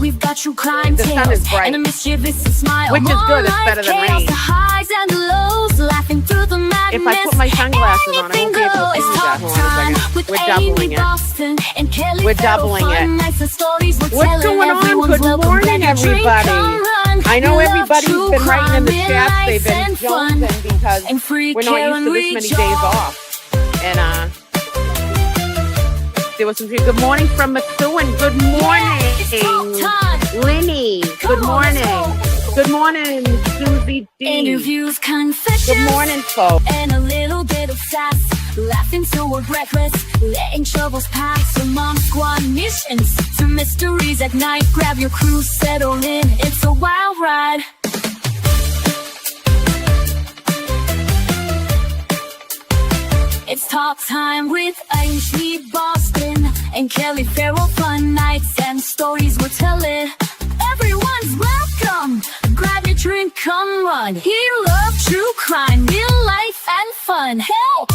We've got true crime The sun tales is bright, and a mischievous smile. which is good. It's better than rain. The highs and the lows, laughing through the madness. If I put my sunglasses on, I won't be able to see that. Hold on a second. We're doubling it. We're doubling it. What's going on? Good morning, everybody. I know everybody's been writing in the chat. They've been jumping because we're not used to this many days off. And there was some good morning from Methuen. Good morning, Linny. Good morning. Good morning, Susie D. Interviews, confessions, good morning, folks. And a little bit of sass. Laughing so we're reckless, letting troubles pass among squad missions to mysteries at night. Grab your crew, settle in. It's a wild ride. It's talk time with Ainsley Boston and Kelly Farrell. Fun nights and stories we're telling. Everyone's welcome. Grab your drink, come run. He loves true crime, real life and fun. Hell,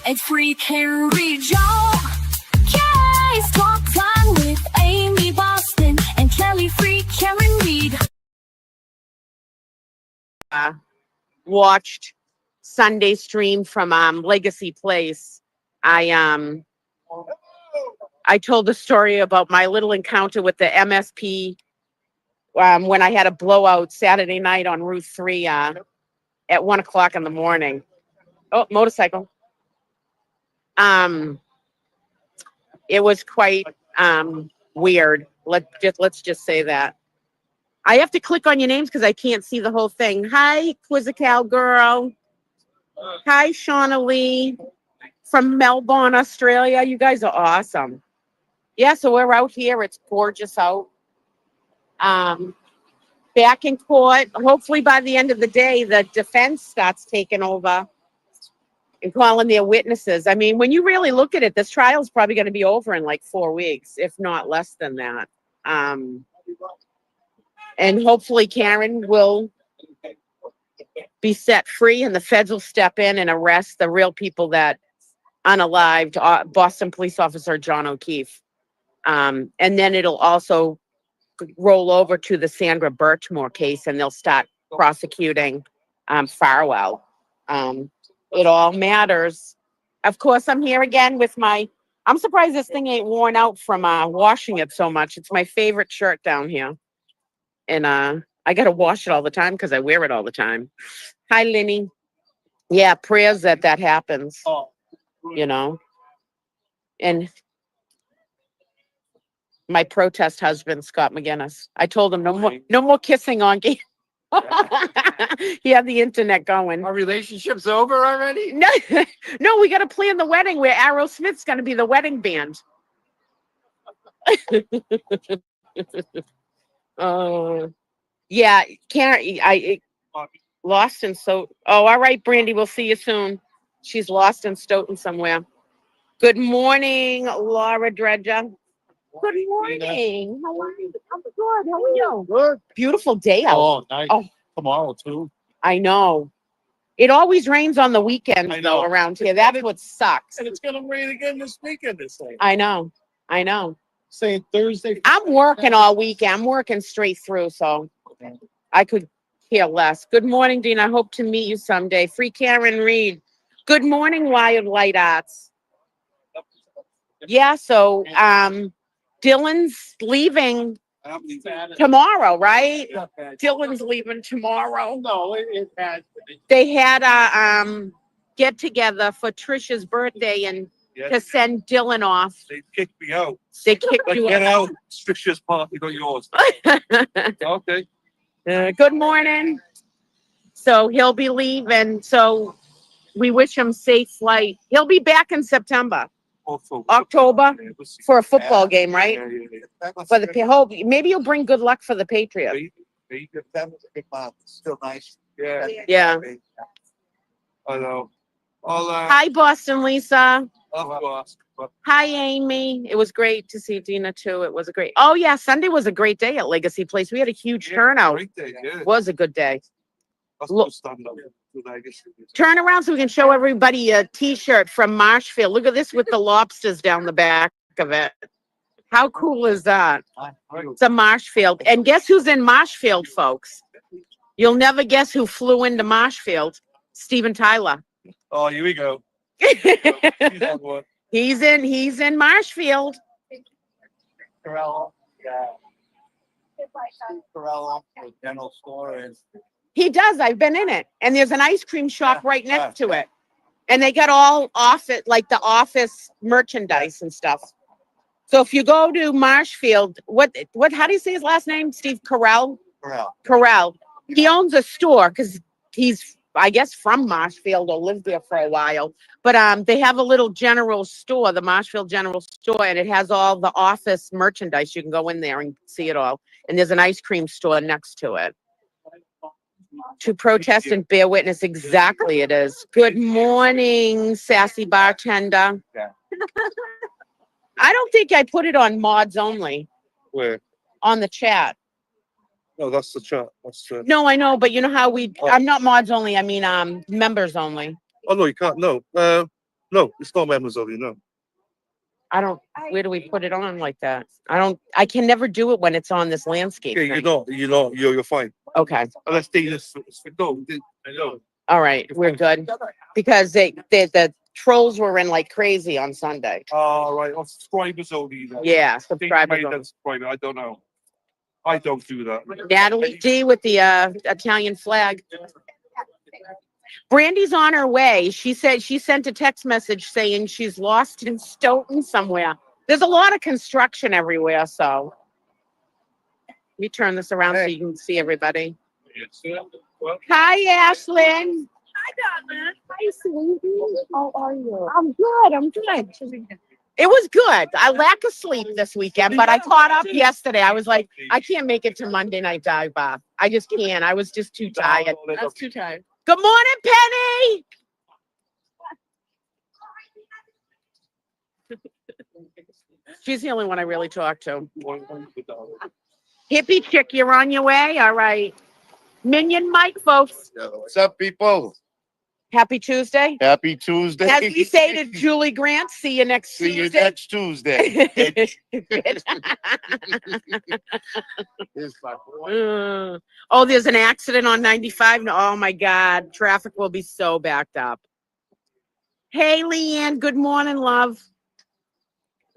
it's free can read, y'all. Yeah, it's talk time with Amy Boston and Kelly Free Karen Reed. Watched Sunday stream from Legacy Place. I told the story about my little encounter with the MSP when I had a blowout Saturday night on Route 3 at 1 o'clock in the morning. Oh, motorcycle. It was quite weird. Let's just say that. I have to click on your names because I can't see the whole thing. Hi, Quizzical Girl. Hi, Shauna Lee from Melbourne, Australia. You guys are awesome. Yeah, so we're out here. It's gorgeous out. Back in court. Hopefully by the end of the day, the defense starts taking over and calling their witnesses. I mean, when you really look at it, this trial is probably going to be over in like 4 weeks, if not less than that. And hopefully Karen will be set free and the feds will step in and arrest the real people that unalived Boston police officer John O'Keefe. And then it'll also roll over to the Sandra Birchmore case and they'll start prosecuting Farwell. It all matters. Of course, I'm here again with I'm surprised this thing ain't worn out from washing it so much. It's my favorite shirt down here. And I got to wash it all the time because I wear it all the time. Hi, Linny. Yeah, prayers that happens, you know. And my protest husband, Scott McGinnis, I told him no more kissing on game. He had the internet going. Our relationship's over already? No, we got to plan the wedding where Aerosmith's going to be the wedding band. Yeah, Karen, I lost in Stoughton. Oh, all right, Brandy, we'll see you soon. She's lost in Stoughton somewhere. Good morning, Laura Dredger. Good morning. How are you? I'm good. How are you? Good. Beautiful day out. Oh, nice. Oh, tomorrow too. I know. It always rains on the weekends I know. though around here. That's what sucks. And it's gonna rain again this weekend. This thing. I know. Saying Thursday. I'm working all weekend. I'm working straight through, so I could care less. Good morning, Dean. I hope to meet you someday. Free Karen Reed. Good morning, Wild Light Arts. Yeah, so Dylan's leaving tomorrow, right? Dylan's leaving tomorrow. No, it had. They had a get together for Trisha's birthday and to send Dylan off. They kicked me out. They kicked you Get out. out. Trisha's party, not yours. Okay. Good morning. So he'll be leaving. So we wish him safe flight. He'll be back in September, October for a football game, right? Yeah. For the hope, maybe you'll bring good luck for the Patriots. That was a big month. Still nice. Yeah. Yeah. I know. Hi, Boston Lisa. Of course. Hi, Amy. It was great to see Dina too. It was a great. Oh yeah, Sunday was a great day at Legacy Place. We had a huge turnout. Great day, yeah. It was a good day. Turn around so we can show everybody a T-shirt from Marshfield. Look at this with the lobsters down the back of it. How cool is that? It's a Marshfield. And guess who's in Marshfield, folks? You'll never guess who flew into Marshfield. Steven Tyler. Oh, here we go. He's in Marshfield. Corella, yeah. Corella, the general store is. He does. I've been in it. And there's an ice cream shop right next to it. And they got all office, like the office merchandise and stuff. So if you go to Marshfield, how do you say his last name? Steve Carell? Carell. He owns a store because he's, I guess, from Marshfield or lived there for a while. But they have a little general store, the Marshfield General Store, and it has all the office merchandise. You can go in there and see it all. And there's an ice cream store next to it. To protest and bear witness, exactly it is. Good morning, sassy bartender. Yeah. I don't think I put it on mods only. Where? On the chat. No, that's the chat. That's the... No, I know, but you know how I'm not mods only, I mean members only. Oh no, you can't. No. No, it's not members only, no. I don't, where do we put it on like that? I can never do it when it's on this landscape. Yeah, thing. you're fine. Okay. Unless they just no. All right, we're good. Because the trolls were in like crazy on Sunday. All right, on subscribers only. Then. Yeah, I think subscribers maybe only. that's private. I don't know. I don't do that. Natalie D with the Italian flag. Brandy's on her way. She said she sent a text message saying she's lost in Stoughton somewhere. There's a lot of construction everywhere, so let me turn this around so you can see everybody. Hi, Ashlyn. Hi, Donna. Hi, sweetie. How are you? I'm good. It was good. I lack of sleep this weekend, but I caught up yesterday. I was like, I can't make it to Monday night dive bar. I just can't. I was just too tired. I was too tired. Good morning, Penny. She's the only one I really talk to. Hippie chick, you're on your way? All right. Minion Mike, folks. What's up, people? Happy Tuesday. Happy Tuesday. As we say to Julie Grant, see you next See you Tuesday. next Tuesday. Oh, there's an accident on 95. No, oh my God. Traffic will be so backed up. Hey, Leanne. Good morning, love.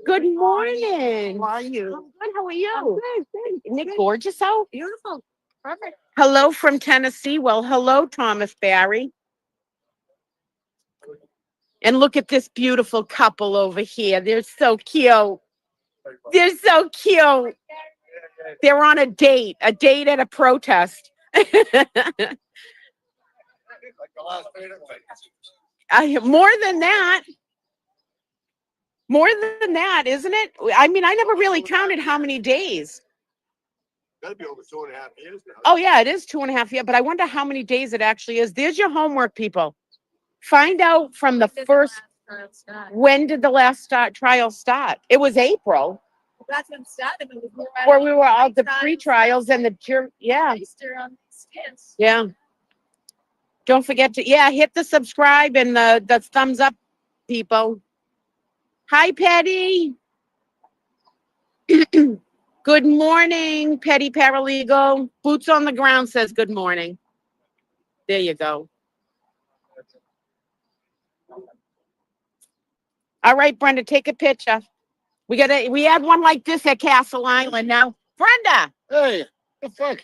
Good morning. How are you? I'm good. How are you? Good. Isn't it gorgeous out? Beautiful. Perfect. Hello from Tennessee. Well, hello, Thomas Barry. And look at this beautiful couple over here. They're so cute. They're so cute. They're on a date at a protest. More than that. More than that, isn't it? I mean, I never really counted how many days. Gotta be over 2.5 years now. Oh, yeah, it is 2.5 years, but I wonder how many days it actually is. There's your homework, people. Find out from the first, when did the last trial start? It was April. That's when it started. Where we were all the pre-trials and the jury. Yeah. Yeah. Don't forget to, hit the subscribe and the thumbs up, people. Hi, Petty. Good morning, Petty Paralegal. Boots on the ground says good morning. There you go. All right, Brenda, take a picture. We had one like this at Castle Island now. Brenda. Hey, what the fuck?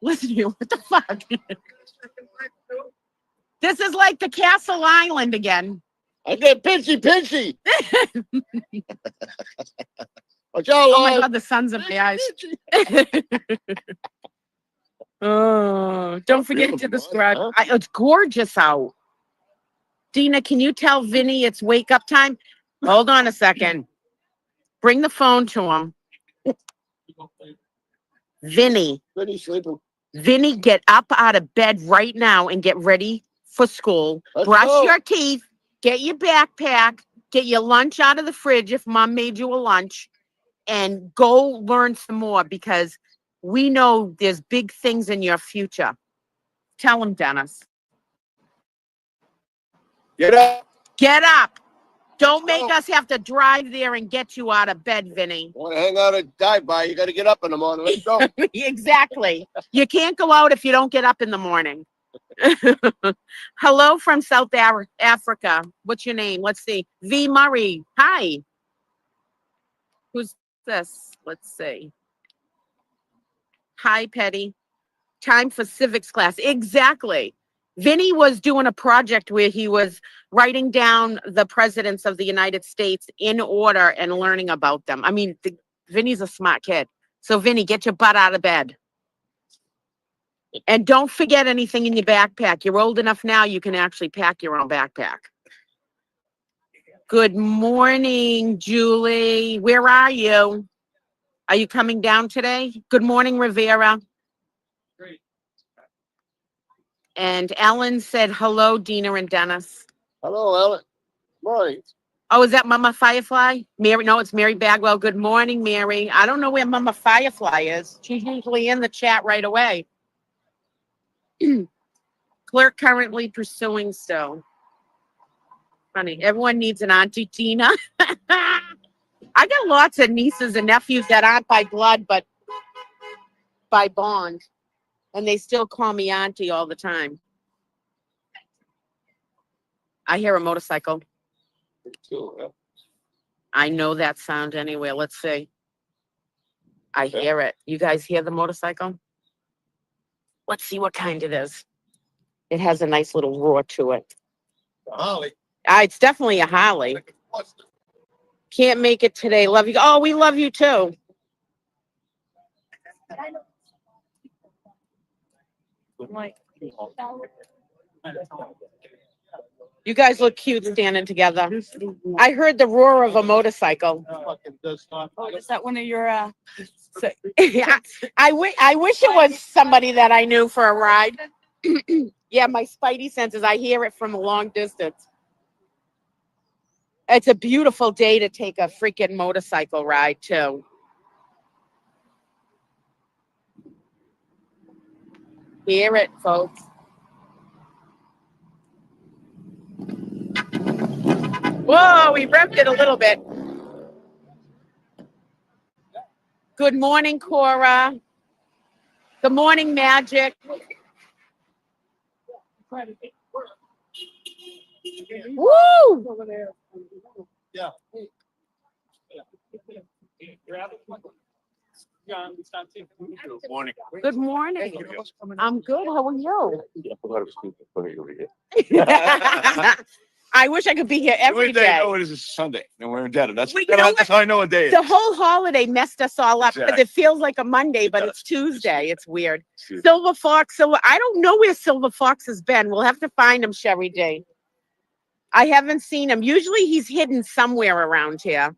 Listen to you. What the fuck? This is like the Castle Island again. I get pinchy. Watch out, Oh my Lord. God, the sun's in my eyes. Oh, don't forget to subscribe. It's gorgeous out. Dina, can you tell Vinny it's wake up time? Hold on a second. Bring the phone to him. Vinny, Vinny's sleeping. Vinny, get up out of bed right now and get ready for school. Let's Brush go. your teeth. Get your backpack. Get your lunch out of the fridge if mom made you a lunch. And go learn some more because we know there's big things in your future. Tell him, Dennis. Get up. Get up. Don't make Oh. us have to drive there and get you out of bed, Vinny. Want to hang out and die by? You got to get up in the morning. Let's go. Exactly. You can't go out if you don't get up in the morning. Hello from South Africa. What's your name? Let's see. V. Murray. Hi. Who's this? Let's see. Hi, Petty. Time for civics class. Exactly. Vinny was doing a project where he was writing down the presidents of the United States in order and learning about them. I mean, Vinny's a smart kid. So, Vinny, get your butt out of bed. And don't forget anything in your backpack. You're old enough now, you can actually pack your own backpack. Good morning, Julie. Where are you? Are you coming down today? Good morning, Rivera. Great. And Ellen said, hello, Dina and Dennis. Hello, Ellen. Morning. Oh, is that Mama Firefly? Mary? No, it's Mary Bagwell. Good morning, Mary. I don't know where Mama Firefly is. She's usually in the chat right away. Clerk currently pursuing still. Funny. Everyone needs an Auntie Tina. I got lots of nieces and nephews that aren't by blood, but by bond. And they still call me Auntie all the time. I hear a motorcycle. I know that sound anyway. Let's see. I hear it. You guys hear the motorcycle? Let's see what kind it is. It has a nice little roar to it. Holly. It's definitely a Harley. Can't make it today. Love you. Oh, we love you too. You guys look cute standing together. I heard the roar of a motorcycle. Oh, is that one of your, Yeah, I wish it was somebody that I knew for a ride. Yeah, my spidey senses, I hear it from a long distance. It's a beautiful day to take a freaking motorcycle ride too. Hear it, folks. Whoa, we revved it a little bit. Good morning, Cora. Good morning, Magic. Woo! Yeah. Good morning. Good morning. I'm good. How are you? I wish I could be here every day. day. Oh, it is Sunday, and we're in Dedham. That's Well, you know that's how I know what day it The is. whole holiday messed us all up because Exactly. it feels like a Monday, but it's Tuesday. It's weird. Silver Fox. I don't know where Silver Fox has been. We'll have to find him, Sherry D. I haven't seen him. Usually he's hidden somewhere around here.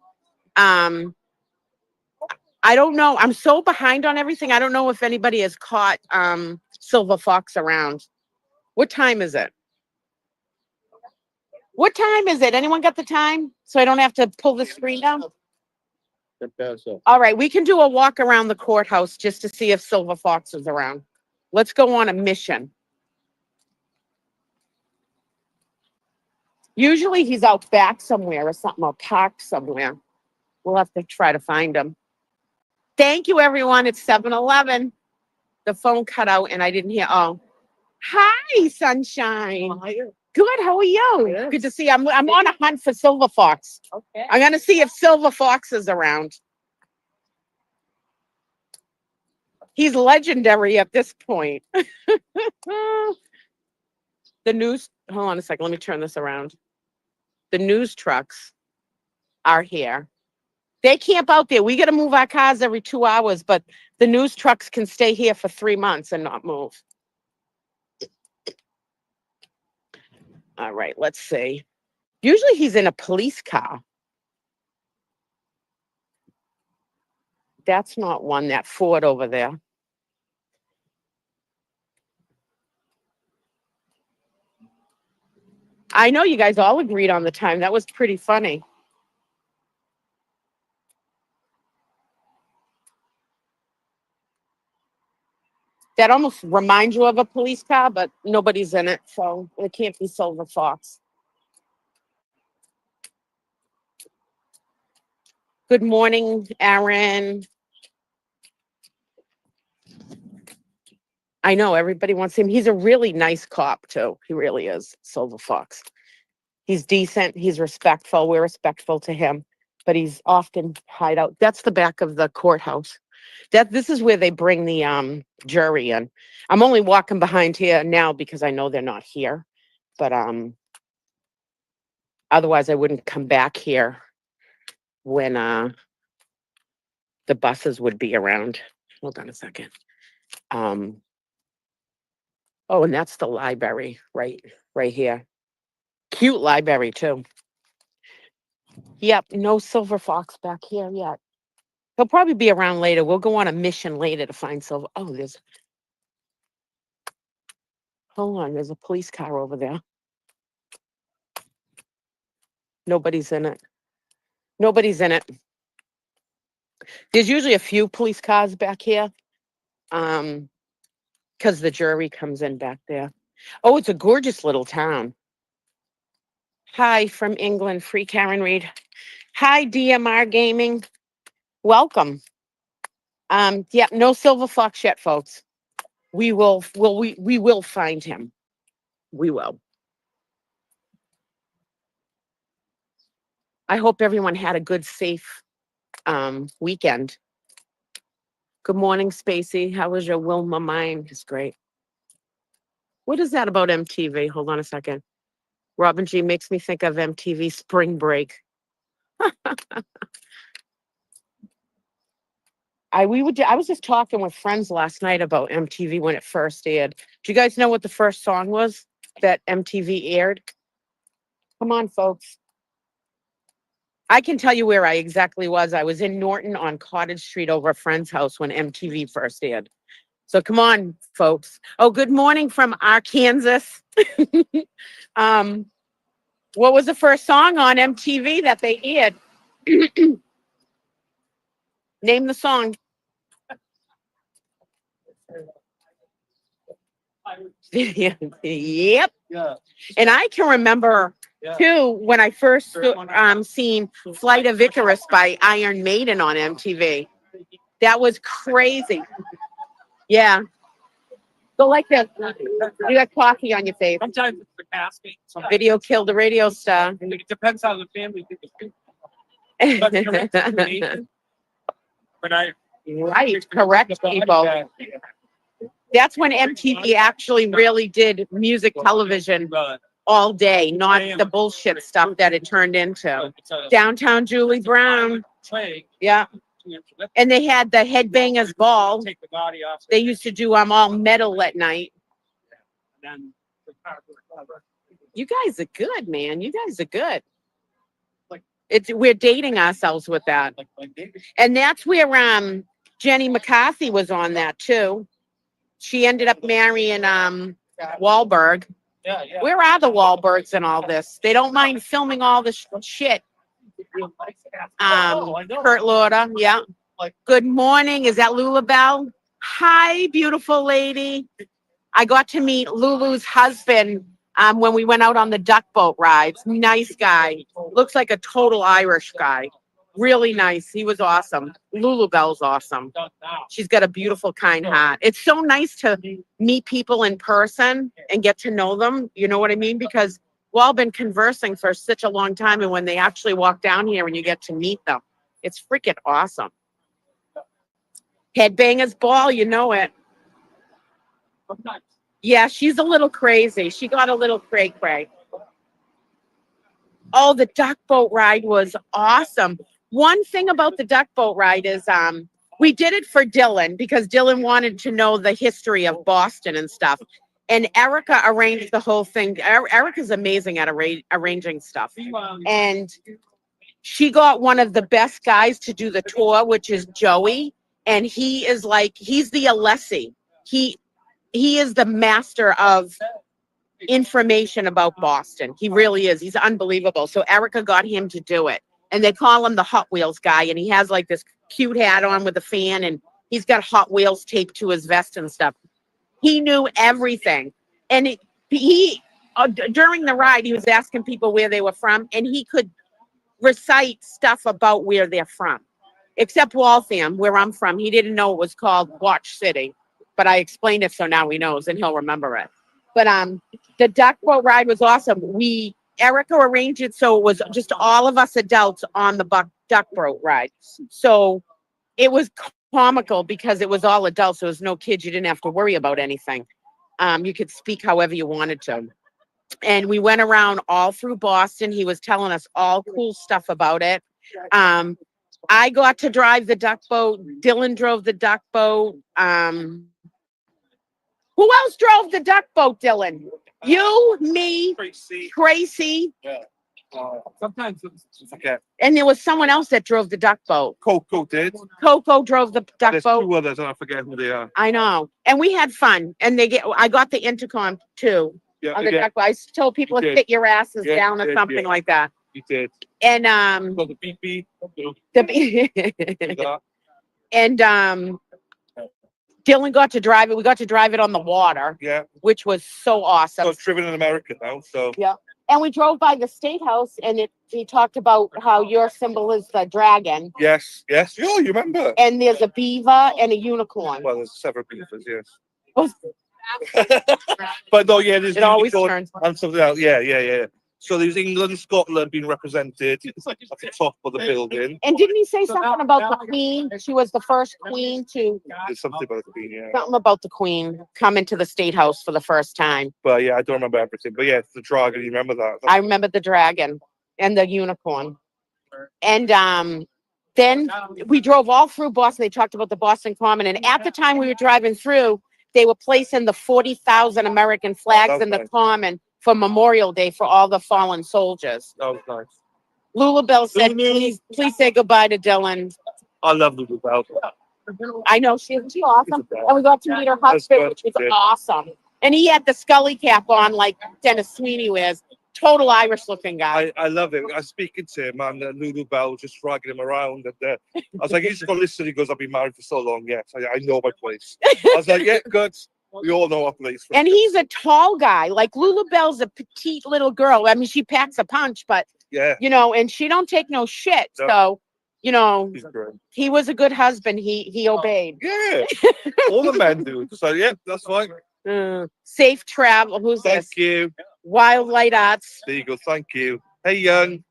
I don't know. I'm so behind on everything. I don't know if anybody has caught Silver Fox around. What time is it? What time is it? Anyone got the time? So I don't have to pull the screen down? All right, we can do a walk around the courthouse just to see if Silver Fox is around. Let's go on a mission. Usually he's out back somewhere or something, or parked somewhere. We'll have to try to find him. Thank you, everyone. It's 7-Eleven. The phone cut out and I didn't hear. Oh, hi, sunshine. Good. How are you? Good to see you. I'm on a hunt for Silver Fox. okay. I'm going to see if Silver Fox is around. He's legendary at this point. The news, hold on a second. Let me turn this around. The news trucks are here. They camp out there. We got to move our cars every 2 hours, but the news trucks can stay here for 3 months and not move. All right, let's see. Usually he's in a police car. That's not one, that Ford over there. I know you guys all agreed on the time. That was pretty funny. that almost reminds you of a police car, but nobody's in it, so it can't be Silver Fox. Good morning, Aaron. I know everybody wants him. He's a really nice cop too. He really is, Silver Fox. He's decent. He's respectful. We're respectful to him, but he's often hide out. That's the back of the courthouse. This is where they bring the jury in. I'm only walking behind here now because I know they're not here, but otherwise I wouldn't come back here when the buses would be around. Hold on a second. Oh, and that's the library right here. Cute library too. Yep, no Silver Fox back here yet. He'll probably be around later. We'll go on a mission later to find Silver. Oh, hold on, there's a police car over there. Nobody's in it. Nobody's in it. There's usually a few police cars back here. Because the jury comes in back there. Oh, it's a gorgeous little town. Hi from England, free Karen Reed. Hi, DMR Gaming. Welcome. Yeah, no Silver Fox yet, folks. We will find him. We will. I hope everyone had a good, safe weekend. Good morning, Spacey. How was your Wilma Mine? It's great. What is that about MTV? Hold on a second. Robin G makes me think of MTV Spring Break. I was just talking with friends last night about MTV when it first aired. Do you guys know what the first song was that MTV aired? Come on, folks. I can tell you where I exactly was. I was in Norton on Cottage Street over a friend's house when MTV first aired. So come on, folks. Oh, good morning from Arkansas. What was the first song on MTV that they aired? Name the song. Yep. Yeah. And I can remember too when I first seen Flight of Icarus by Iron Maiden on MTV. That was crazy. Yeah. Go like this. You got coffee on your face. Sometimes it's the casting. Video killed the radio star. It depends how the family thinks. But correct information. When I Right, correct, people. That's when MTV actually really did music television all day, not the bullshit stuff that it turned into. Downtown Julie Brown. Yeah. And they had the Headbangers Ball. Take the body off. They used to do all metal at night. You guys are good, man. You guys are good. We're dating ourselves with that. And that's where Jenny McCarthy was on that too. She ended up marrying Wahlberg. Yeah. Where are the Wahlbergs in all this? They don't mind filming all this shit. Kurt Lauder, yeah. Good morning. Is that Lula Bell? Hi, beautiful lady. I got to meet Lulu's husband when we went out on the duck boat rides. Nice guy. Looks like a total Irish guy. Really nice. He was awesome. Lulu Bell's awesome. She's got a beautiful, kind heart. It's so nice to meet people in person and get to know them. You know what I mean? Because we've all been conversing for such a long time. And when they actually walk down here and you get to meet them, it's freaking awesome. Headbangers Ball, you know it. Yeah, she's a little crazy. She got a little cray-cray. Oh, the duck boat ride was awesome. One thing about the duck boat ride is we did it for Dylan because Dylan wanted to know the history of Boston and stuff. And Erica arranged the whole thing. Erica's amazing at arranging stuff. And she got one of the best guys to do the tour, which is Joey. And he's the Alessi. He is the master of information about Boston. He really is. He's unbelievable. So Erica got him to do it. And they call him the Hot Wheels guy. And he has like this cute hat on with a fan. And he's got Hot Wheels taped to his vest and stuff. He knew everything. And he during the ride, he was asking people where they were from, and he could recite stuff about where they're from. Except Waltham, where I'm from. He didn't know it was called Watch City, but I explained it, so now he knows and he'll remember it. But the duck boat ride was awesome. Erica arranged it so it was just all of us adults on the duck boat ride. So it was comical because it was all adults. There was no kids. You didn't have to worry about anything. You could speak however you wanted to. And we went around all through Boston. He was telling us all cool stuff about it. I got to drive the duck boat. Dylan drove the duck boat. Who else drove the duck boat, Dylan? You, me, Tracy. Sometimes it's okay. And there was someone else that drove the duck boat. Coco did. Coco drove the duck There's boat. 2 others, and I forget who they are. I know. And we had fun. And I got the intercom too. Yeah, On the yeah, duck boat. I told people You to did. sit your asses Yeah, down you or did, something yeah. like that. you did. And Got the beep beep. and Dylan got to drive it. We got to drive it on the water, Yeah. which was so awesome. So it's driven in America now. So Yeah. And we drove by the State House, and he talked about how your symbol is the dragon, yes. Oh, you remember? and there's a beaver and a unicorn. Well, there's several beavers, yes. Oh, But no, yeah, there's it always unicorn turns. and something else. Yeah. So there's England, Scotland being represented at the top of the building. And didn't he say something about the queen? She was the first queen to There's something about the Queen, yeah. something about the queen come into the State House for the first time. But yeah, I don't remember everything. But yeah, it's the dragon. You remember that? I remember the dragon and the unicorn. And then we drove all through Boston. They talked about the Boston Common. And at the time we were driving through, they were placing the 40,000 American flags in the Okay. Common for Memorial Day for all the fallen soldiers. That was nice. Lula Bell said, Lulu. please say goodbye to Dylan. I love Lulu Bell. I know she's awesome. And we got to meet her That's husband, good. which was Good. awesome. And he had the Scully cap on like Dennis Sweeney wears. Total Irish looking guy. I love him. I was speaking to him, and Lulu Bell was just dragging him around. And I was like, he's just going to listen. He goes, I've been married for so long. Yes, I know my place. I was like, yeah, good. We all know our place. And he's a tall guy. Like Lula Bell's a petite little girl. I mean, she packs a punch, but Yeah, and she don't take no shit. No. So, he's great. he was a good husband. He obeyed. Yeah, all the men do. So yeah, that's fine. Safe travel. Who's Thank this? you. Wild Light Arts. There you go. Thank you. Hey, young.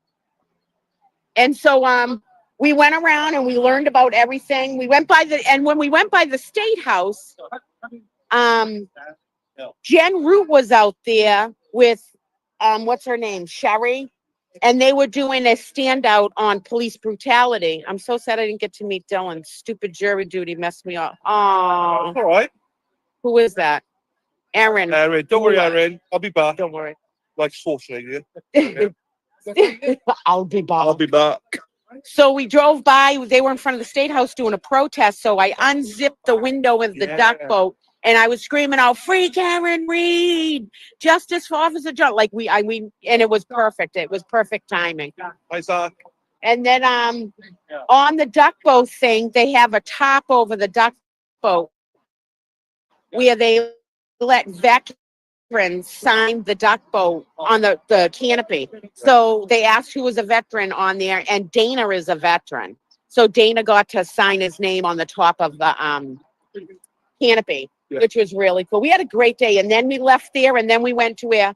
And so we went around and we learned about everything. We went by when we went by the State House, Jen Root was out there with what's her name? Sherry. And they were doing a standout on police brutality. I'm so sad I didn't get to meet Dylan. Stupid jury duty messed me up. Oh, All right. who is that? Aaron. Aaron, don't worry, Aaron. I'll be back. Don't worry. Like Schwarzenegger. I'll be back. I'll be back. So we drove by. They were in front of the State House doing a protest. So I unzipped the window of the duck boat, and I was screaming out, "Free Karen Reed! Justice for Officer John!" Like and it was perfect. It was perfect timing. Hi, Zach. And then on the duck boat thing, they have a top over the duck boat where they let veterans sign the duck boat on the canopy. So they asked who was a veteran on there, and Dana is a veteran. So Dana got to sign his name on the top of the canopy, which was really cool. We had a great day, and then we left there, and then we went to where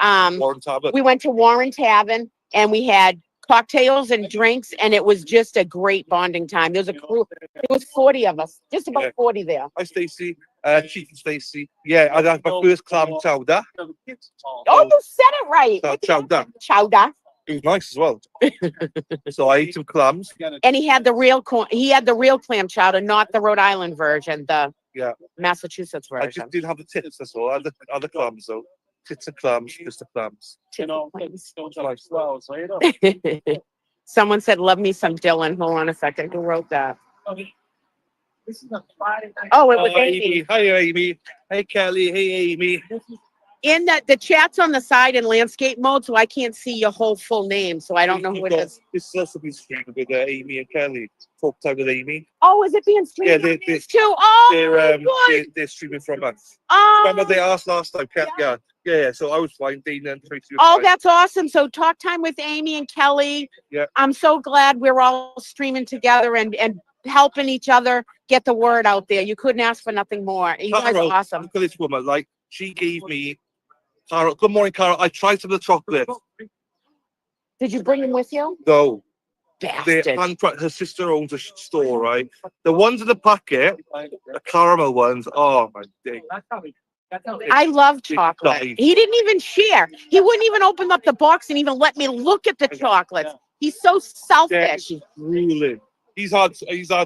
Warren Talbot. we went to Warren Tavern, and we had cocktails and drinks, and it was just a great bonding time. There was a crew. There was 40 of us, just about 40 there. Hi, Stacey. Chief and Stacey. Yeah, I had my first clam chowder. Oh, you said it right. Chowder. Chowder. It was nice as well. So I ate some clams. And he had the real clam chowder, not the Rhode Island version, the Massachusetts I version. just didn't have the tits, that's all. I had the other clams, though. Tits and clams, just the clams. Someone said, "Love me some Dylan." Hold on a second. Who wrote that? Oh, it was Amy. Hi, Amy. Hey, Kelly. Hey, Amy. In the chat's on the side in landscape mode, so I can't see your whole full name, so I don't know who it is. This is also been streamed with Amy and Kelly. Talk time with Amy. Oh, is it being streamed? Yeah, on this too? Oh, they're streaming from us. oh. Remember they asked last time? Yeah. So I was fine. Dana and Tracy. Was Oh, fine. that's awesome. So talk time with Amy and Kelly. Yeah. I'm so glad we're all streaming together and helping each other get the word out there. You couldn't ask for nothing more. You guys are Carol, awesome. look at this woman. Like, she gave me, Carol, good morning, Carol. I tried some of the chocolate. Did you bring them with you? No. Bastard. Her sister owns a store, right? The ones in the packet, the caramel ones, oh my day. I love chocolate. Nice. He didn't even share. He wouldn't even open up the box and even let me look at the chocolates. He's so selfish. Dennis is ruling. He's had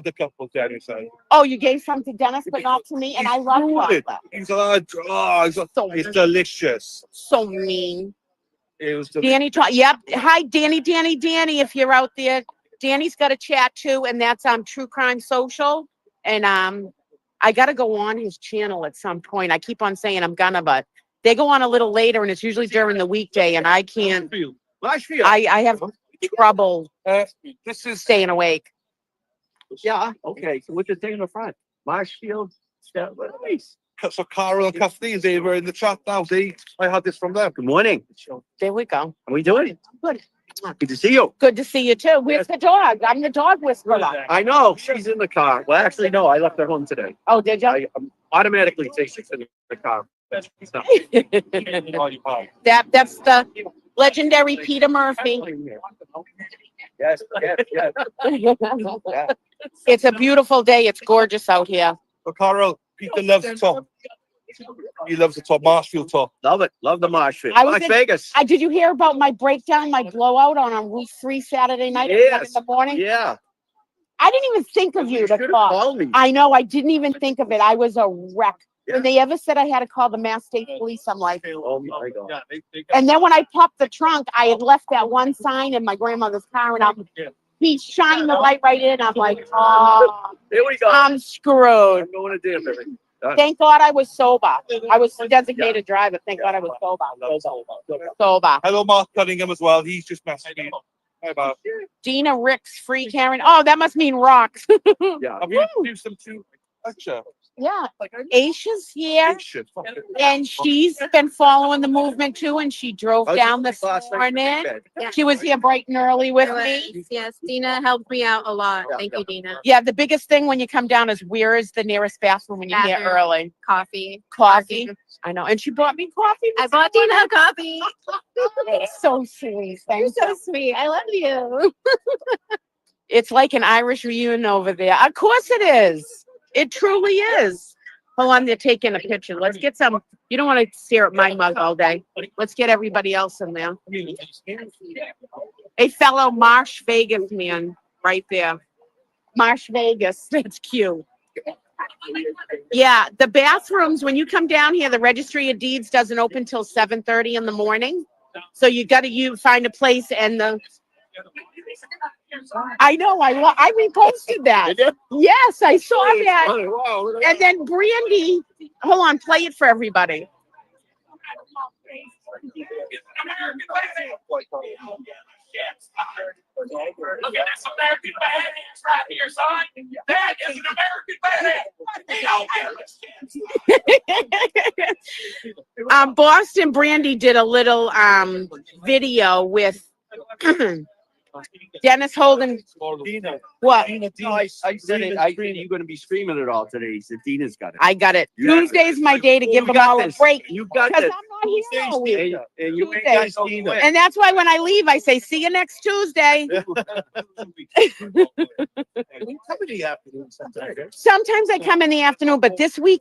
a couple, Dennis. Oh, you gave some to Dennis, but not to me, and I love chocolate. He's had, it's delicious. So mean. It was delicious. Danny, yep. Hi, Danny, if you're out there. Danny's got a chat too, and that's True Crime Social. And I got to go on his channel at some point. I keep on saying I'm gonna, but they go on a little later, and it's usually during the weekday, and I can't. I have trouble This is staying awake. Yeah, okay, so what's the thing in the front? Marshfield, nice. so Carol and Kathleen, they were in the chat now. I had this from them. Good morning. There we go. How we doing? Good. Good to see you. Good to see you too. Where's the dog? I'm the dog whisperer. I know, she's in the car. Well, actually, no, I left her home today. Oh, did you? I automatically take she's in the car. That's the legendary Peter Murphy. Yes. It's a beautiful day. It's gorgeous out here. But Carol, Peter loves the top. He loves the top, Marshfield top. Love it. Love the Marshfield. I was Las in- Vegas. Did you hear about my breakdown, my blowout on Route 3 Saturday night at 1 in the morning? Yeah. I didn't even think of you to Should've call. called me. I know. I didn't even think of it. I was a wreck. Yeah. When they ever said I had to call the Mass State Police, I'm like, Oh my God. and then when I popped the trunk, I had left that one sign in my grandmother's car, and he shined the light right in. I'm like, oh, Here we go. I'm screwed. I'm going to damn everything. Thank God I was sober. I was a designated driver. Thank God I was sober. Hello, Mark Cunningham as well. He's just messaging me. Hi, Mark. Dina Ricks, free Karen. Oh, that must mean rocks. Yeah. Have you introduced them to lecture? Yeah. Aisha's here, Shit, fuck it. and she's been following the movement too, and she drove down this morning. She was here bright and early with me. Yes, Dina helped me out a lot. Thank you, Dina. Yeah, the biggest thing when you come down is where is the nearest bathroom when you're here Bathroom. early. Coffee. Coffee. I know. And she brought me coffee. I bought Dina a coffee. So sweet. You're Thanks. so sweet. I love you. It's like an Irish reunion over there. Of course it is. It truly is. Hold on, they're taking a picture. Let's get some. You don't want to stare at my mug all day. Let's get everybody else in there. A fellow Marsh Vegas man right there. Marsh Vegas. That's cute. Yeah, the bathrooms, when you come down here, the registry of deeds doesn't open till 7:30 in the morning. So you got to find a place, and I know, I reposted that. Yes, I saw that. Wow. And then Brandy, hold on, play it for everybody. Look at this American badass right here, son. That is an American badass. Boston Brandy did a little video with Dennis Holden. What? I said it. You're going to be streaming it all today. He said Dina's got it. I got it. You have it. Tuesday's my day to give You them got all this. a break. You got Because this. I'm not here all week. And you ain't Tuesday. got Dina. And that's why when I leave, I say, see you next Tuesday. Sometimes I come in the afternoon, but this week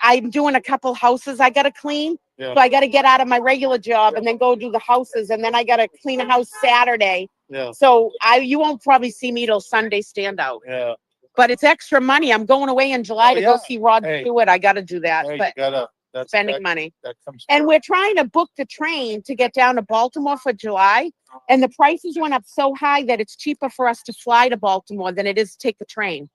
I'm doing a couple houses I got to clean. Yeah. So I got to get out of my regular job and then go do the houses. And then I got to clean a house Saturday. Yeah. So you won't probably see me till Sunday stand out. Yeah. But it's extra money. I'm going away in July to go yeah. see Rod Hey. Stewart. I got to do that. Hey, But you gotta, that's spending money. that comes. And we're trying to book the train to get down to Baltimore for July. And the prices went up so high that it's cheaper for us to fly to Baltimore than it is to take the train.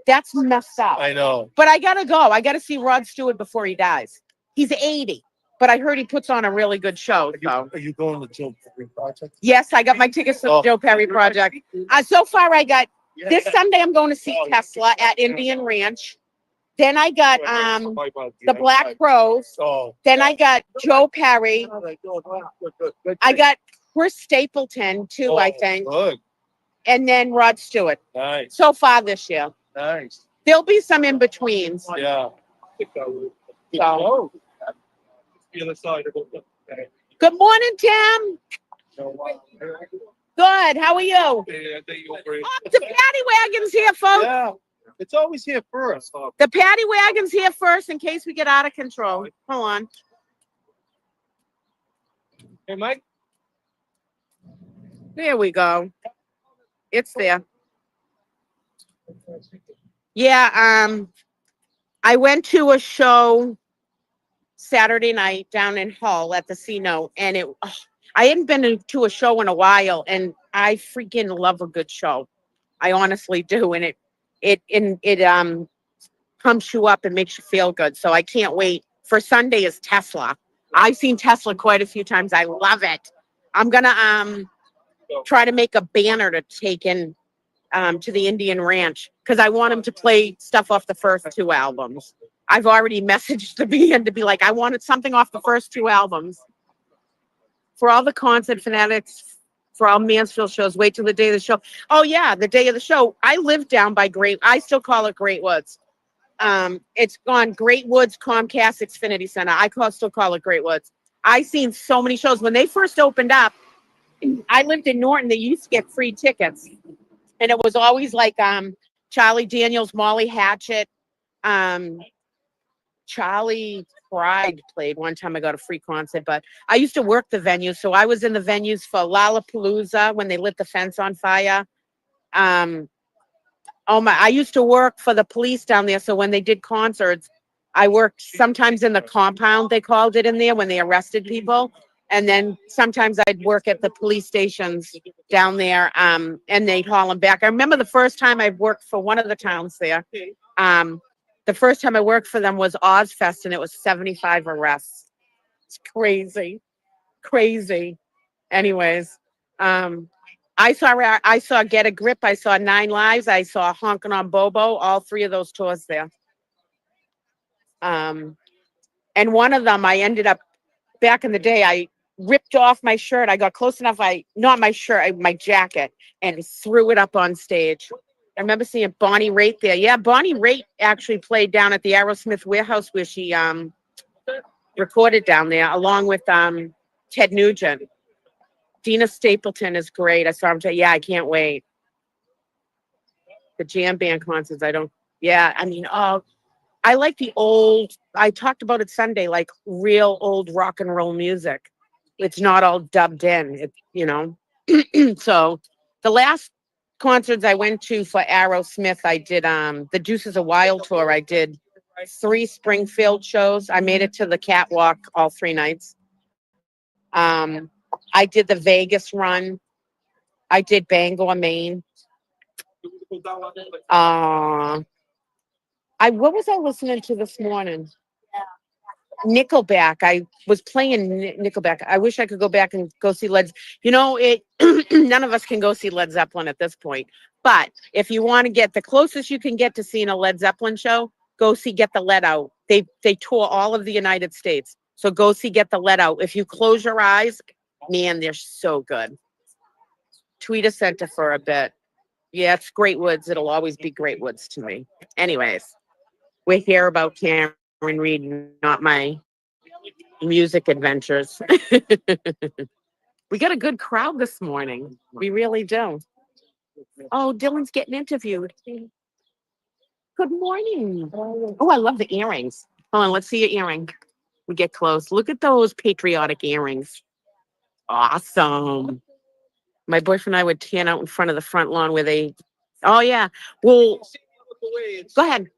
That's messed up. I know. But I got to go. I got to see Rod Stewart before he dies. He's 80. but I heard he puts on a really good show. So Are you going to Joe Perry Project? yes, I got my tickets to the Oh. Joe Perry Project. So far, I got this Sunday. I'm going to see Tesla at Indian Ranch. Then I got the Black Crows. Oh. Then I got Joe Perry. I got Chris Stapleton too, I think, Good. and then Rod Stewart. Nice. So far this year, Nice. there'll be some in betweens. Yeah. So, The other side of it. good morning, Tim. Good. How are you? Oh, the paddy wagon's here, folks. Yeah. It's always here first. The paddy wagon's here first in case we get out of control. Hold on. Hey, Mike. There we go. It's there. Yeah, I went to a show Saturday night down in Hull at the C Note, and I hadn't been to a show in a while, and I freaking love a good show. I honestly do, and it pumps you up and makes you feel good. So I can't wait. For Sunday is Tesla. I've seen Tesla quite a few times. I love it. I'm gonna try to make a banner to take in to the Indian Ranch because I want him to play stuff off the first two albums. I've already messaged the band to be like, I wanted something off the first two albums. For all the concert fanatics, for all Mansfield shows, wait till the day of the show. Oh yeah, the day of the show. I live down by I still call it Great Woods. It's gone Great Woods, Comcast, Xfinity Center. Still call it Great Woods. I seen so many shows. When they first opened up, I lived in Norton. They used to get free tickets. And it was always like Charlie Daniels, Molly Hatchet, Charlie Pride played one time. I got a free concert, but I used to work the venues. So I was in the venues for Lollapalooza when they lit the fence on fire. I used to work for the police down there. So when they did concerts, I worked sometimes in the compound, they called it in there when they arrested people. And then sometimes I'd work at the police stations down there, and they'd haul them back. I remember the first time I worked for one of the towns there. The first time I worked for them was Ozfest, and it was 75 arrests. It's crazy, crazy. Anyways, I saw Get a Grip. I saw 9 Lives. I saw Honkin' on Bobo. All 3 of those tours there. And one of them, I ended up back in the day. I ripped off my shirt. I got close enough. Not my shirt, my jacket, and threw it up on stage. I remember seeing Bonnie Raitt there. Yeah, Bonnie Raitt actually played down at the Aerosmith warehouse where she recorded down there, along with Ted Nugent. Dina Stapleton is great. I saw him. Yeah, I can't wait. The jam band concerts. I like the old. I talked about it Sunday, like real old rock and roll music. It's not all dubbed in, So the last concerts I went to for Aerosmith, I did the Deuces of Wild tour. I did 3 Springfield shows. I made it to the catwalk all 3 nights. I did the Vegas run. I did Bangor, Maine. What was I listening to this morning? Nickelback. I was playing Nickelback. I wish I could go back and go see Led. None of us can go see Led Zeppelin at this point. But if you want to get the closest you can get to seeing a Led Zeppelin show, go see Get the Lead Out. They tour all of the United States. So go see Get the Lead Out. If you close your eyes, man, they're so good. Tweeta Center for a bit. Yeah, it's Great Woods. It'll always be Great Woods to me. Anyways, we're here about Karen Reed, not my music adventures. We got a good crowd this morning. We really do. Oh, Dylan's getting interviewed. Good morning. Oh, I love the earrings. Hold on, let's see your earring. We get close. Look at those patriotic earrings. Awesome. My boyfriend and I would tan out in front of the front lawn where they. Oh yeah. Well, go ahead.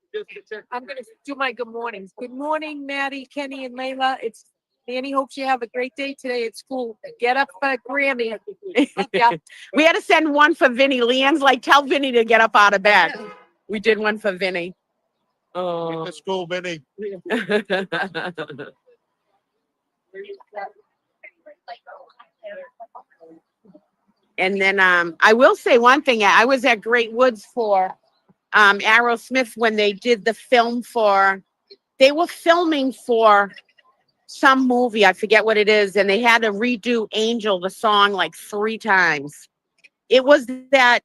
I'm going to do my good mornings. Good morning, Maddie, Kenny, and Layla. It's Danny. Hopes you have a great day today at school. Get up, Grammy. Yeah. We had to send one for Vinny. Leanne's like, tell Vinny to get up out of bed. We did one for Vinny. Oh. Let's go, Vinny. And then I will say one thing. I was at Great Woods for Aerosmith when they did the film for, they were filming for some movie, I forget what it is, and they had to redo Angel, the song, like 3 times. It was that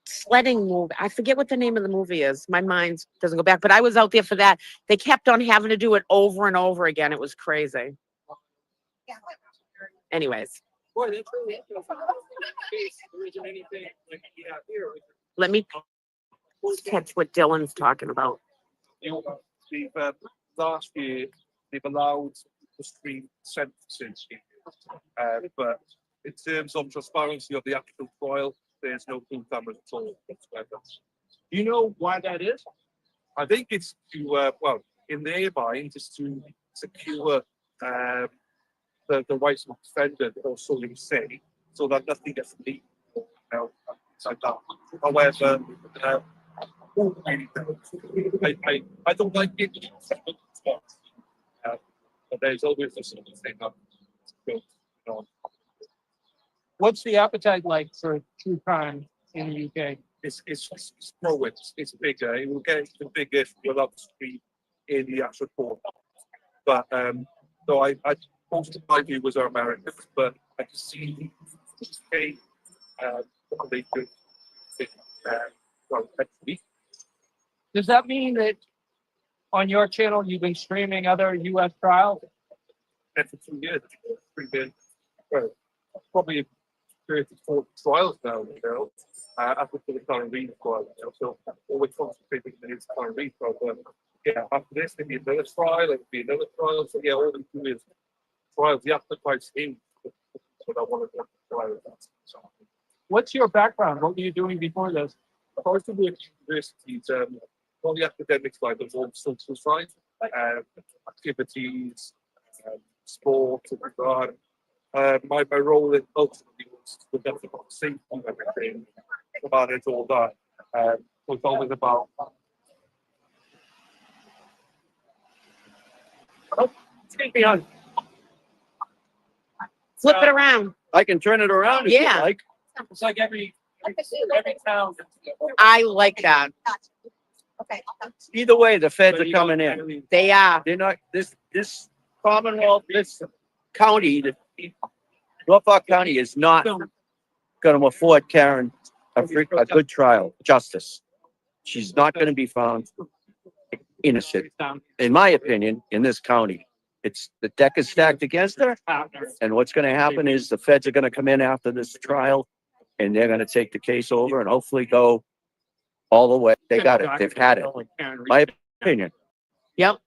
sledding movie. I forget what the name of the movie is. My mind doesn't go back, but I was out there for that. They kept on having to do it over and over again. It was crazy. Anyways, Boy, that's really interesting. There isn't anything like we have here. let me catch what Dylan's talking about. You know, last year they've allowed the stream sentences, but in terms of transparency of the actual trial, there's no full cameras at all whatsoever. Do you know why that is? I think it's to well, in their mind, is to secure the rights of the defendant, or so they say, so that nothing gets leaked. You know, it's like that. However, I don't like it. But there's always this sort of thing up. What's the appetite like for true crime in the UK? It's growing. It's bigger. It will get even bigger if we're up street in the actual court. But so I most of my viewers are Americans, but I can see UK they could well next week. Does that mean that on your channel you've been streaming other US trials? And for 2 years, pretty good. Well, probably 30 to 40 trials now, you know, after the current read trial, you know, so always concentrating on the current read trial. But yeah, after this, there'll be another trial, there'll be another trial. So yeah, all we do is trials. The appetite's in. So I want to trial. So, What's your background? What were you doing before this? I was to work at universities, on the academic side, but on the social side, activities, sport, and regard. My role in ultimately was the definitely safety and everything about it, all that. Was always about. Oh, take me on. Flip it around. I can turn it around if Yeah. you like. It's like every town. I like that. Either way, the feds are coming in. They are. They're not, this Commonwealth, this county, Norfolk County is not gonna afford Karen a good trial, justice. She's not gonna be found innocent, in my opinion, in this county. It's, the deck is stacked against her, and what's gonna happen is the feds are gonna come in after this trial, and they're gonna take the case over and hopefully go all the way. They got it, they've had it, my opinion. Yep.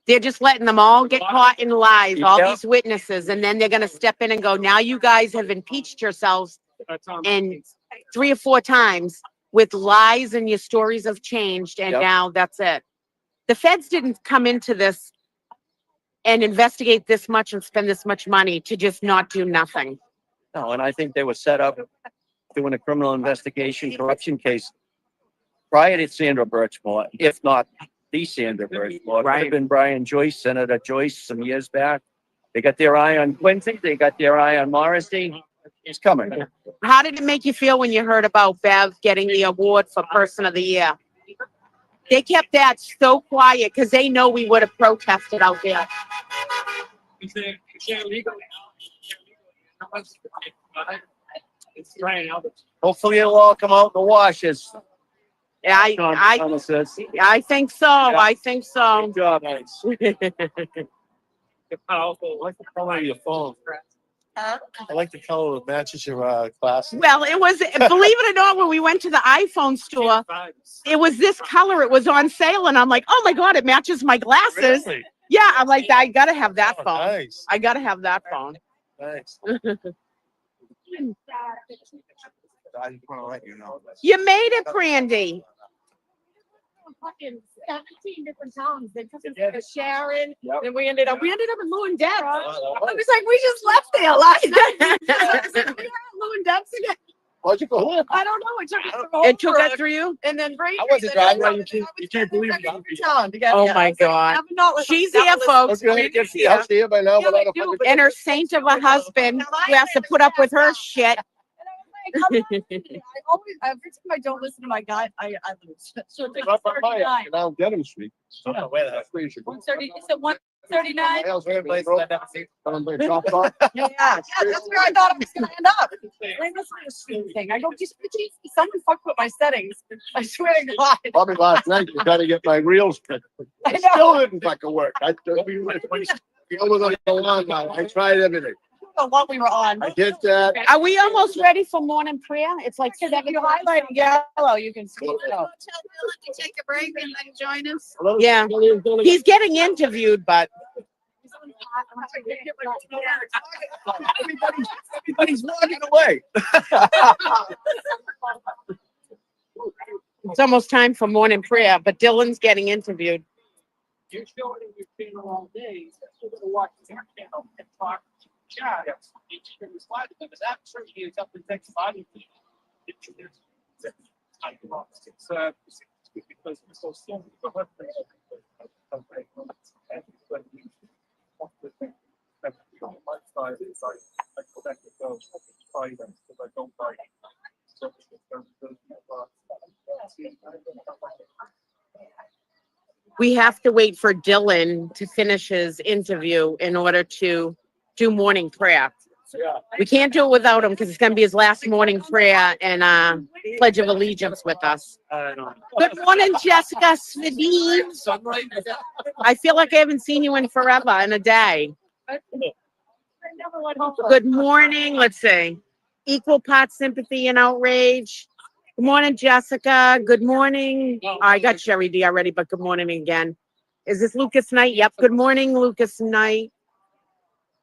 They're just letting them all get caught in lies, all Yep. these witnesses, and then they're going to step in and go, now you guys have impeached yourselves and 3 or 4 times with lies, and your stories have changed, and Yep. now that's it. The feds didn't come into this and investigate this much and spend this much money to just not do nothing. No, and I think they were set up doing a criminal investigation corruption case prior to Sandra Birchmore, if not the Sandra Birchmore. It could Right. have been Brian Joyce, Senator Joyce, some years back. They got their eye on Quincy, they got their eye on Morrissey. He's coming. How did it make you feel when you heard about Bev getting the award for Person of the Year? They kept that so quiet because they know we would have protested out there. It's trying out. Hopefully it'll all come out in the wash, as Yeah, Sean I Thomas says. I think so. I think so. Good job. Powerful. I like the color of your phone. I like the color that matches your glasses. Well, it was, believe it or not, when we went to the iPhone store, it was this color. It was on sale, and I'm like, oh my God, it matches my glasses. Really? Yeah, I'm like, I gotta have that Oh, phone. nice. I gotta have that phone. Nice. I just want to let you know. You made it, Brandy. Fucking 17 different towns. They took us to Sharon, Yep. and we ended up in Loon Depth. I Oh, was like, we just left there last night. We were at Loon Depth again. Why'd you go there? I don't know. It took us from It took us Holbrook, through you? and then Brady. I wasn't said, driving. "Oh, You can't believe it. town to get Oh here." my I was like, God. "I'm not listening- She's not here, listening." folks. Okay, get the house here by now Yeah, without I a do, fucking. but- And her saint of a husband who has to put up with her shit. And I was like, I'm not listening. I always, every time I don't listen to my gut, I lose. So it's Right by my 39. Now Dedham Street. I don't know where that's. 130, is it 139? My house, Weird place I've never seen. I'm gonna chop off. Yeah, that's where I thought I was gonna end up. Like, that's not a stupid thing. I go, just someone fucked with my settings. I swear to God. Probably last night to try to get my reels fixed. I It know. still didn't fucking work. I was on now. I tried everything. I don't know what we were on. I did that. Are we almost ready for morning prayer? It's like Because if you highlight in yellow, you can see it. Tell Dylan to take a break and then join us. Yeah. He's getting interviewed, but Everybody's walking away. it's almost time for morning prayer, but Dylan's getting interviewed. You're showing your channel all day. So we're gonna watch your channel and talk. Chat. Each of them is live. Because that certainly is up in text body. It's because we're so slow. We have to wait for Dylan to finish his interview in order to do morning prayer. We can't do it without him because it's going to be his last morning prayer and Pledge of Allegiance with us. Good morning, Jessica Svedine. I feel like I haven't seen you in forever and a day. Good morning. Let's see. Equal parts sympathy and outrage. Good morning, Jessica. Good morning. Oh, I got Sherry D already, but good morning again. Is this Lucas Knight? Yep. Good morning, Lucas Knight.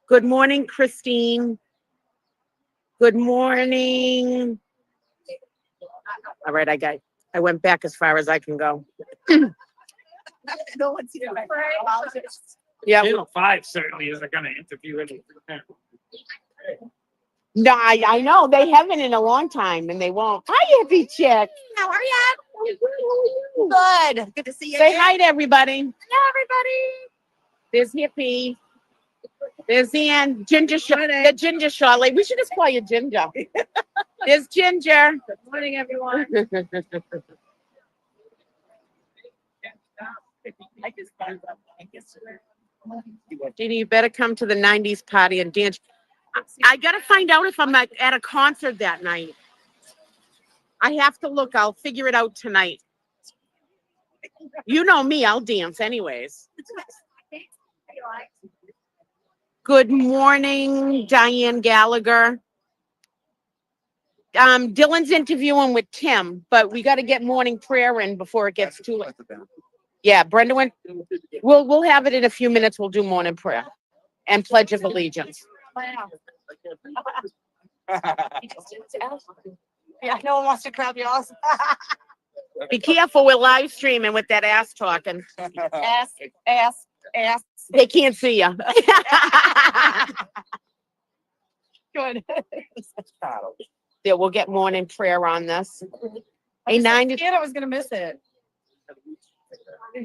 Good morning, Christine. Good morning. All right, I went back as far as I can go. No one's here. Yeah. Channel 5 certainly isn't gonna interview anything. No, I know they haven't in a long time, and they won't. Hi, hippie chick. How are you? Good. Good to see you. Say hi to everybody. Hello, everybody. There's hippie. There's Ann. Ginger short. The ginger short lady. We should just call you Ginger. There's Ginger. Good morning, everyone. Gina, you better come to the 90s party and dance. I got to find out if I'm at a concert that night. I have to look. I'll figure it out tonight. You know me. I'll dance anyways. Good morning, Diane Gallagher. Dylan's interviewing with Tim, but we got to get morning prayer in before it gets too late. Yeah, Brenda went. We'll have it in a few minutes. We'll do morning prayer and Pledge of Allegiance. Yeah, no one wants to grab your ass. Be careful, we're live streaming with that ass talking. Ass. They can't see you. Good. Yeah, we'll get morning prayer on this. A 90. I was gonna miss it.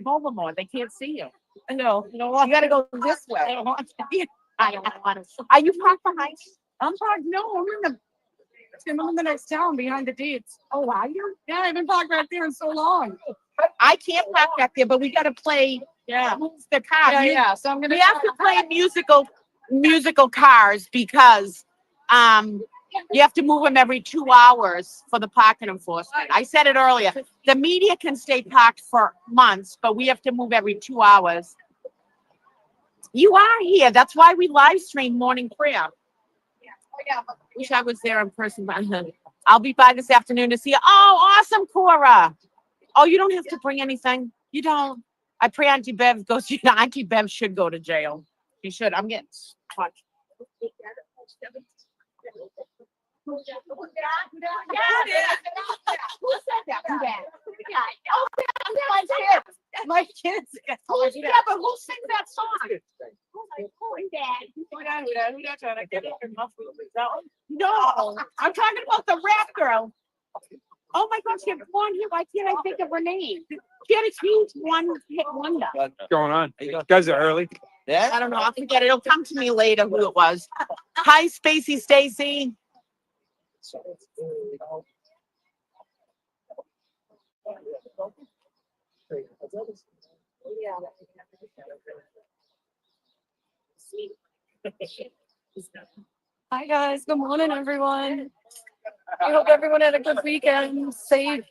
Hold them on. They can't see you. I know. You gotta go this I way. don't want to be. I don't want to. Are you parked behind? I'm parked. No, I'm in the next town behind the deeds. Oh, are you? Yeah, I've been parked right there in so long. I can't park back there, but we gotta play. Yeah. Move the car. Yeah. So I'm gonna. We have to play musical cars because you have to move them every 2 hours for the parking enforcement. I said it earlier. The media can stay parked for months, but we have to move every 2 hours. You are here. That's why we live stream morning prayer. Wish I was there in person. I'll be by this afternoon to see you. Oh, awesome, Cora. Oh, you don't have to bring anything. You don't. I pray Auntie Bev goes. Auntie Bev should go to jail. She should. I'm getting touched. Who said that? My kids. Yeah, but who sings that song? No, I'm talking about the rap girl. Oh my gosh, she had blonde hair. Why can't I think of her name? She had a huge one-hit wonder. What's going on? You guys are early. I don't know. I'll forget it. It'll come to me later who it was. Hi, Spacey Stacy. Hi guys, good morning everyone. I hope everyone had a good weekend, safe,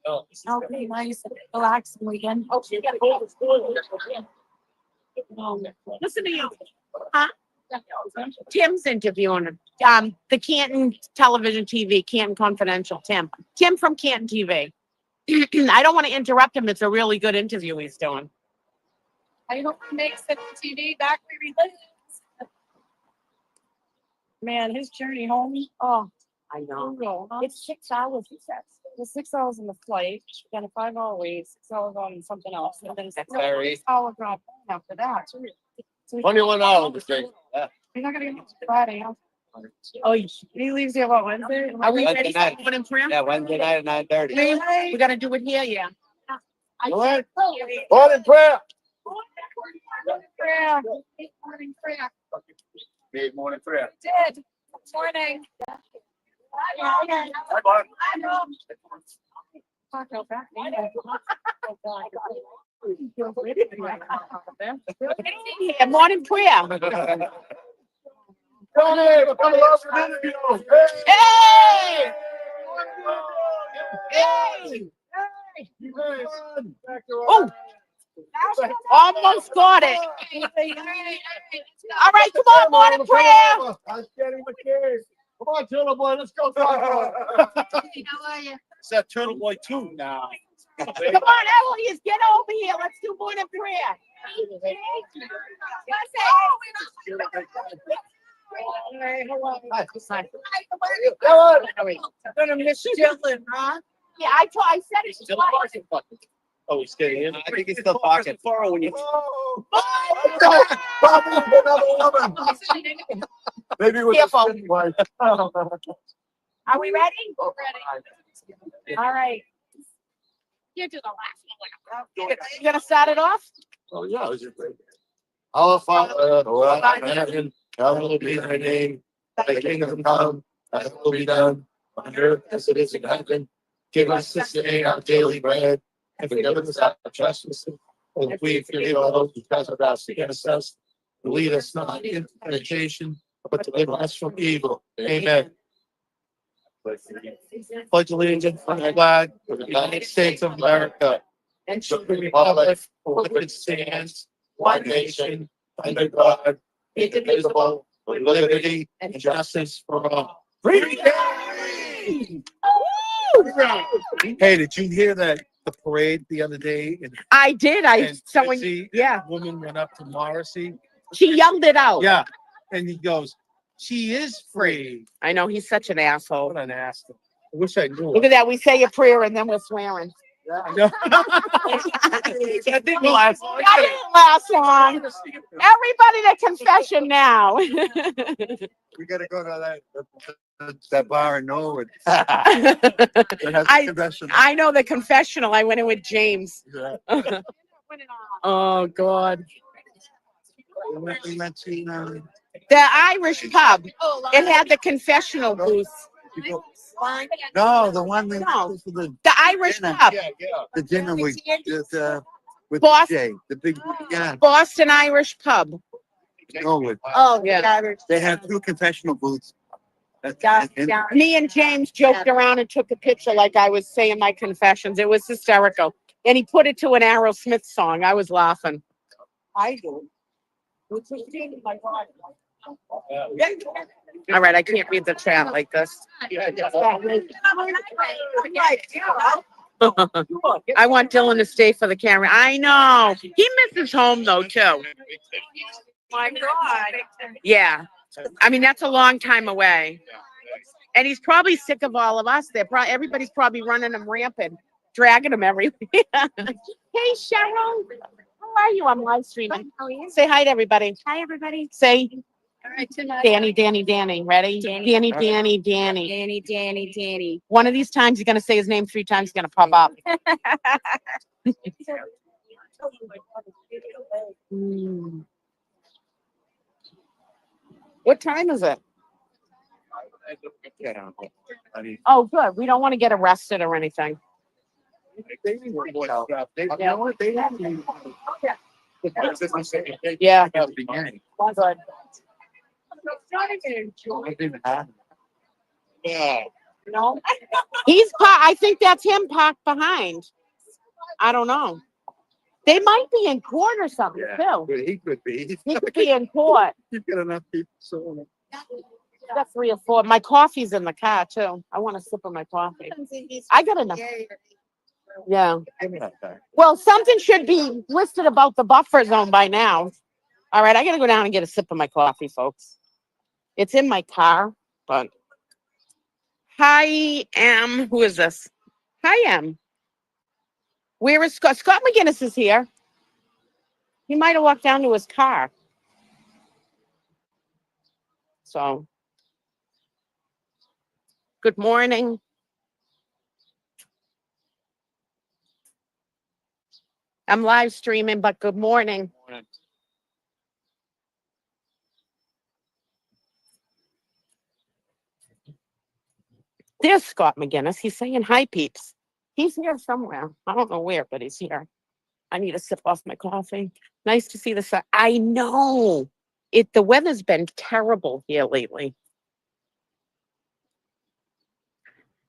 healthy, nice, relaxing weekend. Oh, she got to go to school. Listen to you. Huh? Tim's interviewing the Canton Television TV, Canton Confidential. Tim from Canton TV. I don't want to interrupt him. It's a really good interview he's doing. I hope he makes it to TV back where he lives. Man, his journey home, oh, I know. brutal, huh? It's 6 hours, he says. It's 6 hours in the flight, then a 5-hour wait, 6 hours on something else, and then it's That's 6 very- hour drive home after that. too. So 21 hours. You're not gonna get home till Friday, huh? Oh, He leaves here, what, Wednesday? are we Wednesday ready for night. open prayer? Yeah, Wednesday night at 9:30. We got to do it here, yeah. All right. Morning prayer. Morning prayer. Morning prayer. Big morning prayer. Did. Morning. Talk about that. Yeah, morning prayer. Tony, we're coming off an interview. Hey! Hey! Oh, almost got it. All right, come on, morning prayer. I'm getting my case. Come on, Turtle Boy, let's go. It's that Turtle Boy 2 now. Come on, Elias, get over here. Let's do morning prayer. I'm gonna miss Dylan, huh? Yeah, I said it. Still twice. talking. Oh, he's getting in. I think he's still talking. When you... Maybe with Careful. Are we ready? All right. You do the last one. You gonna start it off? Oh, yeah, it was your great. Our Father, who art in heaven, hallowed be thy name. Thy kingdom come, thy will be done, on earth as it is in heaven. Give us this day our daily bread, and forgive us our trespasses, and we forgive all those who trespass against us. And lead us not into temptation, but deliver us from evil. Amen. Pledge allegiance to the flag of the United States of America and to the republic for which it stands, one nation, under God, indivisible, with liberty and justice for all. Hey, did you hear that the parade the other day? I did. And Someone, Fitzy, yeah. a woman went up to Morrissey. She yelled it out. Yeah, and he goes, "She is free." I know he's such an asshole. What an ass! I wish I knew. Look at that. We say a prayer and then we're swearing. I know. That didn't last long. That didn't last long. Everybody to confession now. We gotta go to that bar in Norwood. I know the confessional. I went in with James. Oh God. We went to, The Irish pub. It had the confessional booth. no, the one we No. went to for The Irish Dinner. pub. the dinner we did with Boss- DJ, the big yeah, Boston Irish pub. Norwood. Oh yeah. They had 2 confessional booths. Me and James joked around and took a picture like I was saying my confessions. It was hysterical. And he put it to an Aerosmith song. I was laughing. I do. All right, I can't read the chat like this. I want Dylan to stay for the camera. I know. He misses home though, too. My God. Yeah. I mean, that's a long time away. And he's probably sick of all of us. Everybody's probably running him rampant, dragging him everywhere. Hey, Cheryl. How are you? I'm live streaming. How are you? Say hi to everybody. Hi, everybody. Say All right, tonight. Danny, Danny, Danny. Ready? Danny. Danny, Danny, Danny. Danny, Danny, Danny. One of these times you're gonna say his name 3 times, he's gonna pop up. Mm. What time is it? Oh, good. We don't want to get arrested or anything. Yeah. Good. No. I think that's him parked behind. I don't know. They might be in court or something too. He could be. He could be in court. He's got enough people. So Got 3 or 4. My coffee's in the car too. I want a sip of my coffee. I got enough. Yeah. Well, something should be listed about the buffer zone by now. All right, I gotta go down and get a sip of my coffee, folks. It's in my car, but hi, Em. Who is this? Hi, Em. Where is Scott? Scott McGinnis is here. He might have walked down to his car. So, good morning. I'm live streaming, but good morning. There's Scott McGinnis. He's saying hi, peeps. He's here somewhere. I don't know where, but he's here. I need to sip off my coffee. Nice to see the sun. I know. The weather's been terrible here lately.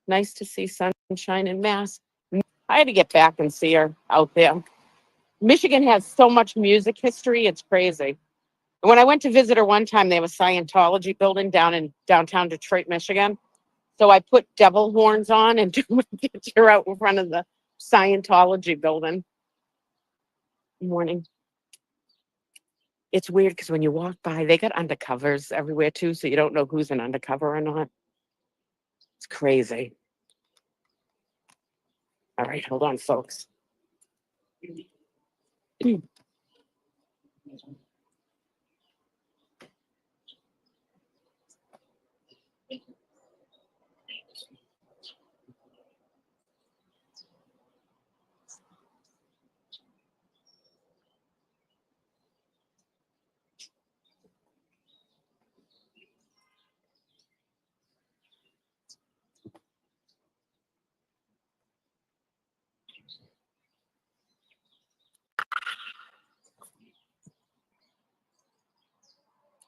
Nice to see sunshine in Mass. I had to get back and see her out there. Michigan has so much music history, it's crazy. When I went to visit her one time, they have a Scientology building down in downtown Detroit, Michigan. So I put devil horns on and took my picture out in front of the Scientology building. Morning. It's weird because when you walk by, they got undercovers everywhere too, so you don't know who's an undercover or not. It's crazy. All right, hold on, folks.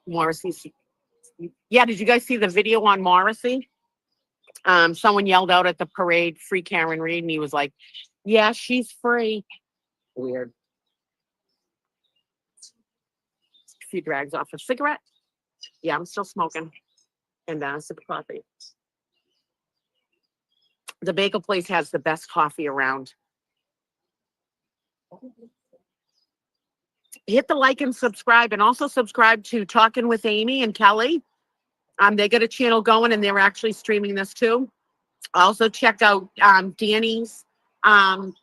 Morrissey. Yeah, did you guys see the video on Morrissey? Someone yelled out at the parade, "Free Karen Reed," and he was like, "Yeah, she's free." Weird. He drags off a cigarette. Yeah, I'm still smoking. And a sip of coffee. The bagel place has the best coffee around. Hit the like and subscribe, and also subscribe to Talking with Amy and Kelly. They got a channel going, and they're actually streaming this too. Also check out Danny's channel,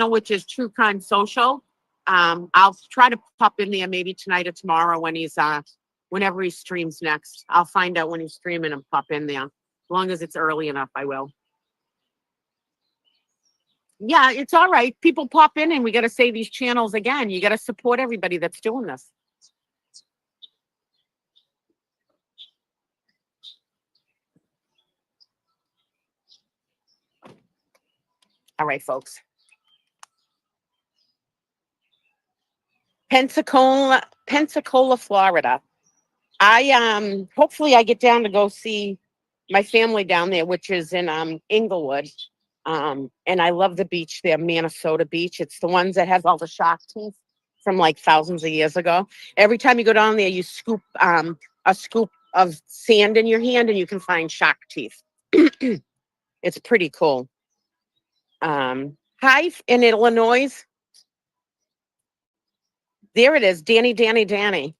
which is True Crime Social. I'll try to pop in there maybe tonight or tomorrow when he's whenever he streams next. I'll find out when he's streaming and pop in there. As long as it's early enough, I will. Yeah, it's all right. People pop in and we got to say these channels again. You got to support everybody that's doing this. All right, folks. Pensacola, Florida. Hopefully I get down to go see my family down there, which is in Inglewood. And I love the beach there, Minnesota Beach. It's the ones that has all the shark teeth from like thousands of years ago. Every time you go down there, you scoop a scoop of sand in your hand and you can find shark teeth. It's pretty cool. Hi in Illinois. There it is, Danny, Danny, Danny.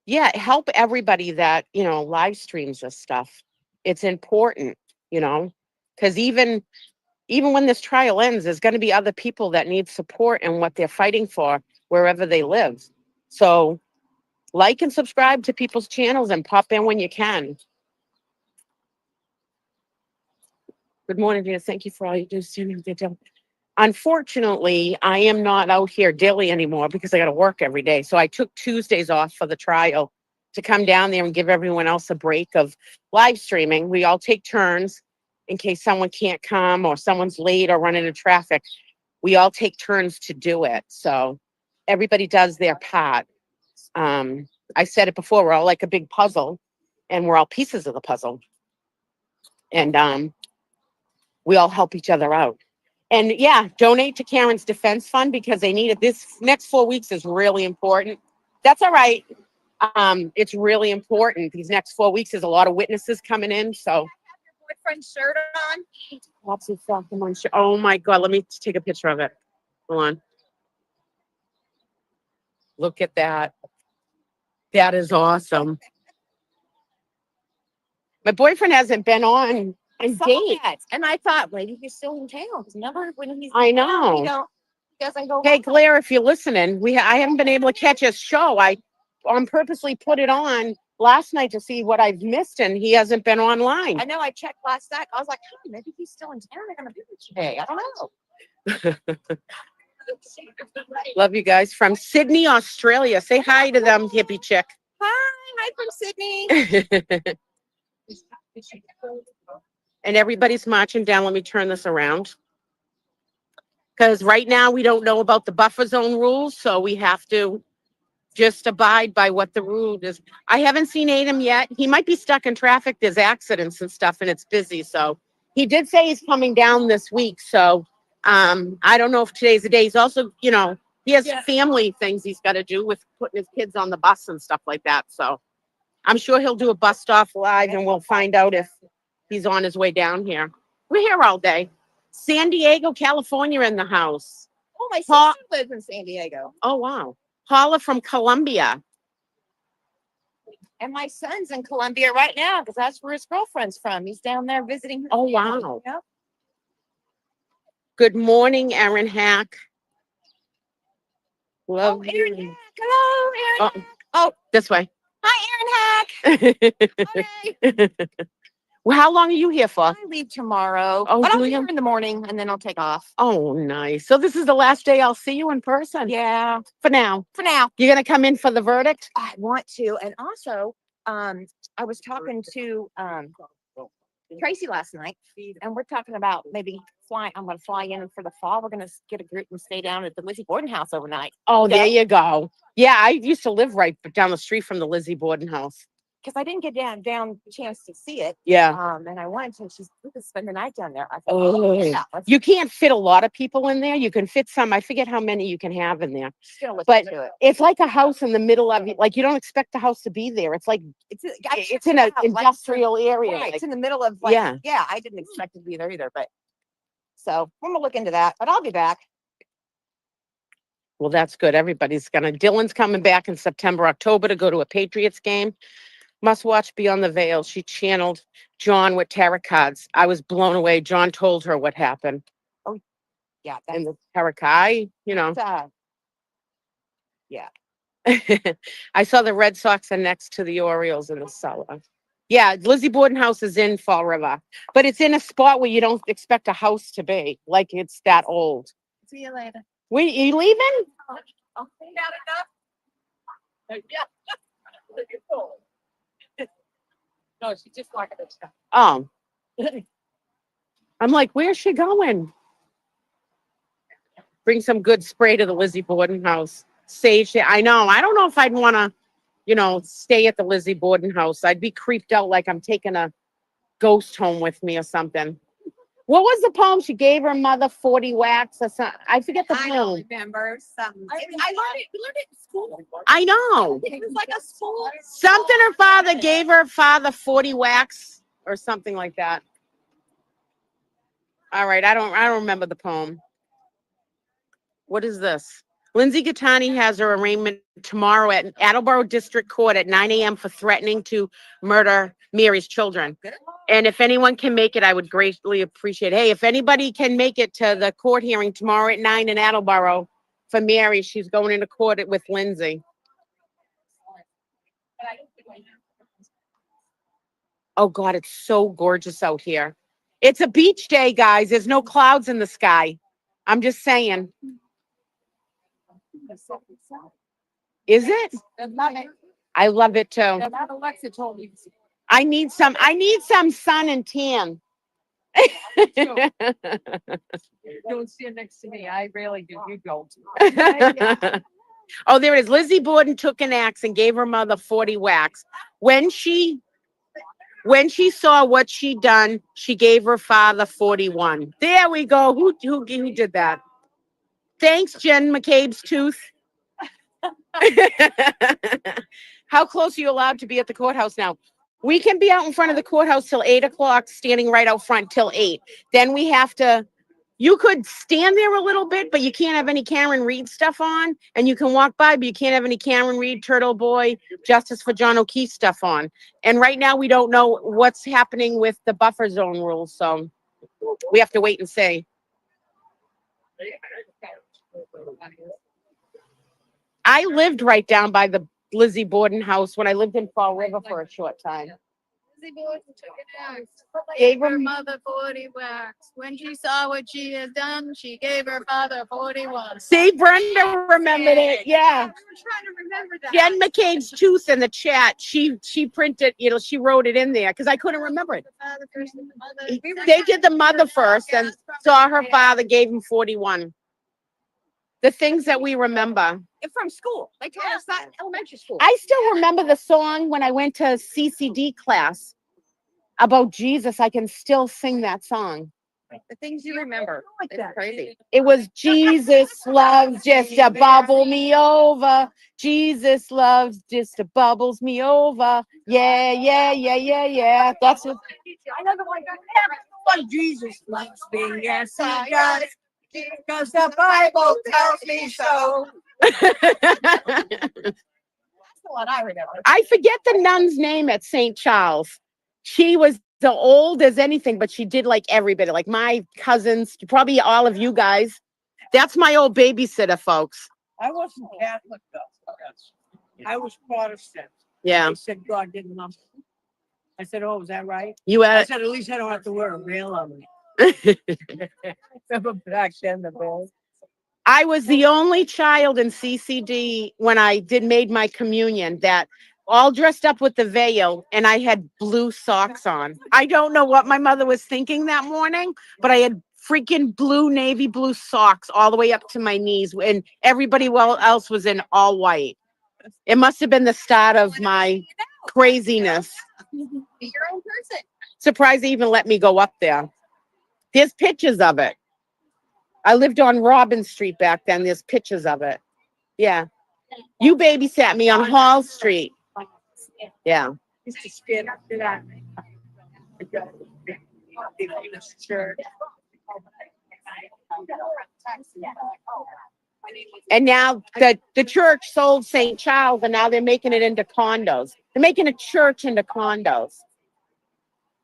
Yeah, help everybody that, live streams this stuff. It's important, because even even when this trial ends, there's going to be other people that need support in what they're fighting for wherever they live. So like and subscribe to people's channels and pop in when you can. Good morning, dear. Thank you for all you do. Unfortunately, I am not out here daily anymore because I got to work every day. So I took Tuesdays off for the trial to come down there and give everyone else a break of live streaming. We all take turns in case someone can't come or someone's late or running into traffic. We all take turns to do it. So everybody does their part. I said it before, we're all like a big puzzle and we're all pieces of the puzzle. And we all help each other out. And yeah, donate to Karen's defense fund because they need it. This next 4 weeks is really important. That's all right. It's really important. These next 4 weeks, there's a lot of witnesses coming in. So Boyfriend's shirt on. lots of stuff. Oh my God, let me take a picture of it. Hold on. Look at that. That is awesome. My boyfriend hasn't been on a date. And I thought, maybe he's still in town. Because never when he's I in town, know. he doesn't go. Hey, Claire, if you're listening, I haven't been able to catch his show. I purposely put it on last night to see what I've missed, and he hasn't been online. I know. I checked last night. I was like, oh, maybe he's still in town. They're gonna be with today. I don't know. Love you guys from Sydney, Australia. Say hi to them, hippie chick. Hi from Sydney. And everybody's marching down. Let me turn this around. Because right now we don't know about the buffer zone rules, so we have to just abide by what the rule is. I haven't seen Adam yet. He might be stuck in traffic. There's accidents and stuff, and it's busy. So he did say he's coming down this week. So I don't know if today's the day. He's also, he has family things he's got to do with putting his kids on the bus and stuff like that. So I'm sure he'll do a bus stop live, and we'll find out if he's on his way down here. We're here all day. San Diego, California in the house. Oh, my sister lives in San Diego. Oh, wow. Paula from Colombia. And my son's in Colombia right now because that's where his girlfriend's from. He's down there visiting her. Oh, family. wow. Yep. Good morning, Erin Hack. Love Erin you. Hack. Hello, Erin. Oh, this way. Hi, Erin Hack. Hi. Well, how long are you here for? I leave tomorrow. Oh, but I'll do be you? here in the morning and then I'll take off. Oh, nice. So this is the last day I'll see you in person? Yeah. For now. For now. You're going to come in for the verdict? I want to. And also, I was talking to Tracy last night, and we're talking about maybe flying. I'm going to fly in for the fall. We're going to get a group and stay down at the Lizzie Borden house overnight. Oh, there you go. Yeah, I used to live right down the street from the Lizzie Borden house. Because I didn't get down chance to see it. Yeah. And I wanted to. We could spend the night down there. I thought, Oh, yeah, you can't fit a lot of people in there. You can fit some. I forget how many you can have in there. still listen But to it. it's like a house in the middle of it. Like you don't expect the house to be there. It's like It's in an industrial area. Right, Like, it's in the middle of Yeah. I didn't expect it to be there either. But so I'm gonna look into that. But I'll be back. well, that's good. Everybody's Dylan's coming back in September, October to go to a Patriots game. Must watch Beyond the Veil. She channeled John with tarot cards. I was blown away. John told her what happened. Yeah, And the tarot card, that's I saw the Red Sox are next to the Orioles in the cellar. Yeah, Lizzie Borden house is in Fall River, but it's in a spot where you don't expect a house to be. Like it's that old. See you later. Wait, you leaving? I'll clean out enough. No, she's just like this stuff. Oh. I'm like, where's she going? Bring some good spray to the Lizzie Borden house. Sage. I know. I don't know if I'd want to, stay at the Lizzie Borden house. I'd be creeped out like I'm taking a ghost home with me or something. What was the poem? She gave her mother 40 whacks or something. I forget the I don't poem. remember some. I learned it. We learned it in school. I know. It was like a school. Something her father gave her father 40 whacks or something like that. All right. I don't remember the poem. What is this? Lindsay Gattani has her arraignment tomorrow at Attleboro District Court at 9 a.m. for threatening to murder Mary's children. And if anyone can make it, I would greatly appreciate it. Hey, if anybody can make it to the court hearing tomorrow at 9 in Attleboro for Mary, she's going into court with Lindsay. Oh God, it's so gorgeous out here. It's a beach day, guys. There's no clouds in the sky. I'm just saying. Is it? I love it too. Alexa told me. I need some sun and tan. Don't sit next to me. I really do. You don't. Oh, there it is. Lizzie Borden took an axe and gave her mother 40 whacks. When she saw what she'd done, she gave her father 41. There we go. Who did that? Thanks, Jen McCabe's tooth. How close are you allowed to be at the courthouse now? We can be out in front of the courthouse till 8 o'clock, standing right out front till 8. Then we have to, you could stand there a little bit, but you can't have any Karen Reed stuff on. And you can walk by, but you can't have any Karen Reed, Turtle Boy, Justice for John O'Keefe stuff on. And right now we don't know what's happening with the buffer zone rules. So we have to wait and see. I lived right down by the Lizzie Borden house when I lived in Fall River for a short time. Lizzie Borden took an axe. Gave Gave her him- mother 40 whacks. When she saw what she had done, she gave her father 41. See, Brenda remembered it. Yeah. We were trying to remember that. Jen McCabe's tooth in the chat. She printed, she wrote it in there because I couldn't remember it. The father first and the mother. We were They trying did to the mother figure it out. first Yeah, and that's probably- saw her yeah. father gave him 41. The things that we remember. From school. They taught us that in elementary school. I still remember the song when I went to CCD class about Jesus. I can still sing that song. The things you remember. It's crazy. It was Jesus loves just to bubble me over. Jesus loves just to bubbles me over. Yeah, yeah, yeah, yeah, yeah. That's what. I know the one Jesus loves me. Yes, he does. Because the Bible tells me so. That's the one I remember. I forget the nun's name at St. Charles. She was the old as anything, but she did like every bit. Like my cousins, probably all of you guys. That's my old babysitter, folks. I wasn't Catholic though. I was Protestant. Yeah. They said God didn't love me. I said, oh, is that right? You I had said, at least I don't have to wear a veil on me. Remember back then, the veil? I was the only child in CCD when I made my communion that all dressed up with the veil and I had blue socks on. I don't know what my mother was thinking that morning, but I had freaking blue, navy blue socks all the way up to my knees and everybody else was in all white. It must have been the start of my craziness. Be your own person. Surprised they even let me go up there. There's pictures of it. I lived on Robin Street back then. There's pictures of it. Yeah. You babysat me on Hall Street. Yeah. Used to stand up to that. And now the church sold St. Charles and now they're making it into condos. They're making a church into condos.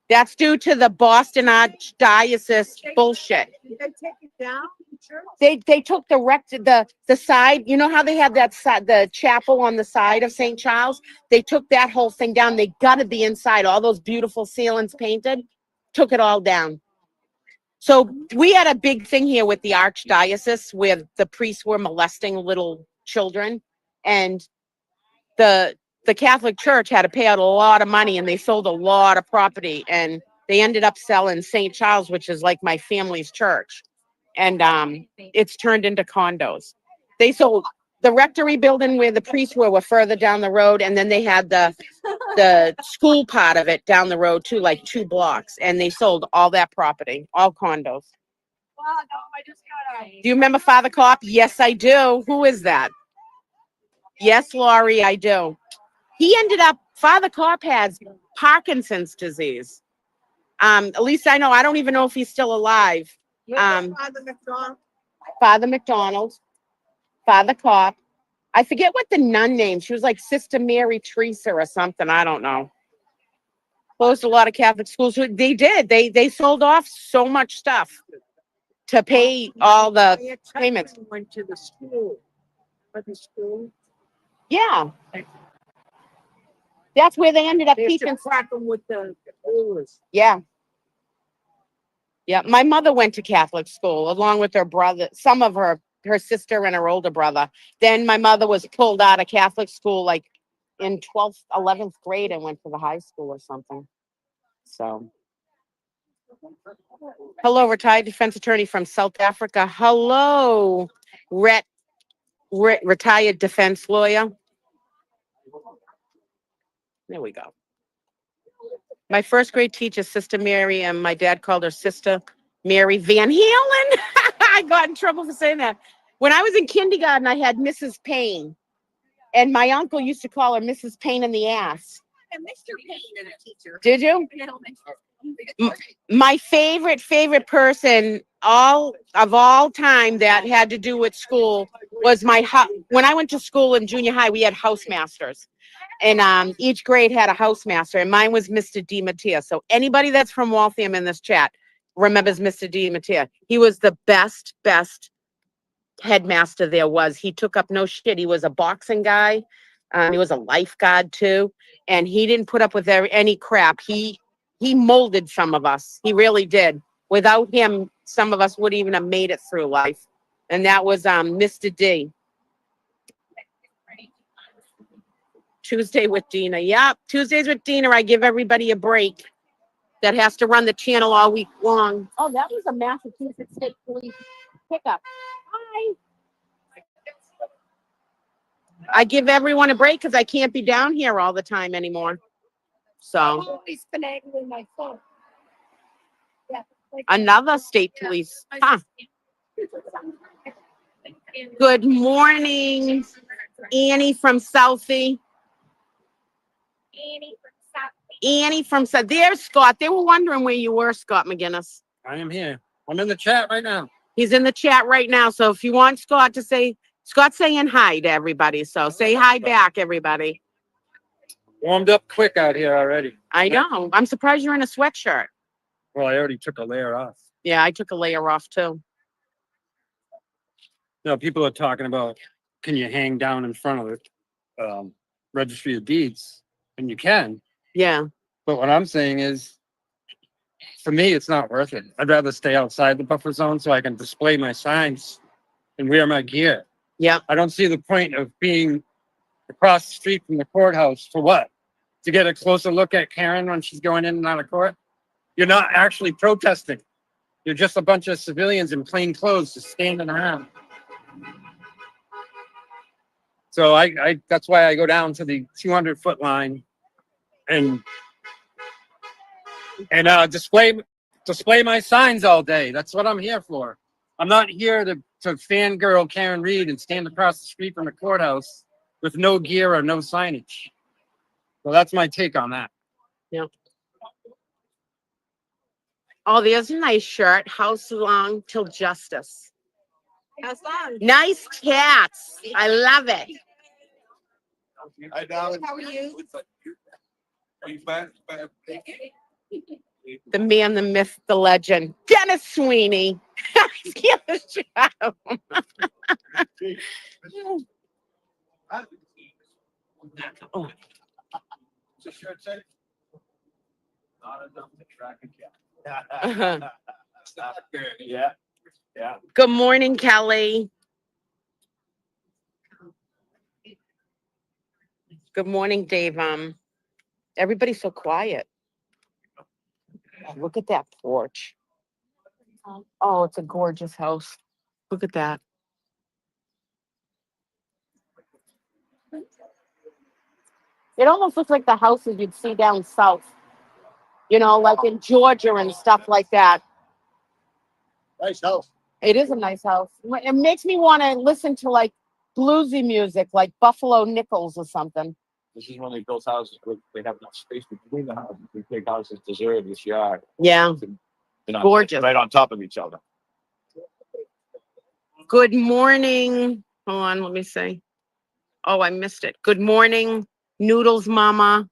That's due to the Boston Archdiocese bullshit. Did they take it down? They took the side, you know how they have that side, the chapel on the side of St. Charles? They took that whole thing down. They gutted the inside, all those beautiful ceilings painted, took it all down. So we had a big thing here with the Archdiocese where the priests were molesting little children and the Catholic Church had to pay out a lot of money and they sold a lot of property and they ended up selling St. Charles, which is like my family's church. And it's turned into condos. They sold the rectory building where the priests were further down the road. And then they had the school part of it down the road too, like 2 blocks. And they sold all that property, all condos. Do you remember Father Cop? Yes, I do. Who is that? Yes, Laurie, I do. He ended up, Father Cop has Parkinson's disease. At least I know, I don't even know if he's still alive. Father McDonald, Father Cop. I forget what the nun name. She was like Sister Mary Teresa or something. I don't know. closed a lot of Catholic schools. They did. They sold off so much stuff to pay all the payments. Went to the school. But the school. Yeah. That's where they ended up They used to teaching. crack them with the rulers. Yeah. Yeah. My mother went to Catholic school along with her brother, some of her sister and her older brother. Then my mother was pulled out of Catholic school like in 12th, 11th grade and went to the high school or something. So, hello, retired defense attorney from South Africa. Hello, retired defense lawyer. There we go. My first grade teacher, Sister Mary, and my dad called her Sister Mary Van Halen. I got in trouble for saying that. When I was in kindergarten, I had Mrs. Payne, and my uncle used to call her Mrs. Pain in the ass. And Mr. Payne and a teacher. Did you? In elementary. My favorite person of all time that had to do with school was when I went to school in junior high, we had housemasters. And each grade had a housemaster, and mine was Mr. D. Mattia. So anybody that's from Waltham in this chat remembers Mr. D. Mattia. He was the best headmaster there was. He took up no shit. He was a boxing guy. He was a lifeguard too, and he didn't put up with any crap. He molded some of us. He really did. Without him, some of us wouldn't even have made it through life. And that was Mr. D. Tuesday with Dina. Yep. Tuesdays with Dina. I give everybody a break that has to run the channel all week long. Oh, that was a Massachusetts State Police pickup. Hi. I give everyone a break because I can't be down here all the time anymore. So Always finagling my phone. Yeah, like- another state police. Huh. Good morning, Annie from Southie. Annie from South. There's Scott. They were wondering where you were, Scott McGinnis. I am here. I'm in the chat right now. He's in the chat right now. So if you want Scott to say, Scott's saying hi to everybody. So say hi back, everybody. Warmed up quick out here already. I know. I'm surprised you're in a sweatshirt. Well, I already took a layer off. Yeah, I took a layer off too. No, people are talking about, can you hang down in front of the registry of deeds? And you can. Yeah. But what I'm saying is, for me, it's not worth it. I'd rather stay outside the buffer zone so I can display my signs and wear my gear. Yeah. I don't see the point of being across the street from the courthouse for what? To get a closer look at Karen when she's going in and out of court? You're not actually protesting. You're just a bunch of civilians in plain clothes just standing around. So I that's why I go down to the 200-foot line and display my signs all day. That's what I'm here for. I'm not here to fangirl Karen Reed and stand across the street from the courthouse with no gear or no signage. So that's my take on that. Yeah. Oh, there's a nice shirt. House long till justice. How's long? Nice cats. I love it. Hi, darling. How are you? Are you fine? The man, the myth, the legend, Dennis Sweeney. Steal the show. Oh. Yeah. Yeah. Good morning, Kelly. Good morning, Dave. Everybody's so quiet. Look at that porch. Oh, it's a gorgeous house. Look at that. It almost looks like the houses you'd see down south. You know, like in Georgia and stuff like that. Nice house. It is a nice house. It makes me want to listen to like bluesy music, like Buffalo Nichols or something. This is when they built houses, they have enough space between the houses. These big houses deserve this yard. Yeah. They're not Gorgeous. right on top of each other. Good morning. Hold on, let me see. Oh, I missed it. Good morning, Noodles Mama.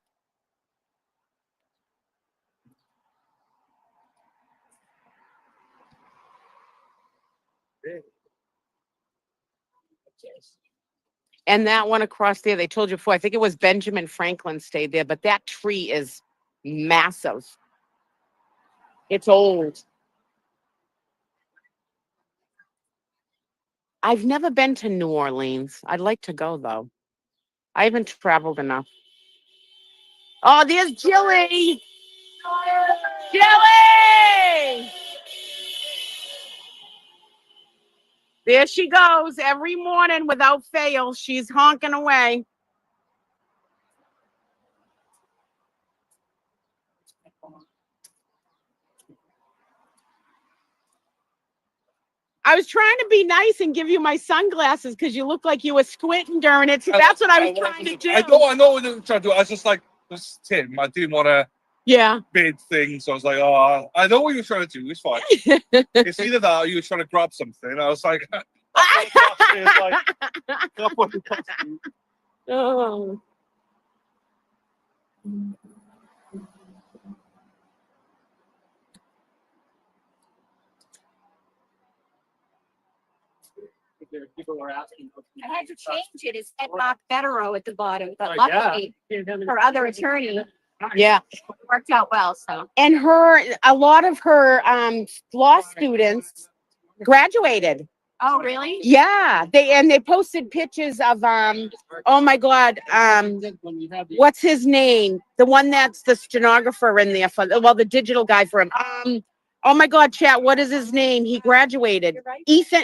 And that one across there, they told you before, I think it was Benjamin Franklin stayed there, but that tree is massive. It's old. I've never been to New Orleans. I'd like to go though. I haven't traveled enough. Oh, there's Jilly. Jilly! There she goes every morning without fail. She's honking away. I was trying to be nice and give you my sunglasses because you look like you were squinting during it. So that's what I was trying to do. I know what I'm trying to do. I was just like, this is Tim. I didn't want to Yeah. bid thing. So I was like, oh, I know what you're trying to do. It's fine. It's either that or you were trying to grab something. I was like, Oh. People are asking. I had to change it. It said Mark Federer at the bottom, but Oh, yeah. luckily her other attorney Yeah. worked out well, so. And a lot of her law students graduated. Oh, really? Yeah. They posted pictures of oh my God, what's his name? The one that's the stenographer in there for the digital guy for him. Oh my God, chat, what is his name? He graduated. Ethan.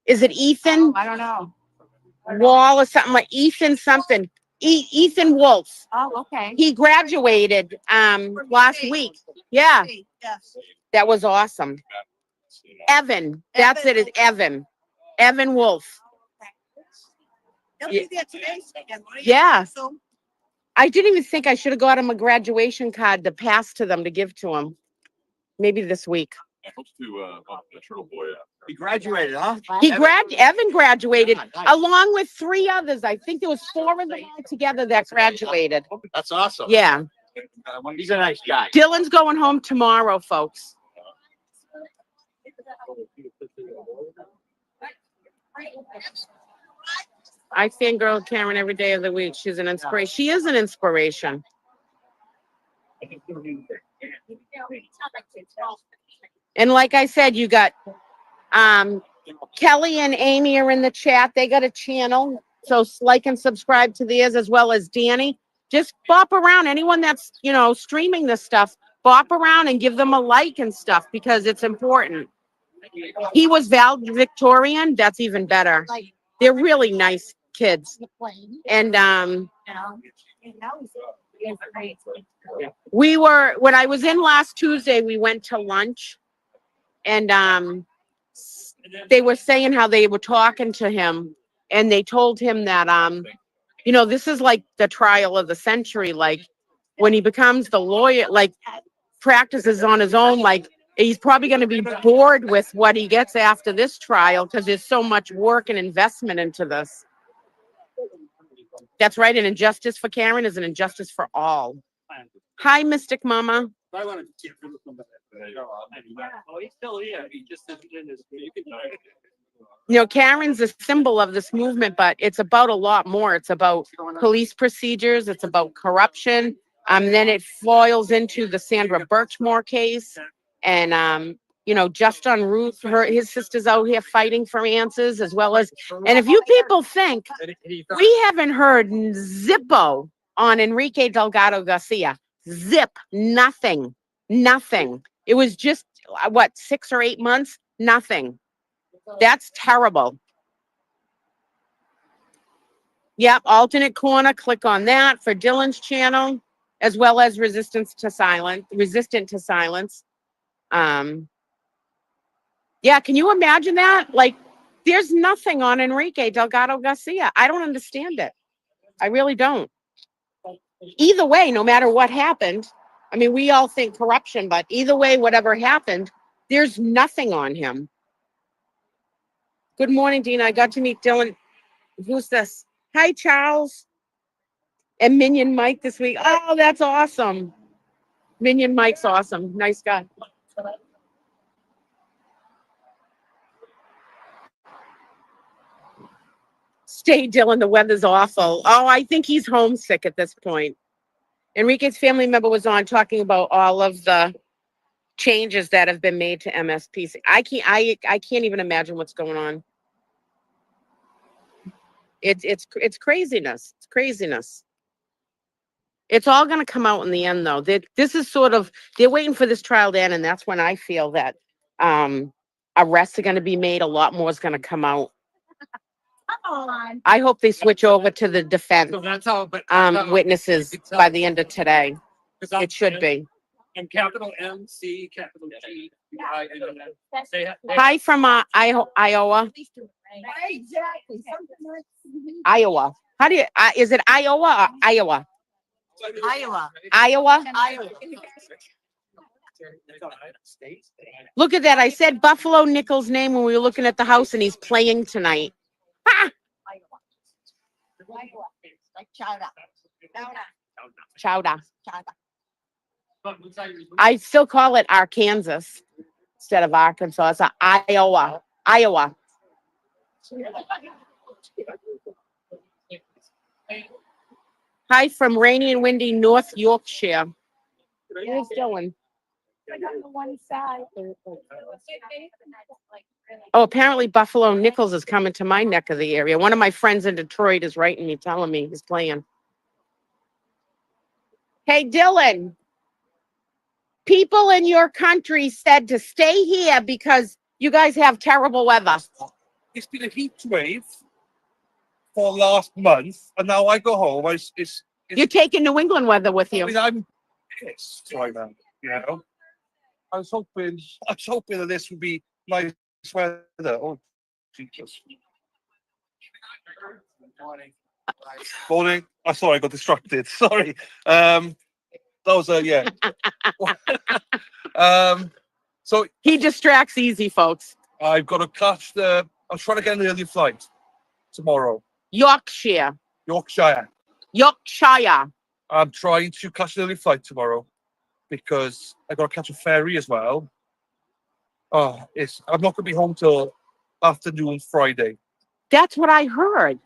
Is it Ethan I don't know. Wall or something like Ethan something? Ethan Wolf. Oh, okay. He graduated last week. Yeah, Yes. that was awesome. Evan, that's it, is Evan. Evan Wolf. He'll be there today, Sam, right? Yeah. So, I didn't even think I should have got him a graduation card to pass to them to give to him. Maybe this week. He graduated, huh? Evan graduated along with 3 others. I think there was 4 of them all together that graduated. That's awesome. Yeah. He's a nice guy. Dylan's going home tomorrow, folks. I fangirl Karen every day of the week. She's an inspiration. She is an inspiration. And like I said, you got Kelly and Amy are in the chat. They got a channel. So like and subscribe to theirs, as well as Danny. Just bop around. Anyone that's, streaming this stuff, bop around and give them a like and stuff because it's important. He was valedictorian. That's even better. They're really nice kids. And when I was in last Tuesday, we went to lunch, and they were saying how they were talking to him, and they told him that this is like the trial of the century. Like when he becomes the lawyer, like practices on his own, like he's probably going to be bored with what he gets after this trial because there's so much work and investment into this. That's right. An injustice for Karen is an injustice for all. Hi, Mystic Mama. Oh, he's still here. He just isn't in his. Karen's a symbol of this movement, but it's about a lot more. It's about police procedures. It's about corruption. Then it foils into the Sandra Birchmore case. And, just on Ruth, his sister's out here fighting for answers as well as, and if you people think we haven't heard zippo on Enrique Delgado Garcia, nothing. It was just, 6 or 8 months? Nothing. That's terrible. Yep, alternate corner, click on that for Dylan's channel, as well as resistant to silence. Yeah, can you imagine that? Like, there's nothing on Enrique Delgado Garcia. I don't understand it. I really don't. Either way, no matter what happened, I mean, we all think corruption, but either way, whatever happened, there's nothing on him. Good morning, Dina. I got to meet Dylan. Who's this? Hi, Charles. And Minion Mike this week. Oh, that's awesome. Minion Mike's awesome. Nice guy. Stay, Dylan. The weather's awful. Oh, I think he's homesick at this point. Enrique's family member was on talking about all of the changes that have been made to MSPC. I can't even imagine what's going on. It's craziness. It's craziness. It's all going to come out in the end, though. This is sort of, they're waiting for this trial to end, and that's when I feel that arrests are going to be made. A lot more is going to come out. Come on. I hope they switch over to the defense So that's how, but witnesses by the end of today. It should be. And capital MC, capital G, I-N-N. Hi from Iowa. Exactly. Something like Iowa. How do you? Is it Iowa or Iowa? Iowa. Iowa. Iowa. Look at that. I said Buffalo Nichols' name when we were looking at the house, and he's playing tonight. Ha! Like chowder. Chowder. Chowder. I still call it Arkansas instead of Arkansas. It's Iowa. Iowa. Hi from rainy and windy North Yorkshire. Here's Dylan. Oh, apparently Buffalo Nichols is coming to my neck of the area. One of my friends in Detroit is writing me, telling me he's playing. Hey, Dylan. People in your country said to stay here because you guys have terrible weather. It's been a heat wave for last month, and now I go home. You're taking New England weather with I you. mean, I'm pissed right now. You know, I was hoping that this would be nice weather. Oh, Jesus. Morning. I sorry, I got distracted. Sorry. That was yeah. So He distracts easy, folks. I've got to catch the. I'm trying to get an early flight tomorrow. Yorkshire. Yorkshire. Yorkshire. I'm trying to catch an early flight tomorrow because I got to catch a ferry as well. Oh, I'm not going to be home till afternoon Friday. That's what I heard.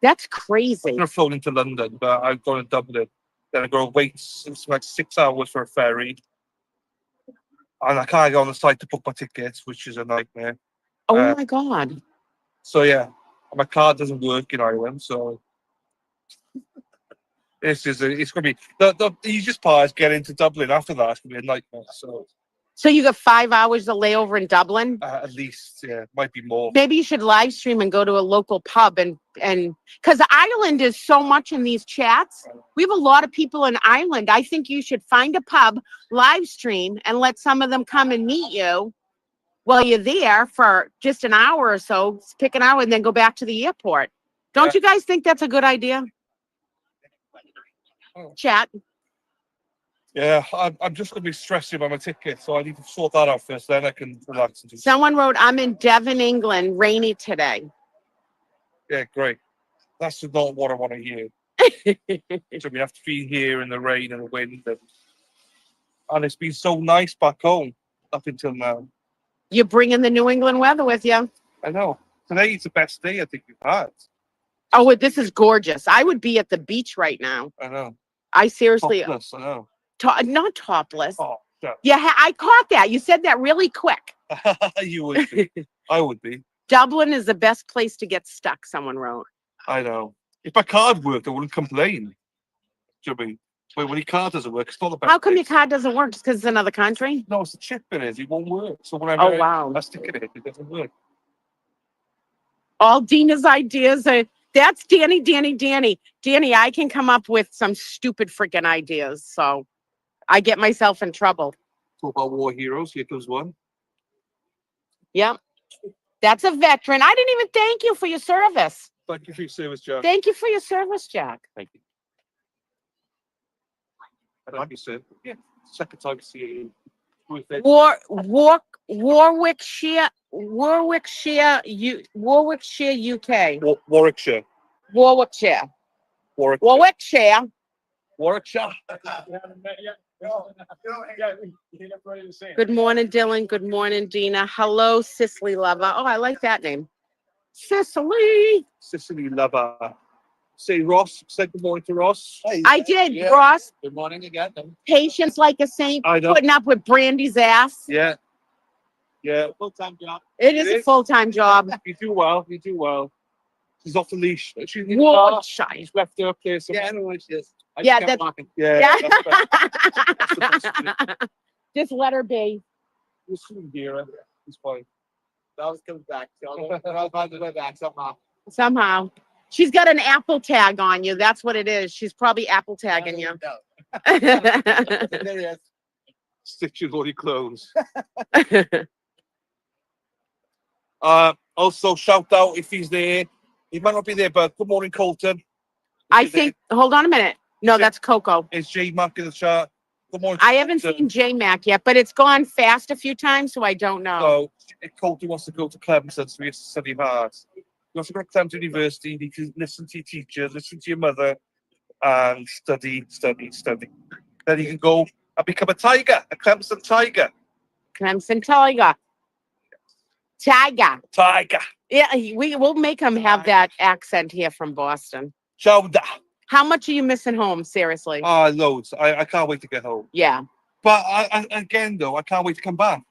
That's crazy. I'm going to flown into London, but I'm going to Dublin. Then I'm going to wait like 6 hours for a ferry. And I can't go on the site to book my tickets, which is a nightmare. Oh my God. So yeah, my card doesn't work in Ireland, so it's going to be the easiest part is getting to Dublin. After that, it's going to be a nightmare. So you got 5 hours to lay over in Dublin? At least, yeah, might be more. Maybe you should live stream and go to a local pub and because Ireland is so much in these chats. We have a lot of people in Ireland. I think you should find a pub, live stream, and let some of them come and meet you while you're there for just an hour or so. Pick an hour and then go back to the airport. Don't you guys think that's a good idea? Chat. Yeah, I'm just going to be stressing about my ticket, so I need to sort that out first. Then I can relax and do. Someone wrote, "I'm in Devon, England. Rainy today." Yeah, great. That's not what I want to hear. So we have to be here in the rain and the wind, and it's been so nice back home up until now. You're bringing the New England weather with you. I know. Today is the best day I think we've had. Oh, this is gorgeous. I would be at the beach right now. I know. I seriously, Topless, I know. not topless. Oh, yeah. Yeah, I caught that. You said that really quick. You would be. I would be. Dublin is the best place to get stuck, someone wrote. I know. If my card worked, I wouldn't complain. Do you know what I mean? But when your card doesn't work, it's not the best. How come your place. card doesn't work? Just because it's another country? No, it's the chip in it. It won't work. So when Oh, wow. I stick it in, it doesn't work. All Dina's ideas are, that's Danny. Danny, I can come up with some stupid freaking ideas. So I get myself in trouble. Talk about war heroes. Here comes one. Yep. That's a veteran. I didn't even thank you for your service. Thank you for your service, Jack. Thank you for your service, Jack. Thank you. I like you, sir. Yeah. Second time to see you. Warwickshire, UK. Warwickshire. Warwickshire. Warwickshire. Good morning, Dylan. Good morning, Dina. Hello, Cicely Lover. Oh, I like that name. Sicily. Sicily lover. Say Ross. Say good morning to Ross. I did, Yeah. Ross. Good morning again. Patience like a saint, I know. putting up with Brandy's ass. Yeah. Yeah. Full-time job. It is a full-time job. You do well. You do well. She's off the leash. She's in the Whoa, car. shy. She's left her up there. So Yeah, I know what she is. I Yeah, just kept that's- walking. yeah. Yeah. Just let her be. We'll soon hear her. It's fine. I was coming back. So I'll find the way back somehow. Somehow. She's got an Apple tag on you. That's what it is. She's probably Apple tagging you. No. There he is. Stitch your bloody clothes. Also shout out if he's there. He might not be there, but good morning, Colton. I think, hold on a minute. No, that's Coco. It's J Mark in the chat. Good morning. I haven't Colton. seen J Mac yet, but it's gone fast a few times, so I don't know. So if Colton wants to go to Clemson, so he has to study hard. He wants to go to Clemson University. You need to listen to your teacher, listen to your mother, and study. Then he can go and become a tiger, a Clemson tiger. Clemson Tiger. Tiger. Tiger. Yeah, we will make him have that accent here from Boston. Chowder. How much are you missing home? Seriously. Loads. I can't wait to get home. Yeah. But again, though, I can't wait to come back.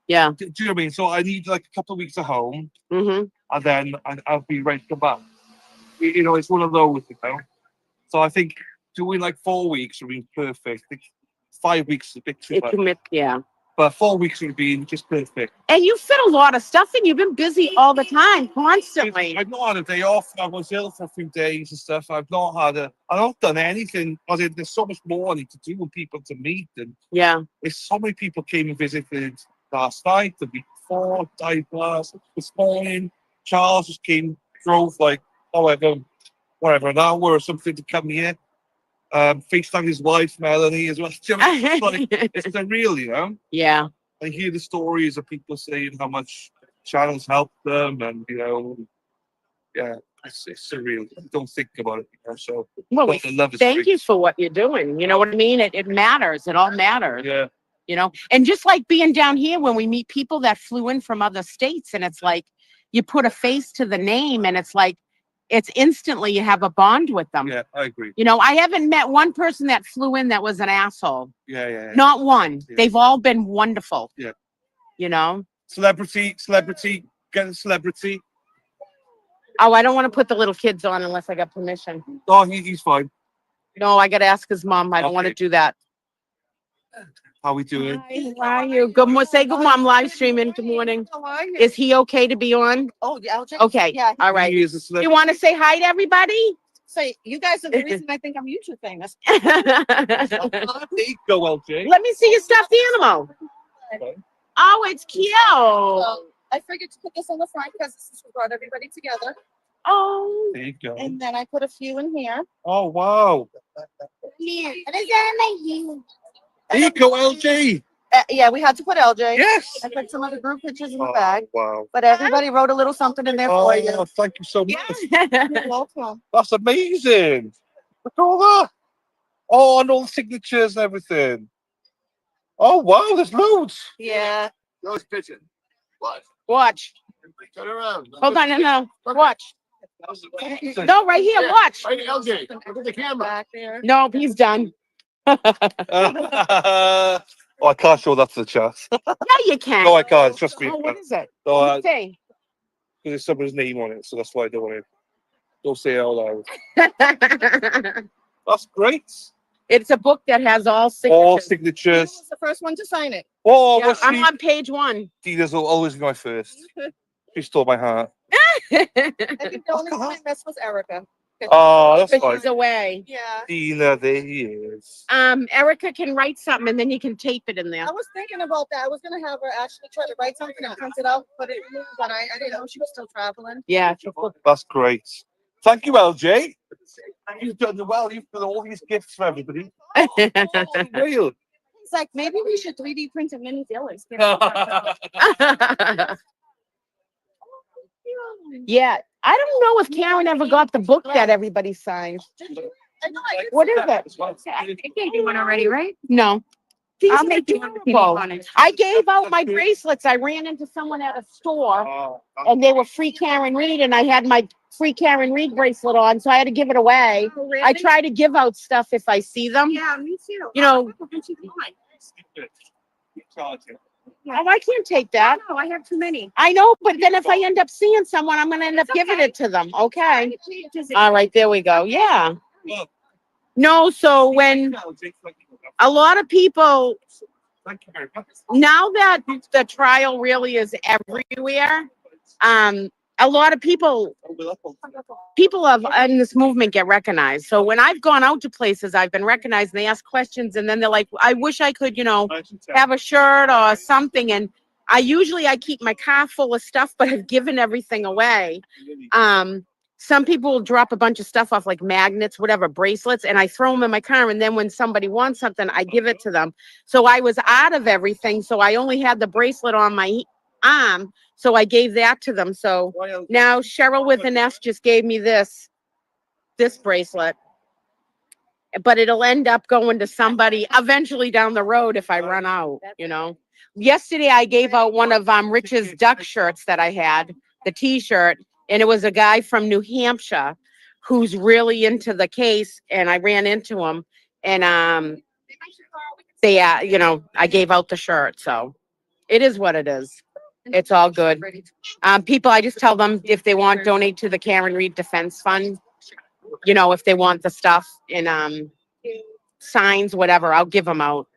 Yeah. Do you know what I mean? So I need like a couple of weeks at home, Mm-hmm. and then I'll be ready to come back. You know, it's one of those, you know. So I think doing like 4 weeks would be perfect. I think 5 weeks is a bit too much. Yeah. But 4 weeks would be just perfect. And you fit a lot of stuff in. You've been busy all the time, constantly. I've not had a day off. I was ill for a few days and stuff. I've not done anything. There's so much more I need to do and people to meet. And Yeah. there's so many people came and visited last night, the week before, died last, this morning. Charles just drove like, whatever, an hour or something to come here. FaceTime his wife, Melanie, as well. It's surreal, you know? Yeah. I hear the stories of people saying how much channels help them, and yeah, it's surreal. Don't think about it, you know. So, Well, but the love is thank great. you for what you're doing. You know what I mean? It matters. It all matters. Yeah, You know, and just like being down here when we meet people that flew in from other states, and it's like you put a face to the name, and it's like it's instantly you have a bond with them. yeah, I agree. You know, I haven't met one person that flew in that was an asshole. Yeah. Not one. Yeah. They've all been wonderful. Yeah. You know? Celebrity, get a celebrity. Oh, I don't want to put the little kids on unless I got permission. Oh, he's fine. No, I got to ask his mom. I don't want to Okay. do that. How we doing? Hi, how are you? Good morning. Say good morning. I'm live streaming. Good morning. How are you? Is he okay to be on? Oh, yeah, I'll check. Okay. Yeah. All right. He is a You celebrity. want to say hi to everybody? So you guys are the reason I think I'm YouTube famous. There you go, LJ. Let me see your stuffed animal. Okay. Oh, it's cute. So I figured to put this on the front because this is what brought everybody together. Oh, There you go. And then I put a few in here. Oh, wow. Here. And is that my There you go, LJ. Yeah, we had to put LJ. Yes. I put some of the group pictures in the Oh, bag. wow. But everybody wrote a little something in there for you. Oh, thank you so much. You're welcome. That's amazing. Look at all that. Oh, and all the signatures and everything. Oh, wow, there's loads. Yeah. Those pictures. What? Watch. Turn around. Hold on, no. Watch. That was amazing. No, right here. Watch. Right, LJ. Look at the camera. Back there. No, he's done. Oh, I can't show that to the chat. Yeah, you can. No, I can't. Trust me. Oh, what is it? No, Let me see. there's somebody's name on it, so that's why I don't want to. Don't say it out loud. That's great. It's a book that has all All signatures. Who signatures. was the first one to sign it? Oh, Yeah, what's I'm she? on page 1. Dina's will always be my first. She stole my heart. I think the only one I missed was Erica. Oh, that's But fine. she's away. Yeah. Dina, there he is. Erica can write something and then you can tape it in there. I was thinking about that. I was gonna have her actually try to write something and print it out, but I didn't know she was still traveling. Yeah. That's great. Thank you, LJ. You've done well. You've done all these gifts for everybody. Real. It's like maybe we should 3D print a mini Dillard's. Yeah. I don't know if Karen ever got the book that everybody signed. I know, I did What see is that. it? I gave you one already, right? No. These I'll are make you one with adorable. on it. I gave out my bracelets. I ran into someone at a store and they were free Karen Reed and I had my free Karen Reed bracelet on, so I had to give it away. Oh, really? I try to give out stuff if I see them. Yeah, me too. You know- I have a bunch of mine. Oh, I can't take that. No, I have too many. I know, but then if I end up seeing someone, I'm gonna end up giving it to them. Okay. All right, there we go. Yeah. No, so when a lot of people, now that the trial really is everywhere, a lot of people of in this movement get recognized. So when I've gone out to places, I've been recognized and they ask questions and then they're like, I wish I could, have a shirt or something. And I keep my car full of stuff, but I've given everything away. Some people will drop a bunch of stuff off like magnets, whatever, bracelets, and I throw them in my car. And then when somebody wants something, I give it to them. So I was out of everything. So I only had the bracelet on my arm. So I gave that to them. So now Cheryl with an S just gave me this bracelet, but it'll end up going to somebody eventually down the road if I run out, Yesterday I gave out one of Rich's duck shirts that I had, the t-shirt, and it was a guy from New Hampshire who's really into the case, and I ran into him and I gave out the shirt. So it is what it is. It's all good. People, I just tell them if they want, donate to the Karen Reed Defense Fund. If they want the stuff in signs, whatever, I'll give them out.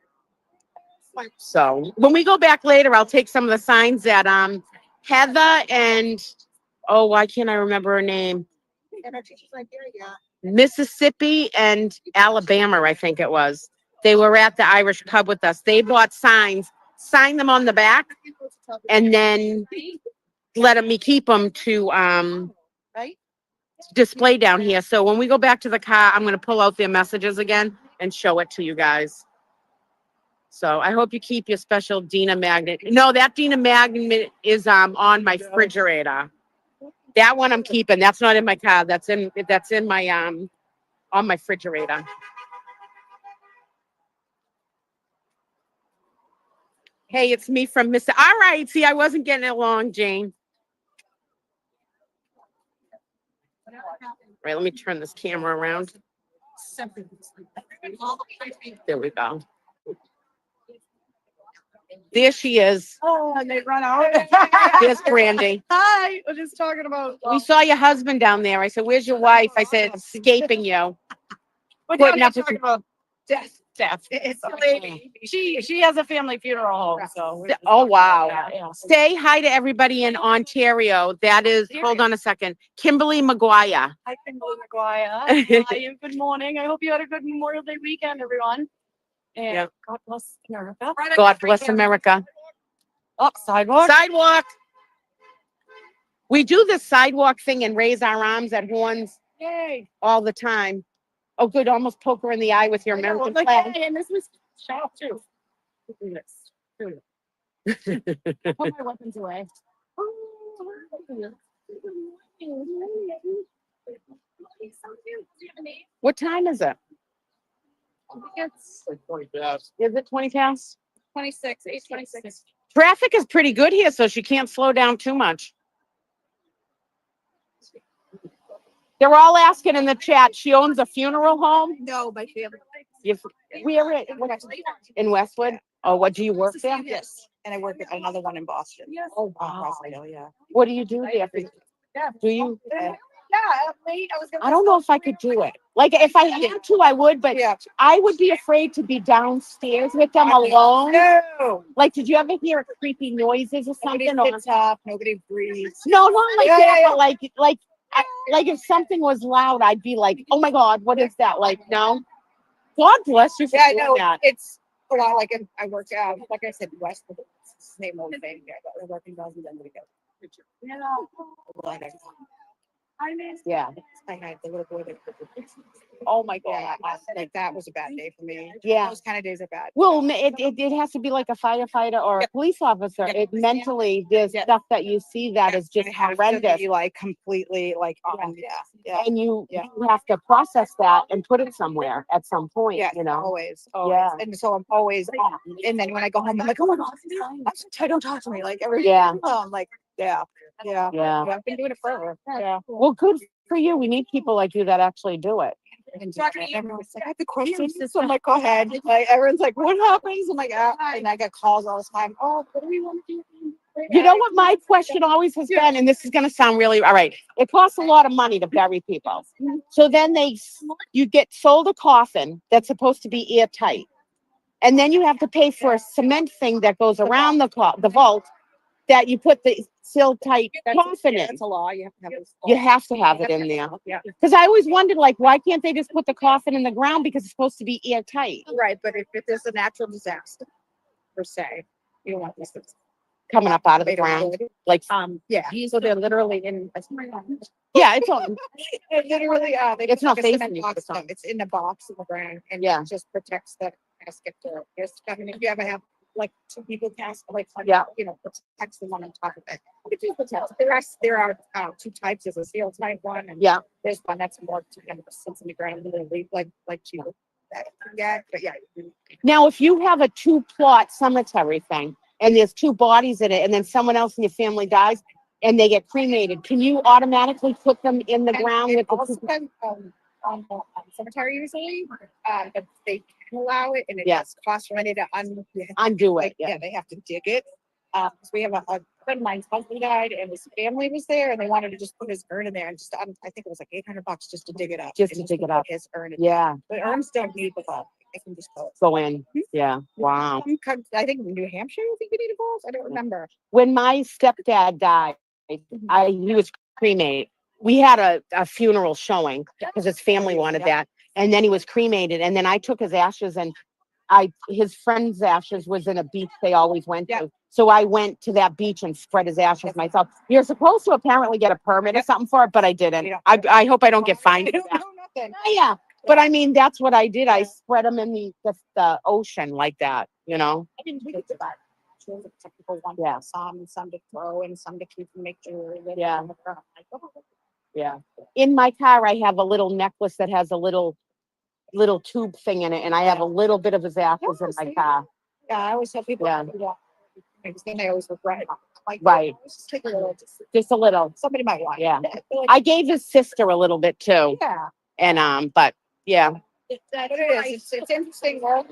So when we go back later, I'll take some of the signs that Heather and why can't I remember her name? Mississippi and Alabama, I think it was. They were at the Irish pub with us. They bought signs, signed them on the back, and then let me keep them to display down here. So when we go back to the car, I'm going to pull out their messages again and show it to you guys. So I hope you keep your special Dina magnet. No, that Dina magnet is on my refrigerator. That one I'm keeping. That's not in my car. That's in my on my refrigerator. Hey, it's me from Mr. All right. See, I wasn't getting along, Jane. All right, let me turn this camera around. There we go. There she is. Oh, and they run out. There's Brandy. Hi, we're just talking about. We saw your husband down there. I said, "Where's your wife?" I said, "Escaping you." We're Putting up with talking about death. It's a lady. She has a family funeral home, so. Oh, wow. Yeah. Say hi to everybody in Ontario. That is, hold on a second, Kimberly McGuire. Hi, Kimberly McGuire. Hi, and good morning. I hope you had a good Memorial Day weekend, everyone. And Yeah. God bless America. God bless America. Oh, sidewalk. Sidewalk. We do this sidewalk thing and raise our arms at horns Yay. all the time. Oh, good. Almost poke her in the eye with your American flag. And this was sharp too. Do this. Put my weapons away. What time is it? It's Is it 20 past? 26, 8:26. Traffic is pretty good here, so she can't slow down too much. They're all asking in the chat. She owns a funeral home. No, my family. Where in Westwood? Oh, what do you work there? Yes, and I work at another one in Boston. Yes. Oh, wow. Yeah. What do you do there? Do you? Yeah, late. I don't know if I could do it. Like, if I had to, I would, but Yeah. I would be afraid to be downstairs with them alone. No. Like, did you ever hear creepy noises or Nobody something? sits up, nobody breathes. No, not like Yeah, that, yeah, but like if something was loud, I'd be like, oh my God, what is that? Like, no. God bless you for Yeah, doing no, that. it's a lot like I work out, like I said, West, it's the same old thing. Yeah, but we're working on them together. Yeah. Yeah. I had the little boy that. Oh my Yeah, God. like that was a bad day for me. Yeah. Those kind of days are bad. Well, it has to be like a firefighter or a police officer. It mentally, there's stuff that you see that is just It has to horrendous. be like completely like on. Yeah. And you have to process that and put it somewhere at some point, Yeah, you know? always. Yeah. And so I'm always on. And then when I go home, I'm like, oh my God, I'm so tired, don't talk to me. Like every Yeah. I'm like, yeah. Yeah. I've been doing it forever. Yeah. Well, good for you. We need people like you that actually do it. And everyone's like, I have the questions. So I'm like, go ahead. Like everyone's like, what happens? I'm like, and I get calls all the time. Oh, what do we want to do? You know what my question always has been, and this is going to sound really, all right. It costs a lot of money to bury people. So then you get sold a coffin that's supposed to be airtight. And then you have to pay for a cement thing that goes around the vault that you put the sealed tight coffin in. That's a law. You have to have this. You have to have it in there. Yeah. Because I always wondered, like, why can't they just put the coffin in the ground because it's supposed to be airtight? Right. But if there's a natural disaster, per se, you don't want these things Coming up out of the They don't ground. do it. Like, Yeah. So they're literally in. yeah, it's on. Literally, they It's put not like a facing cement you, box it's on. up. It's in a box in the ground, and Yeah. it just protects the casket. I mean, if you ever have like two people cast, like Yeah. protects the one on top of it. It just protects. There are two types. There's a seal type one, and Yeah. there's one that's more sits in the ground, literally like you know, that. Yeah, but yeah. Now, if you have a 2-plot cemetery thing and there's 2 bodies in it, and then someone else in your family dies and they get cremated, can you automatically put them in the ground with the also two? depends on the cemetery usually, but they can allow it, and it Yeah. does cost money to Undo it? like, yeah, they have to dig it. So we have a friend of mine's husband died, and his family was there, and they wanted to just put his urn in there, and just I think it was like $800 just to dig it up, Just and to dig it put up. His urn. Yeah. The urns don't need the vault; they can just go. Go in. Yeah. Wow. I think in New Hampshire, I think you need a vault. I don't remember. When my stepdad died, he was cremated. We had a funeral showing because his family wanted that. And then he was cremated. And then I took his ashes, and his friend's ashes was in a beach they always went to. So I went to that beach and spread his ashes myself. You're supposed to apparently get a permit or something for it, but I didn't. I hope I don't get fined. I don't know nothing. Yeah. But I mean, that's what I did. I spread them in the ocean like that, you know? I didn't think it's about. Some people want some to throw and some to keep and make sure. Yeah. Like, oh. Yeah. In my car, I have a little necklace that has a little tube thing in it, and I have a little bit of his ashes in my car. Yeah, I always tell people. Yeah. Because then I always regret it. Like, Right. Just take a little. Just a little. Somebody might want. Yeah. It. Like, I gave his sister a little bit too. yeah. And but yeah. It is. It's interesting world.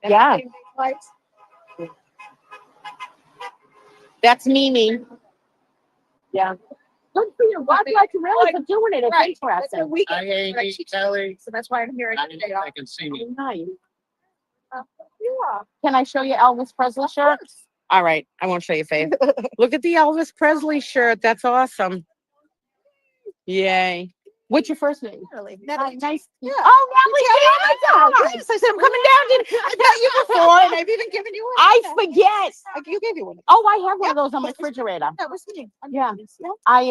Yeah. Like, That's Mimi. Yeah. Good for you. God bless you really for doing it. It's Right. interesting. That's a weekend. Hey, Right, Kelly. So that's why I'm here. I can see me. Nice. Yeah. Can I show you Elvis Presley shirt? All right. I won't show you face. Look at the Elvis Presley shirt. That's awesome. Yay. What's your first name? Nice. Yeah. Oh, Natalie. Yes, I said I'm coming down. I met you before, and I've even given you one. I forget. You gave me one. Oh, I have one of those on my refrigerator. That was me. Yeah. I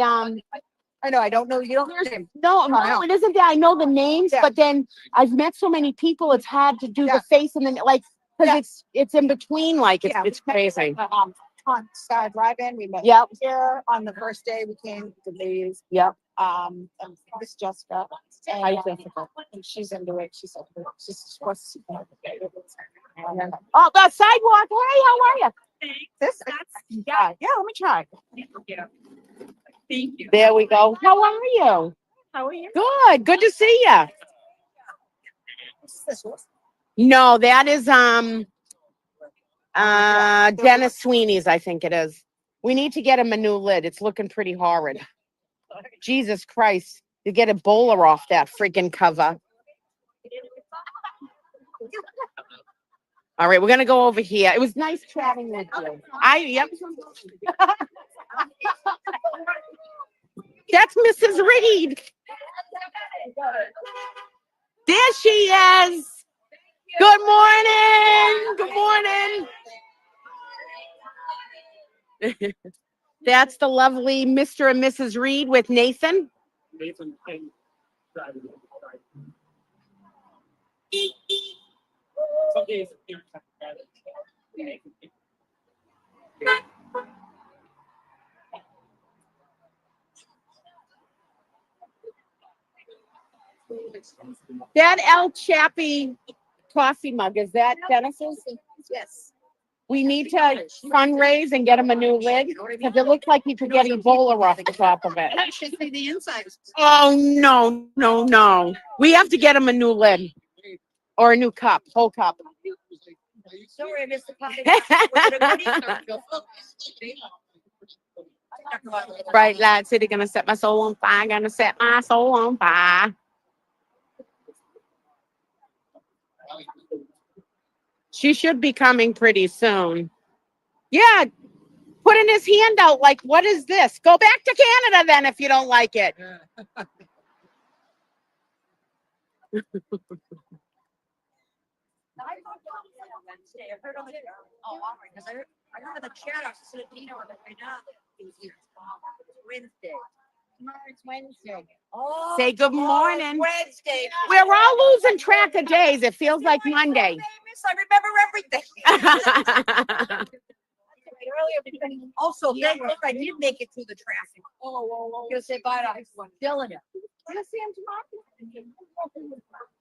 know. I don't know. You don't know your name. No, it isn't that I know the names, Yeah. but then I've met so many people. It's hard to do Yeah. the face and then like because it's in between. Like it's we met, crazy. On Sky Drive-In, we met. Yep. Here on the first day, we came to these. Yep. And this Jessica. Hi, And, Jessica. and she's into it. She's supposed to. Oh, the sidewalk. Hey, how are you? This. Yeah. Let me try. Thank you. There we go. How are you? How are you? Good. Good to see you. This was. No, that is Dennis Sweeney's. I think it is. We need to get him a new lid. It's looking pretty horrid. Jesus Christ. You get a bowler off that freaking cover. All right, we're gonna go over here. It was nice chatting with you. Yep. That's Mrs. Reed. There she is. Good morning. Good morning. That's the lovely Mr. and Mrs. Reed with Nathan. Nathan and driving. Some days you're That El Chappie coffee mug, is that Dennis's? Yes. We need to fundraise and get him a new lid because it looks like he could get Ebola off the top of it. I should see the inside. Oh, no, no, no. We have to get him a new lid or a new cup, whole cup. Sorry, I missed the Bright light city, gonna set my soul on fire, gonna set my soul on fire. She should be coming pretty soon. Yeah, putting his hand out like, what is this? Go back to Canada then if you don't like it. I remember the chat. I said, Dino, right now. Wednesday. Tomorrow's Wednesday. Oh, Say good tomorrow's morning. Wednesday. We're all losing track of days. It feels like Monday. I remember everything. Also, thank God I did make it through the traffic. You'll say bye to Dylan. You'll see him tomorrow.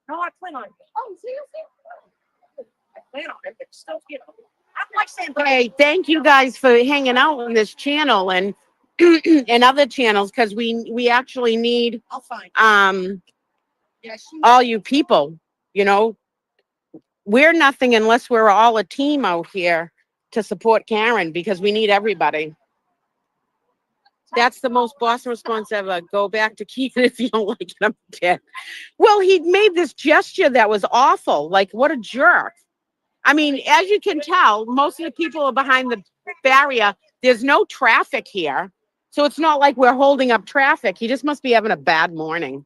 No, I plan on it. Oh, seriously? I plan on it, but still, you know. I'm like saying, Hey, thank you guys for hanging out on this channel and and other channels because we actually need I'll find. all you people. You know, we're nothing unless we're all a team out here to support Karen because we need everybody. That's the most Boston response ever. Go back to Keegan if you don't like it. I'm dead. Well, he made this gesture that was awful. Like, what a jerk. I mean, as you can tell, most of the people are behind the barrier. There's no traffic here. So it's not like we're holding up traffic. He just must be having a bad morning.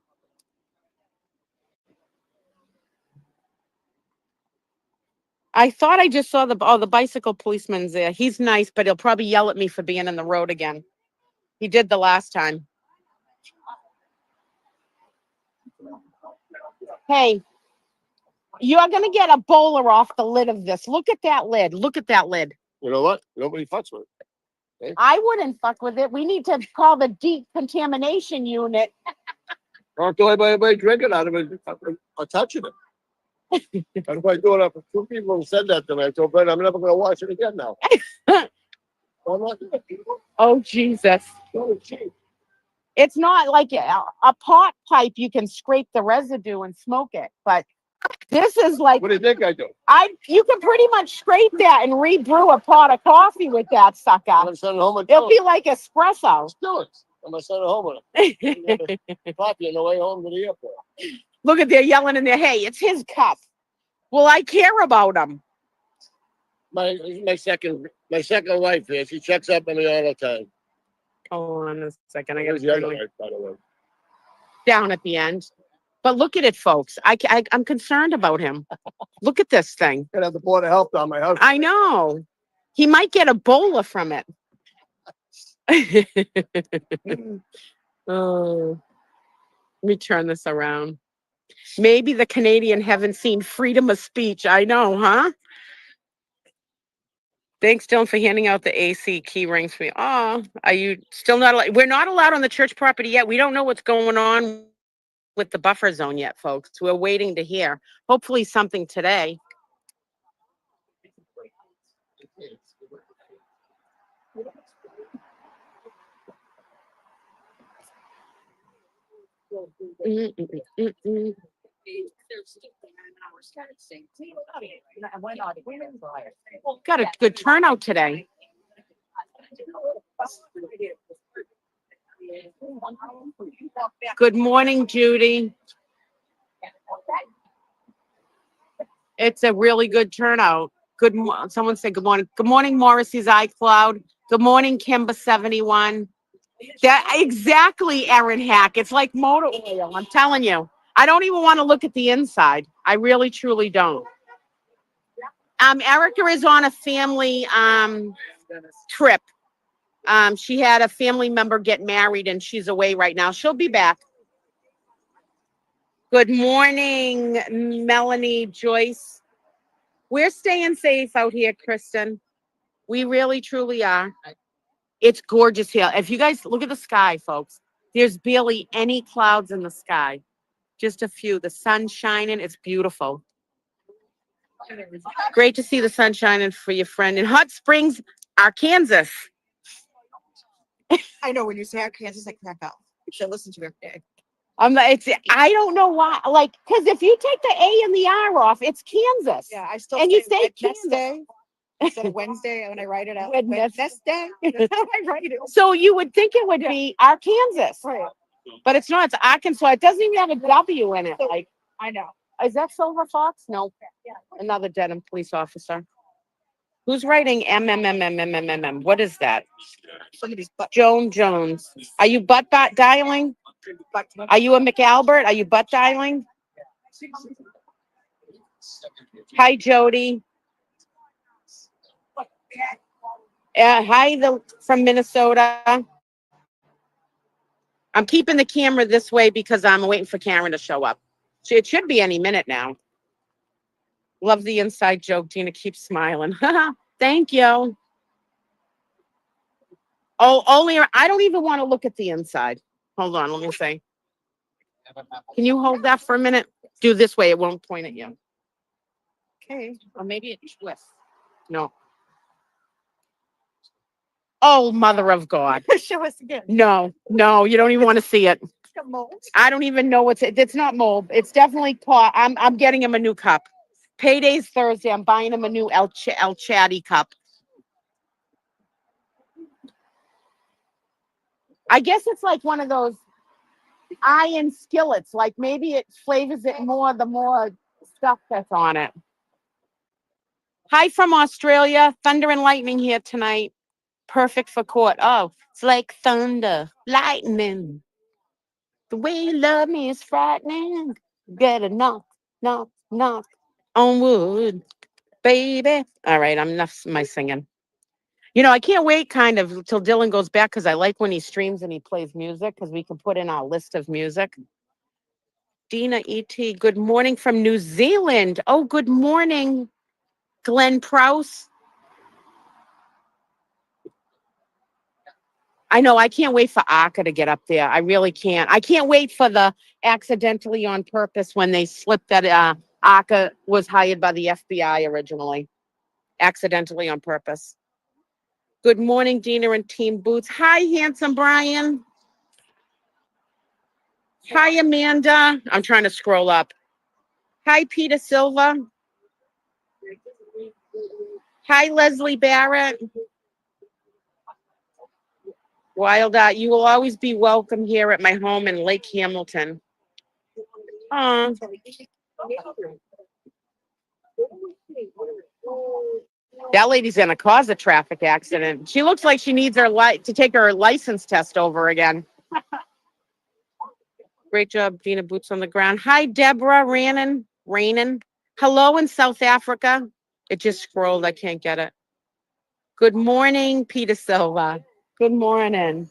I thought I just saw the bicycle policeman's there. He's nice, but he'll probably yell at me for being in the road again. He did the last time. Hey, you're going to get a bowler off the lid of this. Look at that lid. Look at that lid. You know what? Nobody fucks with it. I wouldn't fuck with it. We need to call the decontamination unit. Don't do anybody drinking out of it or touching it. And if I do it up, two people who said that to me, I told Ben, I'm never going to wash it again now. I'm not doing it. Oh, Jesus. So cheap. It's not like a pot pipe. You can scrape the residue and smoke it. But this is like, What do you think I do? you can pretty much scrape that and re-brew a pot of coffee with that sucker. I'm sending home a It'll be like espresso. do it. I'm going to send it home with it. Coffee on the way home to the airport. Look at they're yelling in there. Hey, it's his cup. Well, I care about him. My second wife here. She checks up on me all the time. Hold on a second. I Where's got the to other wife, by the way? down at the end. But look at it, folks. I'm concerned about him. Look at this thing. Gonna have the board of health on my house. I know. He might get Ebola from it. Oh, let me turn this around. Maybe the Canadian haven't seen freedom of speech. I know, huh? Thanks, Dylan, for handing out the AC key rings for me. Oh, are you still not allowed? We're not allowed on the church property yet. We don't know what's going on with the buffer zone yet, folks. We're waiting to hear. Hopefully something today. Got a good turnout today. Good morning, Judy. It's a really good turnout. Someone say good morning. Good morning, Morrissey's iCloud. Good morning, Kimber 71. That exactly, Erin Hack. It's like motor oil. I'm telling you. I don't even want to look at the inside. I really, truly don't. Erica is on a family trip. She had a family member get married and she's away right now. She'll be back. Good morning, Melanie, Joyce. We're staying safe out here, Kristen. We really, truly are. It's gorgeous here. If you guys look at the sky, folks, there's barely any clouds in the sky. Just a few. The sun's shining. It's beautiful. Great to see the sun shining for your friend in Hot Springs, Arkansas. I know when you say Arkansas, I crack up. You should listen to it every day. I don't know why. Like, because if you take the A and the R off, it's Kansas. Yeah, I still And you say say Kansas. Wednesday instead of Wednesday when I write it out. Wednesday. That's how I write it. So you would think it would be Arkansas, Right. but it's not. It's Arkansas. It doesn't even have a W in it. Like, I know. is that Silver Fox? No, another Dedham police officer. Who's writing MMMMMMM? What is that? Somebody's butt. Jones. Are you butt dialing? Are you a McAlbert? Are you butt dialing? Hi, Jody. Hi, from Minnesota. I'm keeping the camera this way because I'm waiting for Karen to show up. It should be any minute now. Love the inside joke. Gina keeps smiling. Thank you. Oh, only I don't even want to look at the inside. Hold on, let me see. Can you hold that for a minute? Do this way, it won't point at you. Okay, or maybe it twists. No. Oh, mother of God. Show us again. No, you don't even want to see it. I don't even know it's not mold. It's definitely pot. I'm getting him a new cup. Payday's Thursday. I'm buying him a new El Chatty cup. I guess it's like one of those iron skillets. Like maybe it flavors it more the more stuff that's on it. Hi from Australia. Thunder and lightning here tonight. Perfect for court. Oh, it's like thunder, lightning. The way you love me is frightening. Better knock on wood, baby. All right, I'm enough my singing. You know, I can't wait kind of till Dylan goes back because I like when he streams and he plays music because we can put in our list of music. Dina E.T., good morning from New Zealand. Oh, good morning, Glenn Prouse. I know, I can't wait for Aka to get up there. I really can't. I can't wait for the accidentally on purpose when they slipped that Aka was hired by the FBI originally. Accidentally on purpose. Good morning, Dina and Team Boots. Hi, handsome Brian. Hi, Amanda. I'm trying to scroll up. Hi, Peter Silva. Hi, Leslie Barrett. Wild Art, you will always be welcome here at my home in Lake Hamilton. That lady's gonna cause a traffic accident. She looks like she needs her to take her license test over again. Great job, Dina Boots on the ground. Hi, Deborah Rainin. Hello in South Africa. It just scrolled. I can't get it. Good morning, Peter Silva. Good morning.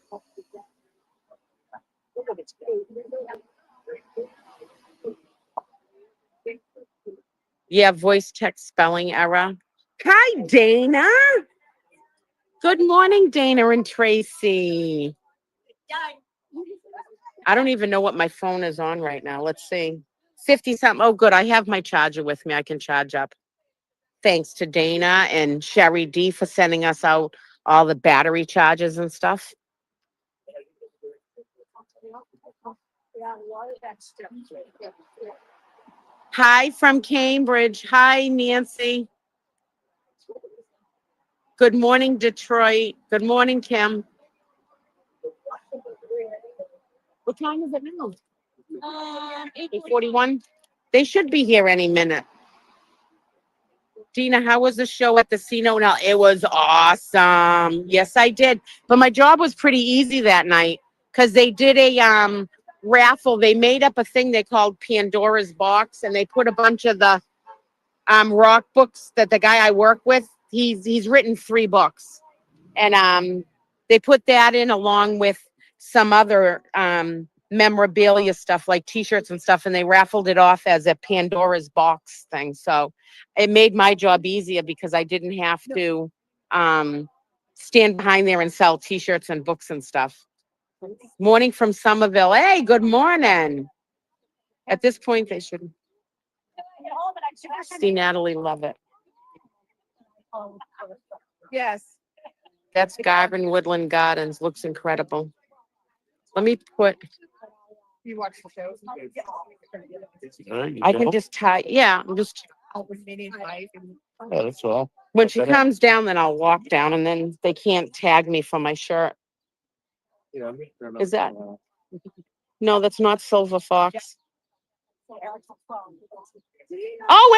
Yeah, voice text spelling error. Hi, Dana. Good morning, Dana and Tracy. I don't even know what my phone is on right now. Let's see. 50 something. Oh, good. I have my charger with me. I can charge up. Thanks to Dana and Sherry D for sending us out all the battery charges and stuff. Hi from Cambridge. Hi, Nancy. Good morning, Detroit. Good morning, Kim. What time is it now? 8:41. They should be here any minute. Dina, how was the show at the Casino? Now, it was awesome. Yes, I did. But my job was pretty easy that night because they did a raffle. They made up a thing they called Pandora's Box, and they put a bunch of the rock books that the guy I work with, he's written 3 books. And they put that in along with some other memorabilia stuff like t-shirts and stuff, and they raffled it off as a Pandora's box thing. So it made my job easier because I didn't have to stand behind there and sell t-shirts and books and stuff. Morning from Somerville. Hey, good morning. At this point, they should see Natalie Lovett. Yes. That's Garden Woodland Gardens. Looks incredible. Let me put, You watch the shows? There you I can go. just tie, yeah, I'm just, Yeah, that's all. when she Better. comes down, then I'll walk down and then they can't tag me for my shirt. Yeah, Is that- No, that's not Silver Fox. Oh,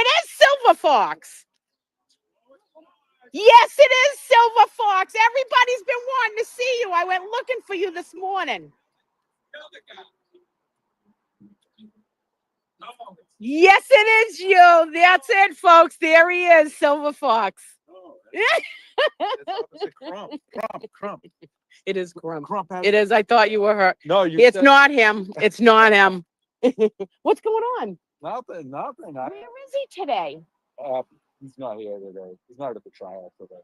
it is Silver Fox. Yes, it is Silver Fox. Everybody's been wanting to see you. I went looking for you this morning. Yes, it is you. That's it, folks. There he is, Silver Fox. Crump. It is Grump. Crump has- It is. I thought you were her. No, you It's said not him. It's not him. What's going on? nothing. Where is he today? He's not here today. He's not at the trial today.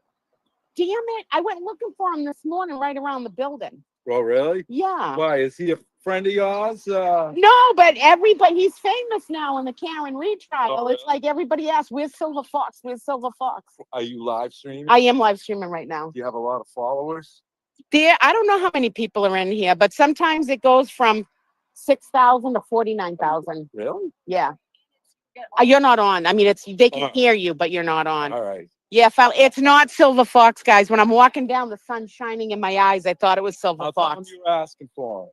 Damn it. I went looking for him this morning right around the building. Oh, really? Yeah. Why? Is he a friend of yours? No, but everybody, he's famous now in the Karen Reed trial. Oh, It's really? like everybody asks, where's Silver Fox? Where's Silver Fox? Are you live streaming? I am live streaming right now. Do you have a lot of followers? There, I don't know how many people are in here, but sometimes it goes from 6,000 to 49,000. Really? Yeah. You're not on. I mean, they can Uh, hear you, but you're not on. All right. Yeah, it's not Silver Fox, guys. When I'm walking down, the sun's shining in my eyes. I thought it was Silver I'll tell him Fox. you were asking for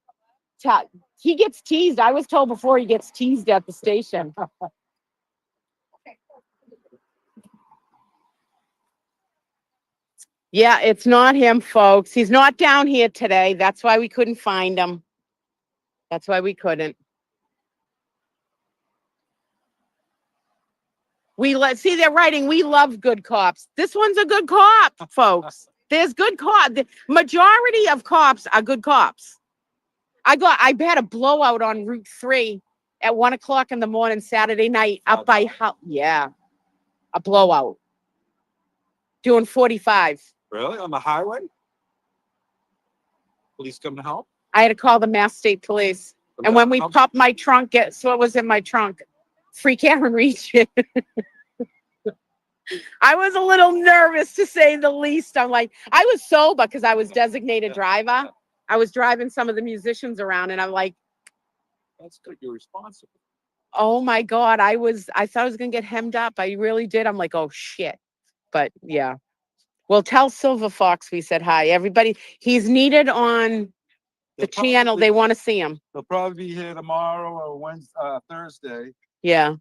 him. He gets teased. I was told before he gets teased at the station. Yeah, it's not him, folks. He's not down here today. That's why we couldn't find him. That's why we couldn't. See, they're writing, we love good cops. This one's a good cop, folks. There's good cop. The majority of cops are good cops. I had a blowout on Route 3 at 1:00 in the morning Saturday night up by yeah, a blowout. Doing 45. Really? On the highway? Police come to help? I had to call the Mass State Police. And when we popped my trunk, guess what was in my trunk? Free Karen Reed. I was a little nervous to say the least. I'm like, I was sober because I was designated driver. I was driving some of the musicians around and I'm like, That's good. You're responsible. oh my God, I thought I was going to get hemmed up. I really did. I'm like, oh shit. But yeah. Well, tell Silver Fox we said hi. Everybody, he's needed on the channel. They want to see him. They'll probably be here tomorrow or Wednesday, Thursday. Yeah.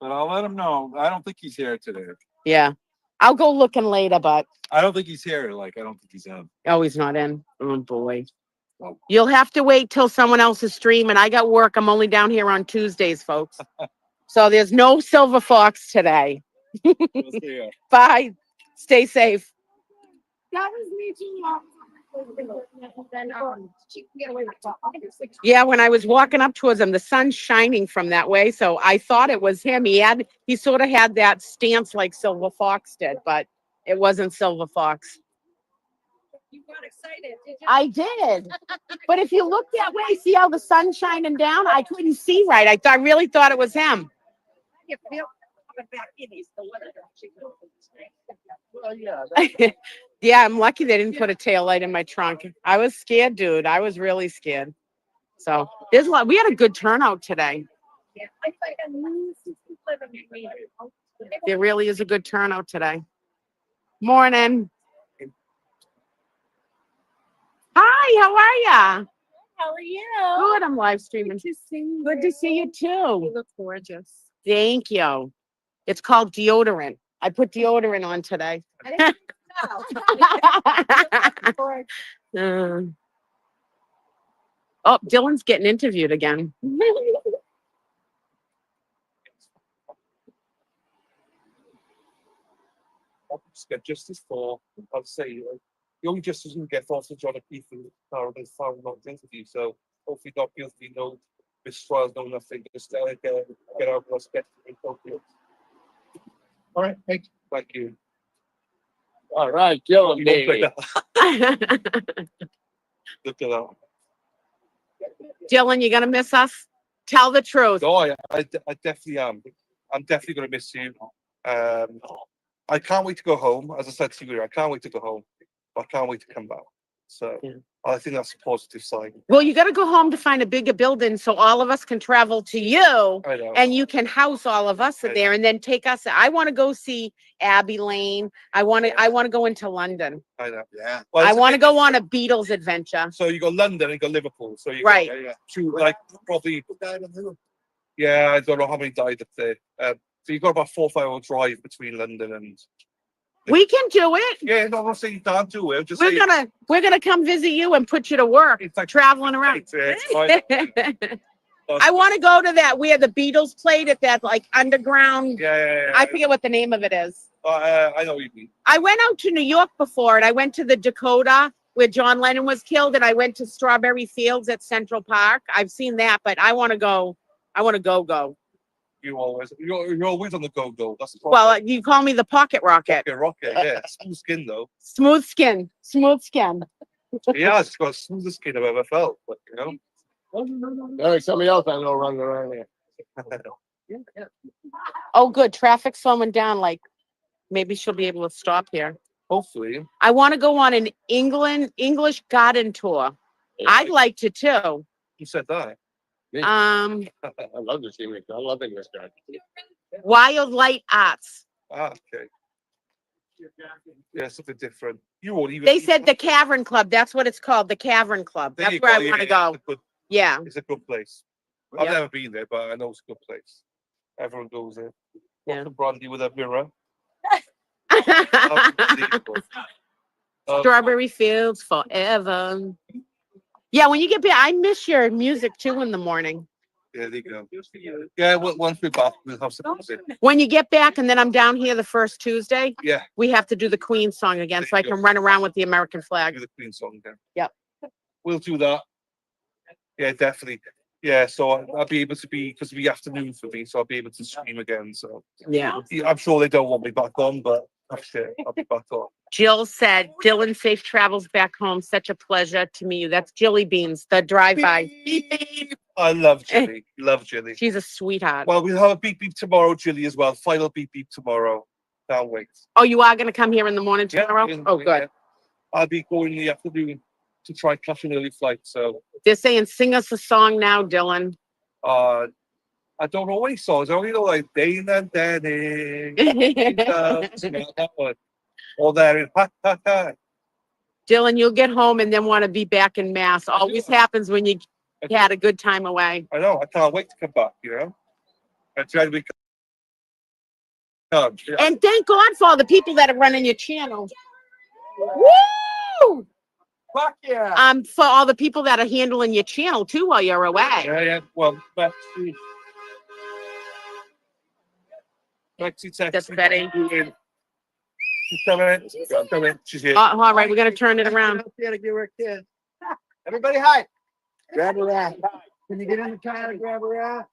But I'll let him know. I don't think he's here today. Yeah. I'll go looking later, but I don't think he's here. I don't think he's in. oh, he's not in. Oh boy. You'll have to wait till someone else is streaming. I got work. I'm only down here on Tuesdays, folks. So there's no Silver Fox today. We'll see ya. Bye. Stay safe. Yeah, when I was walking up towards him, the sun's shining from that way, so I thought it was him. He sort of had that stance like Silver Fox did, but it wasn't Silver Fox. You got excited, did you? I did, but if you look that way, see how the sun's shining down? I couldn't see right. I really thought it was him. You feel coming back in, he's the weather. Well, yeah. Yeah, I'm lucky they didn't put a tail light in my trunk. I was scared, dude. I was really scared. So there's a lot. We had a good turnout today. Yeah, I think I lose living in me. There really is a good turnout today. Morning. Hi, how are ya? How are you? Good, I'm live streaming. Good to see you too. You look gorgeous. Thank you. It's called deodorant. I put deodorant on today. I didn't know. Oh, Dylan's getting interviewed again. Get justice for, I'd say, young justice doesn't get forced to join a piece of this foreign not interview. So hopefully not guilty, no mistrials, no nothing. Just get out of us, get in Tokyo. All right, Thank you. all right, Dylan, You won't play baby. that. Look at that. Dylan, you gonna miss us? Tell the truth. No, I definitely am. I'm definitely going to miss you. I can't wait to go home. As I said to you, I can't wait to go home. I can't wait to come back. So Yeah. I think that's a positive sign. Well, you got to go home to find a bigger building so all of us can travel to you I know. and you can house all of us in there and then take us. I want to go see Abbey Lane. I want to go into London. I know. Yeah. Well, I it's a want to bit go on a different. Beatles adventure. So you got London and you got Liverpool. So you Right. got two, like probably. Yeah, I don't know how many died up there. So you got about 4 or 5 hour drive between London and. We can do it. Yeah, no, I'm not saying you can't do it. I'm just We're saying. gonna come visit you and put you to work. It's like Traveling around. it's fine. I want to go to that where the Beatles played at that like underground. Yeah. I forget what the name of it is. I know what you mean. I went out to New York before and I went to the Dakota where John Lennon was killed and I went to Strawberry Fields at Central Park. I've seen that, but I want to go. I want to go. You're always on the go. That's the problem. Well, you call me the pocket rocket. Rocket, yeah. Smooth skin though. Smooth skin. Yeah, it's got the smoothest skin I've ever felt. But you know. There's somebody else I know running around here. Oh, good. Traffic's slowing down. Like maybe she'll be able to stop here. Hopefully. I want to go on an English garden tour. I'd like to too. You said that. Um, I love this image. I love English guy. Wildlight Arts. Okay. Yeah, something different. You won't even. They said the Cavern Club. That's what it's called. The Cavern Club. There That's you where I go, want to yeah, go. Yeah. It's a good place. I've Yeah. never been there, but I know it's a good place. Everyone goes there. Yeah. Walk Brandy with a mirror. Unbelievable. Strawberry Fields forever. Yeah, when you get back, I miss your music too in the morning. Yeah, there you go. Yeah, once we're back, we'll have some music. When you get back, and then I'm down here the first Tuesday, Yeah, we have to do the Queen song again so I can run around with the American do flag. the Queen song again. Yep. We'll do that. Yeah, definitely. Yeah, so I'll be able to because it'll be afternoon for me, so I'll be able to stream again. So Yeah. I'm sure they don't want me back on, but I'll be back on. Jill said, Dylan, safe travels back home. Such a pleasure to meet you. That's Jilly Beans, the drive-by. I love Jilly. Love Jilly. She's a sweetheart. Well, we'll have a beep beep tomorrow, Jilly, as well. Final beep beep tomorrow. Can't wait. Oh, you are going to come here in the morning Yeah, tomorrow? Oh, good. yeah. I'll be going in the afternoon to try and catch an early flight. So They're saying, sing us a song now, Dylan. I don't know any songs. I only know like Dane and Danny. That one. Or there in ha ha ha. Dylan, you'll get home and then want to be back in Mass. Always happens when you had a good time away. I know. I can't wait to come back. You know. I try to be. And thank God for all the people that are running your channel. Woo! Fuck yeah. For all the people that are handling your channel too while you're away. Yeah. Well, Betsy That's Betty. She's coming. She's here. All right, we're gonna turn it around. Give her a kiss. Everybody, hi. Grab her ass. Can you get in the car and grab her ass?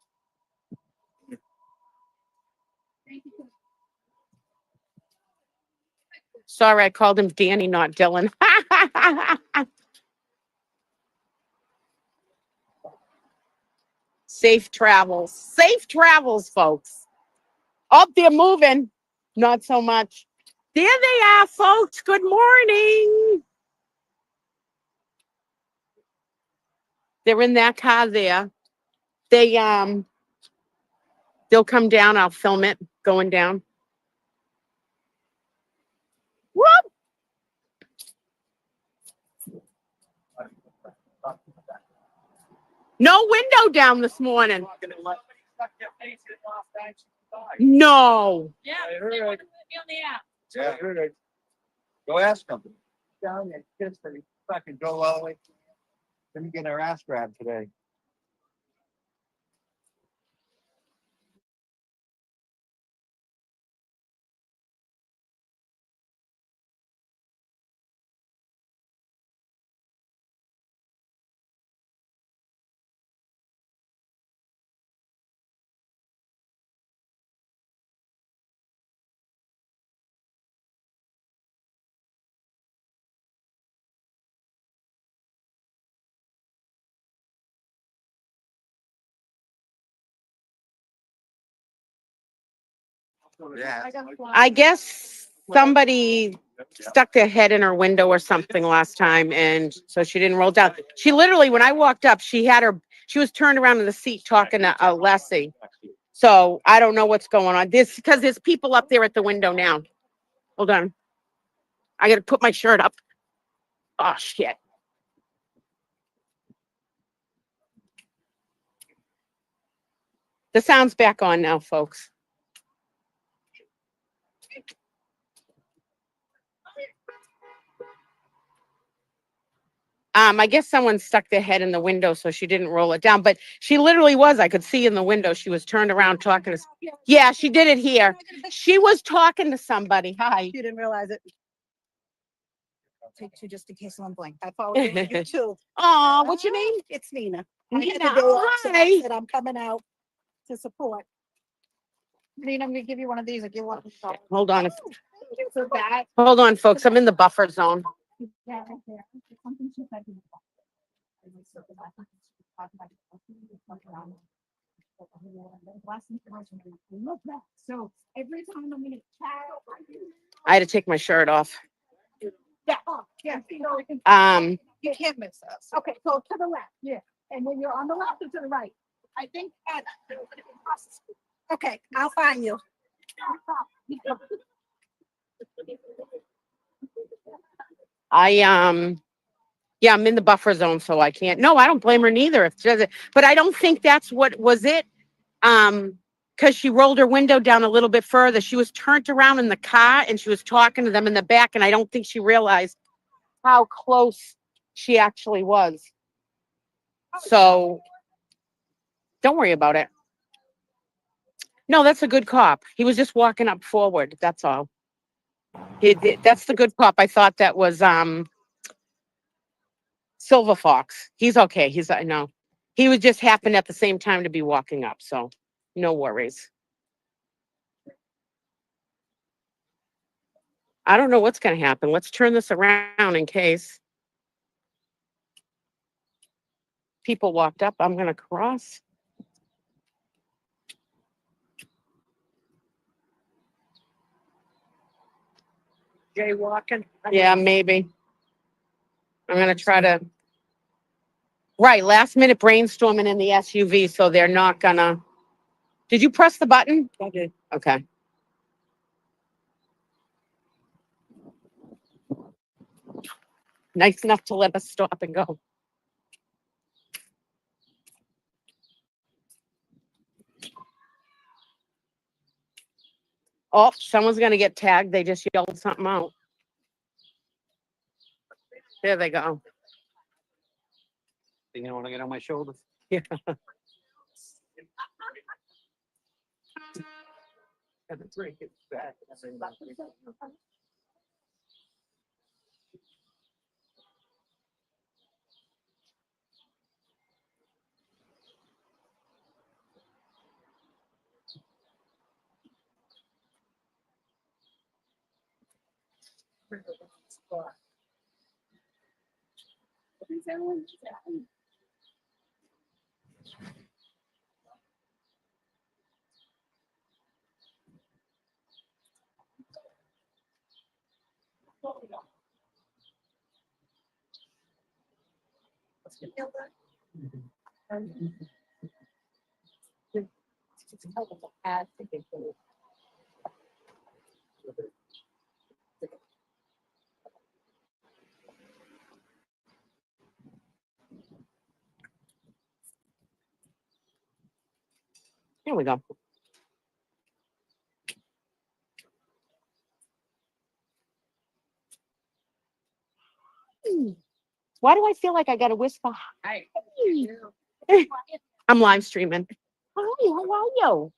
Sorry, I called him Danny, not Dylan. Safe travels, folks. Oh, they're moving. Not so much. There they are, folks. Good morning. They're in that car there. They'll come down. I'll film it going down. Whoop. No window down this morning. No. Yeah, I heard. Go ask them. Down there, kiss her. Fucking go all the way. Let me get our ass grabbed today. Yeah. I guess somebody stuck their head in her window or something last time, and so she didn't roll down. She literally, when I walked up, she was turned around in the seat talking to Leslie. So I don't know what's going on. This because there's people up there at the window now. Hold on. I got to put my shirt up. Oh shit. The sound's back on now, folks. I guess someone stuck their head in the window, so she didn't roll it down. But she literally was. I could see in the window. She was turned around talking to. Yeah, she did it here. She was talking to somebody. Hi. You didn't realize it. Take two just in case I'm blank. I followed you too. Oh, what's your name? It's Nina. I had Nina. the day off, so I Hi. said I'm coming out to support. Nina, I'm gonna give you one of these if you want. Hold on. Thank you for that. Hold on, folks. I'm in the buffer zone. Yeah, right there. Something she said. So every time I'm gonna chat. I had to take my shirt off. Yeah, yeah. Um, You can't miss us. Okay, so to the left, yeah. And when you're on the left or to the right? I think. Okay, I'll find you. Yeah, I'm in the buffer zone, so I can't. No, I don't blame her neither. If she doesn't, but I don't think that's what was it. Because she rolled her window down a little bit further. She was turned around in the car and she was talking to them in the back, and I don't think she realized how close she actually was. So don't worry about it. No, that's a good cop. He was just walking up forward. That's all. That's the good cop. I thought that was Silver Fox. He's okay. He's no. He was just happened at the same time to be walking up. So no worries. I don't know what's going to happen. Let's turn this around in case people walked up. I'm going to cross. Jaywalking. Yeah, maybe. I'm going to try to. Right, last minute brainstorming in the SUV, so they're not going to. Did you press the button? I did. Okay. Nice enough to let us stop and go. Oh, someone's going to get tagged. They just yelled something out. There they go. You don't want to get on my shoulder. Yeah. Here we go. Why do I feel like I got to whisper? Hi. I'm live streaming. Hi, how are you?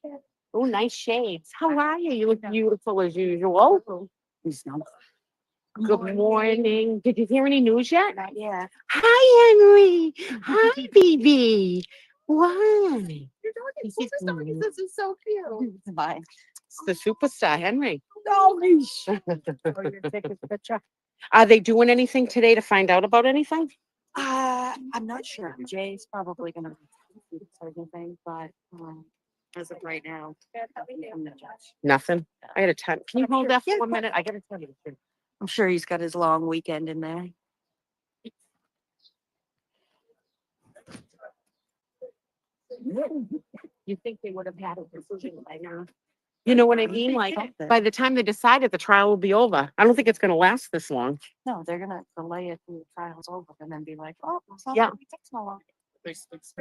Oh, nice shades. How are you? You look beautiful as usual. Good morning. Did you hear any news yet? Not yet. Hi, Henry. Hi, BB. Why? This is so cute. Bye. It's the superstar, Henry. No, Are they doing anything today to find out about anything? I'm not sure. Jay's probably gonna do certain things, but as of right now. Nothing. I had a ton. Can you hold that for a minute? I gotta tell you. I'm sure he's got his long weekend in there. You think they would have had a decision by now? You know what I mean? Like, something. by the time they decided, the trial will be over. I don't think it's gonna last this long. No, they're gonna delay it till the trial's over and then be like, oh, it's not Yeah. gonna take so long. I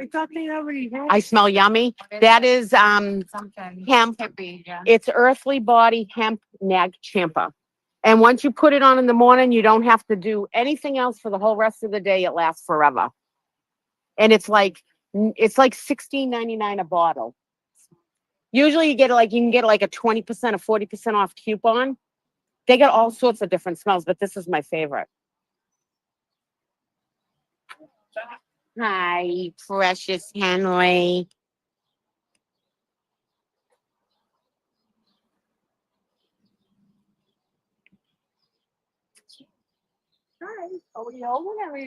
thought they already had. I smell yummy. That is, Sometimes. hemp. Hippie, yeah. It's earthly body hemp nag champa. And once you put it on in the morning, you don't have to do anything else for the whole rest of the day. It lasts forever. And it's like $16.99 a bottle. Usually you can get like a 20% or 40% off coupon. They got all sorts of different smells, but this is my favorite. Hi, precious Henry.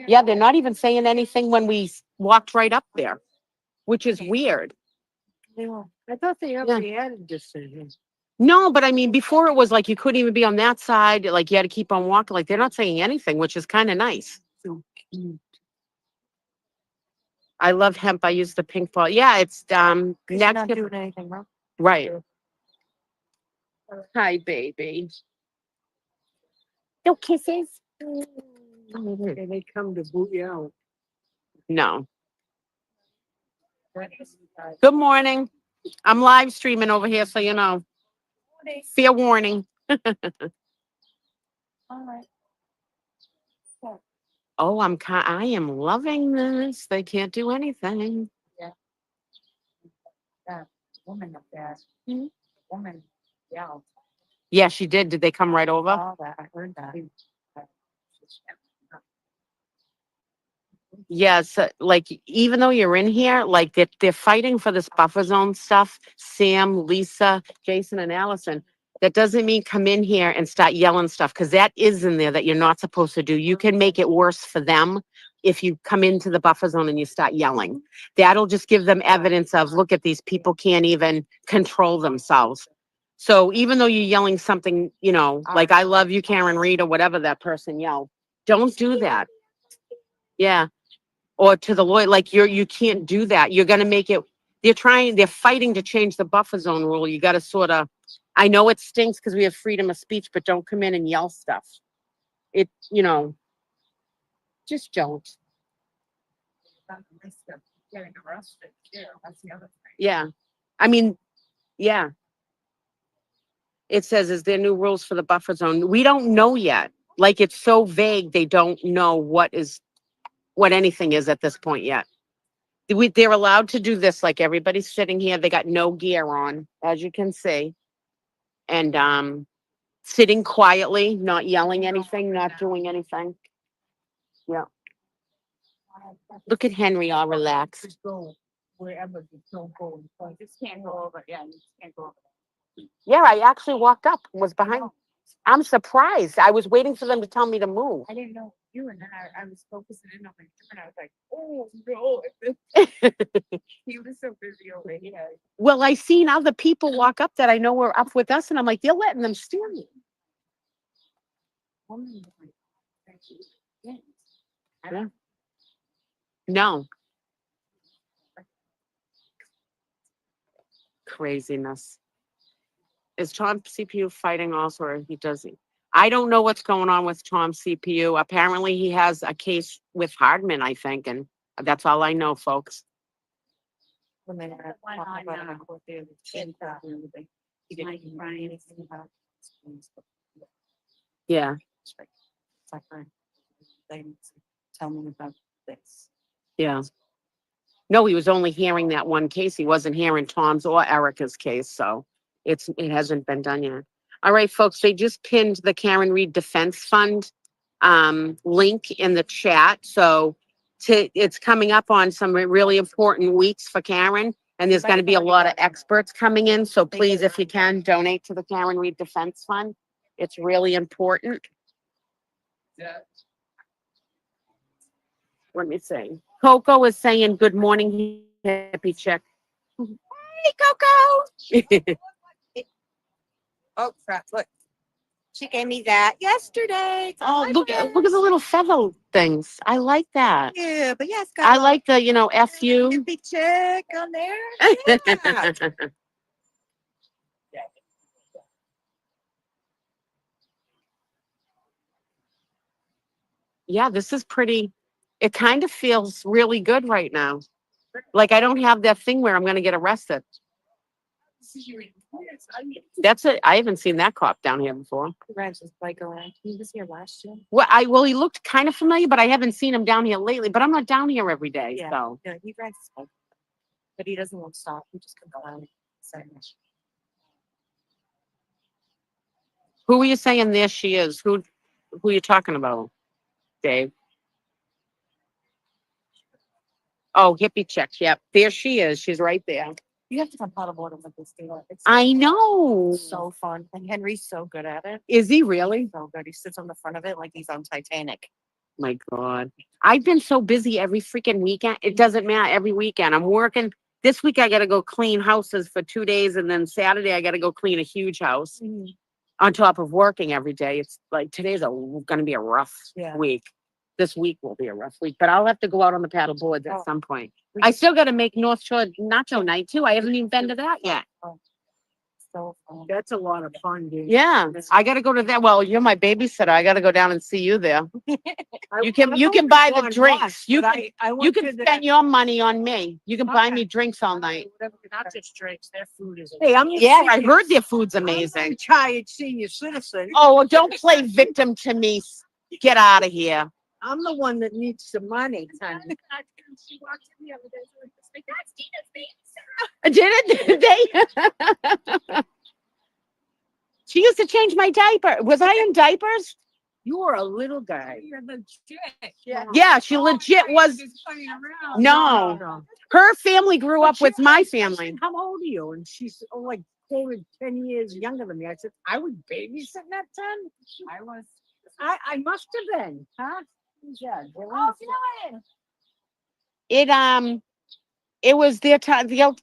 Yeah, they're not even saying anything when we walked right up there, which is weird. I thought they already had a decision. No, but I mean, before it was like you couldn't even be on that side. Like you had to keep on walking. Like they're not saying anything, which is kind of nice. So cute. I love hemp. I use the pink ball. Yeah, it's You're next. not doing anything wrong. Right. Hi, baby. No kisses. And they come to boot you out. No. Good morning. I'm live streaming over here, so you know. Fair warning. All right. Oh, I am loving this. They can't do anything. That woman up there. Woman, yeah. Yeah, she did. Did they come right over? All that, I heard that. Yes, like even though you're in here, like they're fighting for this buffer zone stuff. Sam, Lisa, Jason, and Allison. That doesn't mean come in here and start yelling stuff because that is in there that you're not supposed to do. You can make it worse for them if you come into the buffer zone and you start yelling. That'll just give them evidence of look at these people can't even control themselves. So even though you're yelling something, you know, like I love you, Karen Reed, or whatever that person yelled, don't do that. Yeah. Or to the lawyer, like you can't do that. You're gonna make it, they're fighting to change the buffer zone rule. You gotta sort of, I know it stinks because we have freedom of speech, but don't come in and yell stuff. It, you know, just don't. Getting arrested, yeah, that's the other thing. Yeah. I mean, yeah. It says, is there new rules for the buffer zone? We don't know yet. Like it's so vague, they don't know what anything is at this point yet. They're allowed to do this, like everybody's sitting here. They got no gear on, as you can see. And sitting quietly, not yelling anything, not doing anything. Yeah. Look at Henry all relaxed. Just go wherever, just don't go. Just can't go over, yeah, you just can't go over. Yeah, I actually walked up, was behind. I'm surprised. I was waiting for them to tell me to move. I didn't know you, and then I was focusing in on my trip, and I was like, oh, no. He was so busy over here. Well, I seen other people walk up that I know were up with us, and I'm like, they're letting them steer me. Woman, like, yeah. Yeah. No. Craziness. Is Tom CPU fighting also, or he doesn't? I don't know what's going on with Tom CPU. Apparently, he has a case with Hardman, I think, and that's all I know, folks. When they were talking about it in court, they were saying that and everything. He didn't write anything about it. Yeah. It's like, they tell me about this. Yeah. No, he was only hearing that one case. He wasn't hearing Tom's or Erica's case, so it hasn't been done yet. All right, folks, they just pinned the Karen Reed Defense Fund link in the chat. So it's coming up on some really important weeks for Karen, and there's going to be a lot of experts coming in. So please, if you can, donate to the Karen Reed Defense Fund. It's really important. Let me see. Coco is saying, good morning, hippie chick. Hey, Coco. Oh, crap. Look. She gave me that yesterday. It's on Oh, my look at the wrist. little feather things. I like that. Yeah, but yeah, it's got I a little like the, FU. hippie chick on there. Yeah. Yeah, this is pretty. It kind of feels really good right now. Like I don't have that thing where I'm going to get arrested. That's it. I haven't seen that cop down here before. He rides his bike around. He was here last year. Well, he looked kind of familiar, but I haven't seen him down here lately. But I'm not down here every day, Yeah. so No, he rides his bike. But he doesn't want to stop. He just comes around. So much. who are you saying there she is? Who are you talking about, Dave? Oh, hippie chick. Yep, there she is. She's right there. You have to come paddleboard with this thing. It's I know. so fun. And Henry's so good at it. Is he really? So good. He sits on the front of it like he's on Titanic. My God. I've been so busy every freaking weekend. It doesn't matter. Every weekend I'm working. This week I got to go clean houses for 2 days. And then Saturday I got to go clean a huge house on top of working every day. It's like today's going to be a rough Yeah. week. This week will be a rough week, but I'll have to go out on the paddle boards at Oh. some point. I still got to make North Shore Nacho Night too. I haven't even been to that yet. So fun. That's a lot of fun, dude. Yeah, I got to go to that. Well, you're my babysitter. I got to go down and see you there. You can buy the drinks. You can spend your money on me. You can buy me drinks all night. Not just drinks, their food is. Hey, I'm the Yeah, I senior- heard their food's I'm a amazing. retired senior citizen. Oh, well, don't play victim to me. Get out of here. I'm the one that needs the money, honey. She walked in the other day. She was like, that's Tina's baby. Did it? She used to change my diaper. Was I in diapers? You were a little guy. You're legit. Yeah, she legit was. Just playing around. No, her family grew up with my family. How old are you? And she's like 10 years younger than me. I said, I was babysitting that 10? I was. I must have been, huh? Yeah. Oh, Dylan. It was their time. The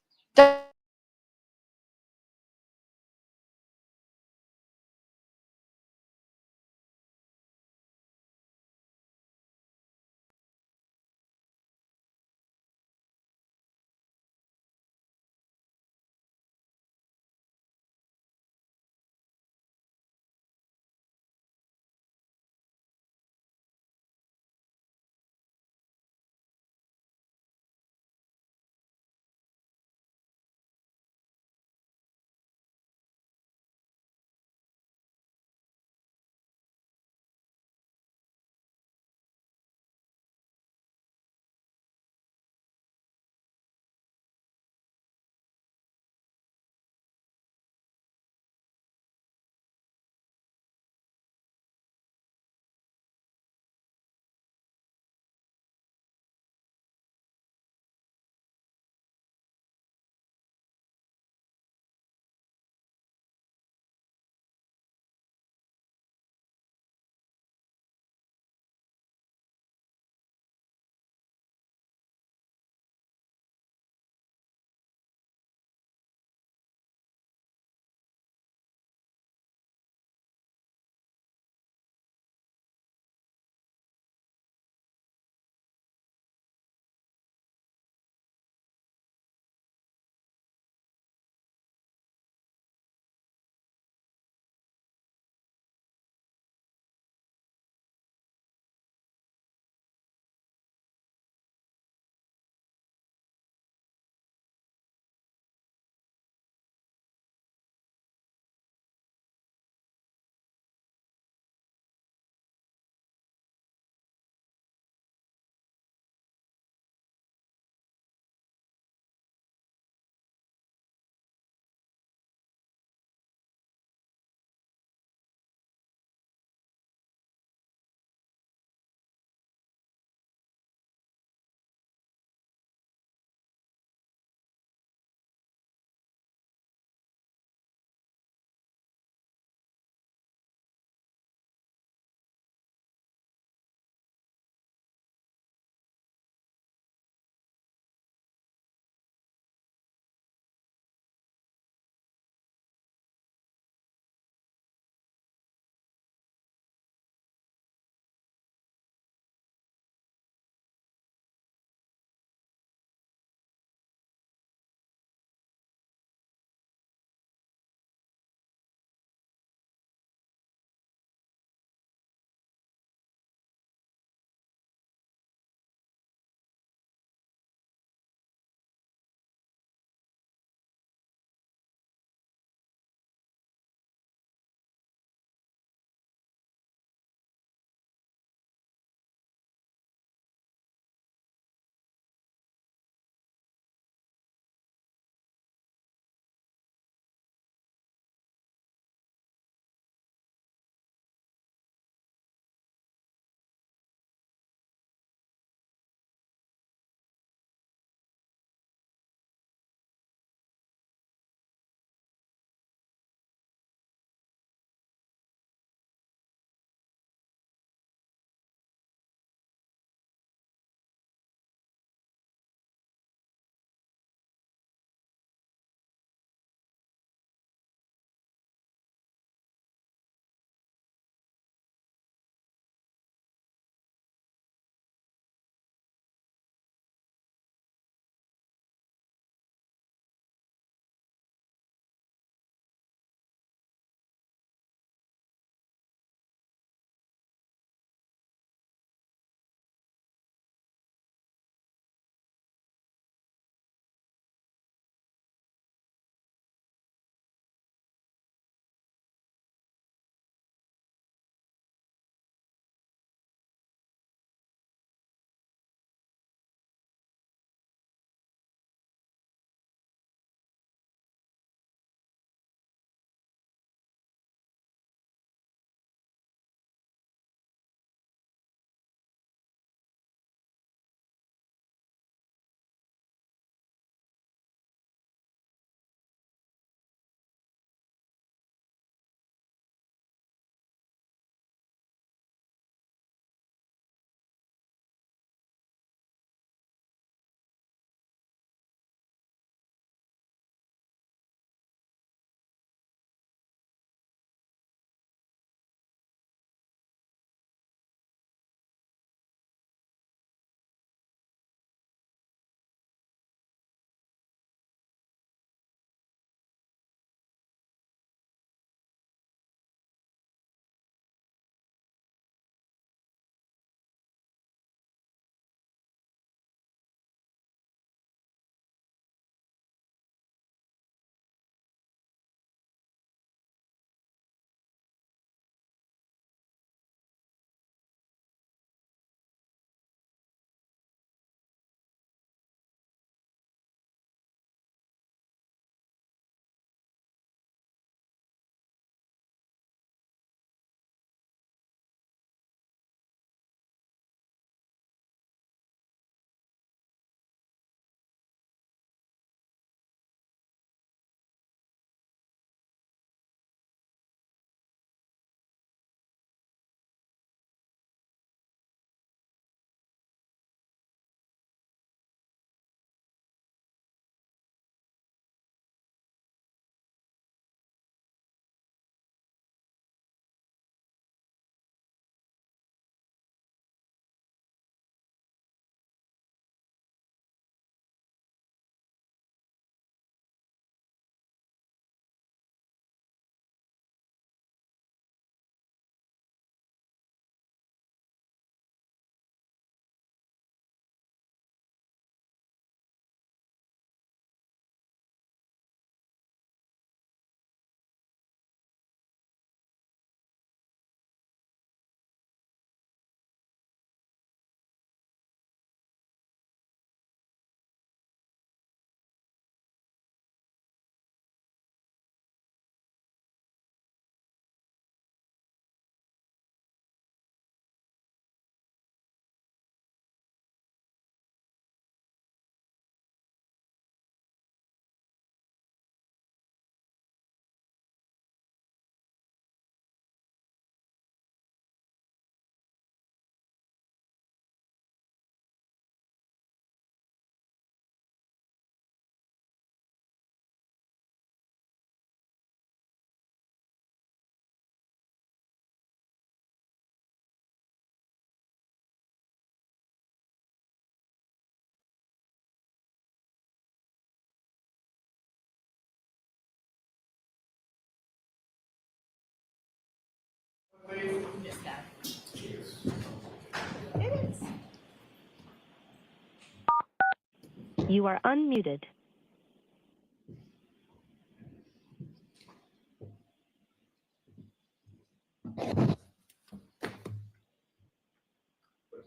You are unmuted.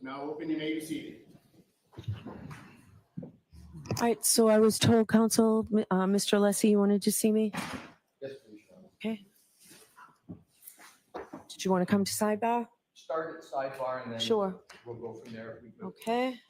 Now open, you may be seated. All right, so I was told, Council, Mr. Lessie, you wanted to see me? Yes, please, Sean. Okay. Did you want to come to sidebar? Start at sidebar and then Sure. we'll go from there if we go. Okay.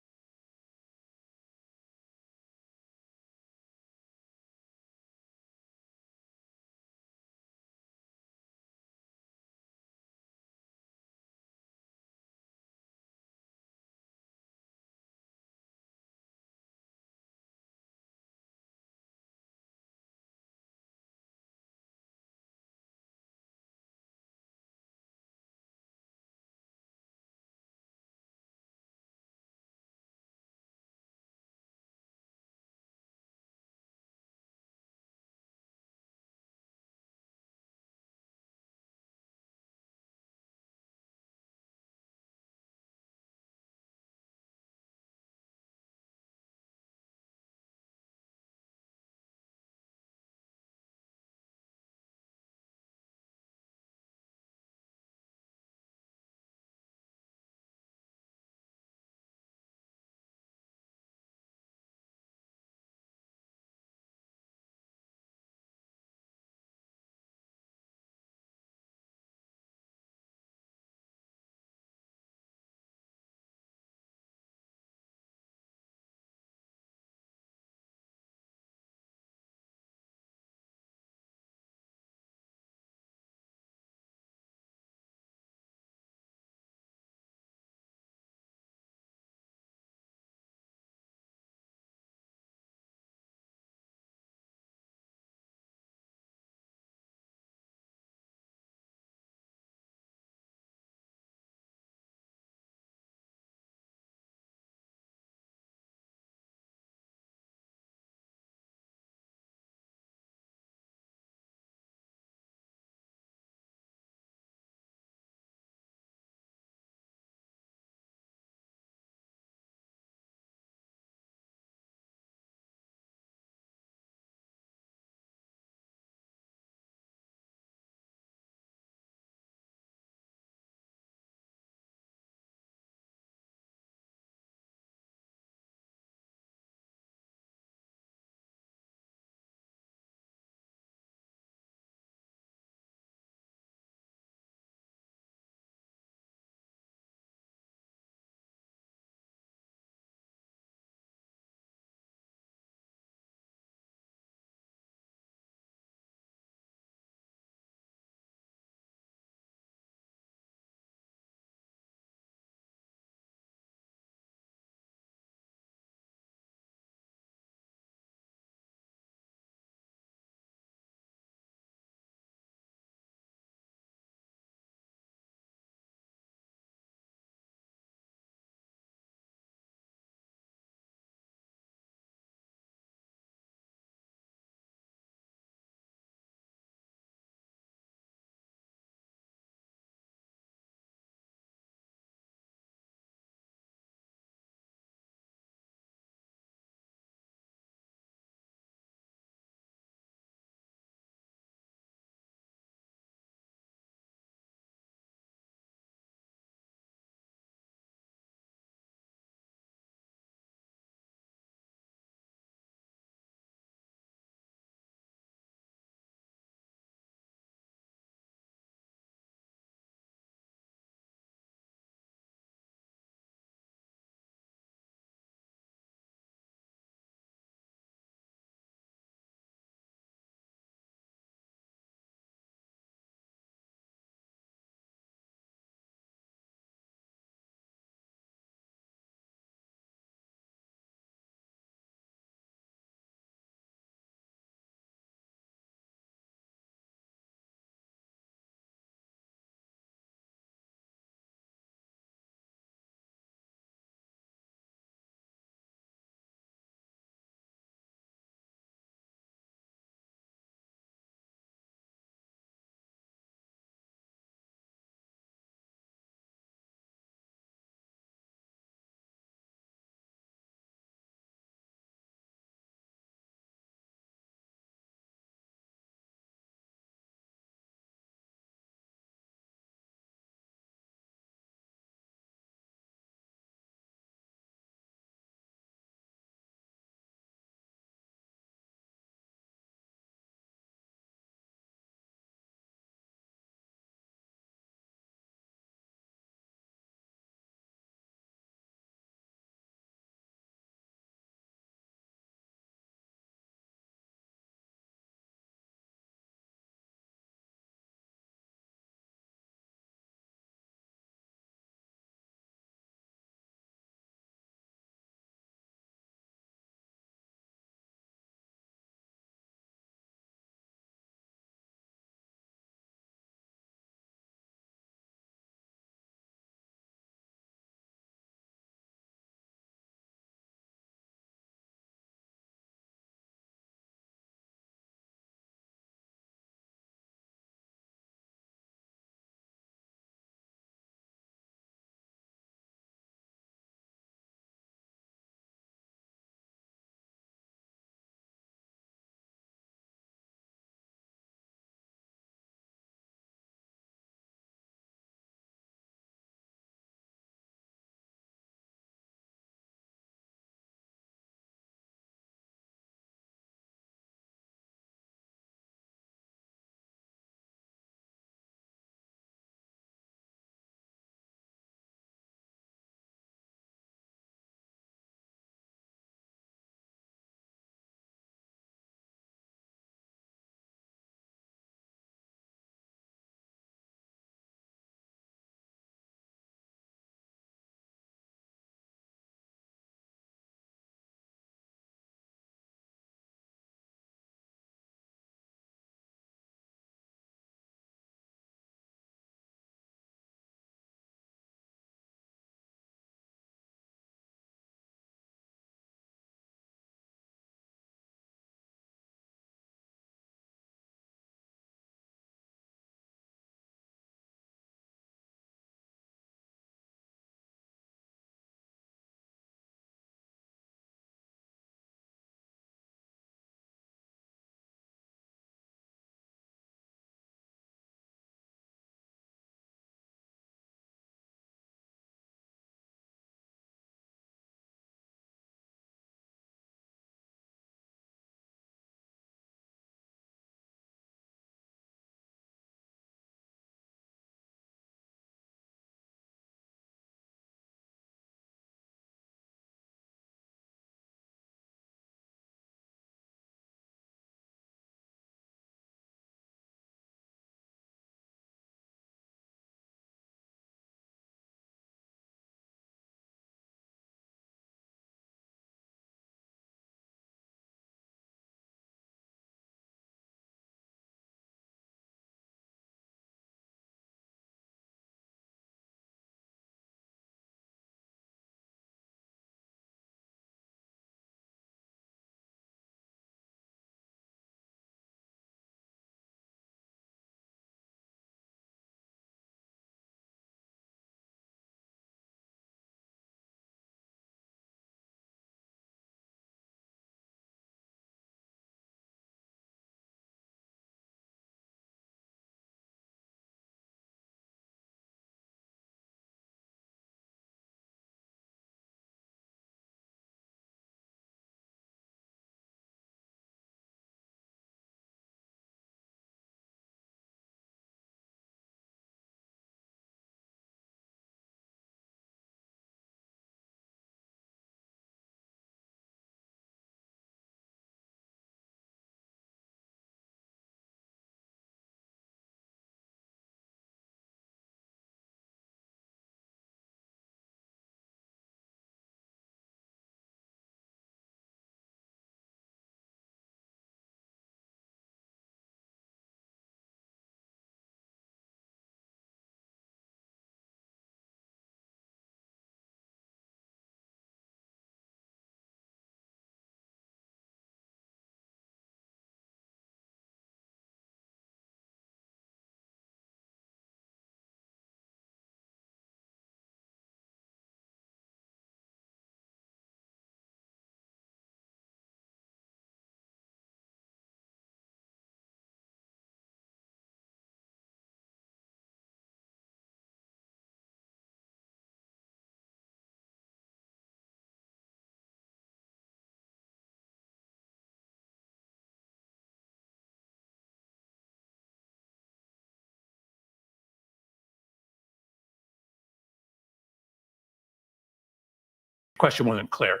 question wasn't clear.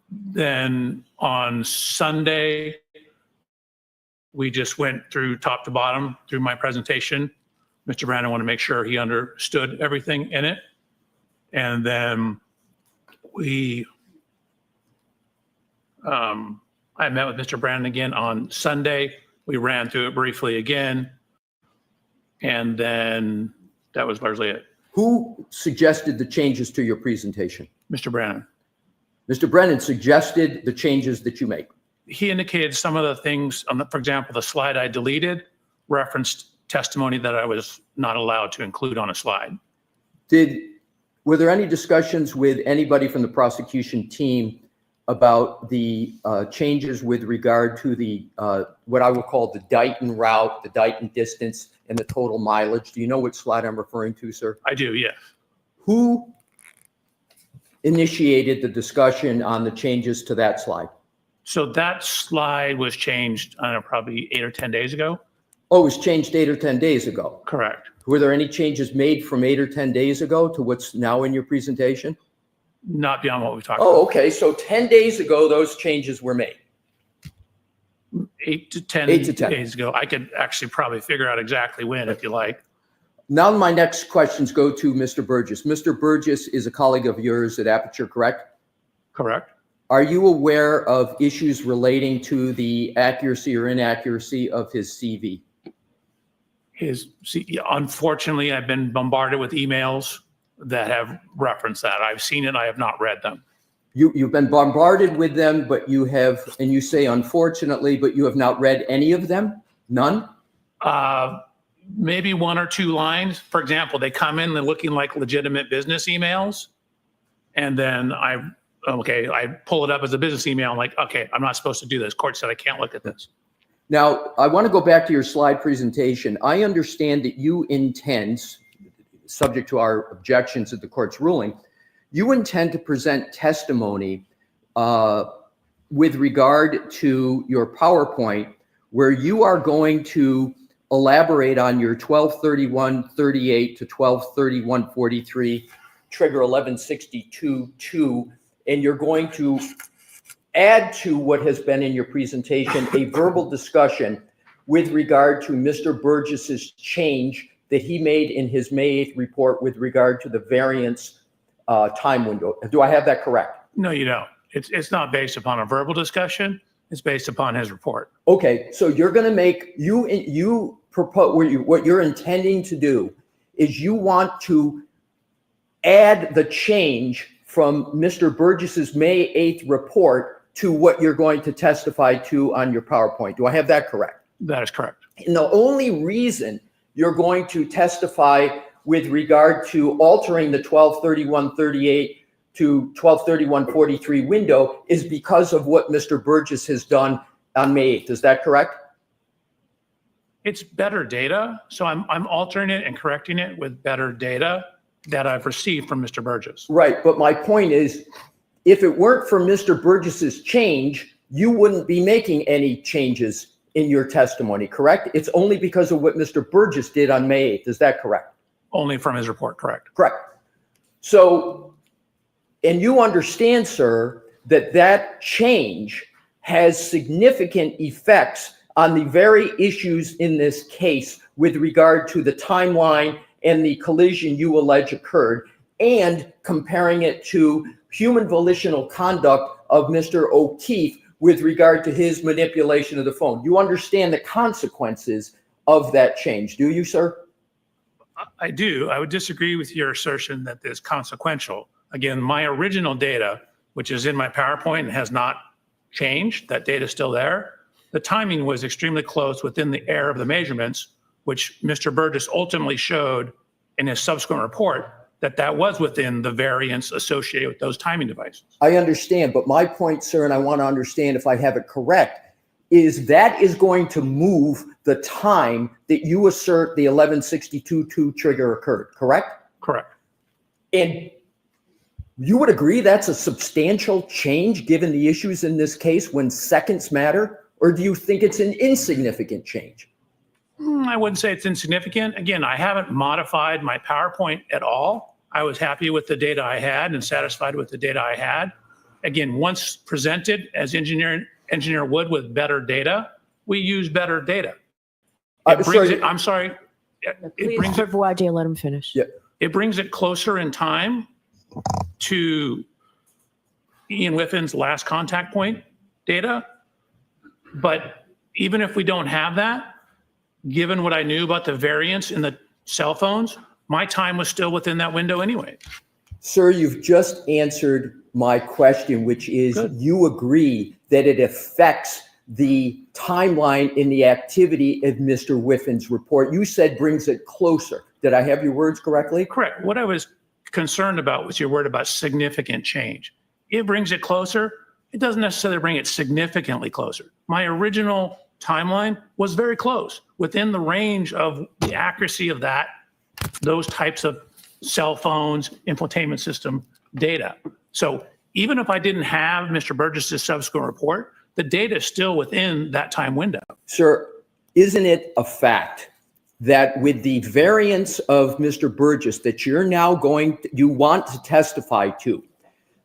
Then on Sunday, we just went through top to bottom through my presentation. Mr. Brandon wanted to make sure he understood everything in it. And then I met with Mr. Brandon again on Sunday. We ran through it briefly again. And then that was largely it. Who suggested the changes to your presentation? Mr. Brandon. Mr. Brennan suggested the changes that you make. He indicated some of the things, for example, the slide I deleted referenced testimony that I was not allowed to include on a slide. Were there any discussions with anybody from the prosecution team about the changes with regard to the what I would call the Dighton route, the Dighton distance, and the total mileage? Do you know which slide I'm referring to, sir? I do, yes. Who initiated the discussion on the changes to that slide? So that slide was changed, I don't know, probably 8 or 10 days ago. Oh, it was changed 8 or 10 days ago. Correct. Were there any changes made from 8 or 10 days ago to what's now in your presentation? Not beyond what we talked about. Oh, okay. So 10 days ago, those changes were made. 8 to 10 8 to 10 days ago. I could actually probably figure out exactly when, if you like. Now my next questions go to Mr. Burgess. Mr. Burgess is a colleague of yours at Aperture, correct? Correct. Are you aware of issues relating to the accuracy or inaccuracy of his CV? Unfortunately, I've been bombarded with emails that have referenced that. I've seen it. I have not read them. You've been bombarded with them, but you have, and you say unfortunately, but you have not read any of them? None? Maybe 1 or 2 lines. For example, they come in, they're looking like legitimate business emails. And then I pull it up as a business email. I'm like, okay, I'm not supposed to do this. Court said I can't look at this. Now, I want to go back to your slide presentation. I understand that you intend, subject to our objections at the court's ruling, you intend to present testimony with regard to your PowerPoint where you are going to elaborate on your 1231-38 to 1231-43 trigger 1162-2, and you're going to add to what has been in your presentation a verbal discussion with regard to Mr. Burgess's change that he made in his May 8th report with regard to the variance time window. Do I have that correct? No, you don't. It's not based upon a verbal discussion. It's based upon his report. Okay, so you're going to make, you propose, what you're intending to do is you want to add the change from Mr. Burgess's May 8th report to what you're going to testify to on your PowerPoint. Do I have that correct? That is correct. And the only reason you're going to testify with regard to altering the 1231-38 to 1231-43 window is because of what Mr. Burgess has done on May 8th. Is that correct? It's better data. So I'm altering it and correcting it with better data that I've received from Mr. Burgess. Right. But my point is, if it weren't for Mr. Burgess's change, you wouldn't be making any changes in your testimony, correct? It's only because of what Mr. Burgess did on May 8th. Is that correct? Only from his report, correct. Correct. So, and you understand, sir, that that change has significant effects on the very issues in this case with regard to the timeline and the collision you allege occurred, and comparing it to human volitional conduct of Mr. O'Keefe with regard to his manipulation of the phone. You understand the consequences of that change, do you, sir? I do. I would disagree with your assertion that it's consequential. Again, my original data, which is in my PowerPoint and has not changed, that data is still there. The timing was extremely close within the error of the measurements, which Mr. Burgess ultimately showed in his subsequent report that was within the variance associated with those timing devices. I understand, but my point, sir, and I want to understand if I have it correct, is that is going to move the time that you assert the 1162-2 trigger occurred, correct? Correct. And you would agree that's a substantial change given the issues in this case when seconds matter? Or do you think it's an insignificant change? I wouldn't say it's insignificant. Again, I haven't modified my PowerPoint at all. I was happy with the data I had and satisfied with the data I had. Again, once presented as engineer would with better data, we use better data. It brings it, I'm sorry. It Please, brings for it, voir dire, let him finish. Yeah. it brings it closer in time to Ian Whiffin's last contact point data. But even if we don't have that, given what I knew about the variance in the cell phones, my time was still within that window anyway. Sir, you've just answered my question, which is Good. you agree that it affects the timeline in the activity of Mr. Whiffin's report. You said brings it closer. Did I have your words correctly? Correct. What I was concerned about was your word about significant change. It brings it closer. It doesn't necessarily bring it significantly closer. My original timeline was very close, within the range of the accuracy of those types of cell phones, infotainment system data. So even if I didn't have Mr. Burgess's subsequent report, the data is still within that time window. Sir, isn't it a fact that with the variance of Mr. Burgess that you want to testify to,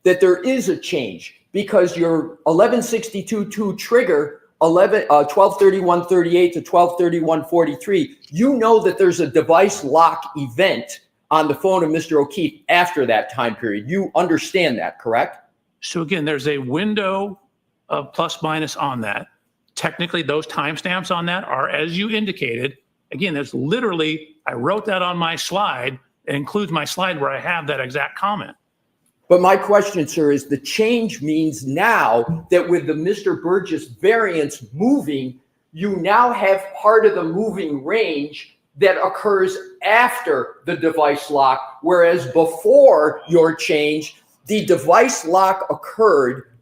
that there is a change because your 1162.2 trigger 1231.38 to 1231.43, you know that there's a device lock event on the phone of Mr. O'Keefe after that time period. You understand that, correct? So again, there's a window of plus minus on that. Technically, those timestamps on that are, as you indicated, again, there's literally, I wrote that on my slide. It includes my slide where I have that exact comment. But my question, sir, is the change means now that with the Mr. Burgess variance moving, you now have part of the moving range that occurs after the device lock, whereas before your change, the device lock occurred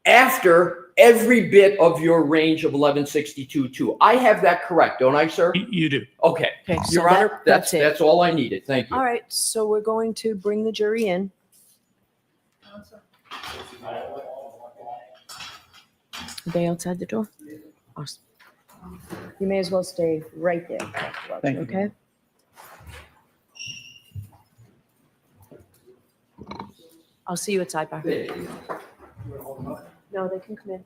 after every bit of your range of 1162.2. I have that correct, don't I, sir? You do. Okay. Okay, so Your Honor, that's it. that's all I needed. Thank you. All right, so we're going to bring the jury in. Are they outside the door? Awesome. You may as well stay right there. Thank you. Okay? I'll see you at sidebar. No, they can come in.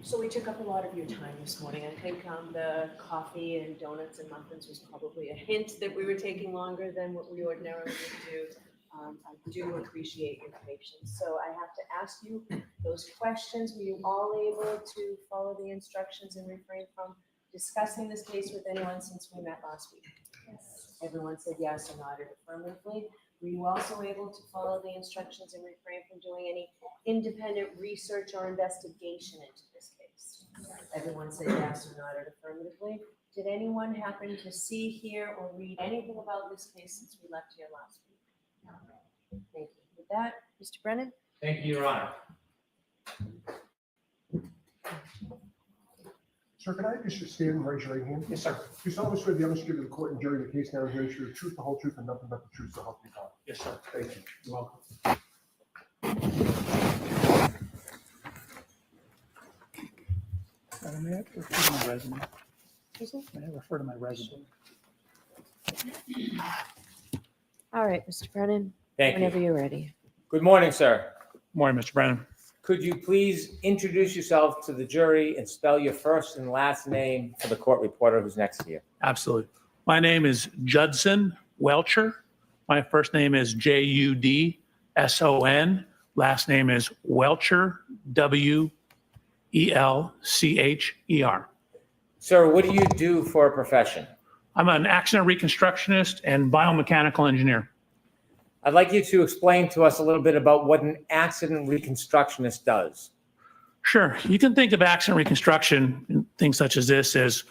So we took up a lot of your time this morning. I think the coffee and donuts and muffins was probably a hint that we were taking longer than what we ordinarily would do. I do appreciate your patience. So I have to ask you those questions. Were you all able to follow the instructions and refrain from discussing this case with anyone since we met last week? Yes. Everyone said yes or nodded affirmatively. Were you also able to follow the instructions and refrain from doing any independent research or investigation into this case? Everyone said yes or nodded affirmatively. Did anyone happen to see, hear, or read anything about this case since we left here last week? No. Thank you. With that, Mr. Brennan? Thank you, Your Honor. Sir, can I just stand and raise your right hand? Yes, sir. Do you solemnly swear the honest truth of the court and jury of the case now hearing the truth, the whole truth, and nothing but the truth, so help you God? Yes, sir. Thank you. You're welcome. May I refer to my resume? May I refer to my resume? All right, Mr. Brennan, Thank whenever you. you're ready. Good morning, sir. Morning, Mr. Brennan. Could you please introduce yourself to the jury and spell your first and last name for the court reporter who's next to you? Absolutely. My name is Judson Welcher. My first name is Judson. Last name is Welcher, Welcher. Sir, what do you do for a profession? I'm an accident reconstructionist and biomechanical engineer. I'd like you to explain to us a little bit about what an accident reconstructionist does. Sure. You can think of accident reconstruction and things such as this as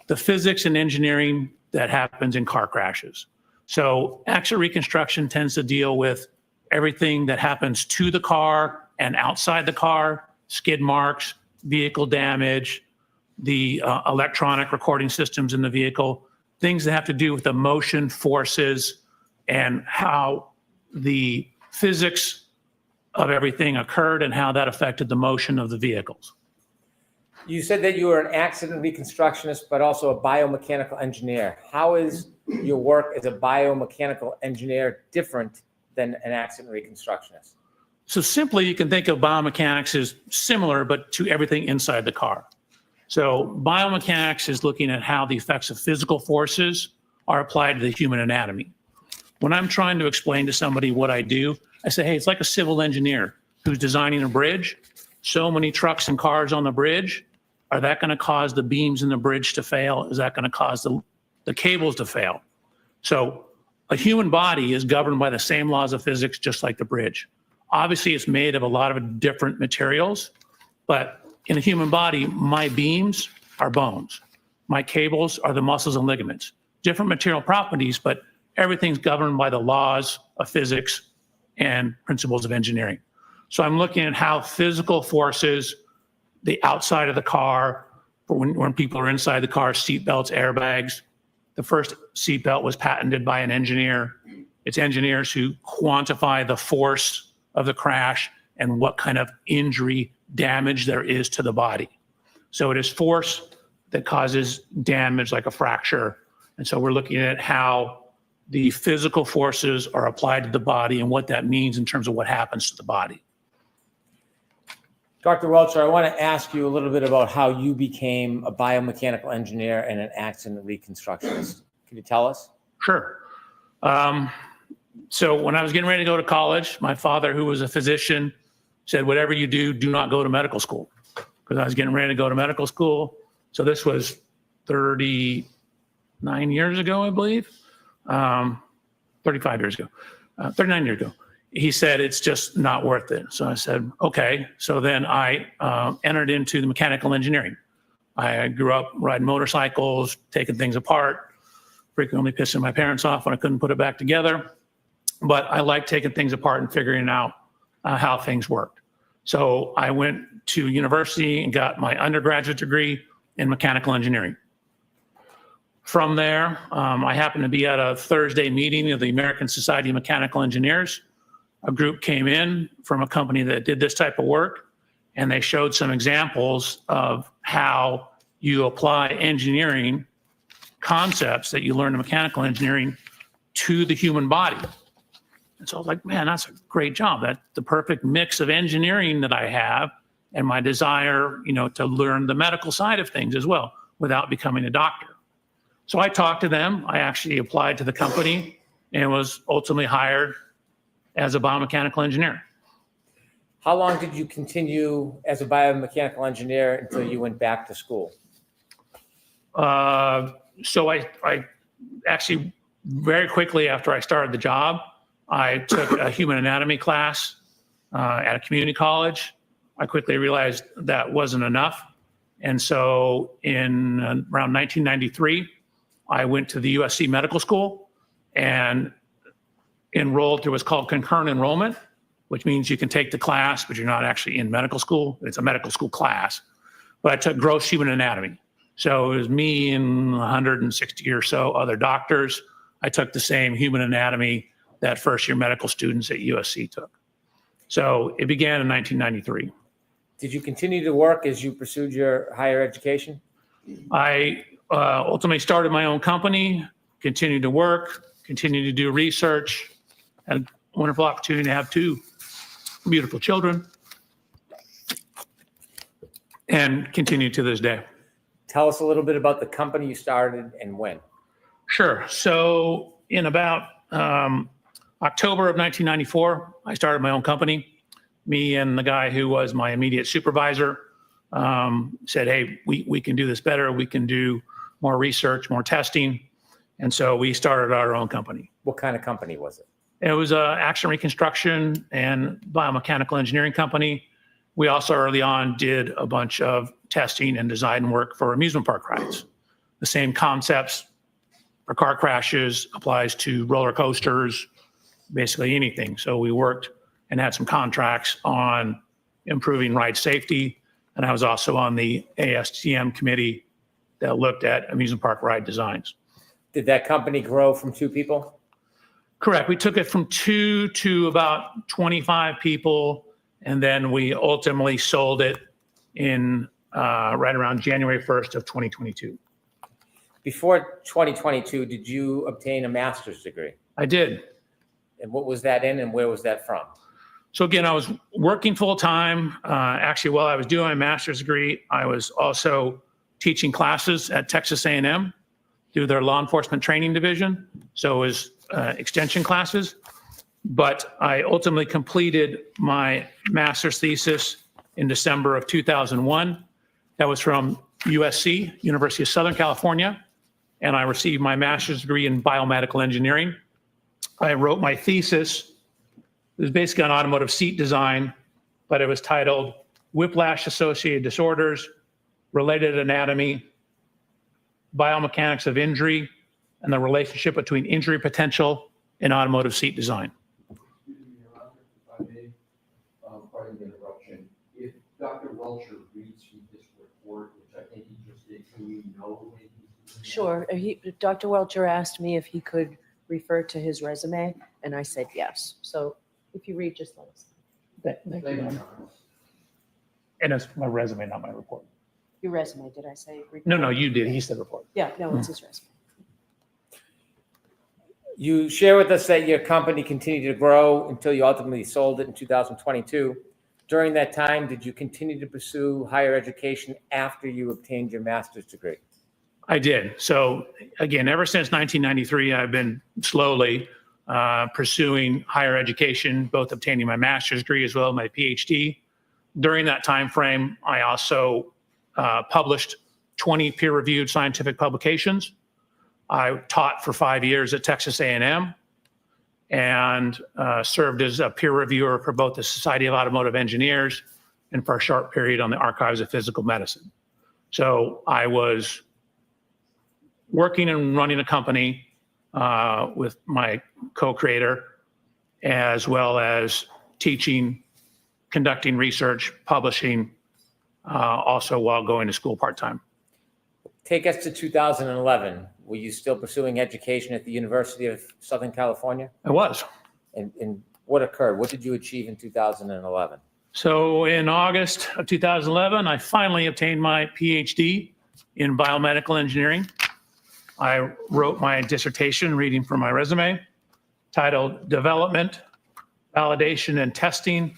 the physics and engineering that happens in car crashes. So accident reconstruction tends to deal with everything that happens to the car and outside the car, skid marks, vehicle damage, the electronic recording systems in the vehicle, things that have to do with the motion forces and how the physics of everything occurred and how that affected the motion of the vehicles. You said that you were an accident reconstructionist, but also a biomechanical engineer. How is your work as a biomechanical engineer different than an accident reconstructionist? So simply, you can think of biomechanics as similar, but to everything inside the car. So biomechanics is looking at how the effects of physical forces are applied to the human anatomy. When I'm trying to explain to somebody what I do, I say, hey, it's like a civil engineer who's designing a bridge. So many trucks and cars on the bridge. Are that going to cause the beams in the bridge to fail? Is that going to cause the cables to fail? So a human body is governed by the same laws of physics, just like the bridge. Obviously, it's made of a lot of different materials, but in a human body, my beams are bones. My cables are the muscles and ligaments. Different material properties, but everything's governed by the laws of physics and principles of engineering. So I'm looking at how physical forces, the outside of the car, when people are inside the car, seat belts, airbags. The first seat belt was patented by an engineer. It's engineers who quantify the force of the crash and what kind of injury damage there is to the body. So it is force that causes damage like a fracture. And so we're looking at how the physical forces are applied to the body and what that means in terms of what happens to the body. Dr. Welcher, I want to ask you a little bit about how you became a biomechanical engineer and an accident reconstructionist. Can you tell us? Sure. So when I was getting ready to go to college, my father, who was a physician, said, whatever you do, do not go to medical school. Because I was getting ready to go to medical school. So this was 39 years ago, I believe. 35 years ago, 39 years ago. He said, it's just not worth it. So I said, okay. So then I entered into the mechanical engineering. I grew up riding motorcycles, taking things apart, frequently pissing my parents off when I couldn't put it back together. But I like taking things apart and figuring out how things worked. So I went to university and got my undergraduate degree in mechanical engineering. From there, I happened to be at a Thursday meeting of the American Society of Mechanical Engineers. A group came in from a company that did this type of work, and they showed some examples of how you apply engineering concepts that you learn in mechanical engineering to the human body. And so I was like, man, that's a great job. That's the perfect mix of engineering that I have and my desire, to learn the medical side of things as well without becoming a doctor. So I talked to them. I actually applied to the company and was ultimately hired as a biomechanical engineer. How long did you continue as a biomechanical engineer until you went back to school? So I actually, very quickly after I started the job, I took a human anatomy class at a community college. I quickly realized that wasn't enough. And so in around 1993, I went to the USC Medical School and enrolled through what's called concurrent enrollment, which means you can take the class, but you're not actually in medical school. It's a medical school class. But I took gross human anatomy. So it was me and 160 or so other doctors. I took the same human anatomy that first year medical students at USC took. So it began in 1993. Did you continue to work as you pursued your higher education? I ultimately started my own company, continued to work, continued to do research, had a wonderful opportunity to have 2 beautiful children, and continue to this day. Tell us a little bit about the company you started and when. Sure. So in about October of 1994, I started my own company. Me and the guy who was my immediate supervisor said, hey, we can do this better. We can do more research, more testing. And so we started our own company. What kind of company was it? It was an action reconstruction and biomechanical engineering company. We also early on did a bunch of testing and design work for amusement park rides. The same concepts for car crashes applies to roller coasters, basically anything. So we worked and had some contracts on improving ride safety. And I was also on the ASTM committee that looked at amusement park ride designs. Did that company grow from 2 people? Correct. We took it from 2 to about 25 people. And then we ultimately sold it in right around January 1st of 2022. Before 2022, did you obtain a master's degree? I did. And what was that in and where was that from? So again, I was working full time. Actually, while I was doing my master's degree, I was also teaching classes at Texas A&M through their law enforcement training division. So it was extension classes. But I ultimately completed my master's thesis in December of 2001. That was from USC, University of Southern California. And I received my master's degree in biomedical engineering. I wrote my thesis. It was basically on automotive seat design, but it was titled Whiplash-Associated Disorders, Related Anatomy, Biomechanics of Injury, and the Relationship Between Injury Potential and Automotive Seat Design. Pardon the interruption. If Dr. Welcher reads from this report, which I think he just did, can you know when he's doing that? Sure. Dr. Welcher asked me if he could refer to his resume, and I said yes. So if you read, just let us know. Thank you. And it's my resume, not my report. Your resume, did I say? No, you did. He said report. Yeah, no, it's his resume. You share with us that your company continued to grow until you ultimately sold it in 2022. During that time, did you continue to pursue higher education after you obtained your master's degree? I did. So again, ever since 1993, I've been slowly pursuing higher education, both obtaining my master's degree as well as my PhD. During that time frame, I also published 20 peer-reviewed scientific publications. I taught for 5 years at Texas A&M and served as a peer reviewer for both the Society of Automotive Engineers and for a short period on the Archives of Physical Medicine. So I was working and running a company with my co-creator, as well as teaching, conducting research, publishing, also while going to school part-time. Take us to 2011. Were you still pursuing education at the University of Southern California? I was. And what occurred? What did you achieve in 2011? So in August of 2011, I finally obtained my PhD in biomedical engineering. I wrote my dissertation, reading from my resume, titled Development, Validation, and Testing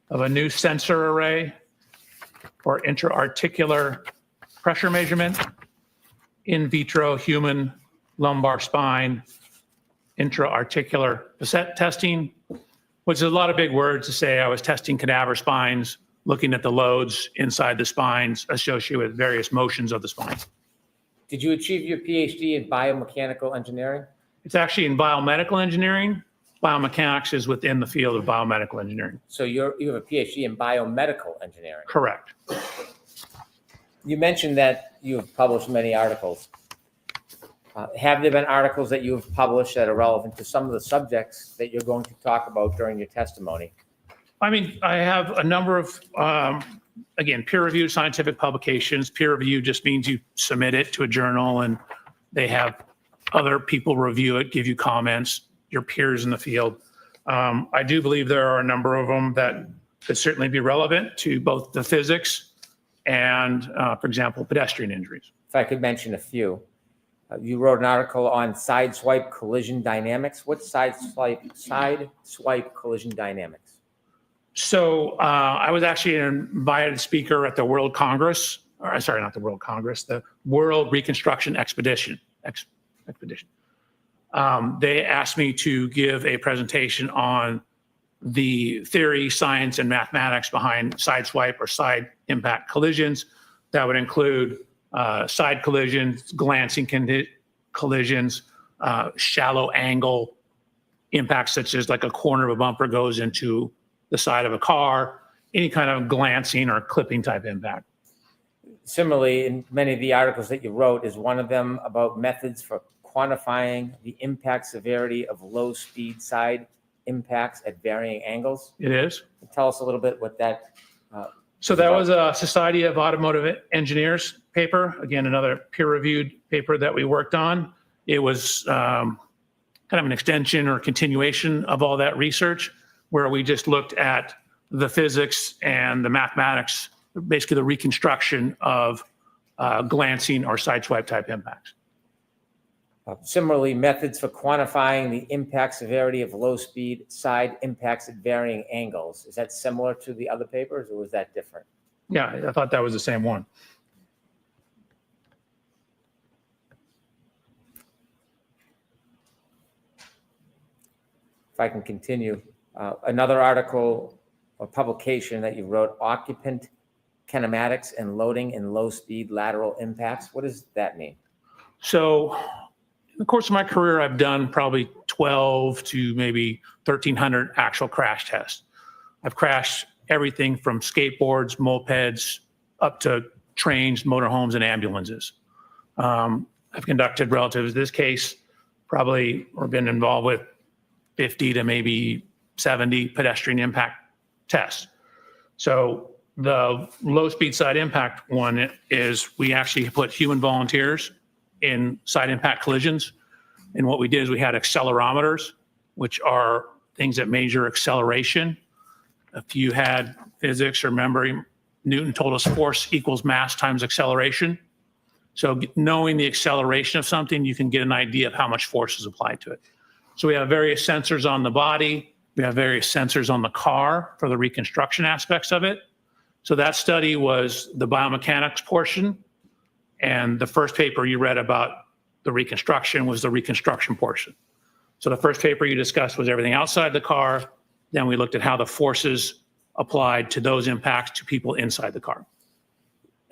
of a New Sensor Array for Intra-Articular Pressure Measurement, In Vitro Human Lumbar Spine, Intra-Articular Facet Testing, which is a lot of big words to say. I was testing cadaver spines, looking at the loads inside the spines associated with various motions of the spine. Did you achieve your PhD in biomechanical engineering? It's actually in biomedical engineering. Biomechanics is within the field of biomedical engineering. So you have a PhD in biomedical engineering? Correct. You mentioned that you have published many articles. Have there been articles that you have published that are relevant to some of the subjects that you're going to talk about during your testimony? I mean, I have a number of, again, peer-reviewed scientific publications. Peer review just means you submit it to a journal and they have other people review it, give you comments, your peers in the field. I do believe there are a number of them that could certainly be relevant to both the physics and, for example, pedestrian injuries. If I could mention a few. You wrote an article on sideswipe collision dynamics. What's sideswipe collision dynamics? So I was actually an invited speaker at the World Congress, or sorry, not the World Congress, the World Reconstruction Expedition. They asked me to give a presentation on the theory, science, and mathematics behind sideswipe or side impact collisions. That would include side collisions, glancing collisions, shallow angle impacts, such as like a corner of a bumper goes into the side of a car, any kind of glancing or clipping type impact. Similarly, in many of the articles that you wrote, is one of them about methods for quantifying the impact severity of low speed side impacts at varying angles? It is. Tell us a little bit what that. So that was a Society of Automotive Engineers paper. Again, another peer-reviewed paper that we worked on. It was kind of an extension or continuation of all that research, where we just looked at the physics and the mathematics, basically the reconstruction of glancing or sideswipe type impacts. Similarly, methods for quantifying the impact severity of low speed side impacts at varying angles. Is that similar to the other papers, or was that different? Yeah, I thought that was the same one. If I can continue, another article or publication that you wrote, occupant kinematics and loading in low speed lateral impacts. What does that mean? So in the course of my career, I've done probably 12 to maybe 1,300 actual crash tests. I've crashed everything from skateboards, mopeds, up to trains, motorhomes, and ambulances. I've conducted, relative to this case, probably or been involved with 50 to maybe 70 pedestrian impact tests. So the low speed side impact one is we actually put human volunteers in side impact collisions. And what we did is we had accelerometers, which are things that measure acceleration. If you had physics or memory, Newton told us force equals mass times acceleration. So knowing the acceleration of something, you can get an idea of how much force is applied to it. So we have various sensors on the body. We have various sensors on the car for the reconstruction aspects of it. So that study was the biomechanics portion. And the first paper you read about the reconstruction was the reconstruction portion. So the first paper you discussed was everything outside the car. Then we looked at how the forces applied to those impacts to people inside the car.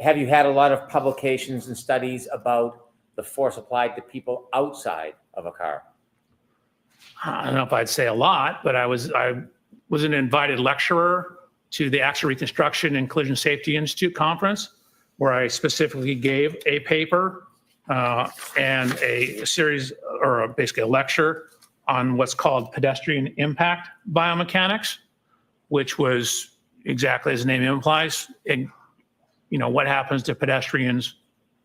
Have you had a lot of publications and studies about the force applied to people outside of a car? I don't know if I'd say a lot, but I was an invited lecturer to the Accident Reconstruction and Collision Safety Institute conference, where I specifically gave a paper and a series, or basically a lecture on what's called pedestrian impact biomechanics, which was exactly as the name implies, what happens to pedestrians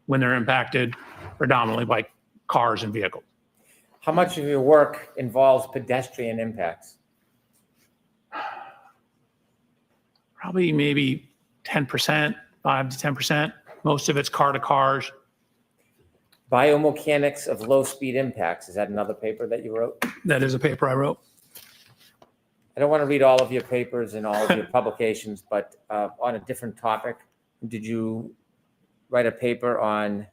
when they're impacted predominantly by cars and vehicles. How much of your work involves pedestrian impacts? Probably maybe 10%, 5 to 10%. Most of it's car to cars. Biomechanics of low speed impacts. Is that another paper that you wrote? That is a paper I wrote. I don't want to read all of your papers and all of your publications, but on a different topic, did you write a paper on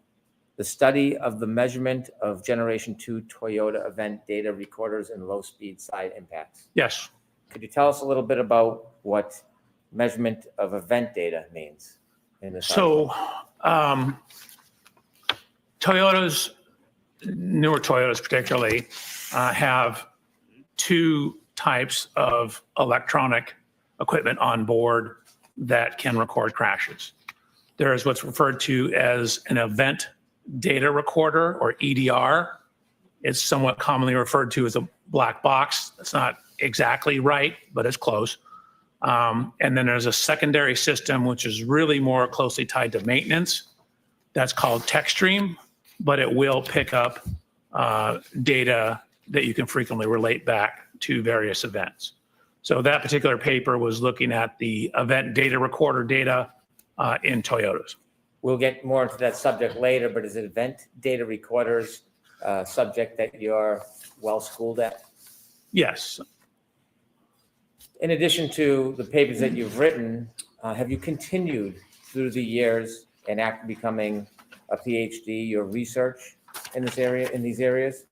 the study of the measurement of Generation 2 Toyota event data recorders and low speed side impacts? Yes. Could you tell us a little bit about what measurement of event data means in this article? So Toyotas, newer Toyotas particularly, have two types of electronic equipment on board that can record crashes. There is what's referred to as an event data recorder, or EDR. It's somewhat commonly referred to as a black box. That's not exactly right, but it's close. And then there's a secondary system, which is really more closely tied to maintenance. That's called TechStream, but it will pick up data that you can frequently relate back to various events. So that particular paper was looking at the event data recorder data in Toyotas. We'll get more into that subject later, but is it event data recorders subject that you're well schooled at? Yes. In addition to the papers that you've written, have you continued through the years and after becoming a PhD, your research in this area, in these areas?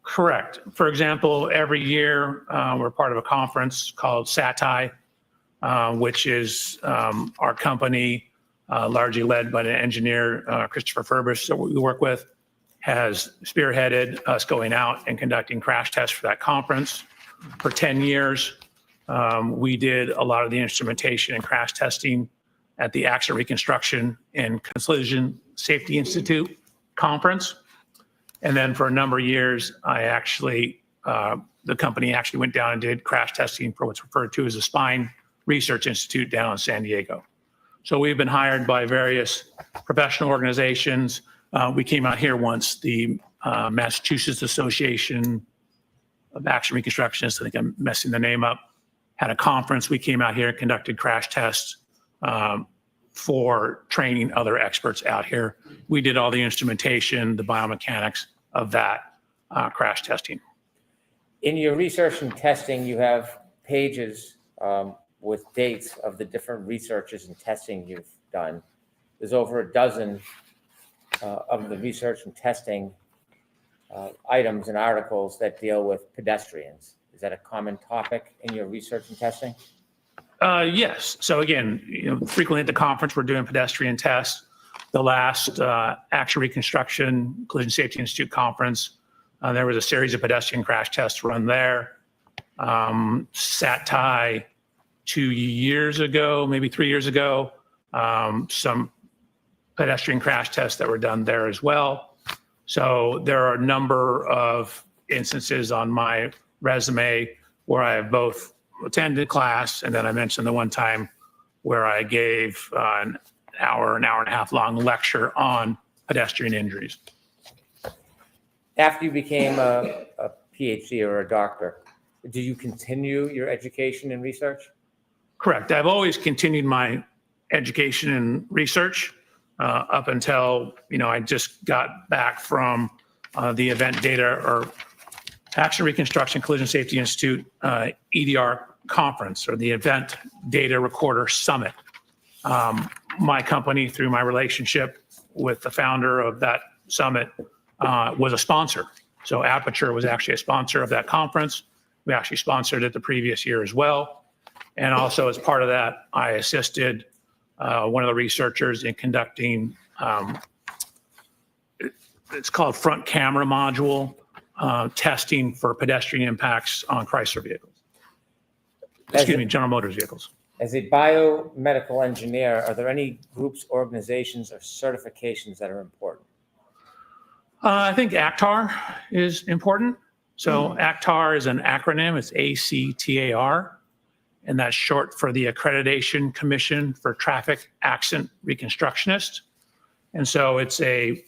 Correct. For example, every year we're part of a conference called SATI, which is our company, largely led by an engineer, Christopher Furbus, that we work with, has spearheaded us going out and conducting crash tests for that conference. For 10 years, we did a lot of the instrumentation and crash testing at the Accident Reconstruction and Collision Safety Institute conference. And then for a number of years, I actually, the company actually went down and did crash testing for what's referred to as the Spine Research Institute down in San Diego. So we've been hired by various professional organizations. We came out here once, the Massachusetts Association of Accident Reconstructionists, I think I'm messing the name up, had a conference. We came out here, conducted crash tests for training other experts out here. We did all the instrumentation, the biomechanics of that crash testing. In your research and testing, you have pages with dates of the different researches and testing you've done. There's over a dozen of the research and testing items and articles that deal with pedestrians. Is that a common topic in your research and testing? Yes. So again, frequently at the conference, we're doing pedestrian tests. The last Accident Reconstruction Collision Safety Institute conference, there was a series of pedestrian crash tests run there. SATI 2 years ago, maybe 3 years ago, some pedestrian crash tests that were done there as well. So there are a number of instances on my resume where I have both attended class, and then I mentioned the one time where I gave an hour and a half long lecture on pedestrian injuries. After you became a PhD or a doctor, do you continue your education and research? Correct. I've always continued my education and research up until, I just got back from the event data or Accident Reconstruction Collision Safety Institute EDR conference, or the Event Data Recorder Summit. My company, through my relationship with the founder of that summit, was a sponsor. So Aperture was actually a sponsor of that conference. We actually sponsored it the previous year as well. And also as part of that, I assisted one of the researchers in conducting, it's called front camera module testing for pedestrian impacts on Chrysler vehicles. Excuse me, General Motors vehicles. As a biomedical engineer, are there any groups, organizations, or certifications that are important? I think ACTAR is important. So ACTAR is an acronym. It's ACTAR, and that's short for the Accreditation Commission for Traffic Accident Reconstructionists. And so it's a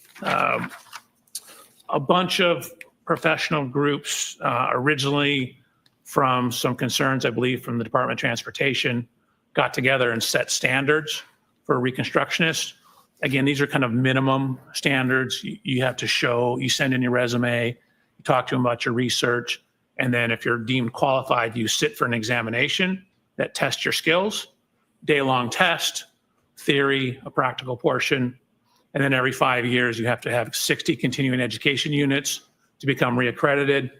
bunch of professional groups, originally from some concerns, I believe, from the Department of Transportation, got together and set standards for reconstructionists. Again, these are kind of minimum standards. You have to show, you send in your resume, you talk to them about your research, and then if you're deemed qualified, you sit for an examination that tests your skills, day-long test, theory, a practical portion, and then every 5 years you have to have 60 continuing education units to become reaccredited.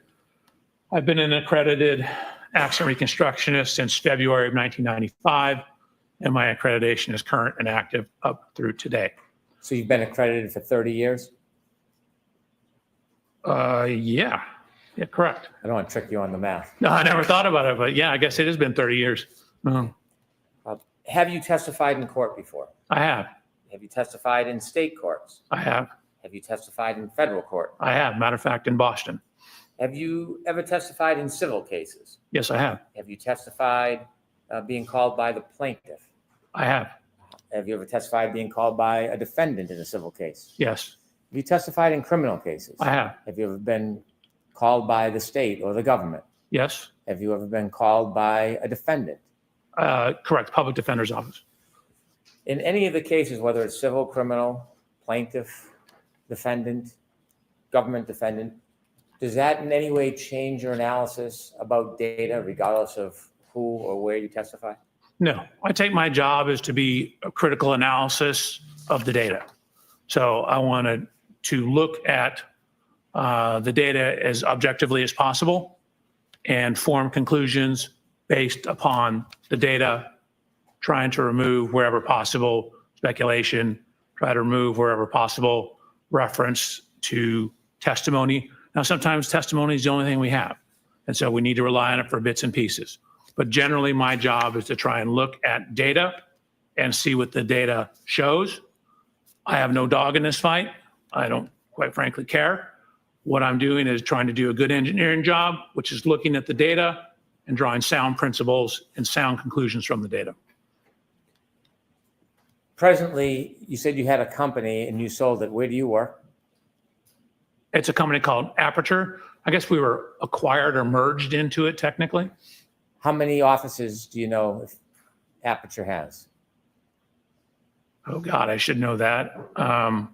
I've been an accredited accident reconstructionist since February of 1995, and my accreditation is current and active up through today. So you've been accredited for 30 years? Yeah, correct. I don't want to trick you on the math. No, I never thought about it, but yeah, I guess it has been 30 years. Have you testified in court before? I have. Have you testified in state courts? I have. Have you testified in federal court? I have. Matter of fact, in Boston. Have you ever testified in civil cases? Yes, I have. Have you testified being called by the plaintiff? I have. Have you ever testified being called by a defendant in a civil case? Yes, Have you testified in criminal cases? I have. Have you ever been called by the state or the government? Yes. Have you ever been called by a defendant? Correct. Public Defender's Office. In any of the cases, whether it's civil, criminal, plaintiff, defendant, government defendant, does that in any way change your analysis about data, regardless of who or where you testify? No, I take my job as to be a critical analysis of the data. So I wanted to look at the data as objectively as possible and form conclusions based upon the data, trying to remove wherever possible speculation, try to remove wherever possible reference to testimony. Now, sometimes testimony is the only thing we have, and so we need to rely on it for bits and pieces. But generally, my job is to try and look at data and see what the data shows. I have no dog in this fight. I don't, quite frankly, care. What I'm doing is trying to do a good engineering job, which is looking at the data and drawing sound principles and sound conclusions from the data. Presently, you said you had a company and you sold it. Where do you work? It's a company called Aperture. I guess we were acquired or merged into it technically. How many offices do you know if Aperture has? Oh God, I should know that. I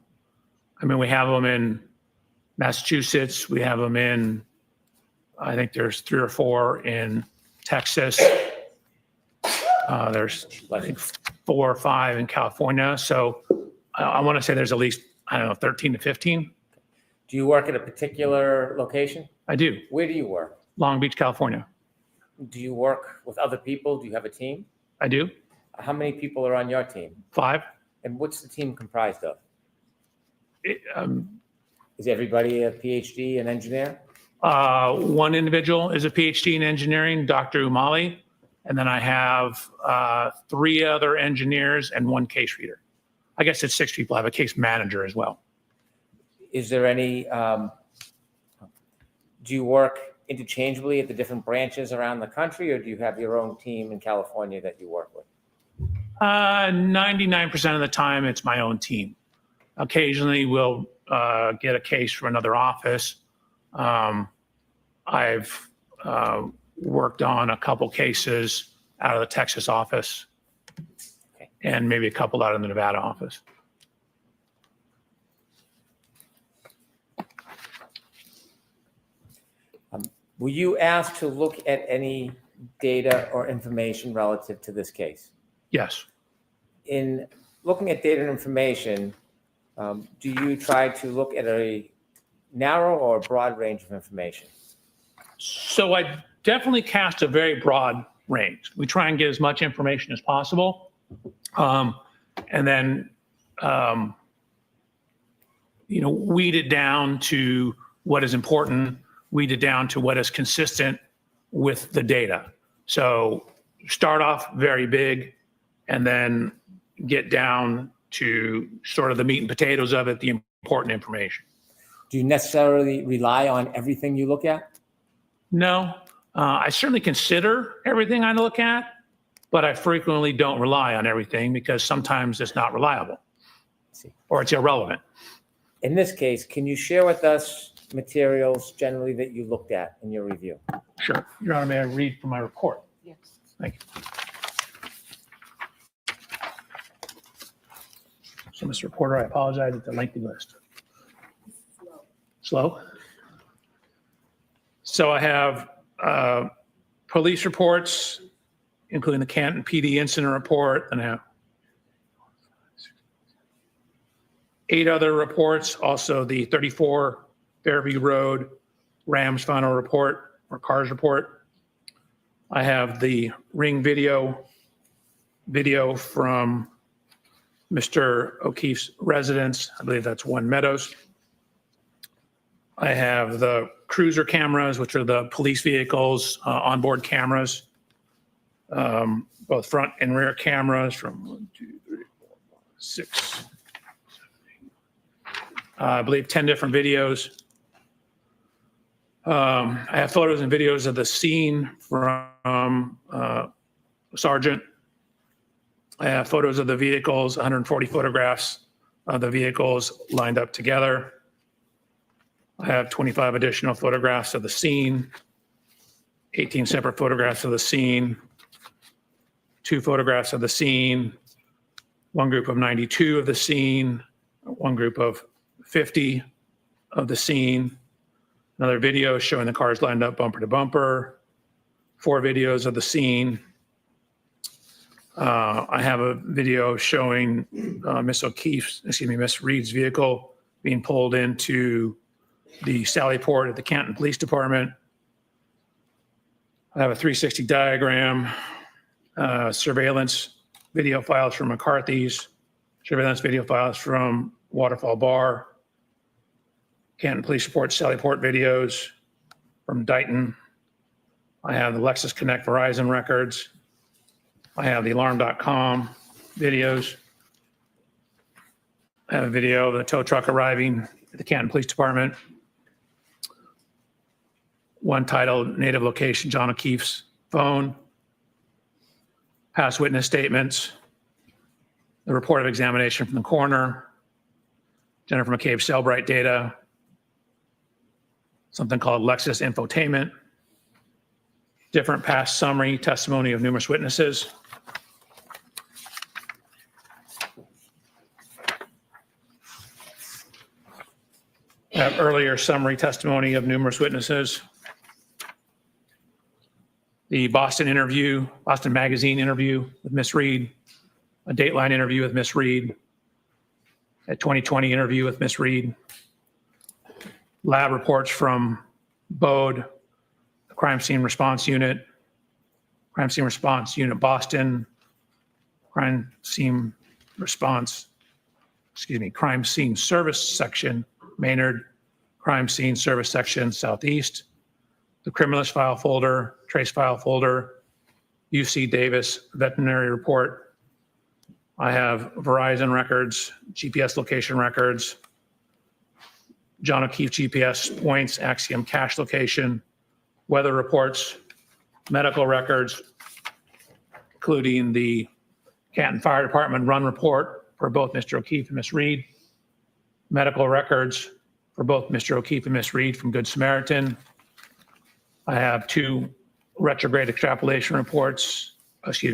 mean, we have them in Massachusetts. We have them in, I think there's 3 or 4 in Texas. There's, I think, 4 or 5 in California. So I want to say there's at least, I don't know, 13 to 15. Do you work at a particular location? I do. Where do you work? Long Beach, California. Do you work with other people? Do you have a team? I do. How many people are on your team? 5. And what's the team comprised of? It, Is everybody a PhD, an engineer? One individual is a PhD in engineering, Dr. Umali. And then I have 3 other engineers and 1 case reader. I guess it's 6 people. I have a case manager as well. Is there any, do you work interchangeably at the different branches around the country, or do you have your own team in California that you work with? 99% of the time, it's my own team. Occasionally, we'll get a case from another office. I've worked on a couple cases out of the Texas office, and maybe a couple out of the Nevada office. Were you asked to look at any data or information relative to this case? Yes. In looking at data and information, do you try to look at a narrow or broad range of information? So I definitely cast a very broad range. We try and get as much information as possible. And then, weed it down to what is important, weed it down to what is consistent with the data. So start off very big and then get down to sort of the meat and potatoes of it, the important information. Do you necessarily rely on everything you look at? No, I certainly consider everything I look at, but I frequently don't rely on everything because sometimes it's not reliable or it's irrelevant. In this case, can you share with us materials generally that you looked at in your review? Sure. Your Honor, may I read from my report? Yes. Thank you. So, Mr. Reporter, I apologize. It's a lengthy list. Slow? So I have police reports, including the Canton PD incident report, and I have 8 other reports, also the 34 Fairview Road Rams final report or cars report. I have the ring video from Mr. O'Keefe's residence. I believe that's One Meadows. I have the cruiser cameras, which are the police vehicles, onboard cameras, both front and rear cameras from 1, 2, 3, 4, 5, 6, I believe 10 different videos. I have photos and videos of the scene from Sergeant. I have photos of the vehicles, 140 photographs of the vehicles lined up together. I have 25 additional photographs of the scene, 18 separate photographs of the scene, 2 photographs of the scene, one group of 92 of the scene, one group of 50 of the scene, another video showing the cars lined up bumper to bumper, 4 videos of the scene. I have a video showing Miss Reed's vehicle being pulled into the Sally Port at the Canton Police Department. I have a 360 diagram, surveillance video files from McCarthy's, surveillance video files from Waterfall Bar, Canton Police Report, Sally Port videos from Dighton. I have the Lexus Connect Verizon records. I have the alarm.com videos. I have a video of the tow truck arriving at the Canton Police Department. One titled Native Location, John O'Keefe's phone. Past witness statements. The report of examination from the coroner. Jennifer McCabe's Cellbrite data. Something called Lexus Infotainment. Different past summary testimony of numerous witnesses. I have earlier summary testimony of numerous witnesses. The Boston Magazine interview with Miss Reed, a Dateline interview with Miss Reed, a 2020 interview with Miss Reed, lab reports from BODE, the Crime Scene Response Unit Boston, Crime Scene Service Section Maynard, Crime Scene Service Section Southeast, the Criminalist File Folder, Trace File Folder, UC Davis Veterinary Report. I have Verizon records, GPS location records, John O'Keefe GPS points, Axiom cache location, weather reports, medical records, including the Canton Fire Department run report for both Mr. O'Keefe and Miss Reed, medical records for both Mr. O'Keefe and Miss Reed from Good Samaritan. I have 2 retrograde extrapolation reports,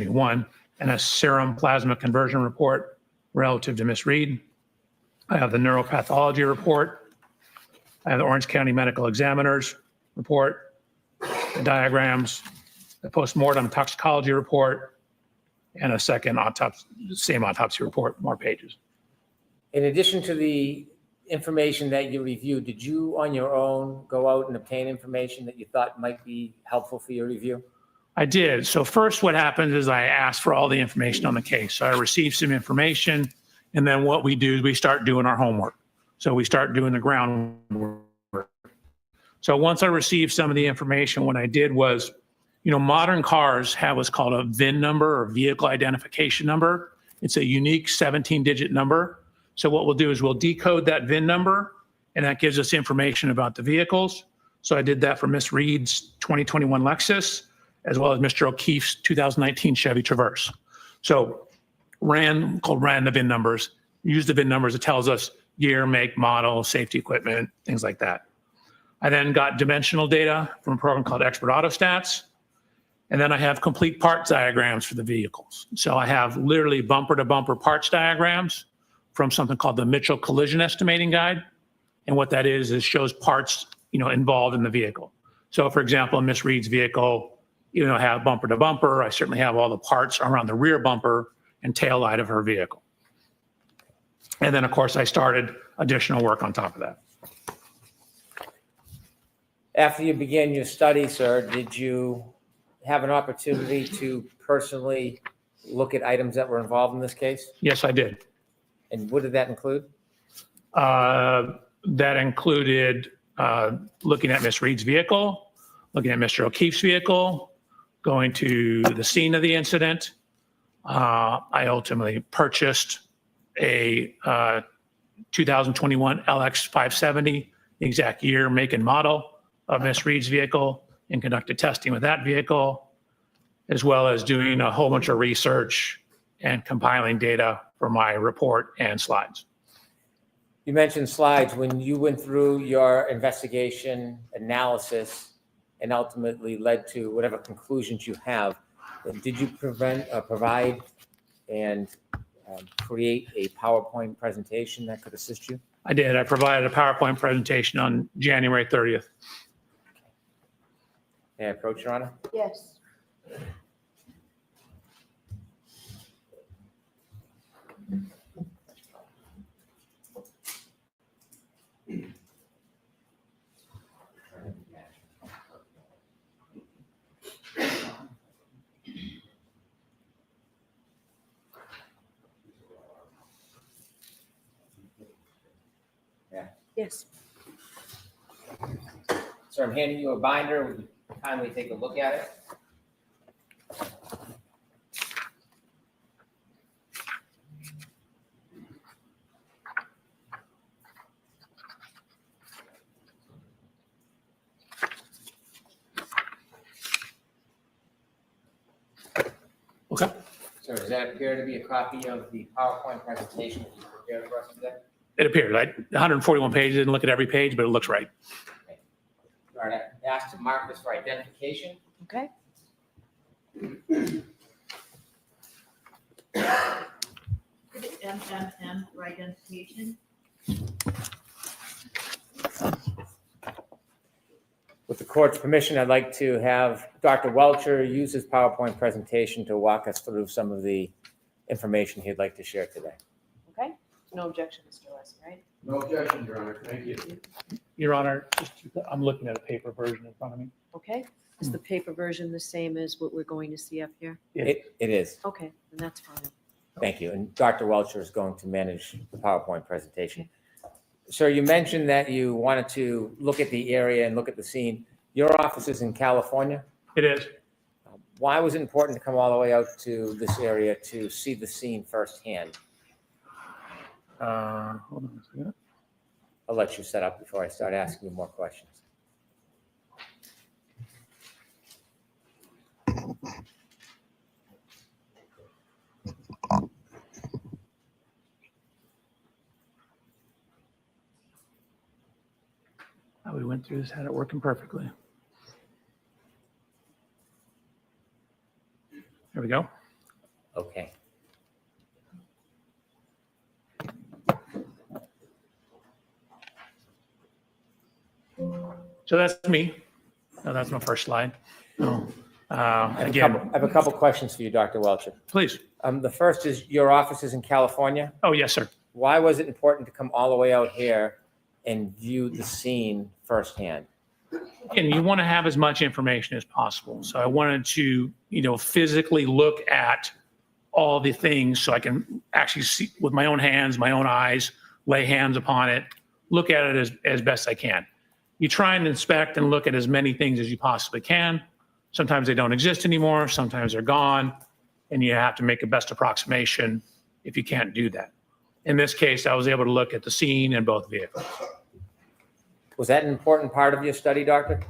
one, and a serum plasma conversion report relative to Miss Reed. I have the neuropathology report. I have the Orange County Medical Examiner's report, the diagrams, the postmortem toxicology report, and a second same autopsy report, more pages. In addition to the information that you reviewed, did you on your own go out and obtain information that you thought might be helpful for your review? I did. So first what happened is I asked for all the information on the case. So I received some information, and then what we do is we start doing our homework. So we start doing the groundwork. So once I received some of the information, what I did was, modern cars have what's called a VIN number or vehicle identification number. It's a unique 17-digit number. So what we'll do is we'll decode that VIN number, and that gives us information about the vehicles. So I did that for Miss Reed's 2021 Lexus, as well as Mr. O'Keefe's 2019 Chevy Traverse. So ran the VIN numbers, use the VIN numbers. It tells us year, make, model, safety equipment, things like that. I then got dimensional data from a program called Expert Autostats. And then I have complete parts diagrams for the vehicles. So I have literally bumper to bumper parts diagrams from something called the Mitchell Collision Estimating Guide. And what that is shows parts, involved in the vehicle. So for example, in Miss Reed's vehicle, I have bumper to bumper. I certainly have all the parts around the rear bumper and tail light of her vehicle. And then of course I started additional work on top of that. After you began your study, sir, did you have an opportunity to personally look at items that were involved in this case? Yes, I did. And what did that include? That included looking at Miss Reed's vehicle, looking at Mr. O'Keefe's vehicle, going to the scene of the incident. I ultimately purchased a 2021 LX 570, the exact year, make, and model of Miss Reed's vehicle, and conducted testing with that vehicle, as well as doing a whole bunch of research and compiling data for my report and slides. You mentioned slides. When you went through your investigation analysis and ultimately led to whatever conclusions you have, did you provide and create a PowerPoint presentation that could assist you? I did. I provided a PowerPoint presentation on January 30th. May I approach, Your Honor? Yes. Yes. Sir, I'm handing you a binder. Would you kindly take a look at it? Okay. Sir, does that appear to be a copy of the PowerPoint presentation that you prepared for us today? It appeared. 141 pages. Didn't look at every page, but it looks right. All right, I asked to mark this for identification. Okay. MMM for identification. With the court's permission, I'd like to have Dr. Welcher use his PowerPoint presentation to walk us through some of the information he'd like to share today. Okay. No objection, Mr. West, right? No objection, Your Honor. Thank you. Your Honor, I'm looking at a paper version in front of me. Okay. Is the paper version the same as what we're going to see up here? It is. Okay, then that's fine. Thank you. And Dr. Welcher is going to manage the PowerPoint presentation. Sir, you mentioned that you wanted to look at the area and look at the scene. Your office is in California. It is. Why was it important to come all the way out to this area to see the scene firsthand? Hold on a second. I'll let you set up before I start asking you more questions. We went through this, had it working perfectly. There we go. Okay. So that's me. No, that's my first slide. No. I Again, have a couple questions for you, Dr. Welcher. please. The first is your office is in California. Oh, yes, sir. Why was it important to come all the way out here and view the scene firsthand? And you want to have as much information as possible. So I wanted to, physically look at all the things so I can actually see with my own hands, my own eyes, lay hands upon it, look at it as best I can. You try and inspect and look at as many things as you possibly can. Sometimes they don't exist anymore. Sometimes they're gone. And you have to make a best approximation if you can't do that. In this case, I was able to look at the scene in both vehicles. Was that an important part of your study, Doctor?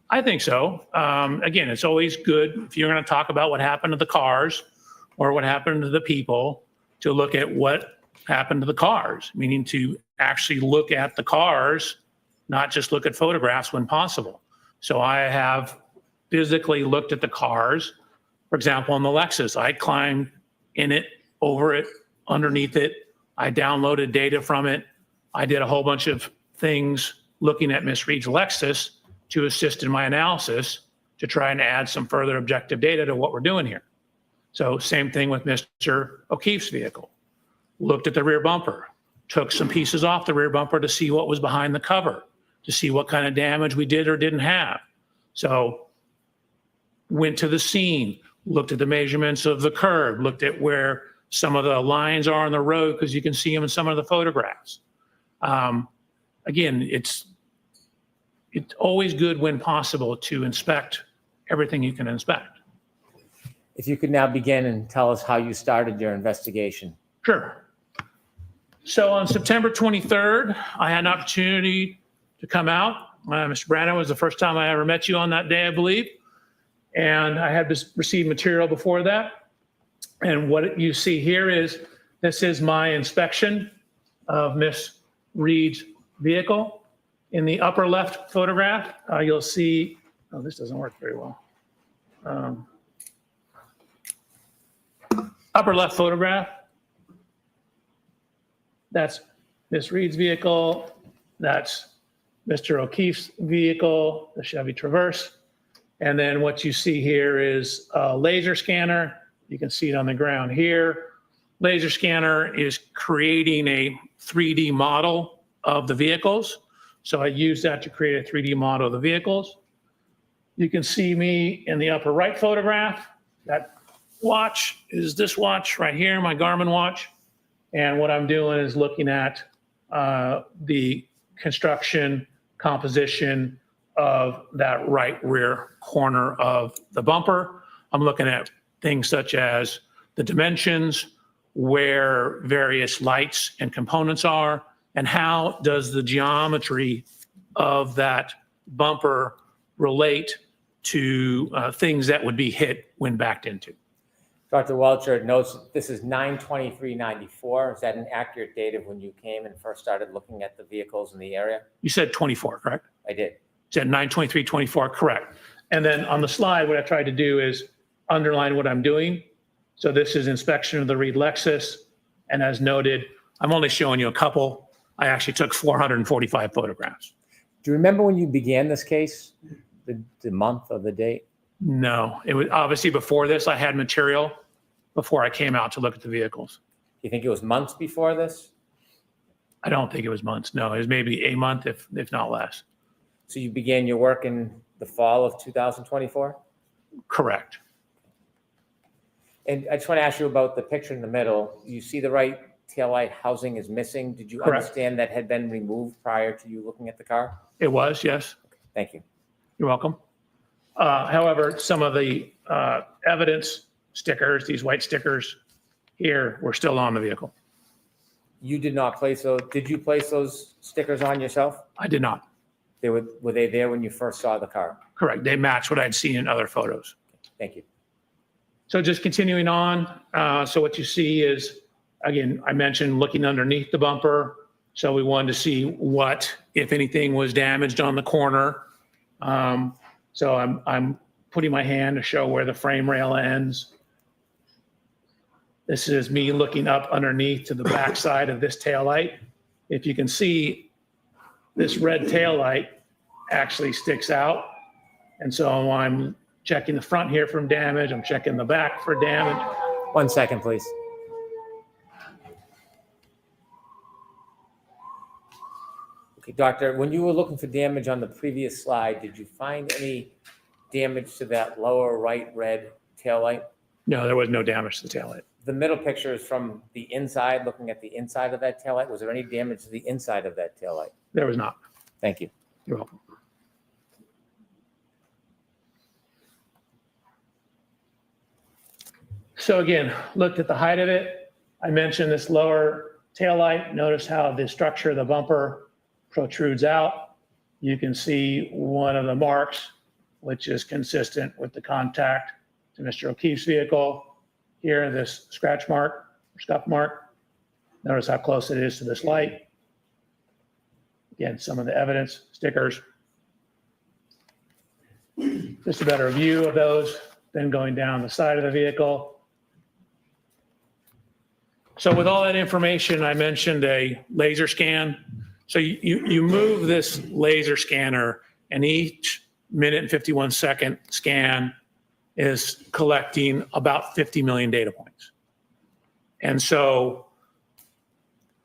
I think so. Again, it's always good if you're going to talk about what happened to the cars or what happened to the people to look at what happened to the cars, meaning to actually look at the cars, not just look at photographs when possible. So I have physically looked at the cars. For example, on the Lexus, I climbed in it, over it, underneath it. I downloaded data from it. I did a whole bunch of things looking at Miss Reed's Lexus to assist in my analysis to try and add some further objective data to what we're doing here. So same thing with Mr. O'Keefe's vehicle. Looked at the rear bumper, took some pieces off the rear bumper to see what was behind the cover, to see what kind of damage we did or didn't have. So went to the scene, looked at the measurements of the curb, looked at where some of the lines are on the road because you can see them in some of the photographs. Again, it's always good when possible to inspect everything you can inspect. If you could now begin and tell us how you started your investigation. Sure. So on September 23rd, I had an opportunity to come out. Mr. Brandon, was the first time I ever met you on that day, I believe. And I had received material before that. And what you see here is, this is my inspection of Miss Reed's vehicle. In the upper left photograph, you'll see, oh, this doesn't work very well. Upper left photograph, that's Miss Reed's vehicle. That's Mr. O'Keefe's vehicle, the Chevy Traverse. And then what you see here is a laser scanner. You can see it on the ground here. Laser scanner is creating a 3D model of the vehicles. So I use that to create a 3D model of the vehicles. You can see me in the upper right photograph. That watch is this watch right here, my Garmin watch. And what I'm doing is looking at the construction composition of that right rear corner of the bumper. I'm looking at things such as the dimensions, where various lights and components are, and how does the geometry of that bumper relate to things that would be hit when backed into. Dr. Welcher notes this is 9/23/94. Is that an accurate date of when you came and first started looking at the vehicles in the area? You said 24, correct? I did. You said 9/23/24, correct. And then on the slide, what I tried to do is underline what I'm doing. So this is inspection of the Reed Lexus. And as noted, I'm only showing you a couple. I actually took 445 photographs. Do you remember when you began this case, the month or the date? No, it was obviously before this, I had material before I came out to look at the vehicles. You think it was months before this? I don't think it was months. No, it was maybe a month, if not less. So you began your work in the fall of 2024? Correct. And I just want to ask you about the picture in the middle. You see the right taillight housing is missing. Did you Correct. understand that had been removed prior to you looking at the car? It was, yes. Thank you. You're welcome. However, some of the evidence stickers, these white stickers here, were still on the vehicle. You did not place those. Did you place those stickers on yourself? I did not. Were they there when you first saw the car? Correct. They match what I'd seen in other photos. Thank you. So just continuing on. So what you see is, again, I mentioned looking underneath the bumper. So we wanted to see what, if anything, was damaged on the corner. So I'm putting my hand to show where the frame rail ends. This is me looking up underneath to the back side of this taillight. If you can see, this red taillight actually sticks out. And so I'm checking the front here for damage. I'm checking the back for damage. 1 second, please. Okay, doctor, when you were looking for damage on the previous slide, did you find any damage to that lower right red taillight? No, there was no damage to the taillight. The middle picture is from the inside, looking at the inside of that taillight. Was there any damage to the inside of that taillight? There was not. Thank you. You're welcome. So again, looked at the height of it. I mentioned this lower taillight. Notice how the structure of the bumper protrudes out. You can see one of the marks, which is consistent with the contact to Mr. O'Keefe's vehicle. Here, this scratch mark, or scuff mark. Notice how close it is to this light. Again, some of the evidence, stickers. Just a better view of those, then going down the side of the vehicle. So with all that information, I mentioned a laser scan. So you move this laser scanner, and each minute and 51 second scan is collecting about 50 million data points. And so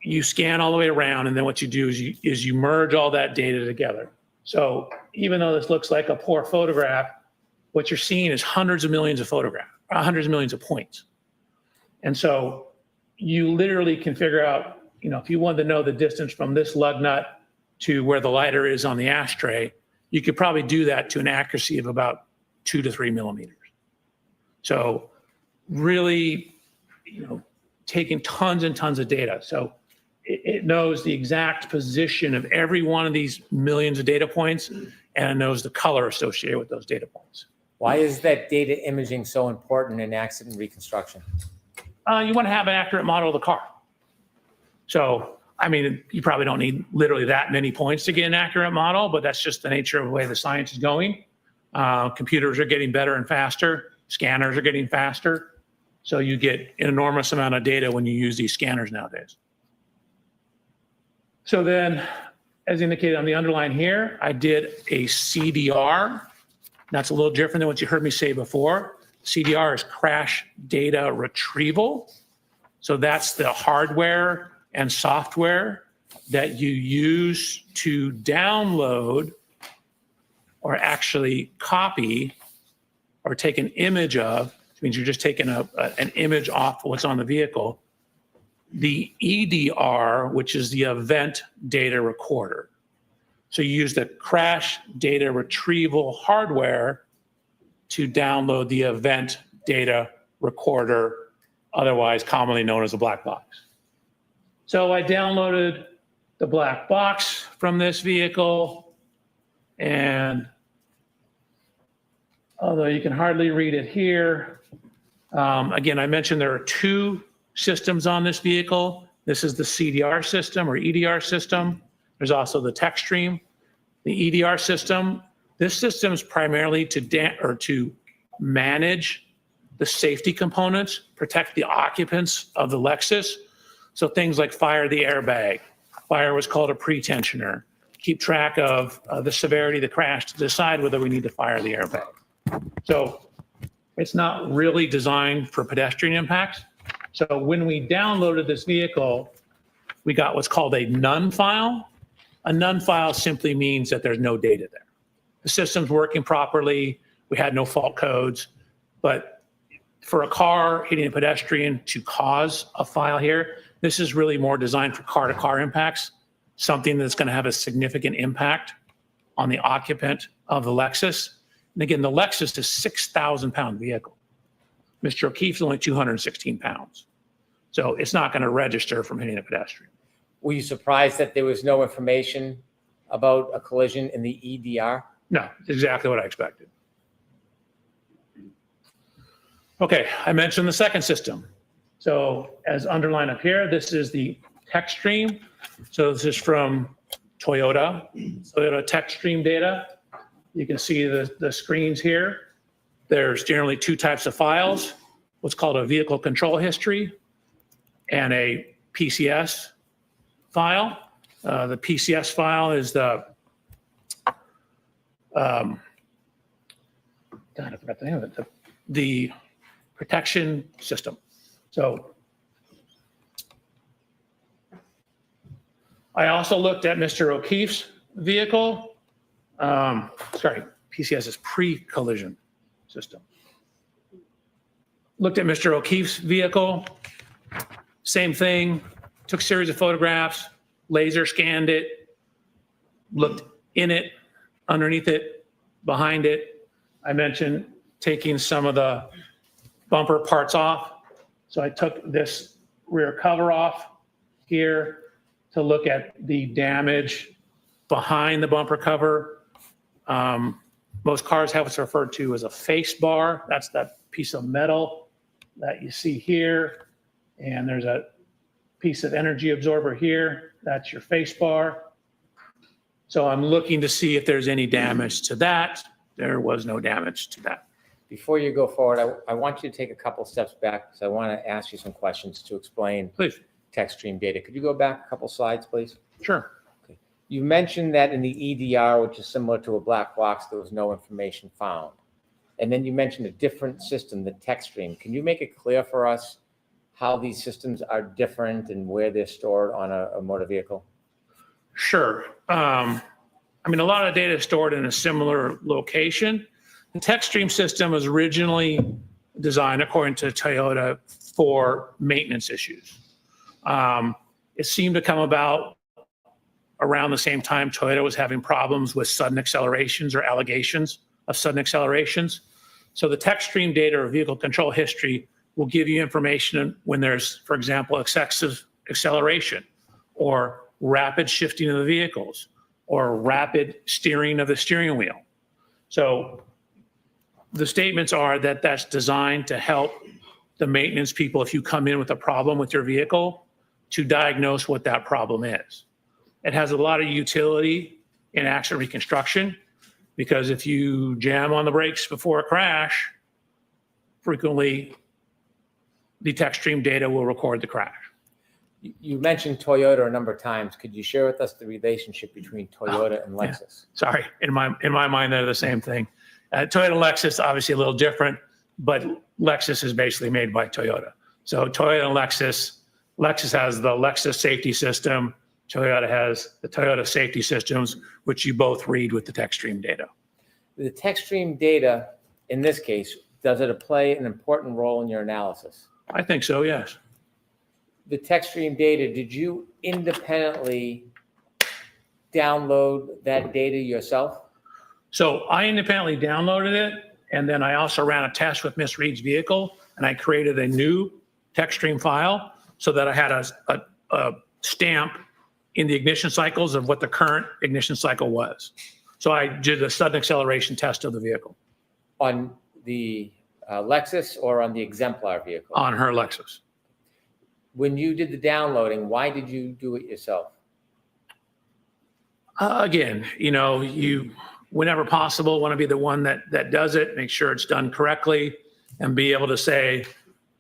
you scan all the way around, and then what you do is you merge all that data together. So even though this looks like a poor photograph, what you're seeing is hundreds of millions of photographs, hundreds of millions of points. And so you literally can figure out, if you wanted to know the distance from this lug nut to where the lighter is on the ashtray, you could probably do that to an accuracy of about 2 to 3 millimeters. So really, taking tons and tons of data. So it knows the exact position of every one of these millions of data points, and it knows the color associated with those data points. Why is that data imaging so important in accident reconstruction? You want to have an accurate model of the car. So, I mean, you probably don't need literally that many points to get an accurate model, but that's just the nature of the way the science is going. Computers are getting better and faster. Scanners are getting faster. So you get an enormous amount of data when you use these scanners nowadays. So then, as indicated on the underline here, I did a CDR. That's a little different than what you heard me say before. CDR is crash data retrieval. So that's the hardware and software that you use to download or actually copy or take an image of, which means you're just taking an image off what's on the vehicle, the EDR, which is the event data recorder. So you use the crash data retrieval hardware to download the event data recorder, otherwise commonly known as a black box. So I downloaded the black box from this vehicle, and although you can hardly read it here, again, I mentioned there are two systems on this vehicle. This is the CDR system or EDR system. There's also the text stream. The EDR system, this system is primarily to manage the safety components, protect the occupants of the Lexus. So things like fire the airbag, fire what's called a pretensioner, keep track of the severity of the crash to decide whether we need to fire the airbag. So it's not really designed for pedestrian impacts. So when we downloaded this vehicle, we got what's called a none file. A none file simply means that there's no data there. The system's working properly. We had no fault codes, but for a car hitting a pedestrian to cause a file here, this is really more designed for car-to-car impacts, something that's going to have a significant impact on the occupant of the Lexus. And again, the Lexus is a 6,000-pound vehicle. Mr. O'Keefe's only 216 pounds. So it's not going to register from hitting a pedestrian. Were you surprised that there was no information about a collision in the EDR? No, it's exactly what I expected. Okay, I mentioned the second system. So as underlined up here, this is the text stream. So this is from Toyota text stream data. You can see the screens here. There's generally two types of files, what's called a vehicle control history and a PCS file. The PCS file is the, God, I forgot the name of it, the protection system. So I also looked at Mr. O'Keefe's vehicle. Sorry, PCS is pre-collision system. Looked at Mr. O'Keefe's vehicle, same thing, took a series of photographs, laser scanned it, looked in it, underneath it, behind it. I mentioned taking some of the bumper parts off. So I took this rear cover off here to look at the damage behind the bumper cover. Most cars have what's referred to as a face bar. That's that piece of metal that you see here. And there's a piece of energy absorber here. That's your face bar. So I'm looking to see if there's any damage to that. There was no damage to that. Before you go forward, I want you to take a couple steps back because I want to ask you some questions to explain Please. text stream data. Could you go back a couple slides, please? Sure. Okay. You mentioned that in the EDR, which is similar to a black box, there was no information found. And then you mentioned a different system, the text stream. Can you make it clear for us how these systems are different and where they're stored on a motor vehicle? Sure. I mean, a lot of data is stored in a similar location. The text stream system was originally designed, according to Toyota, for maintenance issues. It seemed to come about around the same time Toyota was having problems with sudden accelerations or allegations of sudden accelerations. So the text stream data or vehicle control history will give you information when there's, for example, excessive acceleration or rapid shifting of the vehicles, or rapid steering of the steering wheel. So the statements are that that's designed to help the maintenance people, if you come in with a problem with your vehicle, to diagnose what that problem is. It has a lot of utility in accident reconstruction, because if you jam on the brakes before a crash, frequently the tech stream data will record the crash. You mentioned Toyota a number of times. Could you share with us the relationship between Toyota and Lexus? Sorry, in my mind, they're the same thing. Toyota and Lexus, obviously a little different, but Lexus is basically made by Toyota. So Toyota and Lexus has the Lexus safety system. Toyota has the Toyota safety systems, which you both read with the tech stream data. The tech stream data, in this case, does it play an important role in your analysis? I think so, yes. The tech stream data, did you independently download that data yourself? So I independently downloaded it, and then I also ran a test with Miss Reed's vehicle, and I created a new tech stream file so that I had a stamp in the ignition cycles of what the current ignition cycle was. So I did a sudden acceleration test of the vehicle. On the Lexus or on the exemplar vehicle? On her Lexus. When you did the downloading, why did you do it yourself? Again, you, whenever possible, want to be the one that does it, make sure it's done correctly, and be able to say,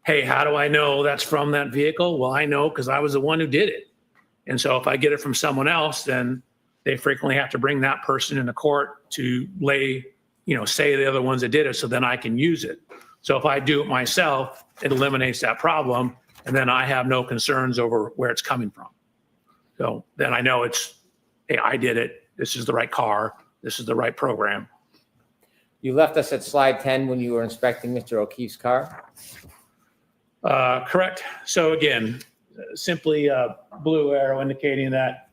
hey, how do I know that's from that vehicle? Well, I know because I was the one who did it. And so if I get it from someone else, then they frequently have to bring that person into court to say the other ones that did it, so then I can use it. So if I do it myself, it eliminates that problem, and then I have no concerns over where it's coming from. So then I know hey, I did it. This is the right car. This is the right program. You left us at slide 10 when you were inspecting Mr. O'Keefe's car? Correct. So again, simply a blue arrow indicating that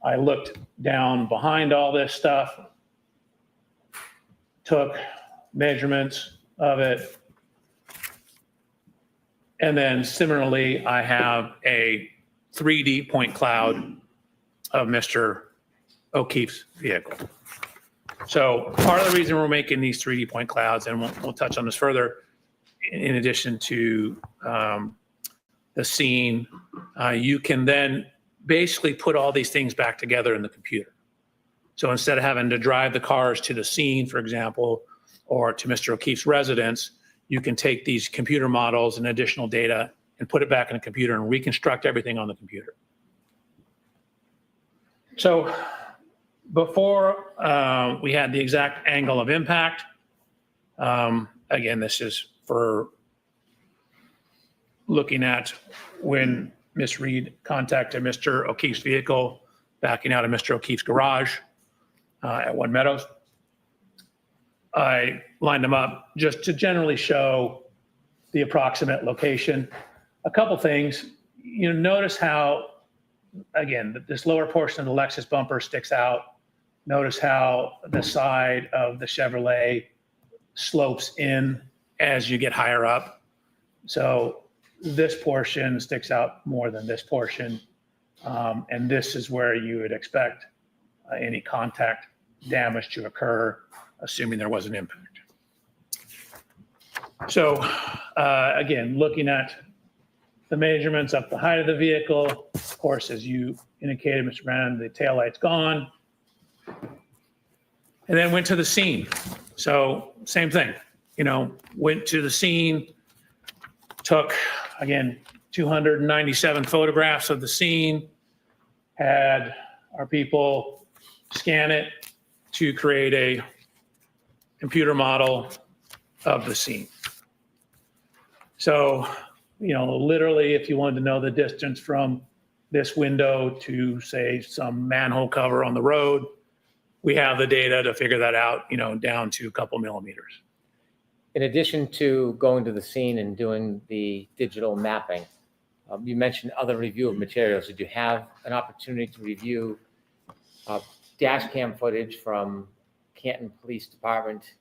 I looked down behind all this stuff, took measurements of it, and then similarly, I have a 3D point cloud of Mr. O'Keefe's vehicle. So part of the reason we're making these 3D point clouds, and we'll touch on this further, in addition to the scene, you can then basically put all these things back together in the computer. So instead of having to drive the cars to the scene, for example, or to Mr. O'Keefe's residence, you can take these computer models and additional data and put it back in the computer and reconstruct everything on the computer. So before we had the exact angle of impact, again, this is for looking at when Miss Reed contacted Mr. O'Keefe's vehicle, backing out of Mr. O'Keefe's garage at One Meadows. I lined them up just to generally show the approximate location. A couple things, notice how, again, this lower portion of the Lexus bumper sticks out. Notice how the side of the Chevrolet slopes in as you get higher up. So this portion sticks out more than this portion. And this is where you would expect any contact damage to occur, assuming there was an impact. So again, looking at the measurements up the height of the vehicle, of course, as you indicated, Mr. Brennan, the taillight's gone. And then went to the scene. So same thing, went to the scene, took, again, 297 photographs of the scene, had our people scan it to create a computer model of the scene. So, literally, if you wanted to know the distance from this window to, say, some manhole cover on the road, we have the data to figure that out, down to a couple millimeters. In addition to going to the scene and doing the digital mapping, you mentioned other review of materials. Did you have an opportunity to review dash cam footage from Canton Police Department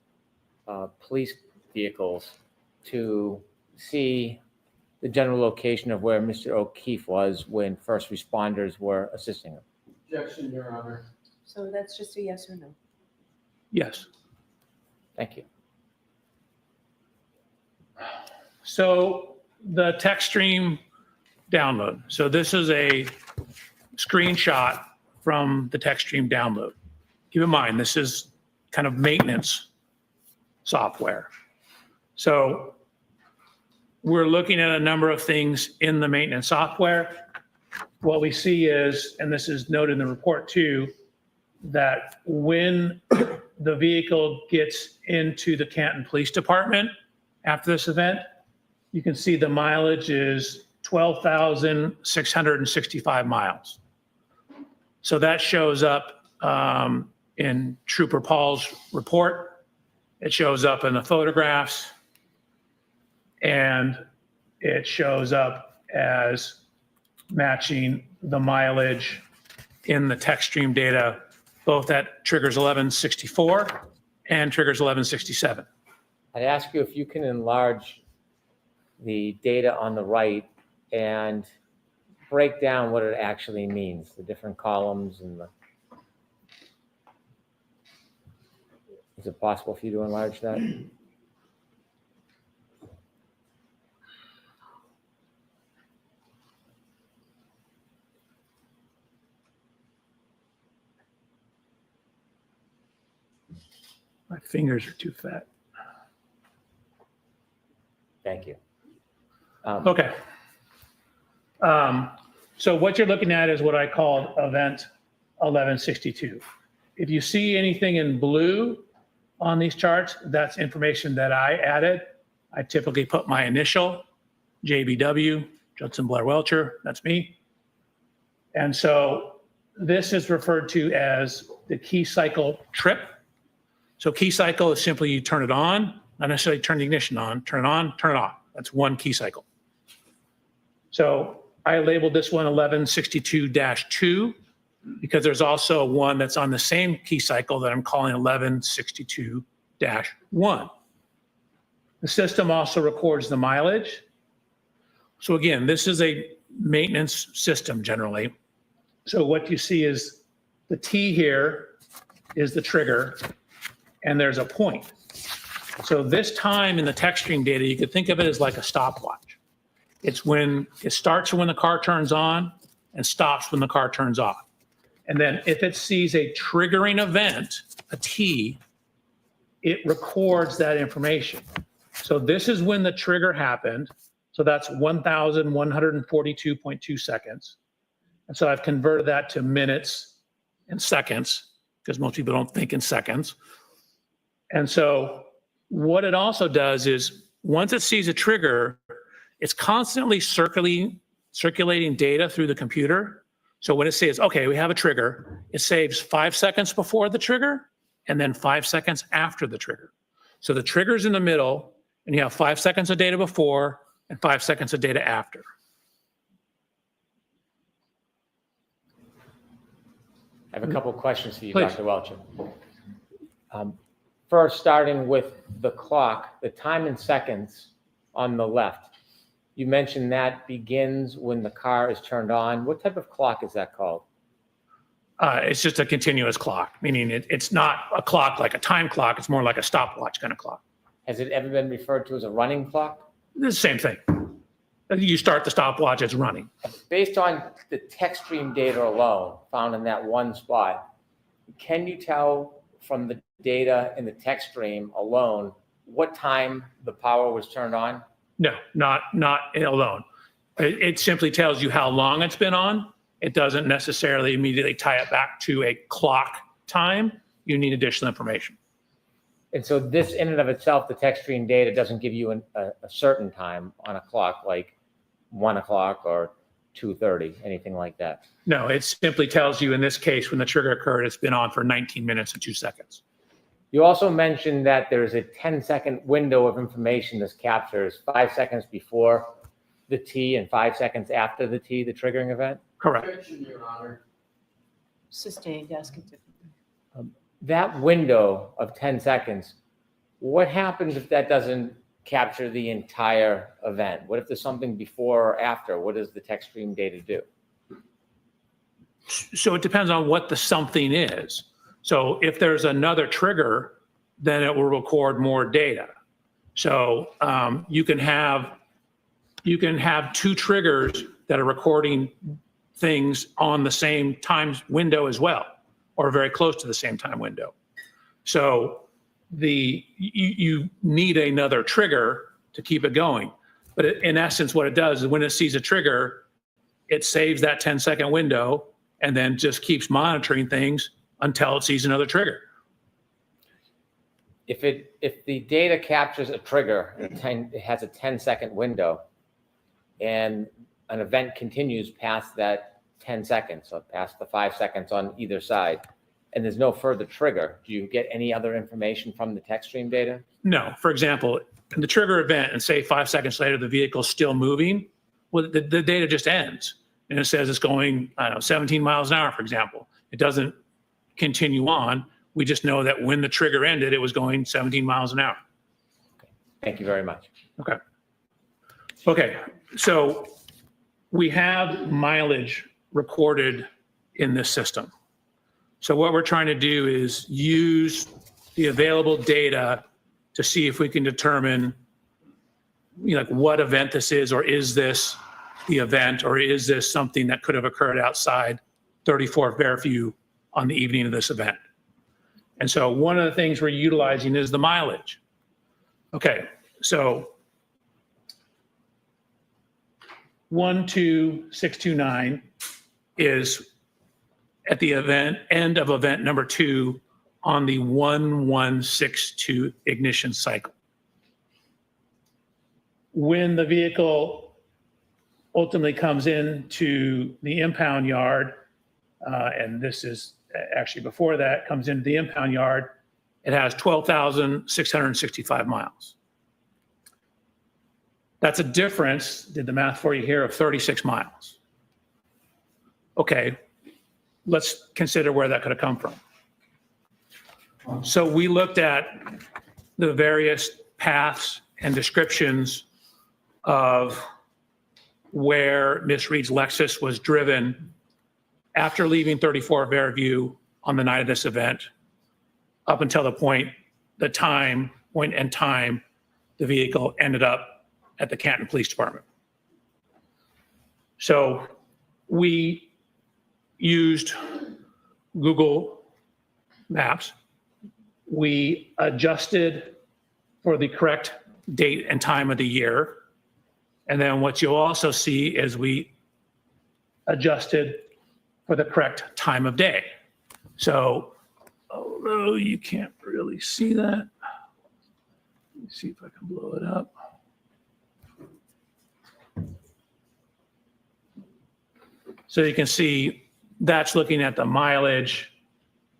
police vehicles to see the general location of where Mr. O'Keefe was when first responders were assisting him? Objection, Your Honor. So that's just a yes or no? Yes. Thank you. So the text stream download. So this is a screenshot from the text stream download. Keep in mind, this is kind of maintenance software. So we're looking at a number of things in the maintenance software. What we see is, and this is noted in the report too, that when the vehicle gets into the Canton Police Department after this event, you can see the mileage is 12,665 miles. So that shows up in Trooper Paul's report. It shows up in the photographs, and it shows up as matching the mileage in the text stream data, both at triggers 1164 and triggers 1167. I'd ask you if you can enlarge the data on the right and break down what it actually means, the different columns and the. Is it possible for you to enlarge that? My fingers are too fat. Thank you. Okay. So what you're looking at is what I called event 1162. If you see anything in blue on these charts, that's information that I added. I typically put my initial, JBW, Judson Blair Welcher, that's me. And so this is referred to as the key cycle trip. So key cycle is simply you turn it on, not necessarily turn the ignition on, turn it on, turn it off. That's one key cycle. So I labeled this one 1162-2 because there's also one that's on the same key cycle that I'm calling 1162-1. The system also records the mileage. So again, this is a maintenance system generally. So what you see is the T here is the trigger, and there's a point. So this time in the text stream data, you could think of it as like a stopwatch. It's when it starts when the car turns on and stops when the car turns off. And then if it sees a triggering event, a T, it records that information. So this is when the trigger happened. So that's 1,142.2 seconds. And so I've converted that to minutes and seconds because most people don't think in seconds. And so what it also does is once it sees a trigger, it's constantly circulating data through the computer. So when it says, okay, we have a trigger, it saves 5 seconds before the trigger and then 5 seconds after the trigger. So the trigger's in the middle and you have 5 seconds of data before and 5 seconds of data after. I have a couple of questions for you, Please. Dr. Welcher. First, starting with the clock, the time in seconds on the left. You mentioned that begins when the car is turned on. What type of clock is that called? It's just a continuous clock, meaning it's not a clock like a time clock. It's more like a stopwatch kind of clock. Has it ever been referred to as a running clock? It's the same thing. You start the stopwatch, it's running. Based on the text stream data alone found in that one spot, can you tell from the data in the text stream alone what time the power was turned on? No, not alone. It simply tells you how long it's been on. It doesn't necessarily immediately tie it back to a clock time. You need additional information. And so this in and of itself, the text stream data doesn't give you a certain time on a clock like 1 o'clock or 2:30, anything like that. No, it simply tells you in this case, when the trigger occurred, it's been on for 19 minutes and 2 seconds. You also mentioned that there's a 10-second window of information this captures, 5 seconds before the T and 5 seconds after the T, the triggering event? Correct. Objection, Your Honor. Sustained, yes, continue. That window of 10 seconds, what happens if that doesn't capture the entire event? What if there's something before or after? What does the text stream data do? So it depends on what the something is. So if there's another trigger, then it will record more data. So you can have two triggers that are recording things on the same time window as well, or very close to the same time window. So you need another trigger to keep it going. But in essence, what it does is when it sees a trigger, it saves that 10-second window and then just keeps monitoring things until it sees another trigger. If the data captures a trigger, it has a 10-second window, and an event continues past that 10 seconds, so past the 5 seconds on either side, and there's no further trigger, do you get any other information from the text stream data? No. For example, in the trigger event, and say 5 seconds later the vehicle's still moving, well, the data just ends. And it says it's going, I don't know, 17 miles an hour, for example. It doesn't continue on. We just know that when the trigger ended, it was going 17 miles an hour. Okay. Thank you very much. Okay. Okay. So we have mileage recorded in this system. So what we're trying to do is use the available data to see if we can determine, like what event this is, or is this the event, or is this something that could have occurred outside 34 Fairview on the evening of this event? And so one of the things we're utilizing is the mileage. Okay, so 12629 is at the end of event number 2 on the 1162 ignition cycle. When the vehicle ultimately comes into the impound yard, and this is actually before that, comes into the impound yard, it has 12,665 miles. That's a difference, did the math for you here, of 36 miles. Okay, let's consider where that could have come from. So we looked at the various paths and descriptions of where Miss Reed's Lexus was driven after leaving 34 Fairview on the night of this event, up until the point in time the vehicle ended up at the Canton Police Department. So we used Google Maps. We adjusted for the correct date and time of the year. And then what you'll also see is we adjusted for the correct time of day. So, although you can't really see that, let me see if I can blow it up. So you can see that's looking at the mileage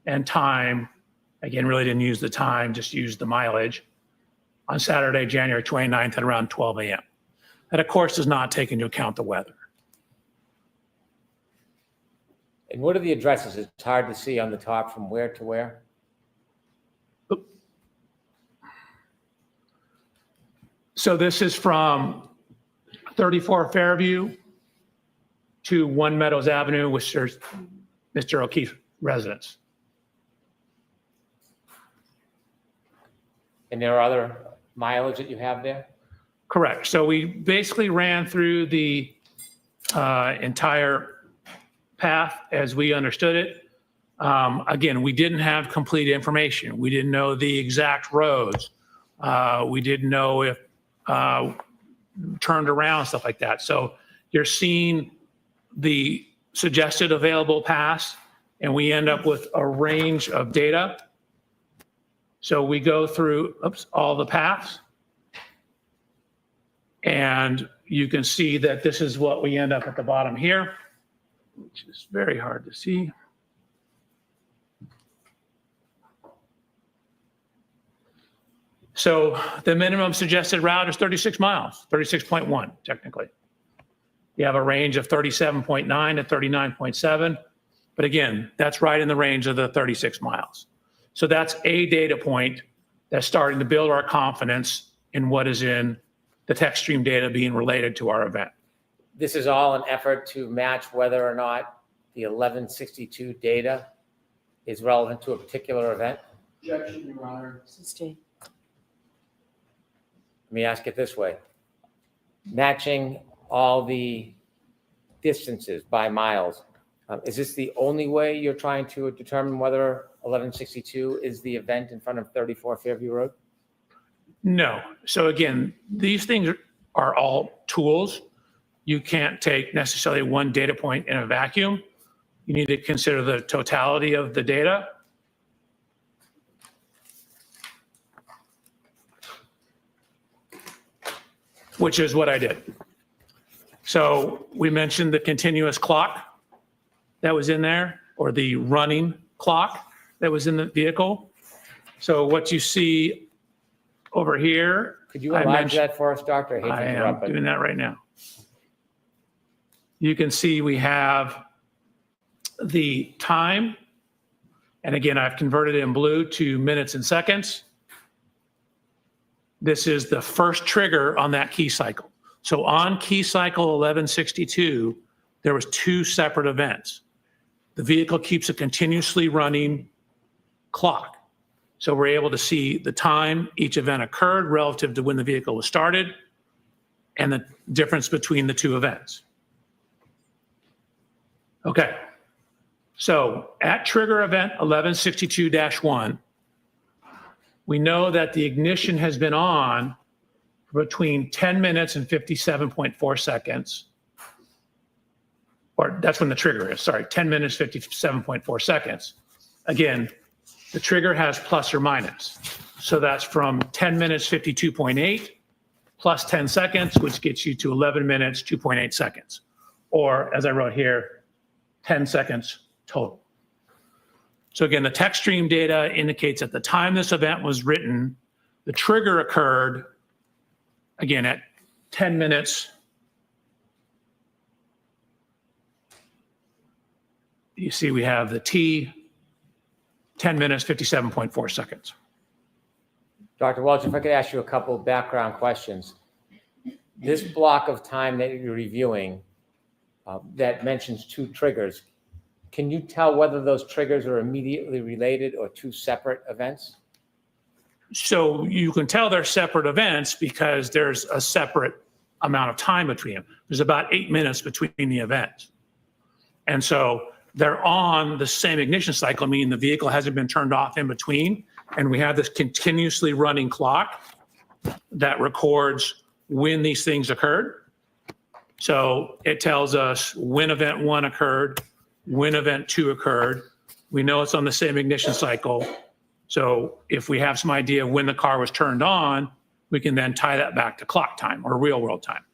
and time. Again, really didn't use the time, just used the mileage on Saturday, January 29th at around 12 a.m. That, of course, does not take into account the weather. And what are the addresses? It's hard to see on the top from where to where. So this is from 34 Fairview to 1 Meadows Avenue, which is Mr. O'Keefe's residence. And there are other mileage that you have there? Correct. So we basically ran through the entire path as we understood it. Again, we didn't have complete information. We didn't know the exact roads. We didn't know if turned around, stuff like that. So you're seeing the suggested available paths, and we end up with a range of data. So we go through all the paths, and you can see that this is what we end up at the bottom here, which is very hard to see. So the minimum suggested route is 36 miles, 36.1 technically. You have a range of 37.9 to 39.7, but again, that's right in the range of the 36 miles. So that's a data point that's starting to build our confidence in what is in the text stream data being related to our event. This is all an effort to match whether or not the 1162 data is relevant to a particular event. Objection, Your Honor. Let me ask it this way. Matching all the distances by miles, is this the only way you're trying to determine whether 1162 is the event in front of 34 Fairview Road? No. So again, these things are all tools. You can't take necessarily one data point in a vacuum. You need to consider the totality of the data. Which is what I did. So we mentioned the continuous clock that was in there, or the running clock that was in the vehicle. So what you see over here. Could you enlarge that for us, Doctor? I hate to I interrupt, am but- doing that right now. You can see we have the time. And again, I've converted it in blue to minutes and seconds. This is the first trigger on that key cycle. So on key cycle 1162, there was 2 separate events. The vehicle keeps a continuously running clock. So we're able to see the time each event occurred relative to when the vehicle was started and the difference between the 2 events. Okay. So at trigger event 1162-1, we know that the ignition has been on for between 10 minutes and 57.4 seconds. Or that's when the trigger is, sorry, 10 minutes, 57.4 seconds. Again, the trigger has plus or minus. So that's from 10 minutes, 52.8 plus 10 seconds, which gets you to 11 minutes, 2.8 seconds. Or as I wrote here, 10 seconds total. So again, the text stream data indicates at the time this event was written, the trigger occurred, again, at 10 minutes. You see we have the T, 10 minutes, 57.4 seconds. Dr. Welch, if I could ask you a couple of background questions. This block of time that you're reviewing that mentions 2 triggers, can you tell whether those triggers are immediately related or 2 separate events? So you can tell they're separate events because there's a separate amount of time between them. There's about 8 minutes between the events. And so they're on the same ignition cycle, meaning the vehicle hasn't been turned off in between. And we have this continuously running clock that records when these things occurred. So it tells us when event 1 occurred, when event 2 occurred. We know it's on the same ignition cycle. So if we have some idea of when the car was turned on, we can then tie that back to clock time or real world time.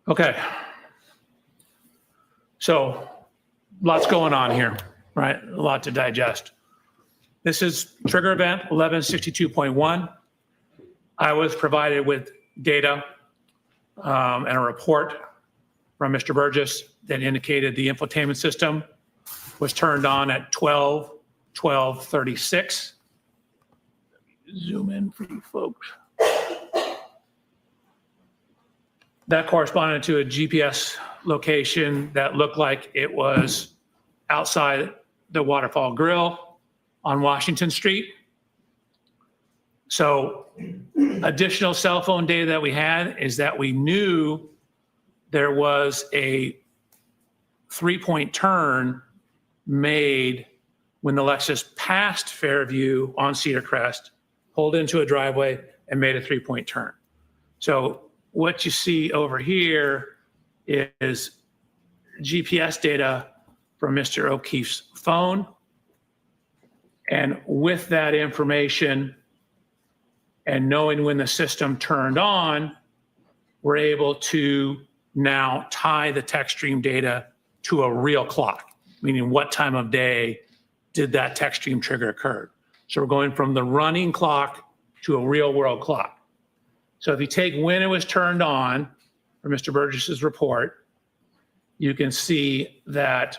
Okay. So lots going on here, right? A lot to digest. This is trigger event 1162.1. I was provided with data and a report from Mr. Burgess that indicated the infotainment system was turned on at 12:36. Zoom in for you folks. That corresponded to a GPS location that looked like it was outside the Waterfall Grill on Washington Street. So additional cell phone data that we had is that we knew there was a 3-point turn made when the Lexus passed Fairview on Cedar Crest, pulled into a driveway and made a 3-point turn. So what you see over here is GPS data from Mr. O'Keefe's phone. And with that information and knowing when the system turned on, we're able to now tie the text stream data to a real clock, meaning what time of day did that text stream trigger occur. So we're going from the running clock to a real world clock. So if you take when it was turned on for Mr. Burgess's report, you can see that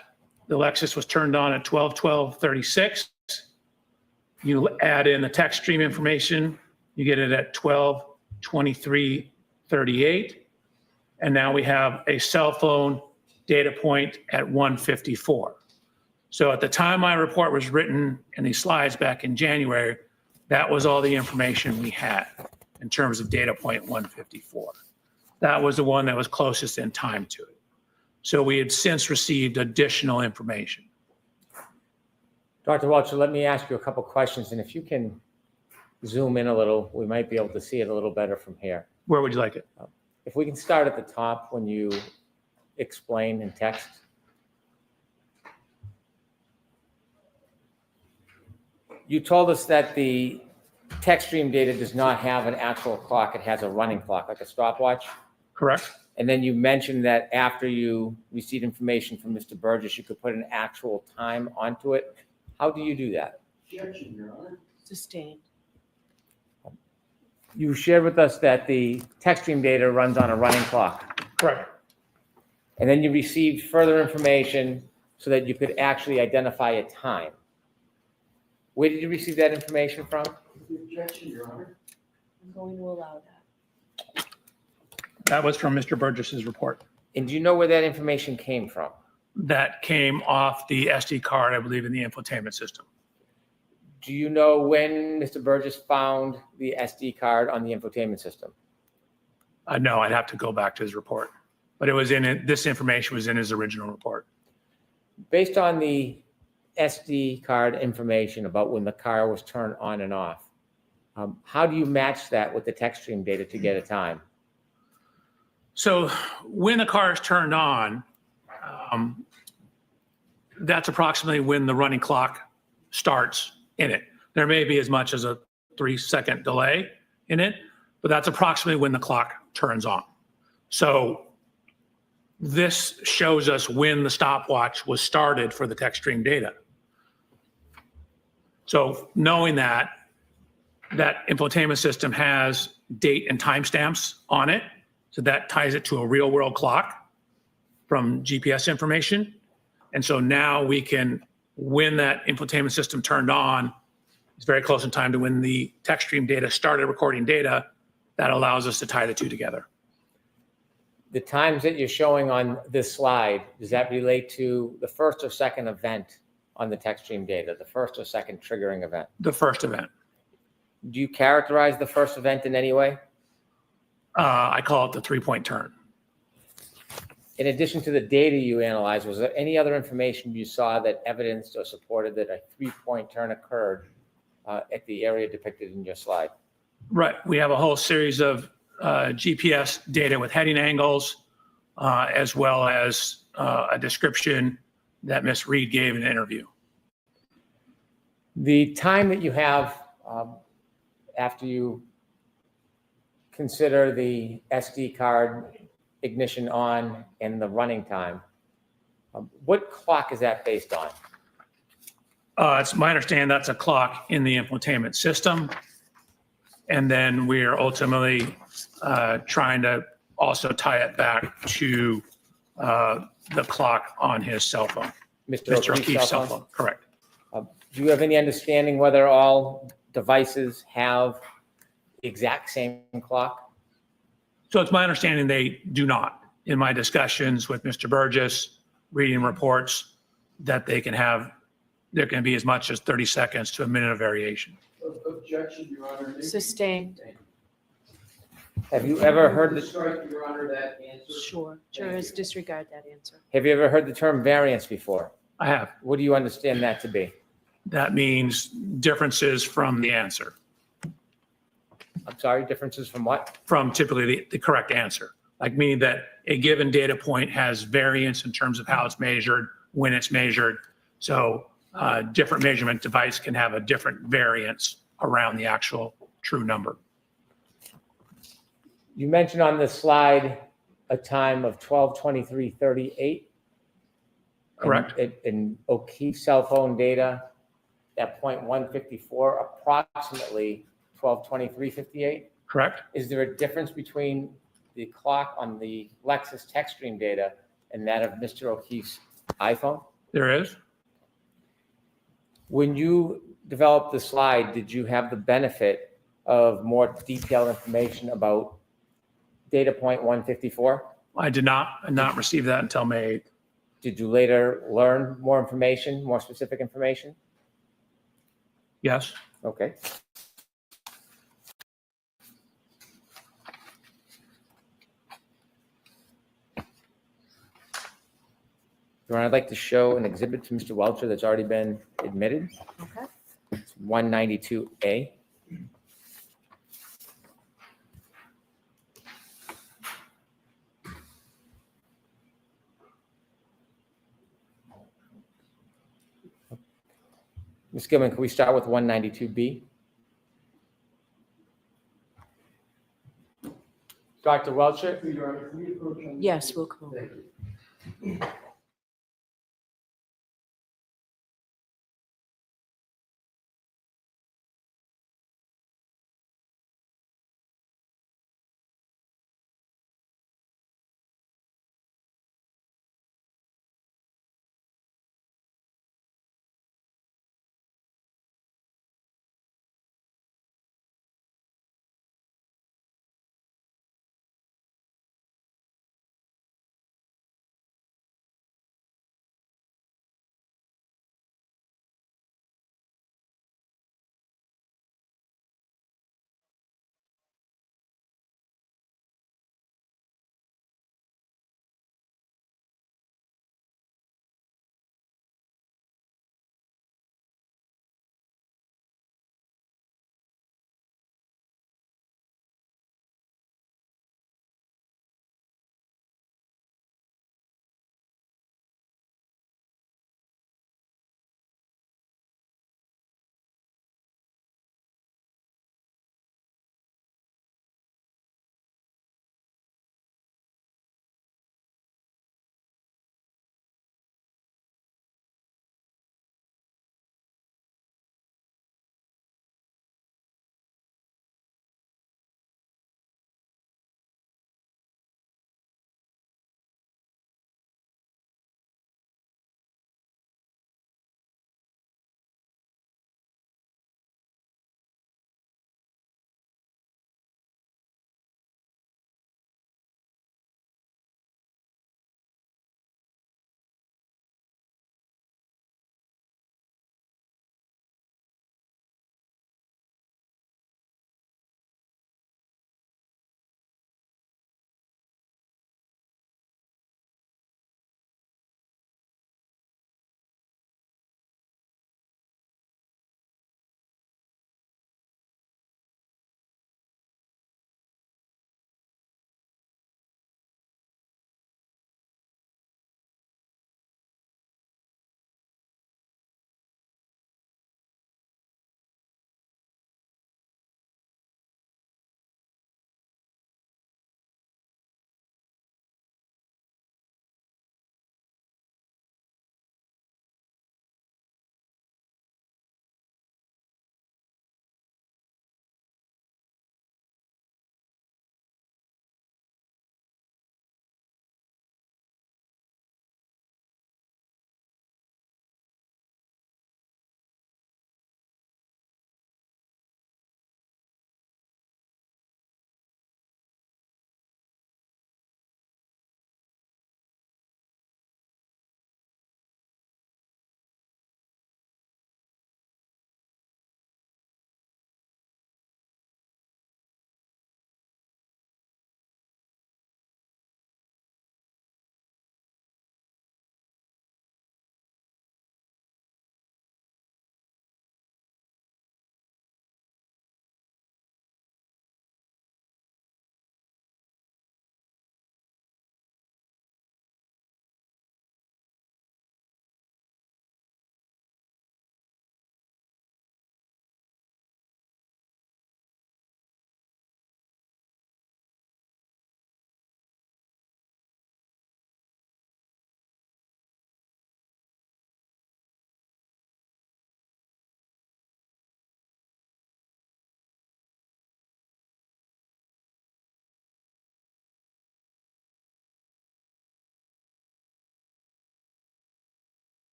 The Lexus was turned on at 12:12:36. You add in the text stream information, you get it at 12:23:38. And now we have a cell phone data point at 1:54. So at the time my report was written and these slides back in January, that was all the information we had in terms of data point 154. That was the one that was closest in time to it. So we had since received additional information. Dr. Welch, let me ask you a couple questions, and if you can zoom in a little, we might be able to see it a little better from here. Where would you like it? If we can start at the top when you explain in text. You told us that the text stream data does not have an actual clock, it has a running clock, like a stopwatch. Correct. And then you mentioned that after you received information from Mr. Burgess, you could put an actual time onto it. How do you do that? Sustained. You shared with us that the text stream data runs on a running clock. Correct. And then you received further information so that you could actually identify a time. Where did you receive that information from? I'm going to allow that. That was from Mr. Burgess's report. And do you know where that information came from? That came off the SD card, I believe, in the infotainment system. Do you know when Mr. Burgess found the SD card on the infotainment system? No, I'd have to go back to his report, but it was in it. This information was in his original report. Based on the SD card information about when the car was turned on and off, how do you match that with the text stream data to get a time? So when the car is turned on, that's approximately when the running clock starts in it. There may be as much as a 3-second delay in it, but that's approximately when the clock turns on. So this shows us when the stopwatch was started for the text stream data. So knowing that infotainment system has date and timestamps on it, so that ties it to a real world clock from GPS information. And so now we can, when that infotainment system turned on, it's very close in time to when the text stream data started recording data. That allows us to tie the two together. The times that you're showing on this slide, does that relate to the first or second event on the text stream data, the first or second triggering event? The first event. Do you characterize the first event in any way? I call it the 3-point turn. In addition to the data you analyzed, was there any other information you saw that evidenced or supported that a 3-point turn occurred at the area depicted in your slide? Right. We have a whole series of GPS data with heading angles, as well as a description that Ms. Reed gave in an interview. The time that you have after you consider the SD card ignition on and the running time, what clock is that based on? It's my understanding that's a clock in the infotainment system. And then we're ultimately trying to also tie it back to the clock on his cell phone. Mr. O'Keefe's cell phone, correct. Do you have any understanding whether all devices have the exact same clock? So it's my understanding they do not. In my discussions with Mr. Burgess, reading reports, that they can have, there can be as much as 30 seconds to a minute of variation. Objection, Your Honor. Sustained. Have you ever heard the, Strike, Your Honor, that answer. Sure. Jurors disregard that answer. have you ever heard the term variance before? I have. What do you understand that to be? That means differences from the answer, I'm sorry, differences from what? from typically the correct answer. Like meaning that a given data point has variance in terms of how it's measured, when it's measured. So different measurement device can have a different variance around the actual true number. You mentioned on this slide a time of 12:23:38. Correct. In O'Keefe's cell phone data, at point 154, approximately 12:23:58. Correct. Is there a difference between the clock on the Lexus text stream data and that of Mr. O'Keefe's iPhone? There is. When you developed the slide, did you have the benefit of more detailed information about data point 154? I did not receive that until May 8th. Did you later learn more information, more specific information? Yes. Okay. Your Honor, I'd like to show an exhibit to Mr. Welcher that's already been admitted. Okay. It's 192A. Ms. Gilman, can we start with 192B? Dr. Welcher? Yes, we'll come over.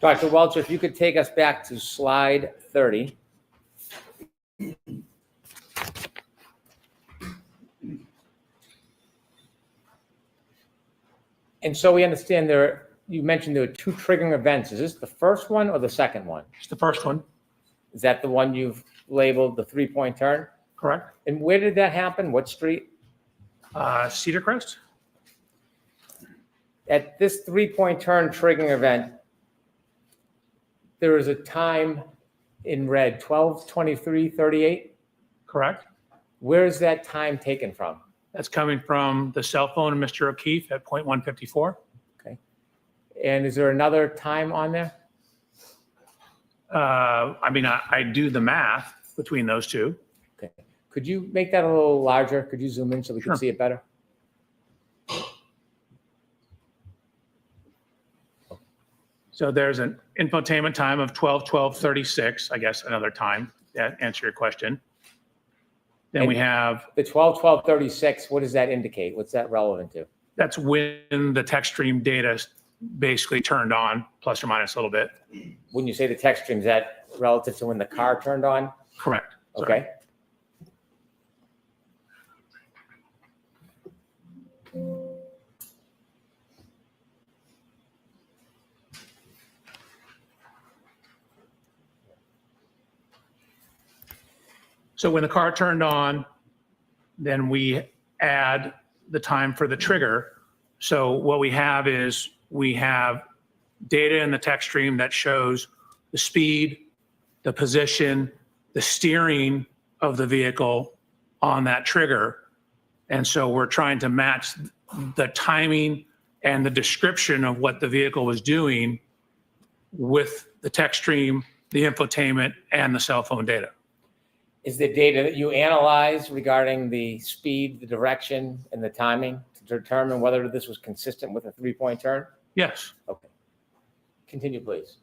Dr. Welcher, if you could take us back to slide 30. And so we understand you mentioned there were two triggering events. Is this the first one or the second one? It's the first one, Is that the one you've labeled the 3-point turn? correct? And where did that happen? What street? Cedar Crest? At this 3-point turn triggering event, there is a time in red, 12:23:38. Correct. Where is that time taken from? That's coming from the cell phone of Mr. O'Keefe at 0.154. Okay. And is there another time on there? I mean, I do the math between those two. Okay. Could you make that a little larger? Could you zoom in so we Sure. can see it better? So there's an infotainment time of 12:12:36, I guess, another time, that answer your question. Then we have, The 12:12:36, what does that indicate? What's that relevant to? that's when the text stream data is basically turned on, plus or minus a little bit. When you say the text stream, is that relative to when the car turned on? Correct. Sorry. Okay. So when the car turned on, then we add the time for the trigger. So what we have is we have data in the text stream that shows the speed, the position, the steering of the vehicle on that trigger. And so we're trying to match the timing and the description of what the vehicle was doing with the text stream, the infotainment, and the cell phone data. Is the data that you analyze regarding the speed, the direction, and the timing to determine whether this was consistent with a 3-point turn? Yes. Okay. Continue, please.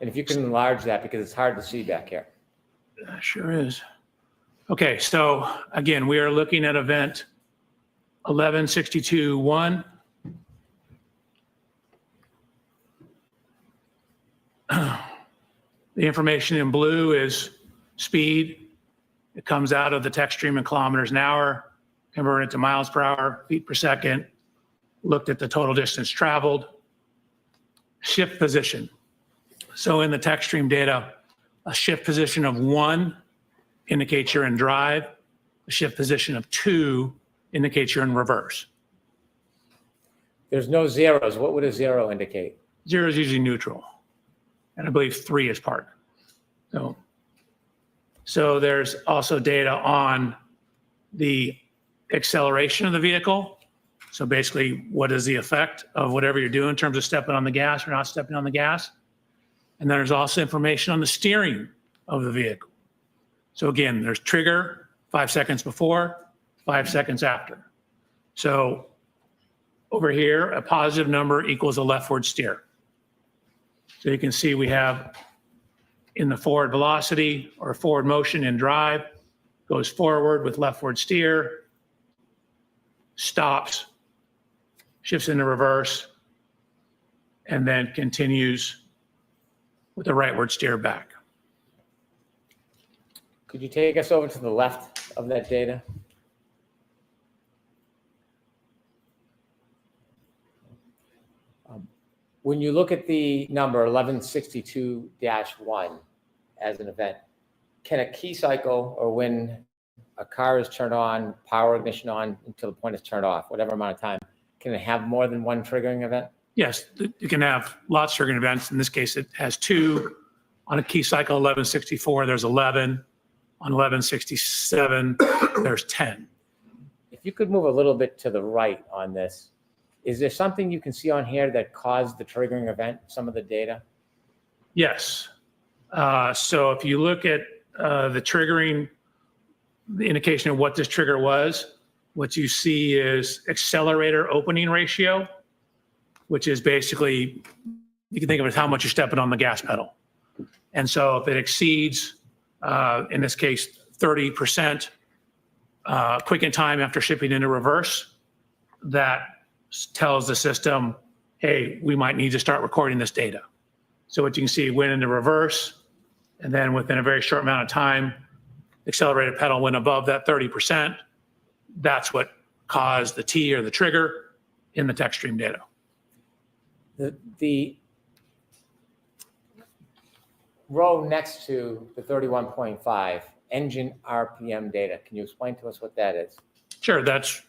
And if you can enlarge that because it's hard to see back here. Sure is. Okay, so again, we are looking at event 1162-1. The information in blue is speed. It comes out of the text stream in kilometers an hour, converted to miles per hour, feet per second, looked at the total distance traveled, shift position. So in the text stream data, a shift position of 1 indicates you're in drive. A shift position of 2 indicates you're in reverse. There's no zeros. What would a zero indicate? 0 is usually neutral. And I believe 3 is park. So there's also data on the acceleration of the vehicle. So basically, what is the effect of whatever you're doing in terms of stepping on the gas or not stepping on the gas? And then there's also information on the steering of the vehicle. So again, there's trigger 5 seconds before, 5 seconds after. So over here, a positive number equals a leftward steer. So you can see we have in the forward velocity or forward motion in drive, goes forward with leftward steer, stops, shifts into reverse, and then continues with the rightward steer back. Could you take us over to the left of that data? When you look at the number 1162-1 as an event, can a key cycle or when a car is turned on, power ignition on until the point it's turned off, whatever amount of time, can it have more than one triggering event? Yes, you can have lots of triggering events. In this case, it has 2. On a key cycle 1164, there's 11. On 1167, there's 10. If you could move a little bit to the right on this, is there something you can see on here that caused the triggering event, some of the data? Yes. So if you look at the triggering, the indication of what this trigger was, what you see is accelerator opening ratio, which is basically, you can think of it as how much you're stepping on the gas pedal. And so if it exceeds, in this case, 30% quicken time after shipping into reverse, that tells the system, hey, we might need to start recording this data. So what you can see, it went into reverse, and then within a very short amount of time, accelerated pedal went above that 30%. That's what caused the T or the trigger in the text stream data. The row next to the 31.5, engine RPM data, can you explain to us what that is? Sure, that's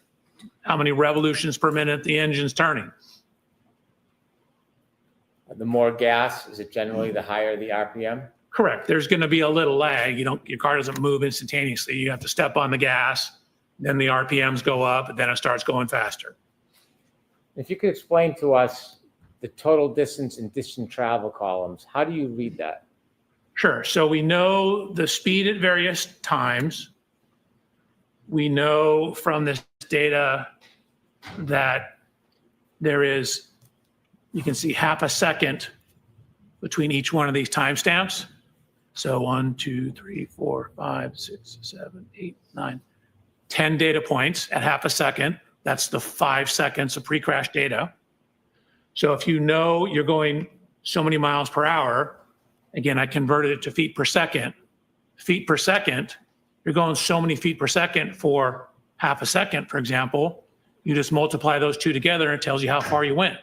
how many revolutions per minute the engine's turning. The more gas, is it generally the higher the RPM? Correct. There's going to be a little lag. Your car doesn't move instantaneously. You have to step on the gas, then the RPMs go up, and then it starts going faster. If you could explain to us the total distance and distance travel columns, how do you read that? Sure. So we know the speed at various times. We know from this data that there is, you can see half a second between each one of these timestamps. So 1, 2, 3, 4, 5, 6, 7, 8, 9, 10 data points at half a second. That's the 5 seconds of pre-crash data. So if you know you're going so many miles per hour, again, I converted it to feet per second. Feet per second, you're going so many feet per second for half a second, for example. You just multiply those two together and it tells you how far you went.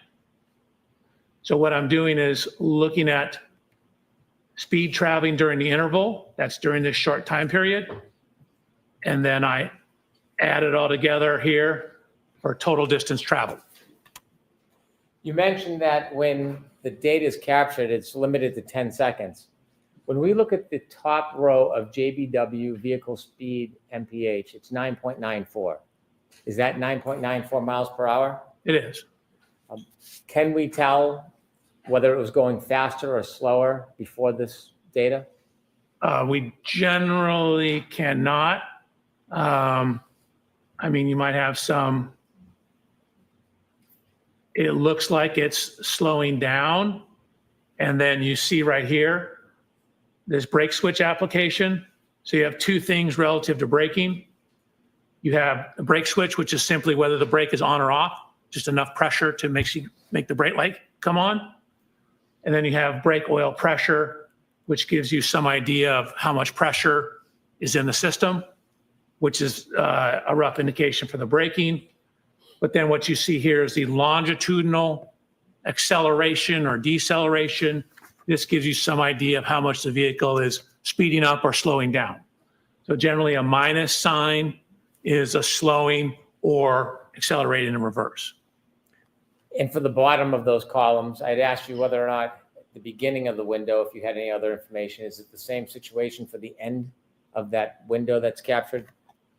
So what I'm doing is looking at speed traveling during the interval, that's during this short time period. And then I add it all together here for total distance traveled. You mentioned that when the data is captured, it's limited to 10 seconds. When we look at the top row of JBW vehicle speed MPH, it's 9.94. Is that 9.94 miles per hour? It is. Can we tell whether it was going faster or slower before this data? We generally cannot. I mean, you might have some, it looks like it's slowing down. And then you see right here, this brake switch application. So you have two things relative to braking. You have the brake switch, which is simply whether the brake is on or off, just enough pressure to make the brake light come on. And then you have brake oil pressure, which gives you some idea of how much pressure is in the system, which is a rough indication for the braking. But then what you see here is the longitudinal acceleration or deceleration. This gives you some idea of how much the vehicle is speeding up or slowing down. So generally a minus sign is a slowing or accelerating in reverse. And for the bottom of those columns, I'd asked you whether or not at the beginning of the window, if you had any other information, is it the same situation for the end of that window that's captured?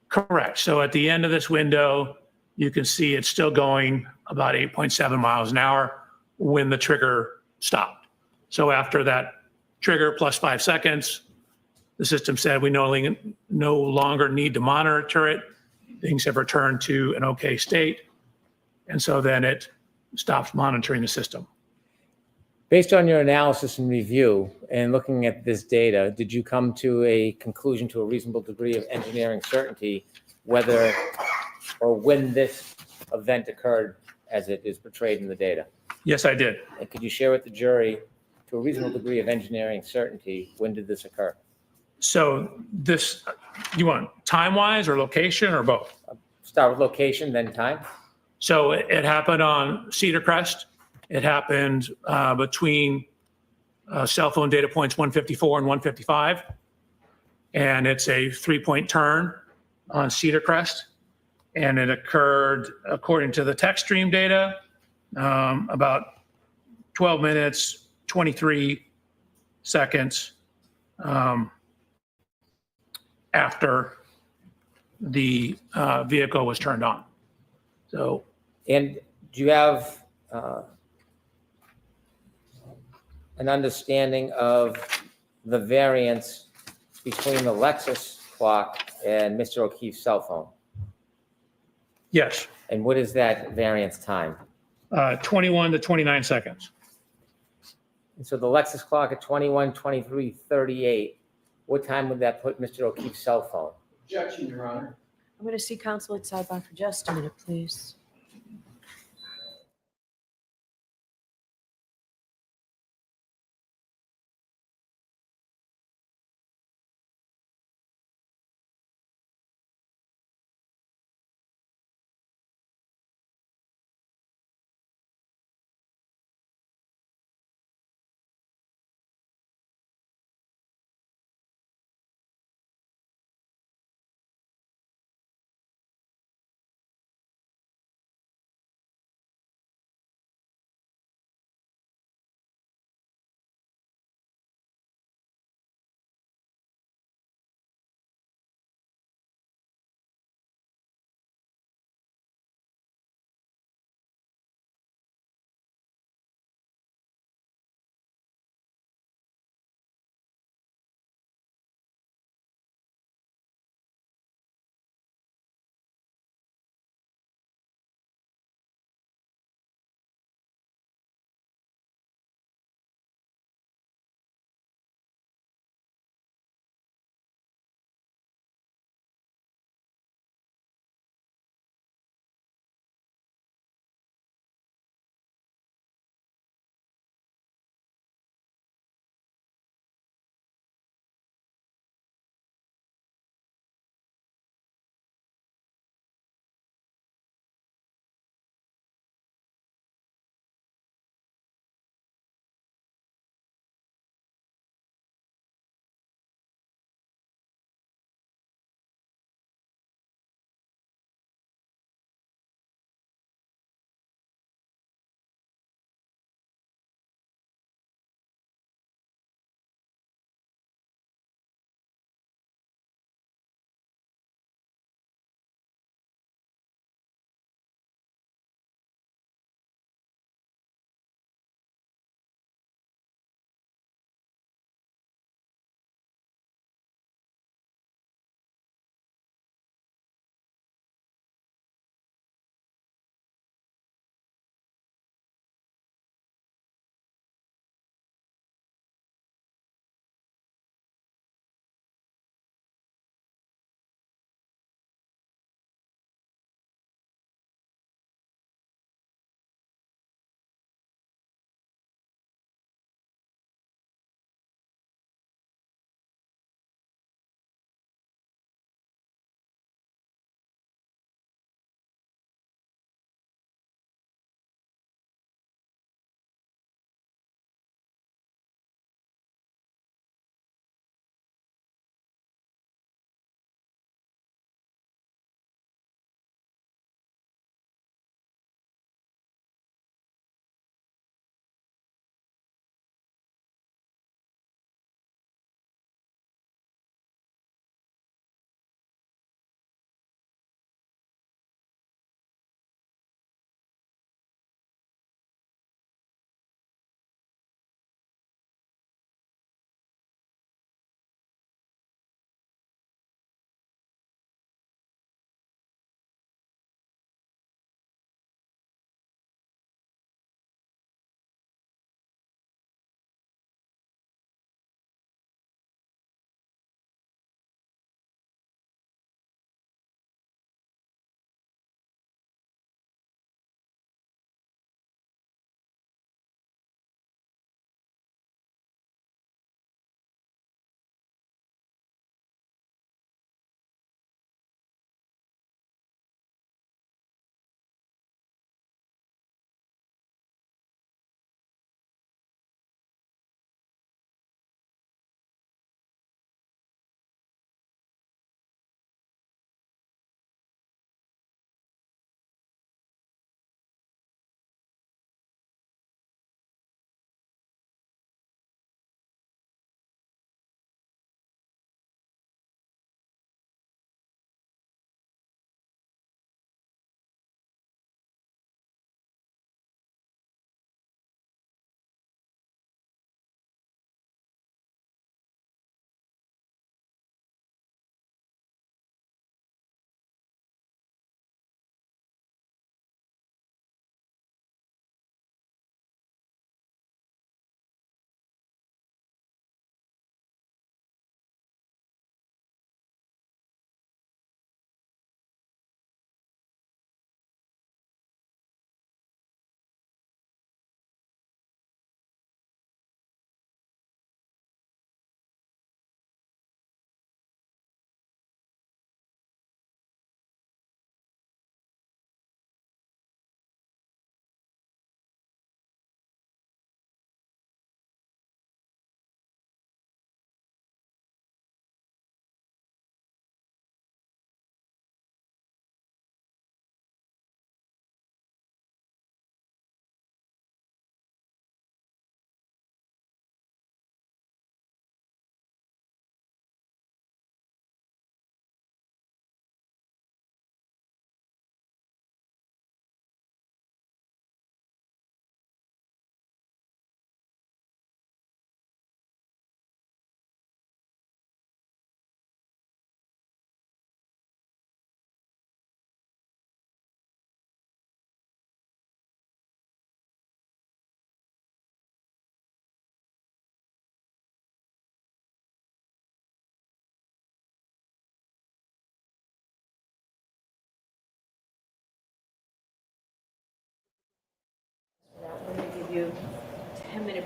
Correct. So at the end of this window, you can see it's still going about 8.7 miles an hour when the trigger stopped. So after that trigger plus 5 seconds, the system said we no longer need to monitor it. Things have returned to an okay state. And so then it stops monitoring the system. Based on your analysis and review and looking at this data, did you come to a conclusion to a reasonable degree of engineering certainty whether or when this event occurred as it is portrayed in the data? Yes, I did. And could you share with the jury, to a reasonable degree of engineering certainty, when did this occur? So this, you want time-wise or location or both? Start with location, then time. So it happened on Cedar Crest. It happened between cell phone data points 154 and 155. And it's a 3-point turn on Cedar Crest. And it occurred, according to the text stream data, about 12 minutes, 23 seconds after the vehicle was turned on. So, and do you have an understanding of the variance between the Lexus clock and Mr. O'Keefe's cell phone? yes, And what is that variance time? 21 to 29 seconds. And so the Lexus clock at 21, 23, 38, what time would that put Mr. O'Keefe's cell phone? Objection, Your Honor. I'm going to see counsel at sidebar for just a minute, please.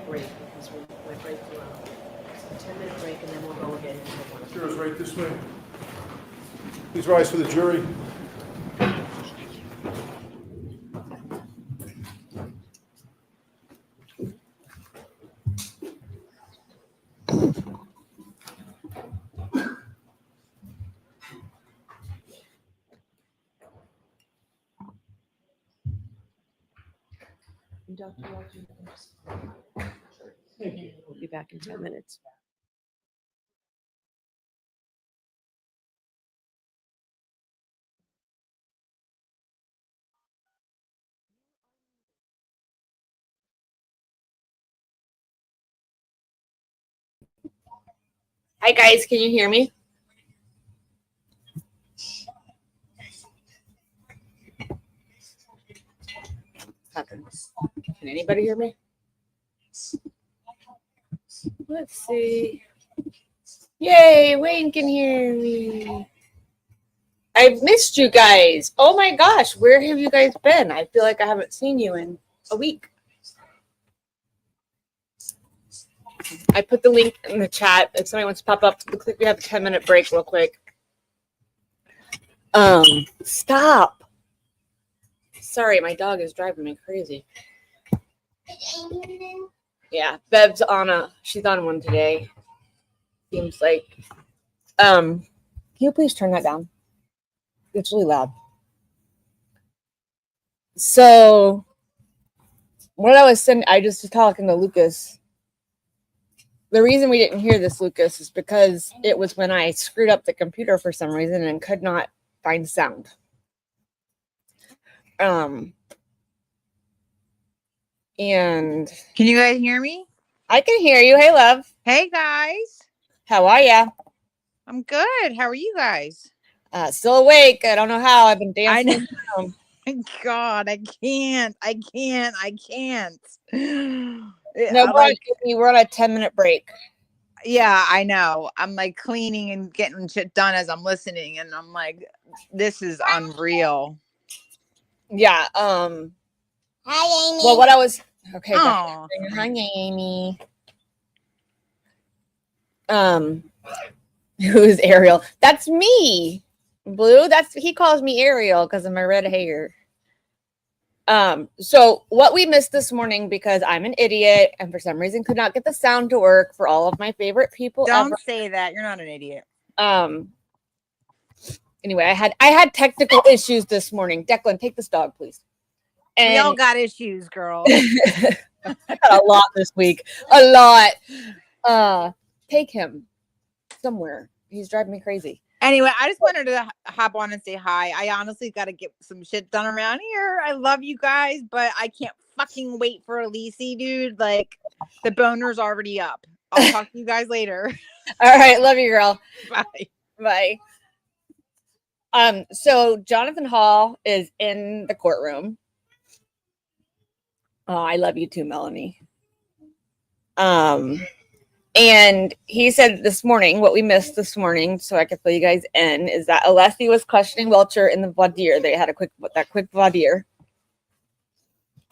break because we went right throughout. So 10-minute break and then we'll go again. Chair is right this way. Please rise for the jury. Dr. Walter, we'll be back in 10 minutes. Hi guys, can you hear me? Can anybody hear me? Let's see. Yay, Wayne can hear me. I've missed you guys. Oh my gosh, where have you guys been? I feel like I haven't seen you in a week. I put the link in the chat if somebody wants to pop up. Looks like we have a 10-minute break real quick. Stop. Sorry, my dog is driving me crazy. Yeah, Bev's she's on one today. Seems like, can you please turn that down? It's really loud. So, what I was saying, I just was talking to Lucas. The reason we didn't hear this, Lucas, is because it was when I screwed up the computer for some reason and could not find sound. And Can you guys hear me? I can hear you. Hey, love. Hey guys, How are ya? I'm good. How are you guys? Still awake. I don't know how. I've been I dancing. know. God, I can't. No, Like, we're on a 10-minute break. yeah, I know. I'm like cleaning and getting shit done as I'm listening, and I'm like, this is unreal. Yeah. Hi, Amy. Well, what I was okay. Oh, Hi, Amy. Who's Ariel? That's me. Blue. He calls me Ariel because of my red hair. So what we missed this morning because I'm an idiot and for some reason could not get the sound to work for all of my favorite people don't ever. say that. You're not an idiot. Anyway, I had technical issues this morning. Declan, take this dog, please. And We all got issues, girl. I got a lot this week. A lot. Take him somewhere. He's driving me crazy. Anyway, I just wanted to hop on and say hi. I honestly got to get some shit done around here. I love you guys, but I can't fucking wait for Elise, dude. Like, the boner's already up. I'll talk to you guys later. All right, love you, girl. Bye. Bye. So Jonathan Hall is in the courtroom. Oh, I love you too, Melanie. And he said this morning, what we missed this morning, so I could fill you guys in, is that Alessi was questioning Welcher in the voir dire. They had a quick voir dire.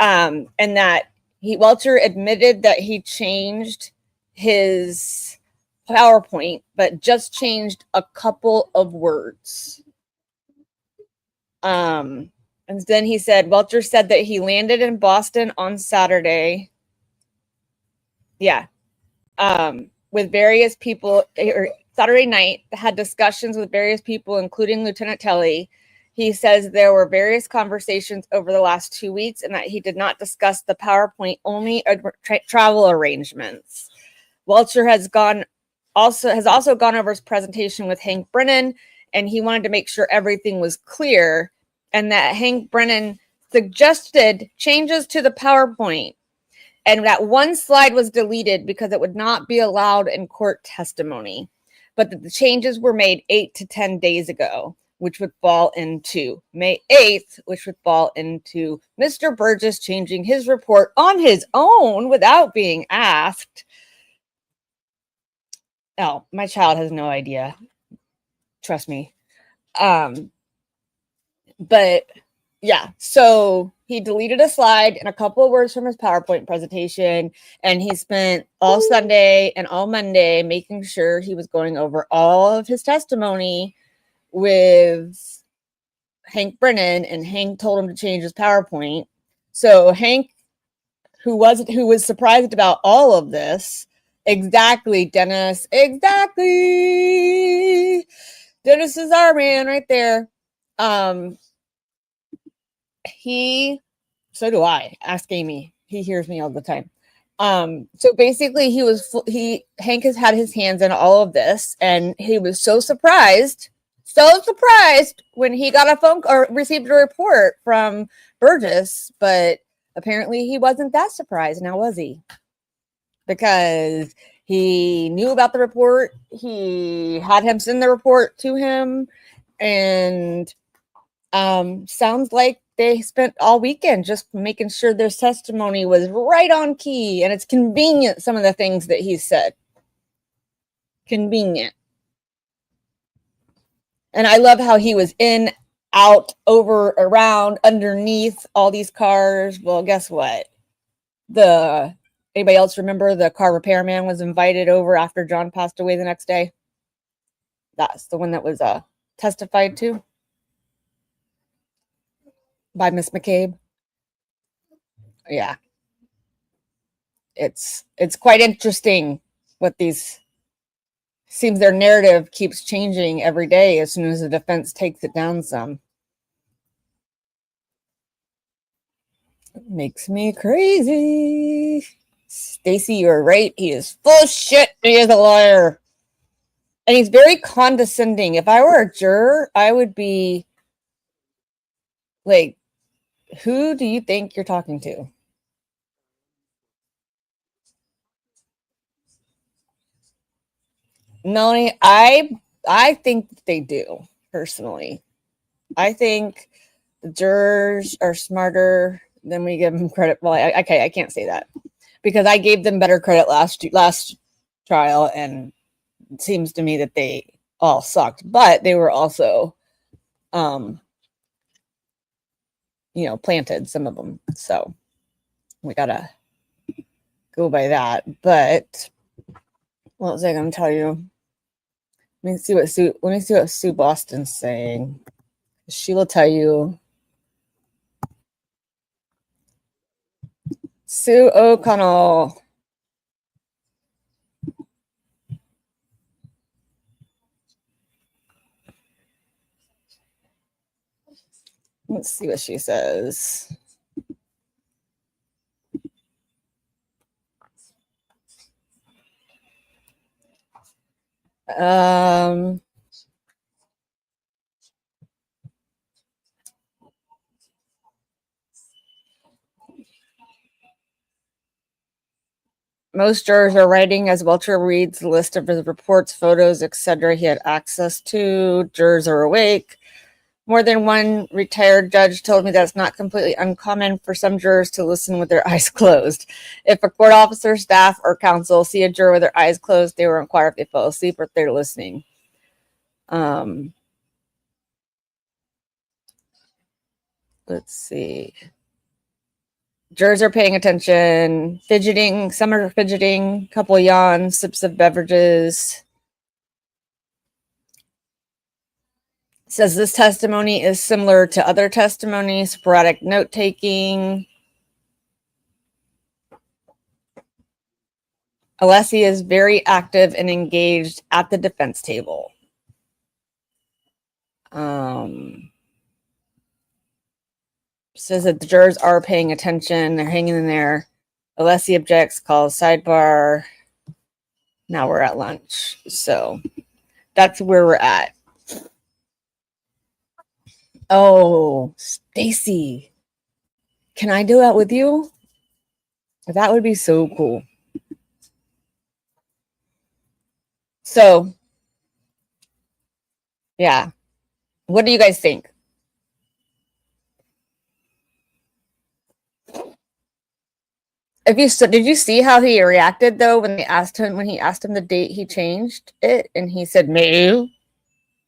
And that Welcher admitted that he changed his PowerPoint, but just changed a couple of words. And then he said, Welcher said that he landed in Boston on Saturday. Yeah. With various people, or Saturday night, had discussions with various people, including Lieutenant Telly. He says there were various conversations over the last 2 weeks and that he did not discuss the PowerPoint, only travel arrangements. Welcher has also gone over his presentation with Hank Brennan, and he wanted to make sure everything was clear, and that Hank Brennan suggested changes to the PowerPoint, and that one slide was deleted because it would not be allowed in court testimony, but that the changes were made 8 to 10 days ago, which would fall into May 8th, which would fall into Mr. Burgess changing his report on his own without being asked. Oh, my child has no idea. Trust me. But Yeah. So he deleted a slide and a couple of words from his PowerPoint presentation. And he spent all Sunday and all Monday making sure he was going over all of his testimony with Hank Brennan. And Hank told him to change his PowerPoint. So Hank, who was surprised about all of this, exactly, Dennis, exactly. Dennis is our man right there. So do I. Ask Amy. He hears me all the time. So basically Hank has had his hands in all of this, and he was so surprised when he got a phone or received a report from Burgess, but apparently he wasn't that surprised now, was he? Because he knew about the report. He had him send the report to him, and sounds like they spent all weekend just making sure their testimony was right on key, and it's convenient, some of the things that he said. Convenient. And I love how he was in, out, over, around, underneath all these cars. Well, guess what? Anybody else remember the car repairman was invited over after John passed away the next day? That's the one that was testified to by Miss McCabe. Yeah. It's quite interesting what these seems their narrative keeps changing every day as soon as the defense takes it down some. It makes me crazy. Stacy, you're right. He is full of shit. He is a liar. And he's very condescending. If I were a juror, I would be like, who do you think you're talking to? Melanie, I think they do, personally. I think the jurors are smarter than we give them credit. Well, I can't say that because I gave them better credit last trial, and it seems to me that they all sucked, but they were also, planted, some of them. So we gotta go by that. But what was I gonna tell you? Let me see what Sue Boston's saying. She will tell you. Sue O'Connell. Let's see what she says. Most jurors are writing as Welcher reads the list of his reports, photos, etc. he had access to. Jurors are awake. More than one retired judge told me that it's not completely uncommon for some jurors to listen with their eyes closed. If a court officer, staff, or counsel see a juror with their eyes closed, they will inquire if they fell asleep or if they're listening. Let's see. Jurors are paying attention, fidgeting. Some are fidgeting, couple yawns, sips of beverages. Says this testimony is similar to other testimonies, sporadic note taking. Alessi is very active and engaged at the defense table. Says that the jurors are paying attention. They're hanging in there. Alessi objects, calls sidebar. Now we're at lunch. So that's where we're at. Oh, Stacy. Can I do that with you? That would be so cool. So, yeah. What do you guys think? Did you see how he reacted though when he asked him the date he changed it, and he said no,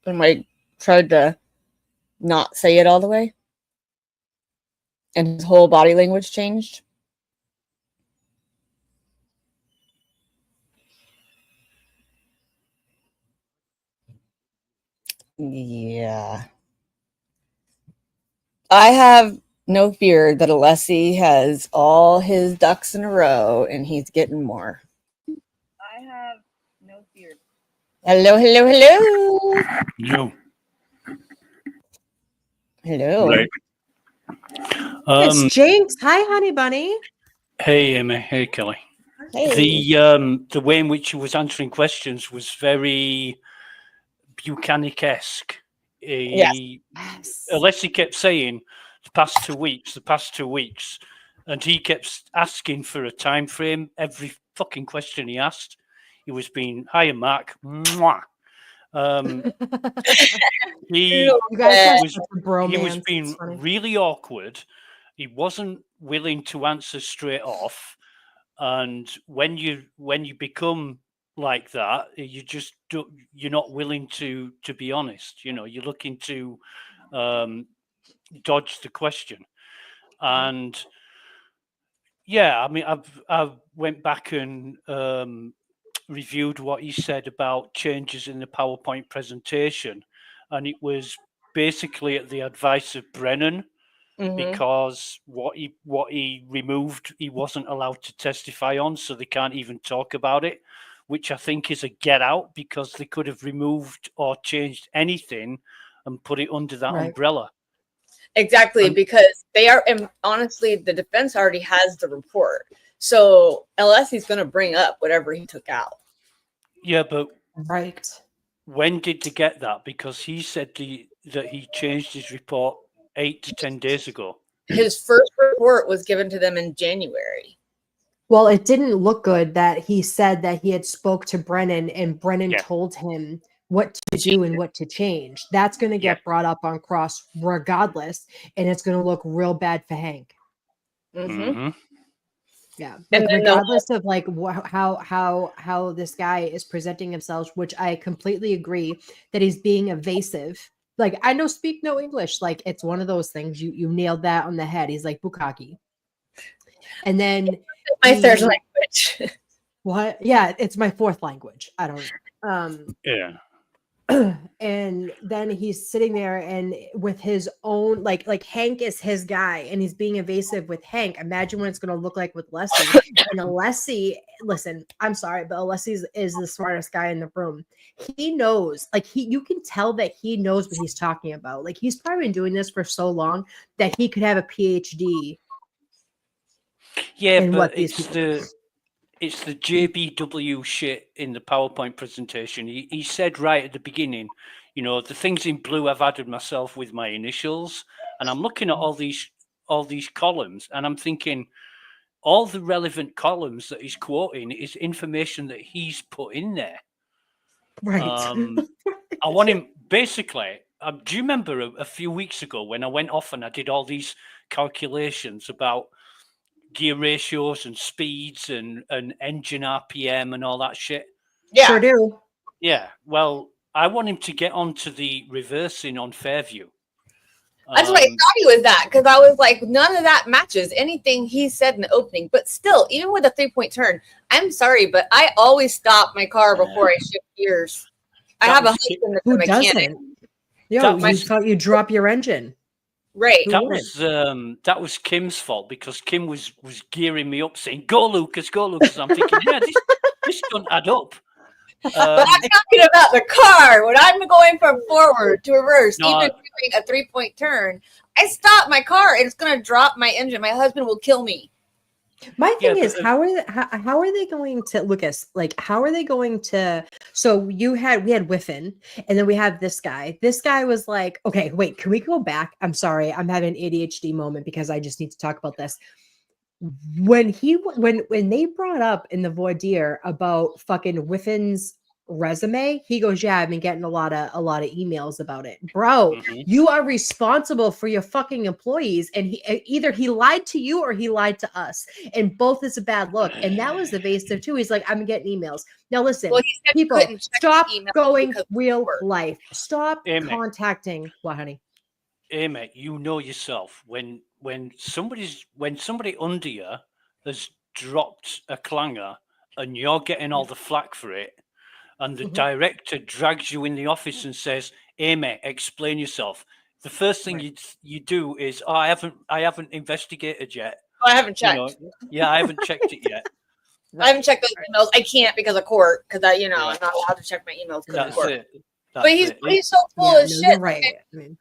and tried to not say it all the way? And his whole body language changed. Yeah. I have no fear that Alessi has all his ducks in a row and he's getting more. I have no fear. Hello, hello, hello. No. Hello. Right. It's Jinx. Hi, honey bunny. Hey, Emma. Hey, Kelly. Hey. The way in which he was answering questions was very Buchanan-esque. Yes. Unless he kept saying the past 2 weeks, and he kept asking for a time frame. Every fucking question he asked, he was being, hiya, Mark. Mwah. He You guys have was such a bromance. he was It's being funny. really awkward. He wasn't willing to answer straight off, and when you become like that, you're not willing to be honest. You know, you're looking to dodge the question. And yeah, I mean, I've went back and reviewed what he said about changes in the PowerPoint presentation, and it was basically at the advice of Brennan, because what he removed, he wasn't allowed to testify on, so they can't even talk about it, which I think is a get out, because they could have removed or changed anything and put it under that umbrella. Exactly, because they are, and honestly, the defense already has the report. So Alessi's going to bring up whatever he took out. Yeah, but right. When did they get that? Because he said that he changed his report 8 to 10 days ago. His first report was given to them in January. Well, it didn't look good that he said that he had spoke to Brennan and Brennan told him what to do and what to change. That's going to get brought up on cross regardless, and it's going to look real bad for Hank. Yeah, like regardless of like how this guy is presenting himself, which I completely agree that he's being evasive. Like, I know speak no English. Like, it's one of those things. You nailed that on the head. He's like Bukaki. And then my third language. What? Yeah, it's my fourth language. I don't yeah. And then he's sitting there and with his own like Hank is his guy and he's being evasive with Hank. Imagine what it's going to look like with Alessi. And Alessi, listen, I'm sorry, but Alessi is the smartest guy in the room. He knows, like you can tell that he knows what he's talking about. Like he's probably been doing this for so long that he could have a PhD. Yeah, in but what these it's the JBW shit in the PowerPoint presentation. He said right at the beginning, you know, the things in blue I've added myself with my initials, and I'm looking at all these columns, and I'm thinking all the relevant columns that he's quoting is information that he's put in there. Right. I want him basically. Do you remember a few weeks ago when I went off and I did all these calculations about gear ratios and speeds and engine RPM and all that shit? Yeah. Sure do. Yeah. Well, I want him to get onto the reversing on Fairview. That's what I thought he was at, because I was like, none of that matches anything he said in the opening. But still, even with a 3-point turn, I'm sorry, but I always stop my car before I shift gears. I have a husband that's a mechanic. You drop your engine. Right. That was Kim's fault, because Kim was gearing me up saying, go Lucas. I'm thinking, yeah, this doesn't add up. But I'm talking about the car. When I'm going from forward to reverse, even doing a 3-point turn, I stop my car and it's going to drop my engine. My husband will kill me. My thing is, how are they going to, Lucas? Like, how are they going to? So we had Whiffen, and then we have this guy. This guy was like, okay, wait, can we go back? I'm sorry, I'm having an ADHD moment because I just need to talk about this. When they brought up in the voir dire about fucking Whiffen's resume, he goes, yeah, I've been getting a lot of emails about it. Bro, you are responsible for your fucking employees, and he lied to you or he lied to us, and both is a bad look. And that was evasive too. He's like, I'm getting emails. Now listen, people, stop going real life. Stop contacting what, honey? Amy, you know yourself when somebody under you has dropped a clanger and you're getting all the flack for it, and the director drags you in the office and says, "Amy, explain yourself." The first thing you do is, "Oh, I haven't investigated yet." Oh, I haven't You checked. know, yeah, I haven't checked it yet. I haven't checked those emails. I can't because of court, because I'm not allowed to check my emails because of That's court. it. But he's so full Yeah, of no, shit. you're right. I mean,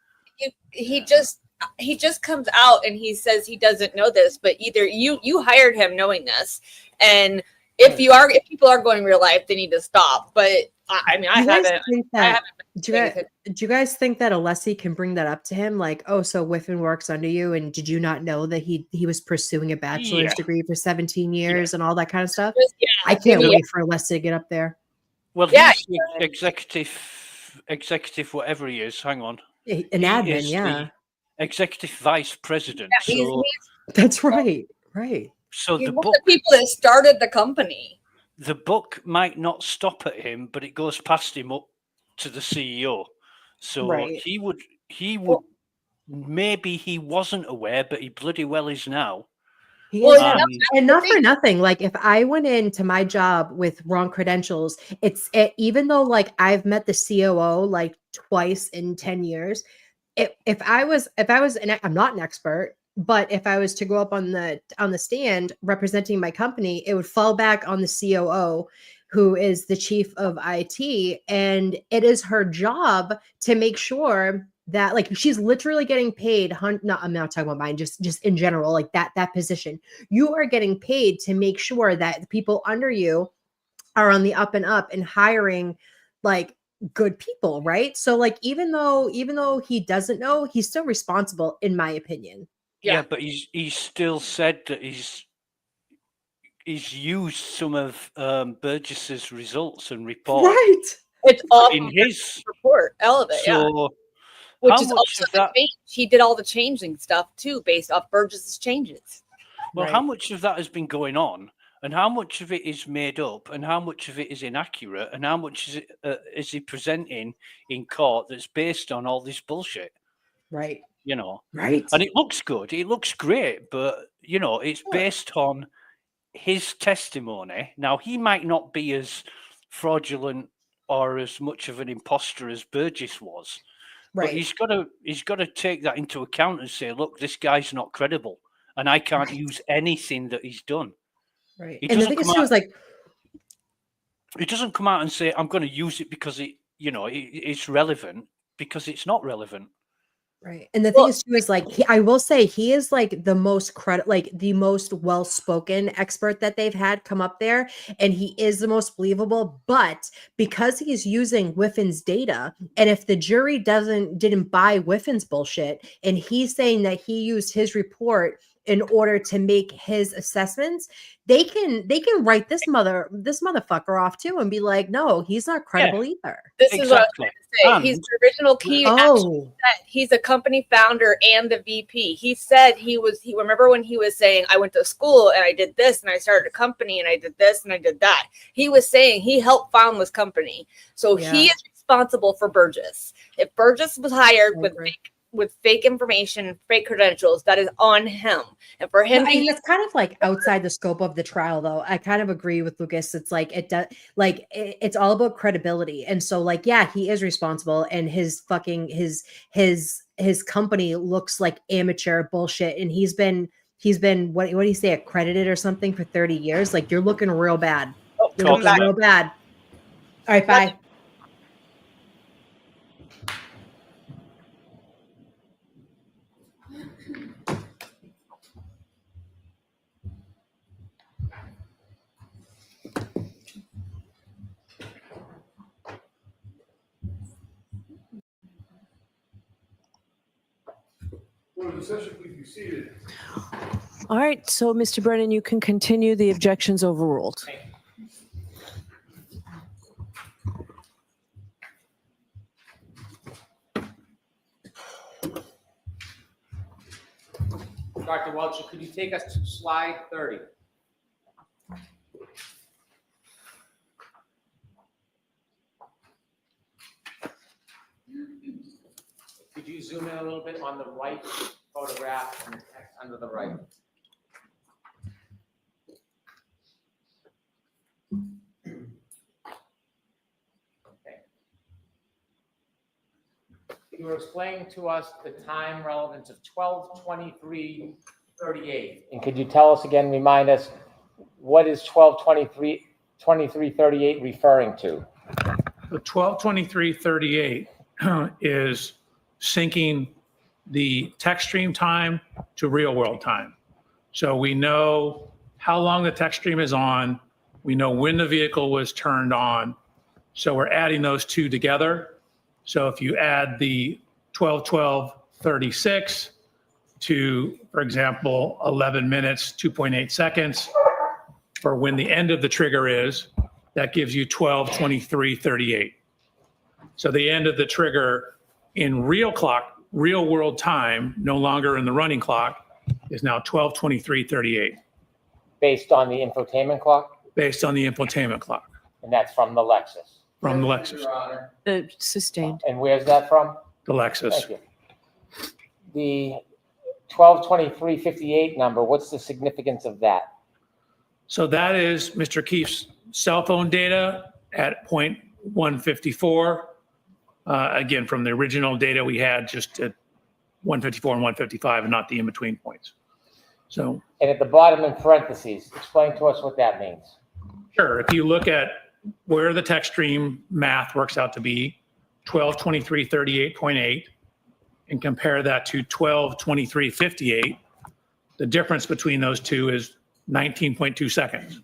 He just comes out and he says he doesn't know this, but either you hired him knowing this, and if people are going real life, they need to stop. But I mean, I do you guys haven't. think I that? haven't Do you guys think that Alessi can bring that up to him? Like, oh, so Whiffen works under you, and did you not know that he was pursuing a bachelor's degree for 17 years and all that kind of stuff? I can't wait for Alessi to get up there. Well, he's the executive, whatever he is. Hang on, An he admin, is yeah. the executive vice president. So That's right. So He's the one book, of the people that started the company. the book might not stop at him, but it goes past him up to the CEO. So Right. he would maybe he wasn't aware, but he bloody well is now. He is now. And not for nothing. Like if I went into my job with wrong credentials, even though like I've met the COO like twice in 10 years, if I was I'm not an expert, but if I was to go up on the stand representing my company, it would fall back on the COO, who is the chief of IT, and it is her job to make sure that like she's literally getting paid. I'm not talking about mine, just in general, like that position. You are getting paid to make sure that the people under you are on the up and up and hiring like good people, right? So like even though he doesn't know, he's still responsible, in my opinion. Yeah, but he's still said that he's used some of Burgess's results and reports. Right. It's all in his report, Elevate, So which how is much also of the that? change. He did all the changing stuff too, based off Burgess's changes. Well, how much of that has been going on, and how much of it is made up, and how much of it is inaccurate, and how much is he presenting in court that's based on all this bullshit? Right. You know, Right. and it looks good, it looks great, but you know, it's based on his testimony. Now, he might not be as fraudulent or as much of an imposter as Burgess was, but Right. he's got to take that into account and say, look, this guy's not credible, and I can't use anything that he's done. Right. He And the doesn't thing is come too out. is like He doesn't come out and say, I'm going to use it because it's relevant, because it's not relevant. right. And the thing is too is like I will say he is like the most the most well-spoken expert that they've had come up there, and he is the most believable. But because he's using Whiffin's data, and if the jury didn't buy Whiffin's bullshit, and he's saying that he used his report in order to make his assessments, they can write this motherfucker off too and be like, no, he's not credible either. This is what I was trying to say. He's the original key. Actually said he's a company founder and the VP. He said he remember when he was saying, I went to school and I did this and I started a company and I did this and I did that. He was saying he helped found this company. So he is responsible for Burgess. If Burgess was hired with fake information, fake credentials, that is on him. And for him, I mean, it's kind of like outside the scope of the trial, though. I kind of agree with Lucas. It's like it's all about credibility, and so like, yeah, he is responsible, and his company looks like amateur bullshit, and he's been what do you say, accredited or something for 30 years. Like you're looking real bad. You're looking real bad. All right, bye. Order the session, please be seated. All right, so Mr. Brennan, you can continue. The objection's overruled. Dr. Welch, could you take us to slide 30? Could you zoom in a little bit on the right photograph and the text under the right? Okay. You were explaining to us the time relevance of 12:23:38. And could you tell us again, remind us, what is 12:23:38 referring to? The 12:23:38 is syncing the text stream time to real world time. So we know how long the text stream is on. We know when the vehicle was turned on. So we're adding those two together. So if you add the 12:12:36 to, for example, 11 minutes, 2.8 seconds for when the end of the trigger is, that gives you 12:23:38. So the end of the trigger in real world time, no longer in the running clock, is now 12:23:38. Based on the infotainment clock? Based on the infotainment clock. And that's from the Lexus? From the Lexus. Sustained. And where's that from? The Lexus. Thank you. The 12:23:58 number, what's the significance of that? So that is Mr. Keefe's cell phone data at 154. Again, from the original data we had just at 154 and 155 and not the in-between points. So. And at the bottom in parentheses, explain to us what that means. Sure. If you look at where the text stream math works out to be, 12:23:38.8, and compare that to 12:23:58, the difference between those two is 19.2 seconds.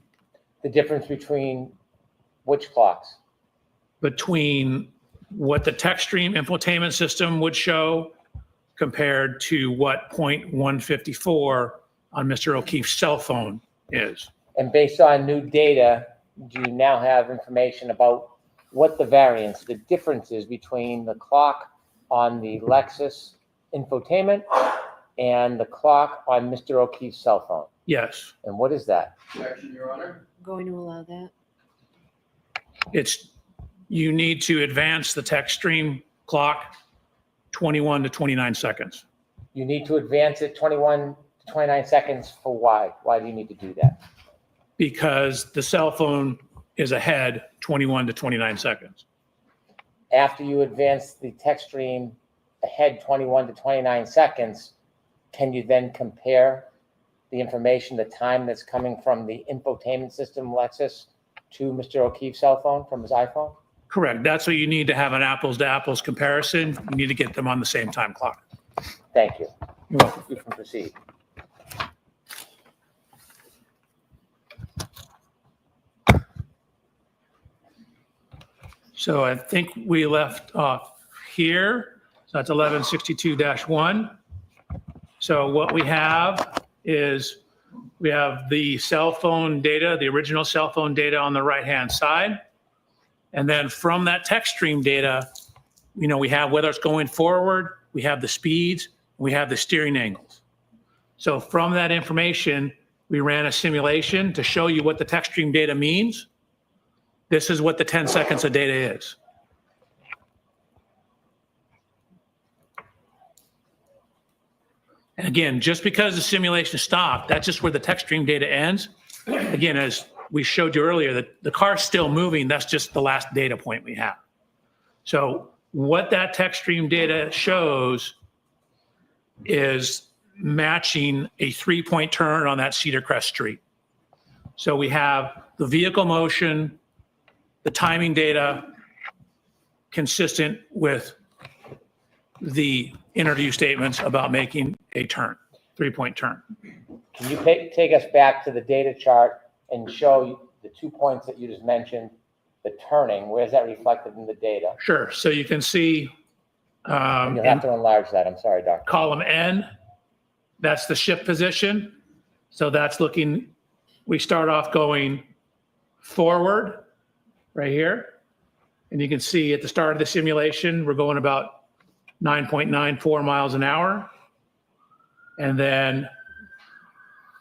The difference between which clocks? Between what the text stream infotainment system would show compared to what 0.154 on Mr. O'Keefe's cell phone is. And based on new data, do you now have information about what the variance, the difference is between the clock on the Lexus infotainment and the clock on Mr. O'Keefe's cell phone? Yes. And what is that? Objection, Your Honor. Going to allow that? You need to advance the text stream clock 21 to 29 seconds. You need to advance it 21 to 29 seconds for why? Why do you need to do that? Because the cell phone is ahead 21 to 29 seconds. After you advance the text stream ahead 21 to 29 seconds, can you then compare the information, the time that's coming from the infotainment system Lexus to Mr. O'Keefe's cell phone from his iPhone? Correct. That's what you need to have an apples to apples comparison. You need to get them on the same time clock. Thank you. You're welcome. You can proceed. So I think we left off here. So that's 1162-1. So what we have is we have the cell phone data, the original cell phone data on the right-hand side. And then from that text stream data, we have whether it's going forward, we have the speeds, we have the steering angles. So from that information, we ran a simulation to show you what the text stream data means. This is what the 10 seconds of data is. And again, just because the simulation stopped, that's just where the text stream data ends. Again, as we showed you earlier, that the car's still moving. That's just the last data point we have. So what that text stream data shows is matching a 3-point turn on that Cedar Crest Street. So we have the vehicle motion, the timing data consistent with the interview statements about making a turn, 3-point turn. Can you take us back to the data chart and show the 2 points that you just mentioned, the turning? Where's that reflected in the data? Sure. So you can see And you'll have to enlarge that. I'm sorry, Doctor. column N, that's the shift position. So that's looking, we start off going forward right here. And you can see at the start of the simulation, we're going about 9.94 miles an hour. And then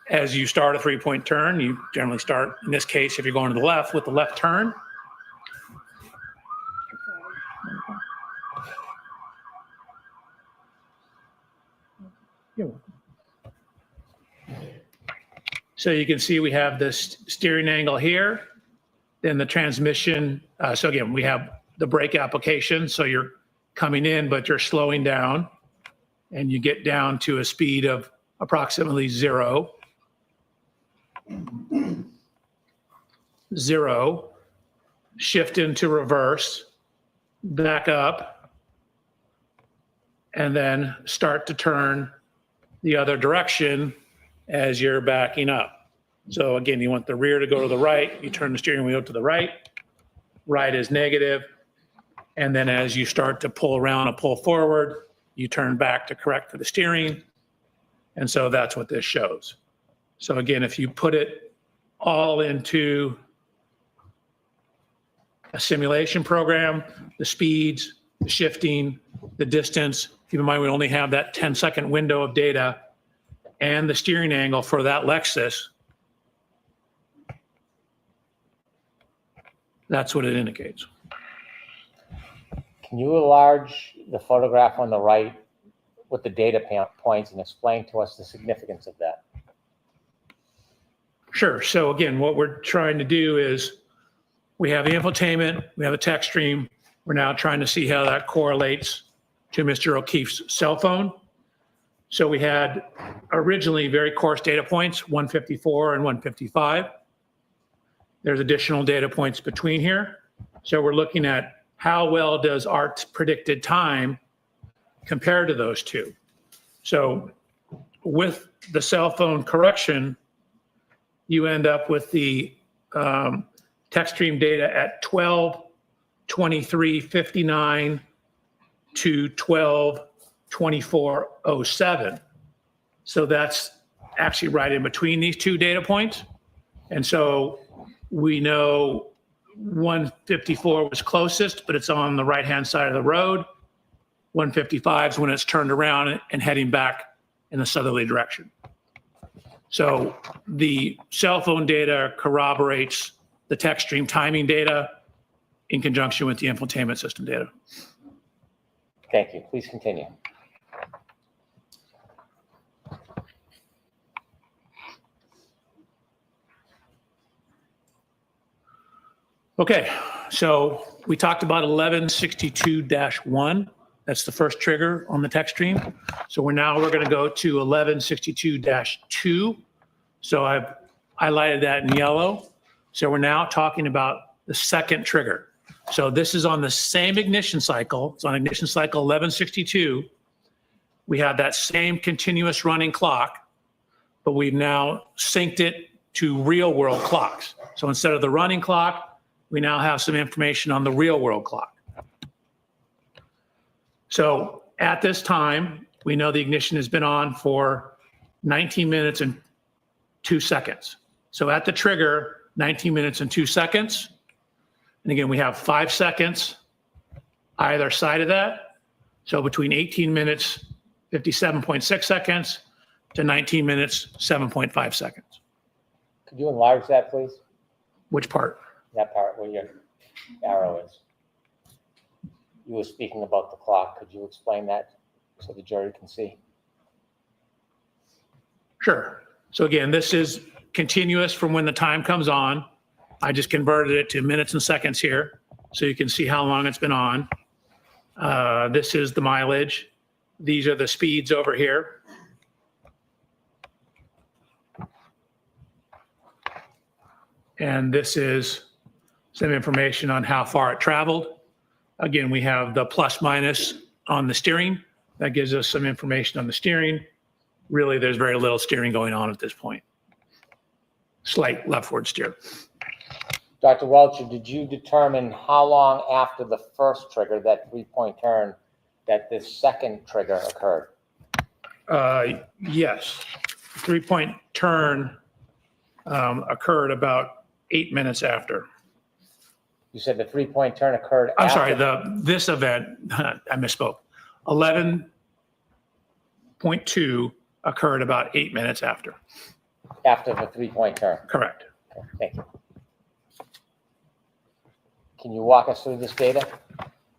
as you start a 3-point turn, you generally start, in this case, if you're going to the left, with the left turn. So you can see we have this steering angle here, then the transmission. So again, we have the brake application. So you're coming in, but you're slowing down, and you get down to a speed of approximately 0. 0, shift into reverse, back up, and then start to turn the other direction as you're backing up. So again, you want the rear to go to the right, you turn the steering wheel to the right, right is negative, and then as you start to pull around and pull forward, you turn back to correct for the steering, and so that's what this shows. So again, if you put it all into a simulation program, the speeds, the shifting, the distance, keep in mind we only have that 10-second window of data, and the steering angle for that Lexus, that's what it indicates. Can you enlarge the photograph on the right with the data points and explain to us the significance of that? Sure. So again, what we're trying to do is we have the infotainment, we have a text stream. We're now trying to see how that correlates to Mr. O'Keefe's cell phone. So we had originally very coarse data points, 154 and 155. There's additional data points between here. So we're looking at how well does our predicted time compare to those two. So with the cell phone correction, you end up with the text stream data at 12:23:59 to 12:24:07. So that's actually right in between these two data points. And so we know 154 was closest, but it's on the right-hand side of the road. 155 is when it's turned around and heading back in the southerly direction. So the cell phone data corroborates the text stream timing data in conjunction with the infotainment system data. Thank you. Please continue. Okay, so we talked about 1162-1. That's the first trigger on the text stream. So we're going to go to 1162-2. So I've highlighted that in yellow. So we're now talking about the second trigger. So this is on the same ignition cycle. It's on ignition cycle 1162. We have that same continuous running clock, but we've now synced it to real world clocks. So instead of the running clock, we now have some information on the real world clock. So at this time, we know the ignition has been on for 19 minutes and 2 seconds. So at the trigger, 19 minutes and 2 seconds. And again, we have 5 seconds either side of that. So between 18 minutes, 57.6 seconds to 19 minutes, 7.5 seconds. Could you enlarge that, please? Which part? That part where your arrow is. You were speaking about the clock. Could you explain that so the jury can see? Sure. So again, this is continuous from when the time comes on. I just converted it to minutes and seconds here, so you can see how long it's been on. This is the mileage. These are the speeds over here. And this is some information on how far it traveled. Again, we have the plus minus on the steering. That gives us some information on the steering. Really, there's very little steering going on at this point. Slight leftward steer. Dr. Welcher, did you determine how long after the first trigger, that 3-point turn, that this second trigger occurred? Yes. 3-point turn occurred about 8 minutes after. You said the 3-point turn occurred I'm after. sorry, this event, I misspoke. 11.2 occurred about 8 minutes after. After the 3-point turn? Correct. Okay, thank you. Can you walk us through this data?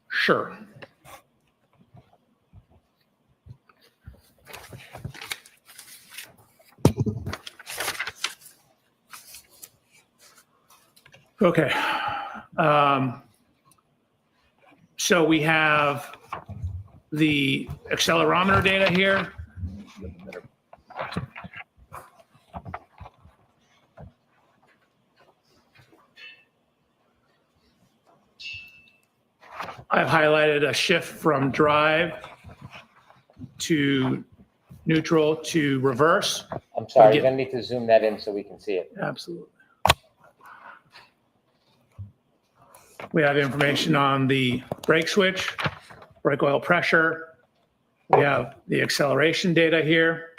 Sure. Okay. So we have the accelerometer data here. I've highlighted a shift from drive to neutral to reverse. I'm sorry, you're Again- gonna need to zoom that in so we can see it. Absolutely. We have information on the brake switch, brake oil pressure. We have the acceleration data here.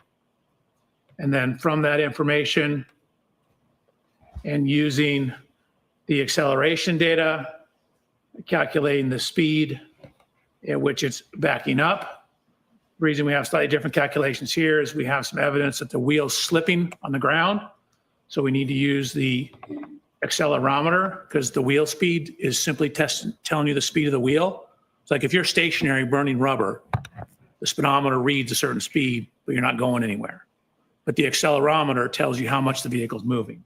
And then from that information and using the acceleration data, calculating the speed at which it's backing up. The reason we have slightly different calculations here is we have some evidence that the wheel's slipping on the ground. So we need to use the accelerometer because the wheel speed is simply telling you the speed of the wheel. It's like if you're stationary burning rubber, the speedometer reads a certain speed, but you're not going anywhere. But the accelerometer tells you how much the vehicle's moving.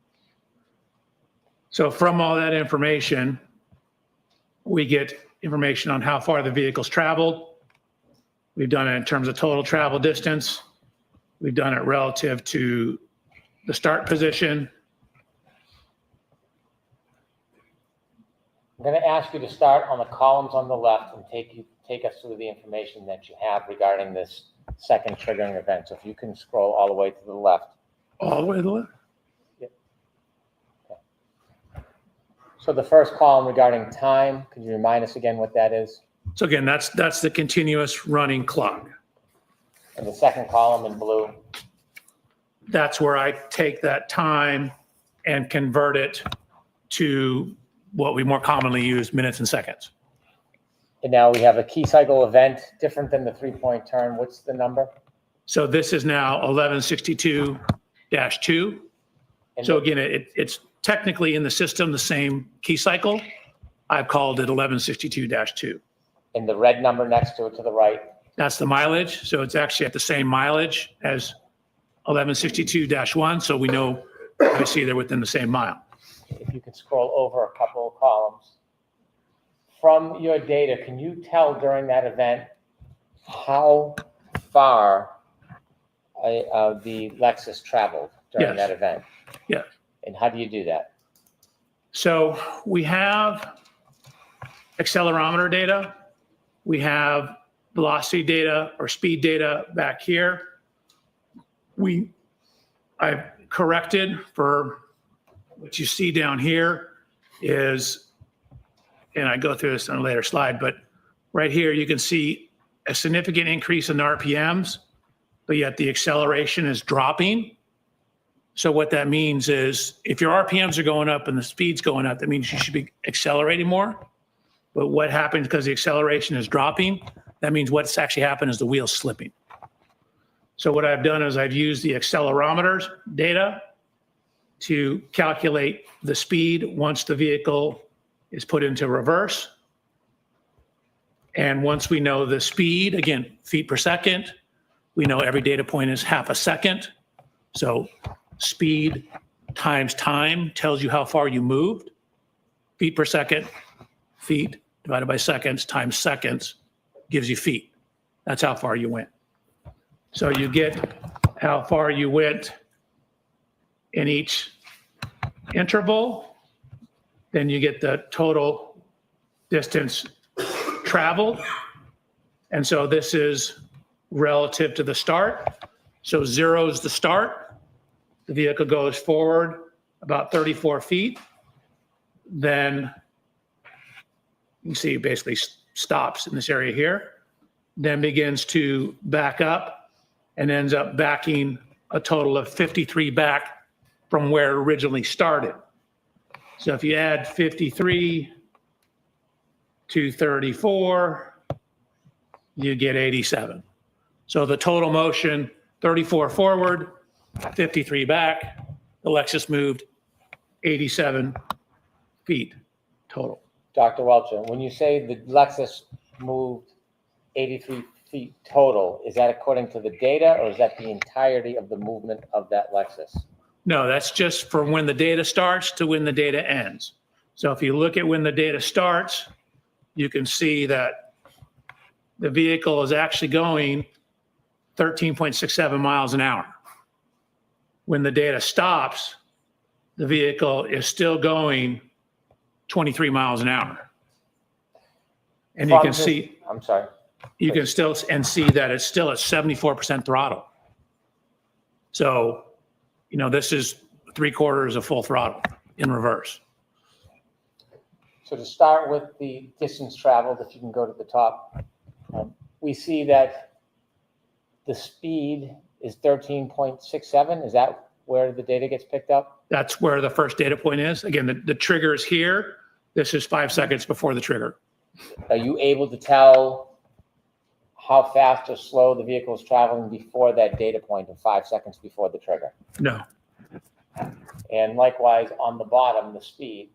So from all that information, we get information on how far the vehicle's traveled. We've done it in terms of total travel distance. We've done it relative to the start position. I'm gonna ask you to start on the columns on the left and take us through the information that you have regarding this second triggering event. So if you can scroll all the way to the left. All the way to the left? Yep. Okay. So the first column regarding time, could you remind us again what that is? So again, that's the continuous running clock. And the second column in blue? That's where I take that time and convert it to what we more commonly use, minutes and seconds. And now we have a key cycle event, different than the 3-point turn. What's the number? So this is now 1162-2. So again, it's technically in the system the same key cycle. I've called it 1162-2. And the red number next to it to the right? That's the mileage. So it's actually at the same mileage as 1162-1. So we know, obviously, they're within the same mile. If you could scroll over a couple of columns. From your data, can you tell during that event how far the Lexus traveled during Yes. that event? Yeah. And how do you do that? So we have accelerometer data. We have velocity data or speed data back here. I've corrected for what you see down here is, and I go through this on a later slide, but right here you can see a significant increase in RPMs, but yet the acceleration is dropping. So what that means is if your RPMs are going up and the speed's going up, that means you should be accelerating more. But what happens because the acceleration is dropping, that means what's actually happened is the wheel's slipping. So what I've done is I've used the accelerometers data to calculate the speed once the vehicle is put into reverse. And once we know the speed, again, feet per second, we know every data point is half a second. So speed times time tells you how far you moved. Feet per second, feet divided by seconds times seconds gives you feet. That's how far you went. So you get how far you went in each interval, then you get the total distance traveled. And so this is relative to the start. So 0 is the start. The vehicle goes forward about 34 feet. Then you can see it basically stops in this area here, then begins to back up and ends up backing a total of 53 back from where it originally started. So if you add 53 to 34, you get 87. So the total motion, 34 forward, 53 back, the Lexus moved 87 feet total. Dr. Welcher, when you say the Lexus moved 83 feet total, is that according to the data or is that the entirety of the movement of that Lexus? No, that's just from when the data starts to when the data ends. So if you look at when the data starts, you can see that the vehicle is actually going 13.67 miles an hour. When the data stops, the vehicle is still going 23 miles an hour. And you From can this- see, I'm sorry. you can still see that it's still at 74% throttle. So, you know, this is 3/4 of full throttle in reverse. So to start with the distance traveled, if you can go to the top, we see that the speed is 13.67. Is that where the data gets picked up? That's where the first data point is. Again, the trigger is here. This is 5 seconds before the trigger. Are you able to tell how fast or slow the vehicle is traveling before that data point of 5 seconds before the trigger? No. And likewise, on the bottom, the speed,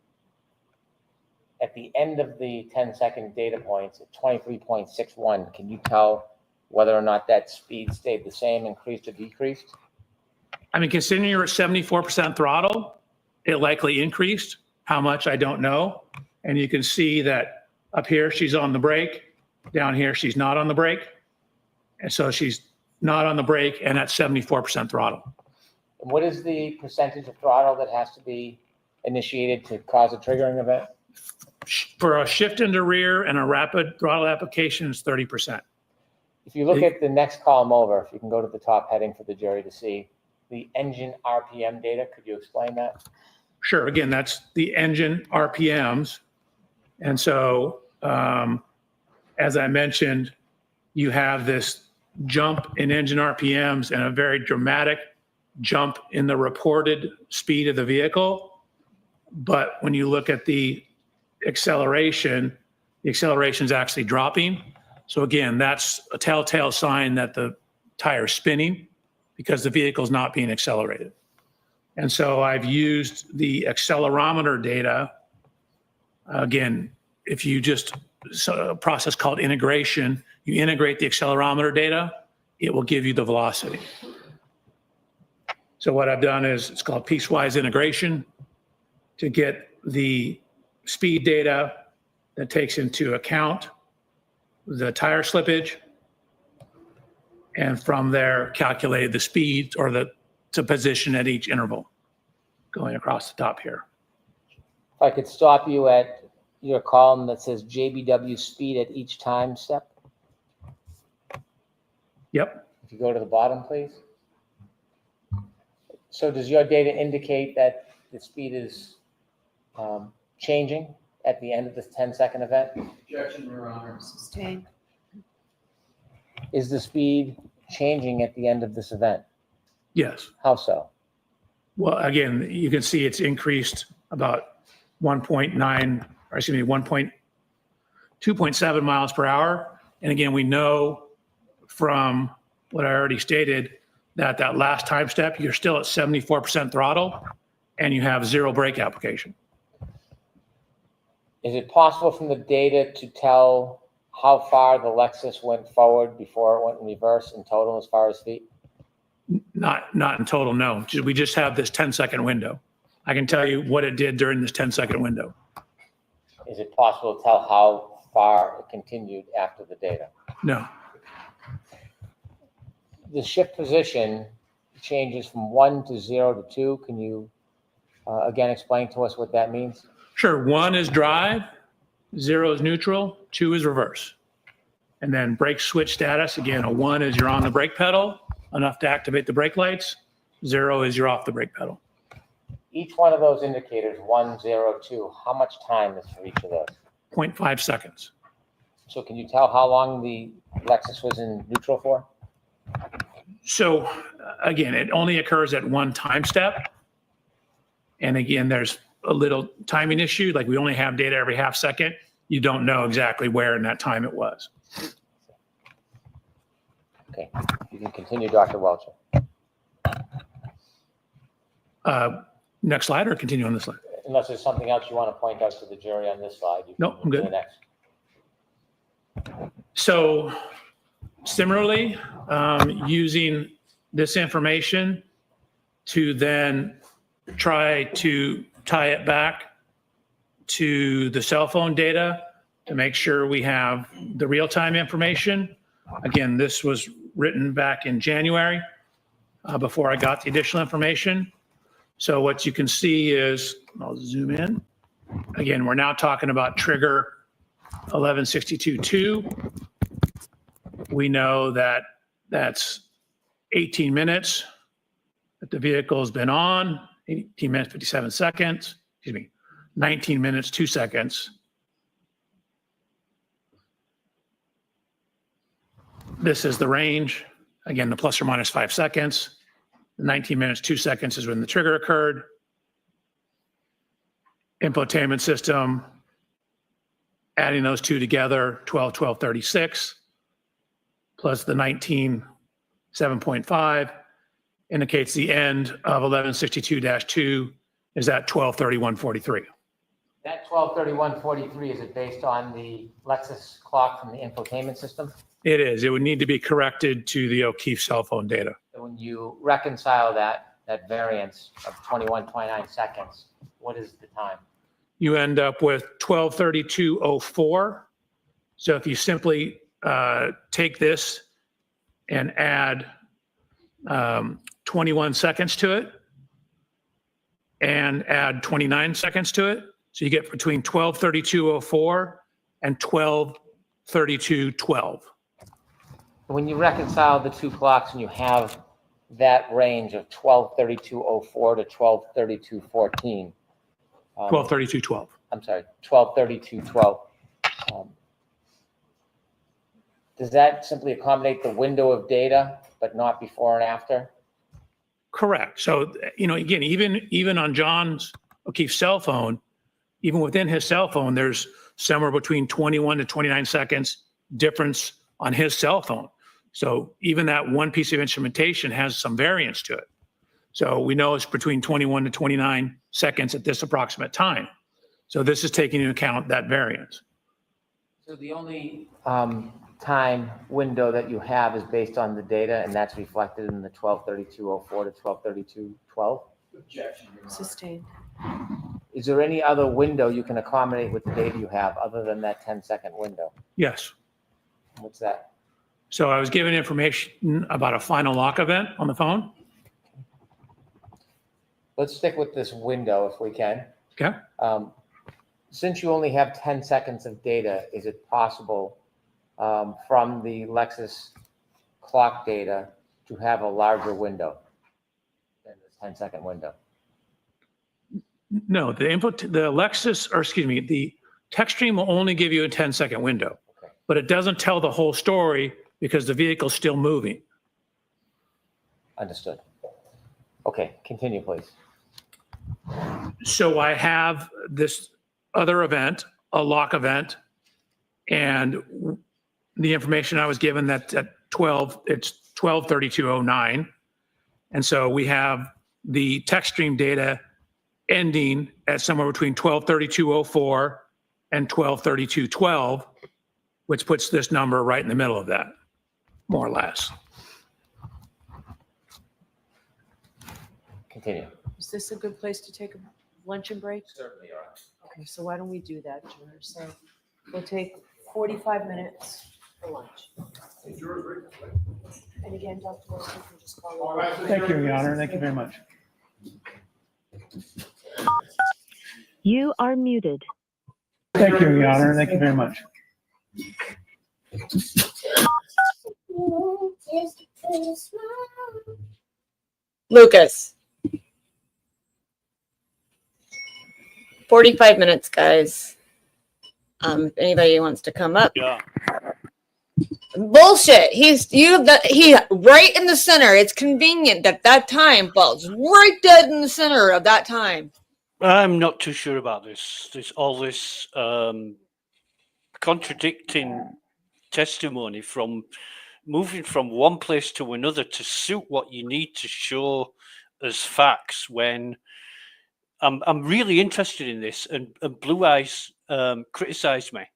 at the end of the 10-second data points at 23.61, can you tell whether or not that speed stayed the same, increased, or decreased? I mean, considering you're at 74% throttle, it likely increased. How much, I don't know. And you can see that up here, she's on the brake. Down here, she's not on the brake. And so she's not on the brake and at 74% throttle. And what is the percentage of throttle that has to be initiated to cause a triggering event? For a shift into rear and a rapid throttle application, is 30%. If you look at the next column over, if you can go to the top heading for the jury to see the engine RPM data, could you explain that? Sure. Again, that's the engine RPMs. And so, as I mentioned, you have this jump in engine RPMs and a very dramatic jump in the reported speed of the vehicle. But when you look at the acceleration is actually dropping. So again, that's a telltale sign that the tire is spinning because the vehicle is not being accelerated. And so I've used the accelerometer data. Again, if you just, a process called integration, you integrate the accelerometer data, it will give you the velocity. So what I've done is, it's called piecewise integration to get the speed data that takes into account the tire slippage, and from there calculated the speed or the position at each interval going across the top here. If I could stop you at your column that says JBW speed at each time step. Yep. If you go to the bottom, please. So does your data indicate that the speed is changing at the end of this 10-second event? Objection, Your Honor. Sustain. Is the speed changing at the end of this event? Yes. How so? Well, again, you can see it's increased about 2.7 miles per hour. And again, we know from what I already stated that that last time step, you're still at 74% throttle and you have 0 brake application. Is it possible from the data to tell how far the Lexus went forward before it went in reverse in total as far as feet? Not in total, no. We just have this 10-second window. I can tell you what it did during this 10-second window. Is it possible to tell how far it continued after the data? No. The shift position changes from 1 to 0 to 2. Can you again explain to us what that means? Sure. 1 is drive, 0 is neutral, 2 is reverse. And then brake switch status, again, a 1 is you're on the brake pedal, enough to activate the brake lights. 0 is you're off the brake pedal. Each one of those indicators, 1, 0, 2, how much time is for each of those? 0.5 seconds. So can you tell how long the Lexus was in neutral for? So again, it only occurs at one time step. And again, there's a little timing issue. Like we only have data every half second. You don't know exactly where in that time it was. Okay, you can continue, Dr. Welcher. Next slide or continue on this slide? Unless there's something else you want to point out to the jury on this slide. You can No, I'm move to good. the next. So similarly, using this information to then try to tie it back to the cell phone data to make sure we have the real-time information. Again, this was written back in January before I got the additional information. So what you can see is, I'll zoom in. Again, we're now talking about trigger 1162.2. We know that that's 18 minutes that the vehicle has been on, 18 minutes, 57 seconds, 19 minutes, 2 seconds. This is the range. Again, the plus or minus 5 seconds. The 19 minutes, 2 seconds is when the trigger occurred. Infotainment system, adding those two together, 12:36, plus the 19:7.5 indicates the end of 1162-2 is at 12:31:43. That 12:31:43, is it based on the Lexus clock from the infotainment system? It is. It would need to be corrected to the O'Keefe cell phone data. So when you reconcile that variance of 21.29 seconds, what is the time? You end up with 12:32:04. So if you simply take this and add 21 seconds to it and add 29 seconds to it, so you get between 12:32:04 and 12:32:12. When you reconcile the two clocks and you have that range of 12:32:04 to 12:32:14. 12:32:12. I'm sorry, 12:32:12. Does that simply accommodate the window of data, but not before and after? Correct. So, again, even on John's O'Keefe cell phone, even within his cell phone, there's somewhere between 21 to 29 seconds difference on his cell phone. So even that one piece of instrumentation has some variance to it. So we know it's between 21 to 29 seconds at this approximate time. So this is taking into account that variance. So the only time window that you have is based on the data, and that's reflected in the 12:32:04 to 12:32:12? Sustained. Is there any other window you can accommodate with the data you have other than that 10-second window? Yes. What's that? So I was given information about a final lock event on the phone. Let's stick with this window if we can. Okay. Since you only have 10 seconds of data, is it possible from the Lexus clock data to have a larger window than this 10-second window? No, the text stream will only give you a 10-second window, but it doesn't tell the whole story because the vehicle's still moving. Understood. Okay, continue, please. So I have this other event, a lock event, and the information I was given that at 12, it's 12:32:09. And so we have the text stream data ending at somewhere between 12:32:04 and 12:32:12, which puts this number right in the middle of that, more or less. Continue. Is this a good place to take a luncheon break? Certainly are. Okay, so why don't we do that, George? So we'll take 45 minutes for lunch. And again, Dr. Wilson, you can just call it. Thank you, Your Honor. Thank you very much. You are muted. Thank you, Your Honor. Thank you very much. Lucas. 45 minutes, guys. If anybody wants to come up. Yeah. Bullshit. He right in the center. It's convenient that time falls right dead in the center of that time. I'm not too sure about this. There's all this contradicting testimony from moving from one place to another to suit what you need to show as facts. When I'm really interested in this, and Blue Eyes criticized me.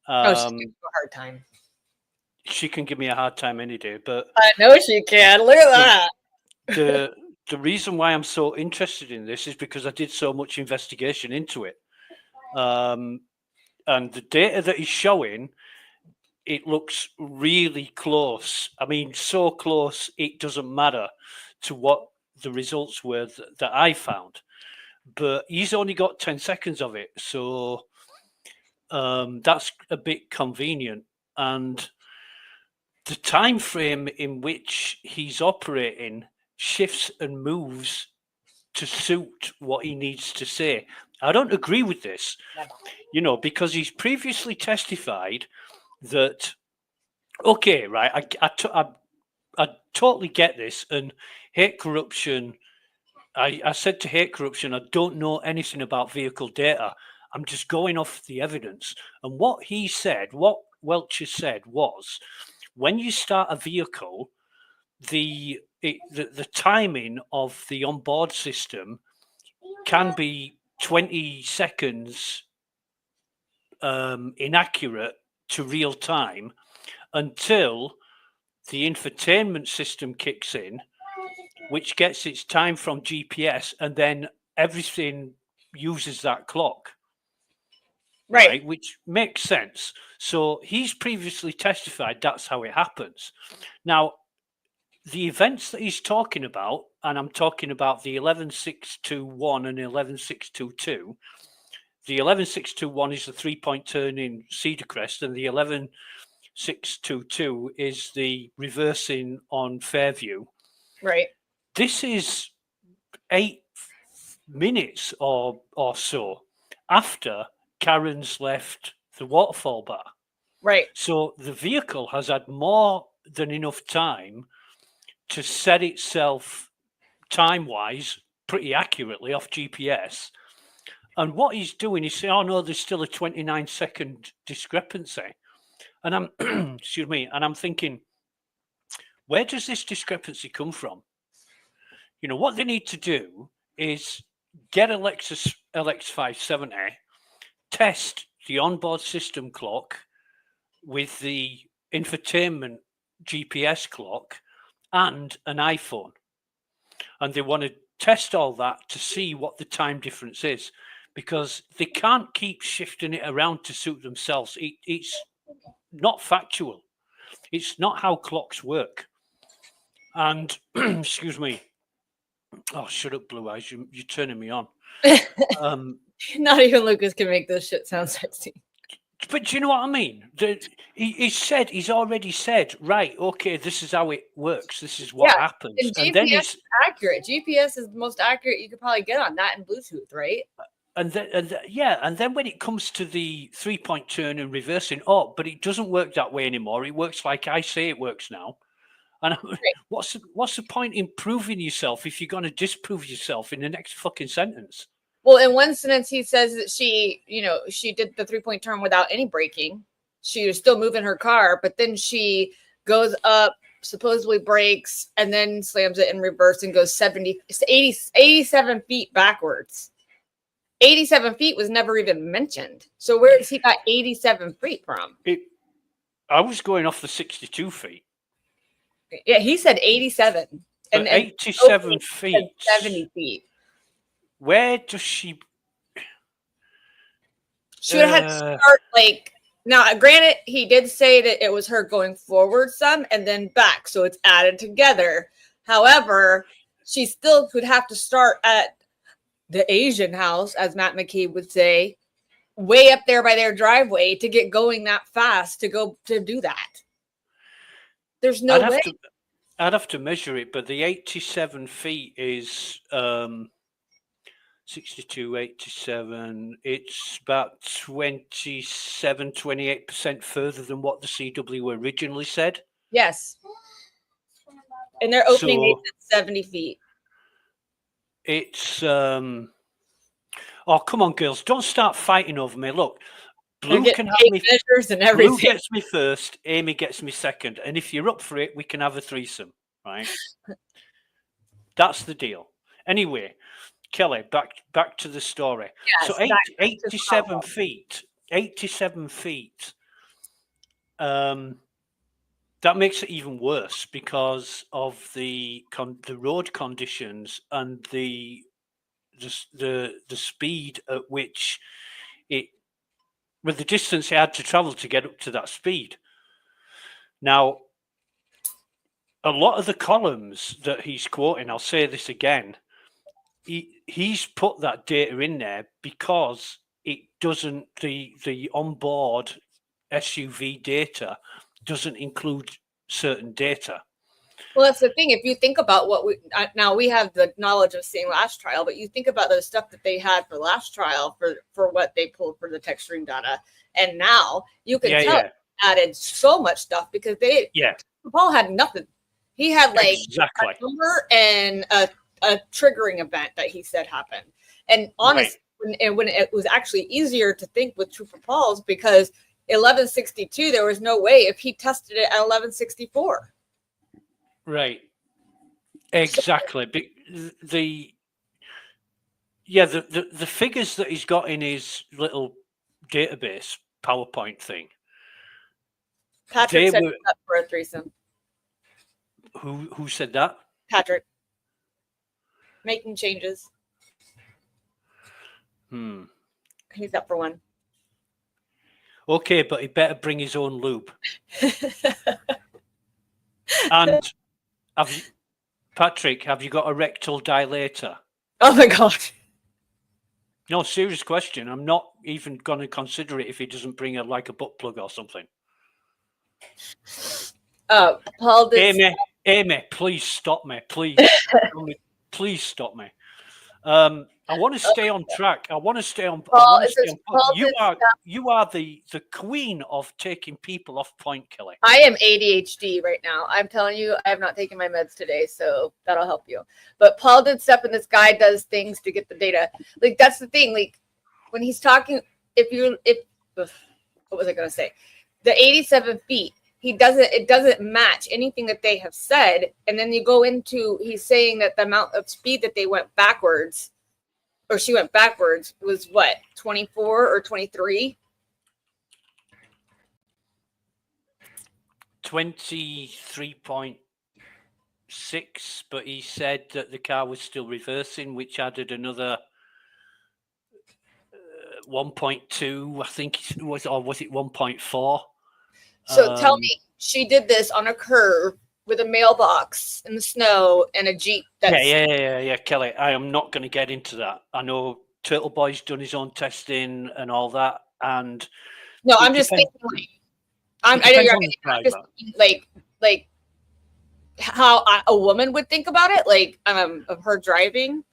Oh, she gives you a hard time. She can give me a hard time any day, but I know she can. Look at that. The reason why I'm so interested in this is because I did so much investigation into it. And the data that he's showing, it looks really close. I mean, so close it doesn't matter to what the results were that I found. But he's only got 10 seconds of it, so that's a bit convenient. And the time frame in which he's operating shifts and moves to suit what he needs to say. I don't agree with this, because he's previously testified that, okay, right, I totally get this, and hate corruption, I said to hate corruption, I don't know anything about vehicle data. I'm just going off the evidence. And what he said, what Welcher said was, when you start a vehicle, the timing of the onboard system can be 20 seconds inaccurate to real time until the infotainment system kicks in, which gets its time from GPS, and then everything uses that clock. Right, which makes sense. So he's previously testified that's how it happens. Now, the events that he's talking about, and I'm talking about the 11621 and 11622. The 11621 is the 3-point turn in Cedar Crest, and the 11622 is the reversing on Fairview. Right. This is 8 minutes or so after Karen's left the waterfall bar. Right. So the vehicle has had more than enough time to set itself time-wise pretty accurately off GPS. And what he's doing is saying, oh no, there's still a 29-second discrepancy. And I'm, excuse me, and I'm thinking, where does this discrepancy come from? What they need to do is get a Lexus LX570, test the onboard system clock with the infotainment GPS clock and an iPhone. And they want to test all that to see what the time difference is, because they can't keep shifting it around to suit themselves. It's not factual. It's not how clocks work. And, excuse me. Oh, shut up, Blue Eyes. You're turning me on. Not even Lucas can make this shit sound sexy. But do you know what I mean? He's already said, right, okay, this is how it works. This is what happens. And GPS is accurate. GPS is the most accurate you could probably get on that and Bluetooth, right? And then when it comes to the 3-point turn and reversing, but it doesn't work that way anymore. It works like I say it works now. And what's the point in proving yourself if you're going to disprove yourself in the next fucking sentence? Well, in one sentence, he says that she did the 3-point turn without any braking. She was still moving her car, but then she goes up, supposedly brakes, and then slams it in reverse and goes 87 feet backwards. 87 feet was never even mentioned. So where does he got 87 feet from? I was going off the 62 feet. Yeah, he said 87. And 87 feet. 70 feet. Where does she? She would have had to start now. Granted, he did say that it was her going forward some and then back, so it's added together. However, she still would have to start at the Asian house, as Matt McCabe would say, way up there by their driveway to get going that fast to go to do that. There's no way. I'd have to measure it, but the 87 feet is 62, 87. It's about 28% further than what the CW originally said. Yes. And their opening is at 70 feet. It's oh, come on, girls, don't start fighting over me. Look, Blue can have me measures and everything. Blue gets me first, Amy gets me second, and if you're up for it, we can have a threesome, right? That's the deal. Anyway, Kelly, back to the story. Yes, so 87 feet. 87 feet. That makes it even worse because of the road conditions and the speed at which it with the distance he had to travel to get up to that speed. Now, a lot of the columns that he's quoting, I'll say this again, he's put that data in there because it doesn't, the onboard SUV data doesn't include certain data. Well, that's the thing. If you think about what now we have the knowledge of seeing last trial, but you think about the stuff that they had for last trial for what they pulled for the tech stream data, and now you can tell added so much stuff because Paul had nothing. He had like exactly a number and a triggering event that he said happened. And honestly, when it was actually easier to think with Trooper Paul's because 1162, there was no way if he tested it at 1164. Right. Exactly. The figures that he's got in his little database PowerPoint thing. Patrick said up for a threesome. Who said that? Patrick. Making changes. He's up for one. Okay, but he better bring his own lube. And Patrick, have you got a rectal dilator? Oh my God. No, serious question. I'm not even going to consider it if he doesn't bring a butt plug or something. Paul did. Amy, please stop me. Please. Please stop me. I want to stay on track. I want to stay on. You are the queen of taking people off point, Kelly. I am ADHD right now. I'm telling you, I have not taken my meds today, so that'll help you. But Paul did stuff, and this guy does things to get the data. Like that's the thing. Like when he's talking, what was I going to say? The 87 feet. It doesn't match anything that they have said. And then you go into, he's saying that the amount of speed that they went backwards, or she went backwards, was what, 24 or 23? 23.6, but he said that the car was still reversing, which added another 1.2, I think it was, or was it 1.4? So tell me, she did this on a curve with a mailbox in the snow and a Jeep. Yeah, Kelly. I am not going to get into that. I know Turtle Boy's done his own testing and all that, and no, I'm just thinking like how a woman would think about it, like of her driving.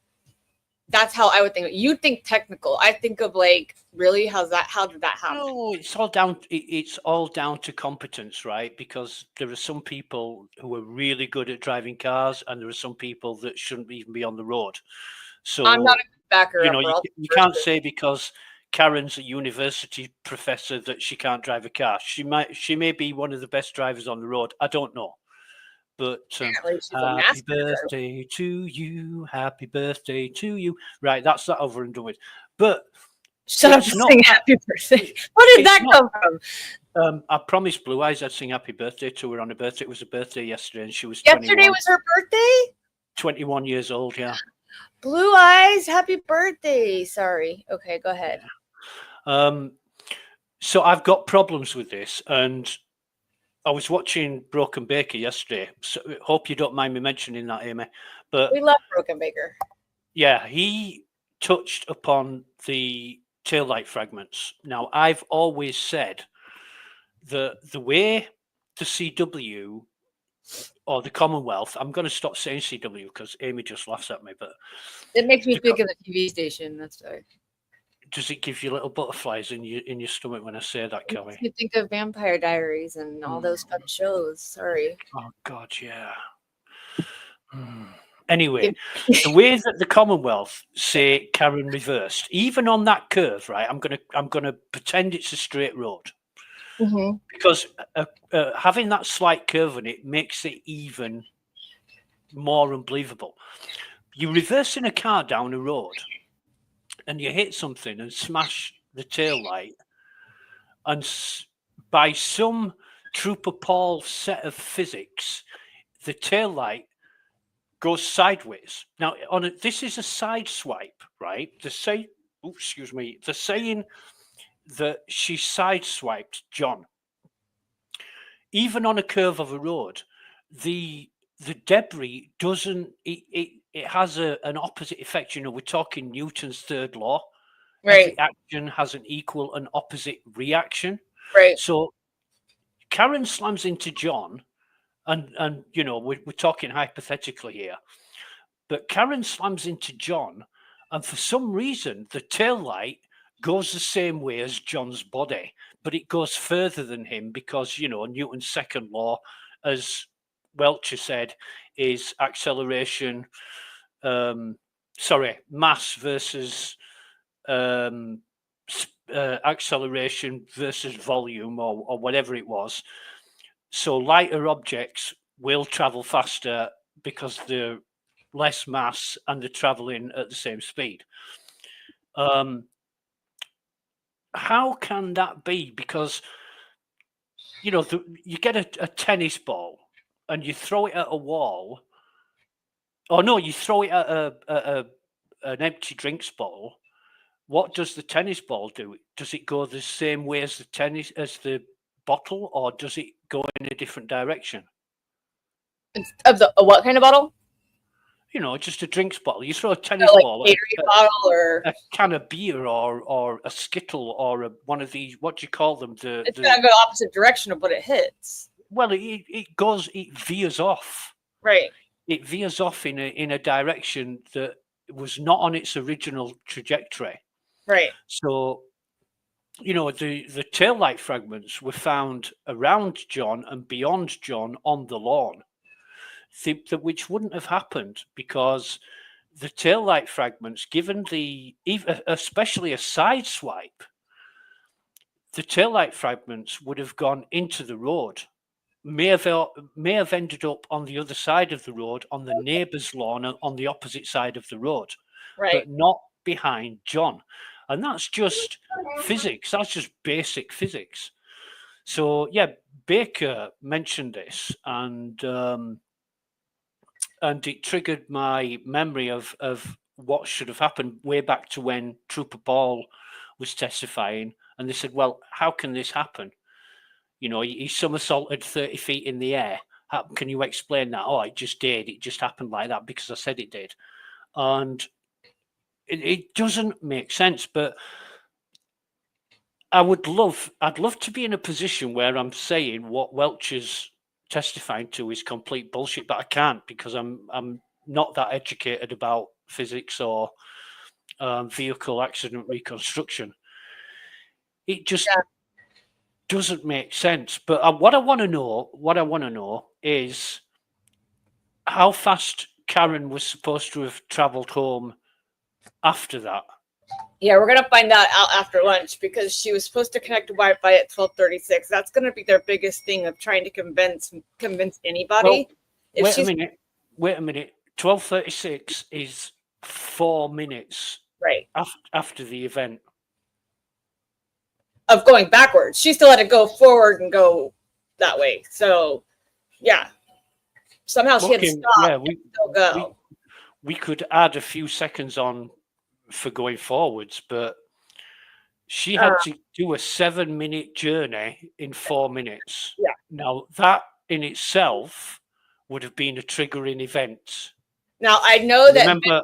That's how I would think. You think technical. I think of like, really, how did that happen? No, it's all down to competence, right? Because there are some people who are really good at driving cars, and there are some people that shouldn't even be on the road. So I'm not a backer. You can't say because Karen's a university professor that she can't drive a car. She may be one of the best drivers on the road. I don't know. But happy birthday to you, happy birthday to you. Right, that's that over and done with. But shut up, sing happy birthday. Where did that come from? I promised Blue Eyes I'd sing happy birthday to her on her birthday. It was her birthday yesterday, and she was yesterday 21. Was her birthday? 21 years old, yeah. Blue Eyes, happy birthday. Sorry. Okay, go ahead. So I've got problems with this, and I was watching Broken Baker yesterday. So hope you don't mind me mentioning that, Amy. But we love Broken Baker. Yeah, he touched upon the taillight fragments. Now, I've always said that the way the CW or the Commonwealth, I'm going to stop saying CW because Amy just laughs at me, but it makes me think of the TV station. That's right. Does it give you little butterflies in your stomach when I say that, Kelly? You think of Vampire Diaries and all those fun shows. Sorry. Oh God, yeah. Anyway, the way that the Commonwealth say Karen reversed, even on that curve, right? I'm gonna pretend it's a straight road, because having that slight curve in it makes it even more unbelievable. You're reversing a car down a road, and you hit something and smash the tail light, and by some Trooper Paul set of physics, the tail light goes sideways. Now, this is a side swipe, right? The saying that she sideswiped John. Even on a curve of a road, the debris doesn't, it has an opposite effect. You know, we're talking Newton's third law. Right. Every action has an equal and opposite reaction. Right. So Karen slams into John, and you know, we're talking hypothetically here, but Karen slams into John, and for some reason the tail light goes the same way as John's body, but it goes further than him because, you know, Newton's second law, as Welcher said, is acceleration, mass versus acceleration versus volume, or whatever it was. So lighter objects will travel faster because they're less mass and they're traveling at the same speed. How can that be? Because, you know, you get a tennis ball and you throw it at a wall. Oh no, you throw it at an empty drinks bottle. What does the tennis ball do? Does it go the same way as the bottle, or does it go in a different direction? Of a what kind of bottle? You know, just a drinks bottle. You throw a tennis Like ball, Gatorade bottle, or a can of beer, or a Skittle, or one of these. What do you call them? It's gonna go opposite direction of what it hits. Well, it veers off. Right. It veers off in a direction that was not on its original trajectory. Right. So, you know, the tail light fragments were found around John and beyond John on the lawn, which wouldn't have happened because the tail light fragments, given especially a side swipe, the tail light fragments would have gone into the road, may have ended up on the other side of the road, on the neighbour's lawn, on the opposite side of the road, right, but not behind John. And that's just physics. That's just basic physics. So yeah, Baker mentioned this, and it triggered my memory of what should have happened way back to when Trooper Paul was testifying, and they said, "Well, how can this happen? You know, he somersaulted 30 feet in the air. How can you explain that?" "Oh, it just did. It just happened like that because I said it did." And it doesn't make sense. But I'd love to be in a position where I'm saying what Welcher's testifying to is complete bullshit, but I can't because I'm not that educated about physics or vehicle accident reconstruction. It just doesn't make sense. But what I want to know is how fast Karen was supposed to have traveled home after that. Yeah, we're gonna find that out after lunch because she was supposed to connect to Wi-Fi at 12:36. That's gonna be their biggest thing of trying to convince anybody. Well, wait a minute. 12:36 is 4 minutes right after the event of going backwards. She still had to go forward and go that way. So, yeah, somehow she had to stop. Yeah, and still go. We could add a few seconds on for going forwards, but she had to do a 7-minute journey in 4 minutes. Yeah. Now that in itself would have been a triggering event. Now I know that Remember,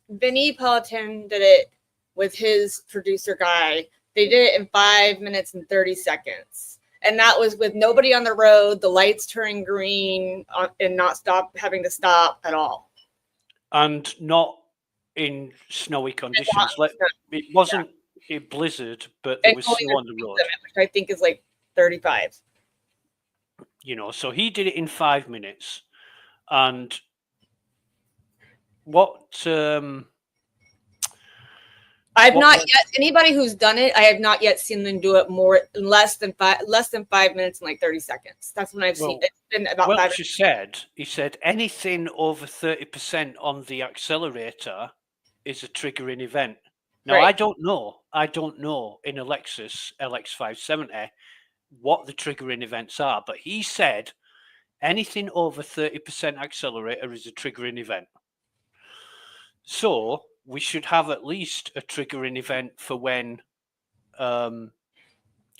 Vinny Politan did it with his producer guy. They did it in 5 minutes and 30 seconds. And that was with nobody on the road, the lights turning green, and not having to stop at all. And not in snowy conditions. It wasn't a blizzard, but there was snow on the road. Which I think is like 35. You know, so he did it in 5 minutes. And what I've not yet, anybody who's done it, I have not yet seen them do it less than 5 minutes and like 30 seconds. That's when I've seen it. It's been about 5 minutes. He said anything over 30% on the accelerator is a triggering event. Now, Right. I don't know in a Lexus LX570 what the triggering events are, but he said anything over 30% accelerator is a triggering event. So we should have at least a triggering event for when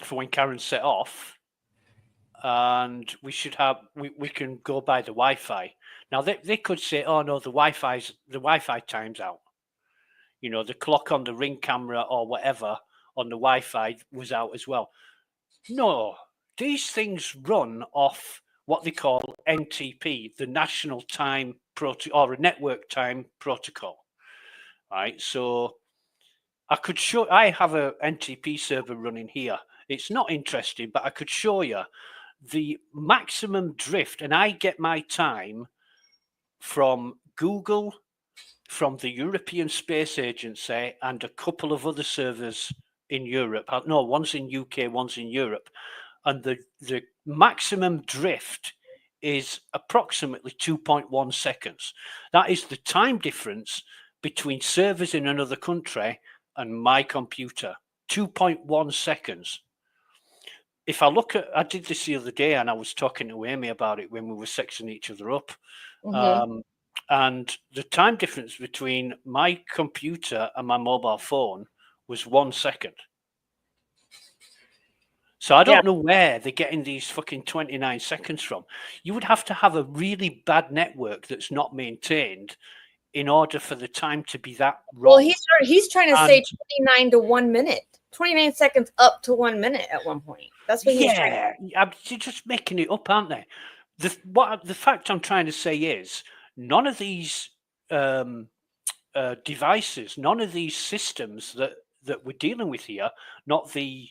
for when Karen set off, and we can go by the Wi-Fi. Now they could say, oh no, the Wi-Fi time's out. You know, the clock on the Ring camera or whatever on the Wi-Fi was out as well. No, these things run off what they call NTP, the National Time or a Network Time Protocol. Right, so I have a NTP server running here. It's not interesting, but I could show you the maximum drift, and I get my time from Google, from the European Space Agency, and a couple of other servers in Europe. No, one's in UK, one's in Europe. And the maximum drift is approximately 2.1 seconds. That is the time difference between servers in another country and my computer. 2.1 seconds. If I look at, I did this the other day, and I was talking to Amy about it when we were sexing each other up. And the time difference between my computer and my mobile phone was 1 second. So I don't know where they're getting these fucking 29 seconds from. You would have to have a really bad network that's not maintained in order for the time to be that wrong. Well, he's trying to say 29 to 1 minute. 29 seconds up to 1 minute at one point. That's what he's trying to. You're just making it up, aren't they? The fact I'm trying to say is none of these devices, none of these systems that we're dealing with here, not the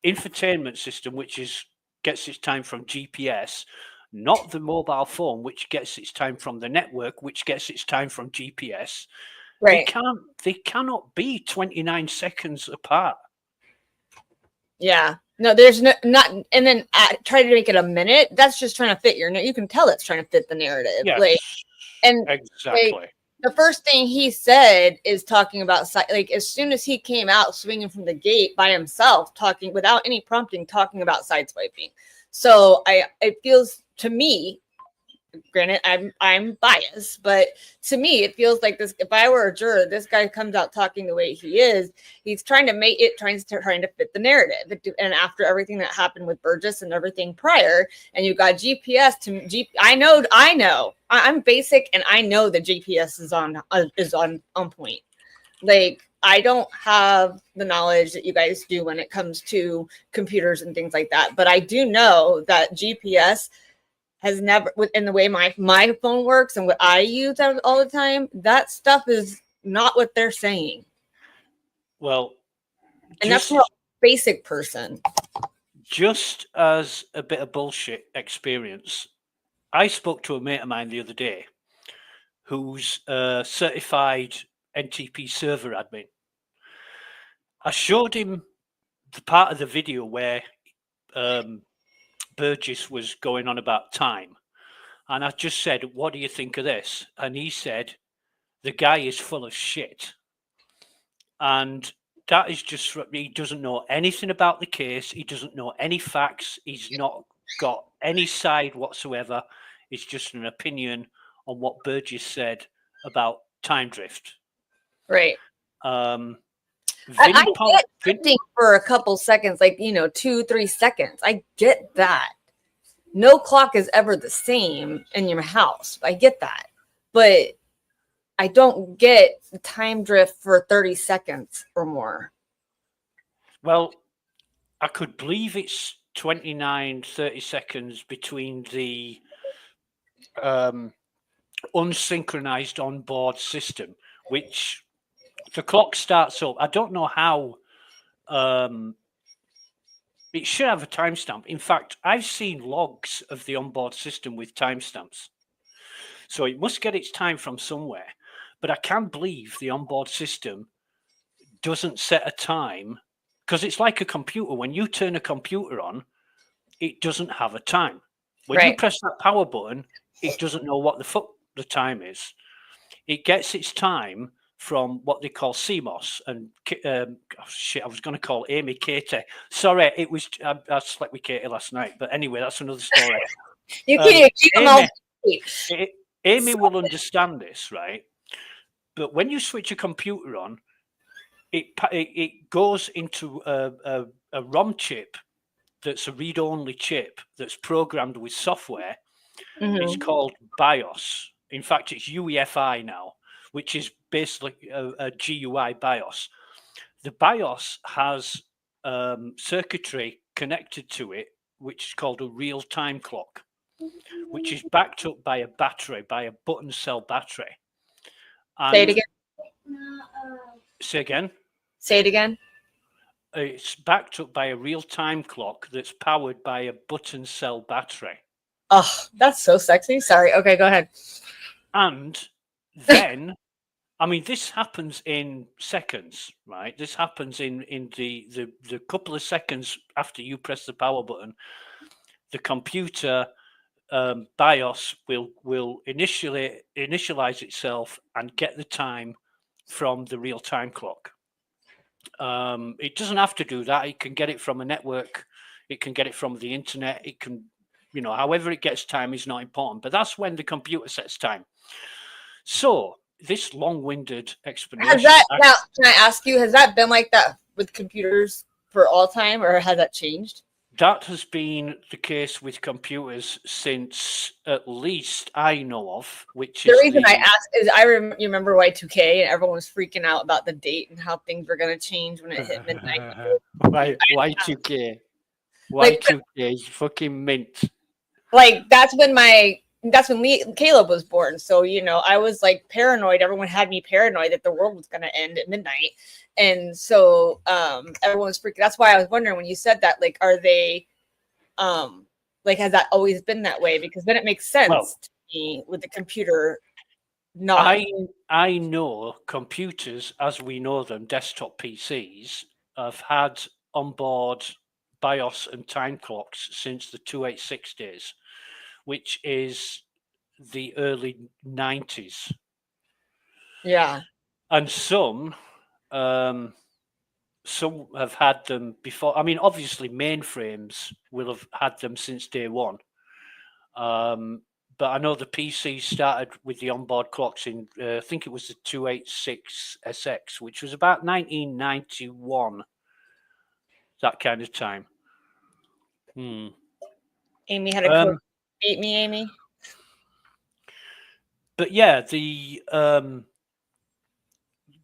infotainment system, which gets its time from GPS, not the mobile phone, which gets its time from the network, which gets its time from GPS. Right. They cannot be 29 seconds apart. Yeah. No, there's not, and then try to make it a minute. That's just trying to fit you can tell it's trying to fit the narrative. Yeah. Exactly. Like, the first thing he said is talking about, like, as soon as he came out swinging from the gate by himself, talking without any prompting, talking about sideswiping. So it feels to me, granted, I'm biased, but to me, it feels like this. If I were a juror, this guy comes out talking the way he is. He's trying to make it, trying to fit the narrative. And after everything that happened with Burgess and everything prior, and you got GPS I know. I'm basic, and I know the GPS is on point. Like, I don't have the knowledge that you guys do when it comes to computers and things like that, but I do know that GPS has never, in the way my phone works and what I use all the time, that stuff is not what they're saying. Well, and that's not a basic person. Just as a bit of bullshit experience, I spoke to a mate of mine the other day who's a certified NTP server admin. I showed him the part of the video where Burgess was going on about time, and I just said, what do you think of this? And he said, the guy is full of shit. And that is just, he doesn't know anything about the case. He doesn't know any facts. He's not got any side whatsoever. It's just an opinion on what Burgess said about time drift. Right. I get drifting for a couple seconds, like, 2-3 seconds. I get that. No clock is ever the same in your house. I get that. But I don't get the time drift for 30 seconds or more. Well, I could believe it's 29, 30 seconds between the unsynchronized onboard system, which the clock starts up. I don't know how it should have a timestamp. In fact, I've seen logs of the onboard system with timestamps. So it must get its time from somewhere. But I can't believe the onboard system doesn't set a time, because it's like a computer. When you turn a computer on, it doesn't have a time. When you press that power button, it doesn't know what the fuck the time is. It gets its time from what they call CMOS. And I was going to call Amy Katie. Sorry, it was I slept with Katie last night. But anyway, that's another story. You can't keep them all. Amy will understand this, right? But when you switch a computer on, it goes into a ROM chip that's a read-only chip that's programmed with software. It's Mhm. called BIOS. In fact, it's UEFI now, which is basically a GUI BIOS. The BIOS has circuitry connected to it, which is called a real-time clock, which is backed up by a battery, by a button cell battery. Say it And again. say again. Say it again. It's backed up by a real-time clock that's powered by a button cell battery. Oh, that's so sexy. Sorry. Okay, go ahead. And then, I mean, this happens in seconds, right? This happens in the couple of seconds after you press the power button. The computer BIOS will initialize itself and get the time from the real-time clock. It doesn't have to do that. It can get it from a network. It can get it from the internet. It can, however it gets time is not important. But that's when the computer sets time. So this long-winded explanation. Has that now? Can I ask you? Has that been like that with computers for all time, or has that changed? That has been the case with computers since at least I know of, which The is reason I ask is you remember Y2K and everyone was freaking out about the date and how things were going to change when it hit midnight. Y2K. Y2K is fucking mint. Like that's when Caleb was born. So, I was like paranoid. Everyone had me paranoid that the world was going to end at midnight. And so everyone was freaking. That's why I was wondering when you said that, like, are they like, has that always been that way? Because then it makes sense to me with the computer. Not I know computers as we know them, desktop PCs, have had onboard BIOS and time clocks since the 286 days, which is the early 90s. Yeah. And some have had them before. I mean, obviously mainframes will have had them since day one. But I know the PC started with the onboard clocks in, I think it was the 286SX, which was about 1991, that kind of time. Amy had a quote. Beat me, Amy. But yeah,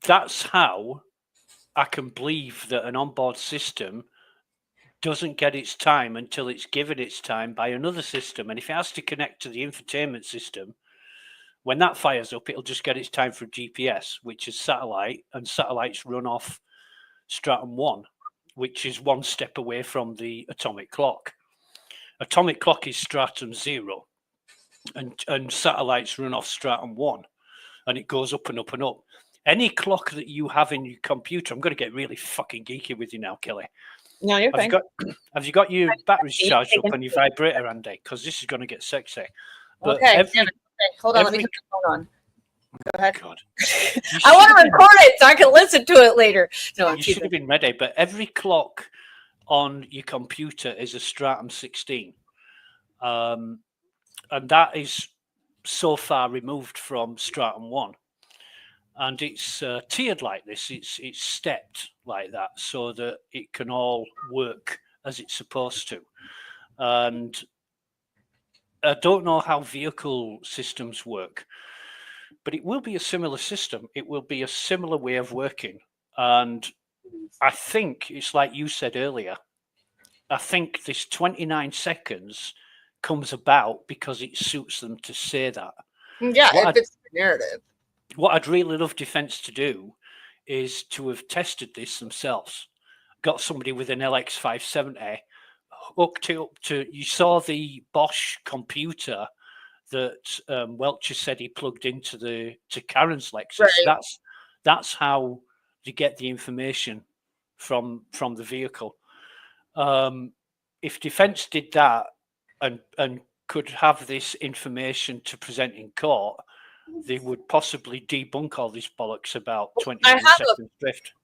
that's how I can believe that an onboard system doesn't get its time until it's given its time by another system. And if it has to connect to the infotainment system, when that fires up, it'll just get its time from GPS, which is satellite, and satellites run off stratum 1, which is one step away from the atomic clock. Atomic clock is stratum 0, and satellites run off stratum 1, and it goes up and up and up. Any clock that you have in your computer, I'm going to get really fucking geeky with you now, Kelly. No, you're fine. Have you got your batteries charged up on your vibrator, Andy? Because this is going to get sexy. But okay, hold on. Let me put the phone on. Go ahead. God. I want to record it so I can listen to it later. No, you should have been ready. But every clock on your computer is a stratum 16. And that is so far removed from stratum 1. And it's tiered like this. It's stepped like that so that it can all work as it's supposed to. And I don't know how vehicle systems work, but it will be a similar system. It will be a similar way of working. And I think it's like you said earlier. I think this 29 seconds comes about because it suits them to say that. Yeah, if it's the narrative. What I'd really love Defense to do is to have tested this themselves. Got somebody with an LX570 hooked it up to, you saw the Bosch computer that Welcher said he plugged into to Karen's Lexus. Right. That's how they get the information from the vehicle. If Defense did that and could have this information to present in court, they would possibly debunk all this bollocks about 29 seconds drift.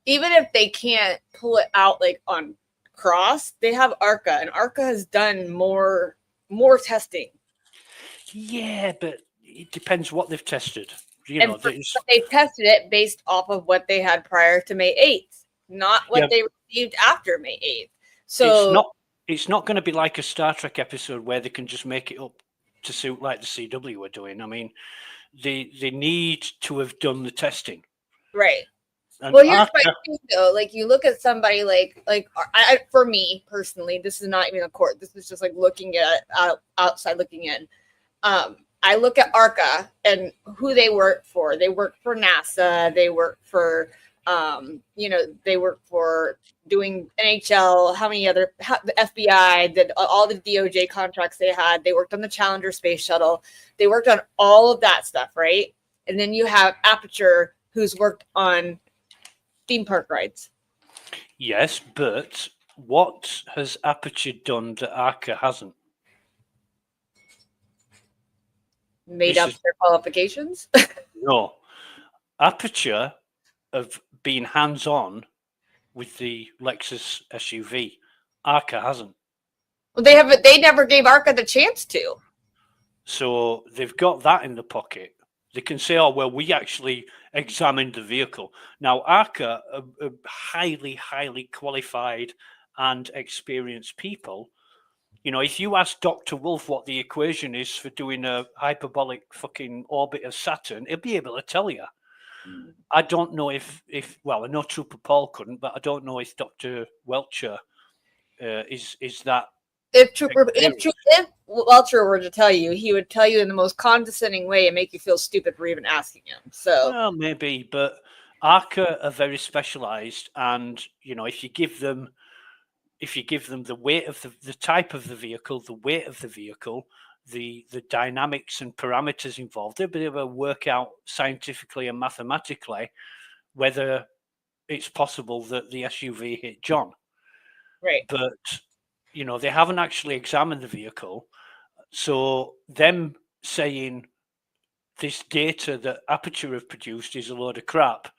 Even if they can't pull it out like on cross, they have ARCA, and ARCA has done more testing. Yeah, but it depends what they've tested. But they tested it based off of what they had prior to May 8th, not what they received after May 8th. So it's not going to be like a Star Trek episode where they can just make it up to suit like the CW are doing. I mean, they need to have done the testing. Right. And Well, here's my Arca, thing though. Like you look at somebody like for me personally, this is not even a court. This is just like looking at outside looking in. I look at ARCA and who they work for. They work for NASA. They work for they work for doing NHL. How many other the FBI did all the DOJ contracts they had. They worked on the Challenger space shuttle. They worked on all of that stuff, right? And then you have Aperture, who's worked on theme park rides. yes, but what has Aperture done that Arca hasn't? Made This up is- their qualifications. No. Aperture have been hands-on with the Lexus SUV. Arca hasn't. Well, they haven't. They never gave ARCA the chance to. So they've got that in the pocket. They can say, oh, well, we actually examined the vehicle. Now, ARCA are highly, highly qualified and experienced people. You know, if you ask Dr. Wolf what the equation is for doing a hyperbolic fucking orbit of Saturn, he'll be able to tell you. I don't know if well, I know Trooper Paul couldn't, but I don't know if Dr. Welcher is that. If Welcher were to tell you, he would tell you in the most condescending way and make you feel stupid for even asking him. So, Well, maybe, but ARCA are very specialized, and you know, if you give them the weight of the type of the vehicle, the weight of the vehicle, the dynamics and parameters involved, they'll be able to work out scientifically and mathematically whether it's possible that the SUV hit John. right. But you know, they haven't actually examined the vehicle, so them saying this data that Aperture have produced is a load of crap,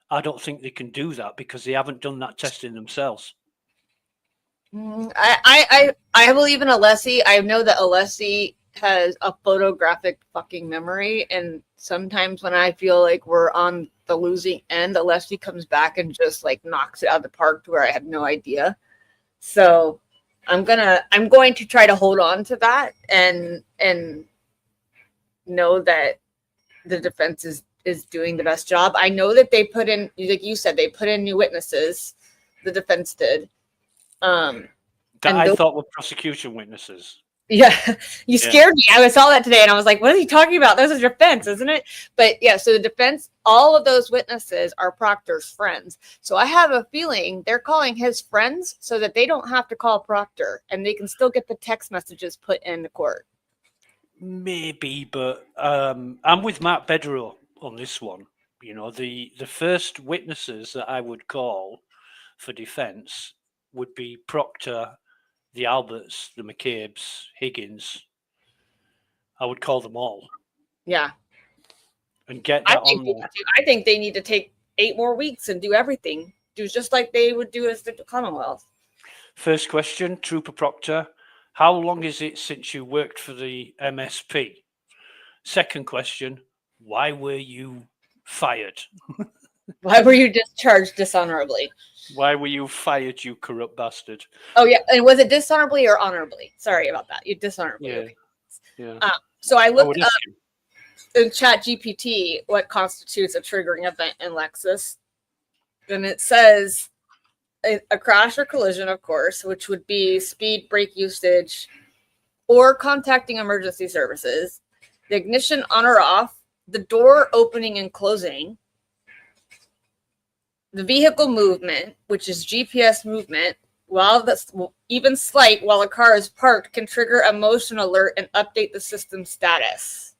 I don't think they can do that because they haven't done that testing themselves. I believe in Alessi. I know that Alessi has a photographic fucking memory, and sometimes when I feel like we're on the losing end, Alessi comes back and just like knocks it out of the park to where I had no idea. So I'm going to try to hold on to that and know that the defense is doing the best job. I know that they put in, like you said, they put in new witnesses. The defense did. That I thought were prosecution witnesses. Yeah, you scared me. I saw that today and I was like, what is he talking about? Those are defense, isn't it? But yeah, so the defense, all of those witnesses are Proctor's friends. So I have a feeling they're calling his friends so that they don't have to call Proctor and they can still get the text messages put in the court. Maybe, but I'm with Matt Bedrow on this one. You know, the first witnesses that I would call for defense would be Proctor, the Alberts, the McCabe's, Higgins. I would call them all. Yeah. And get that on there. I think they need to take 8 more weeks and do everything. Do just like they would do as the Commonwealth. First question, Trooper Proctor. How long is it since you worked for the MSP? Second question, why were you fired? Why were you discharged dishonorably? Why were you fired, you corrupt bastard? Oh, yeah. And was it dishonorably or honorably? Sorry about that. You dishonorably. Yeah. Okay. Yeah. So I looked would up assume. in ChatGPT what constitutes a triggering event in Lexus. And it says a crash or collision, of course, which would be speed, brake usage, or contacting emergency services, the ignition on or off, the door opening and closing, the vehicle movement, which is GPS movement, while that's even slight while a car is parked, can trigger a motion alert and update the system status.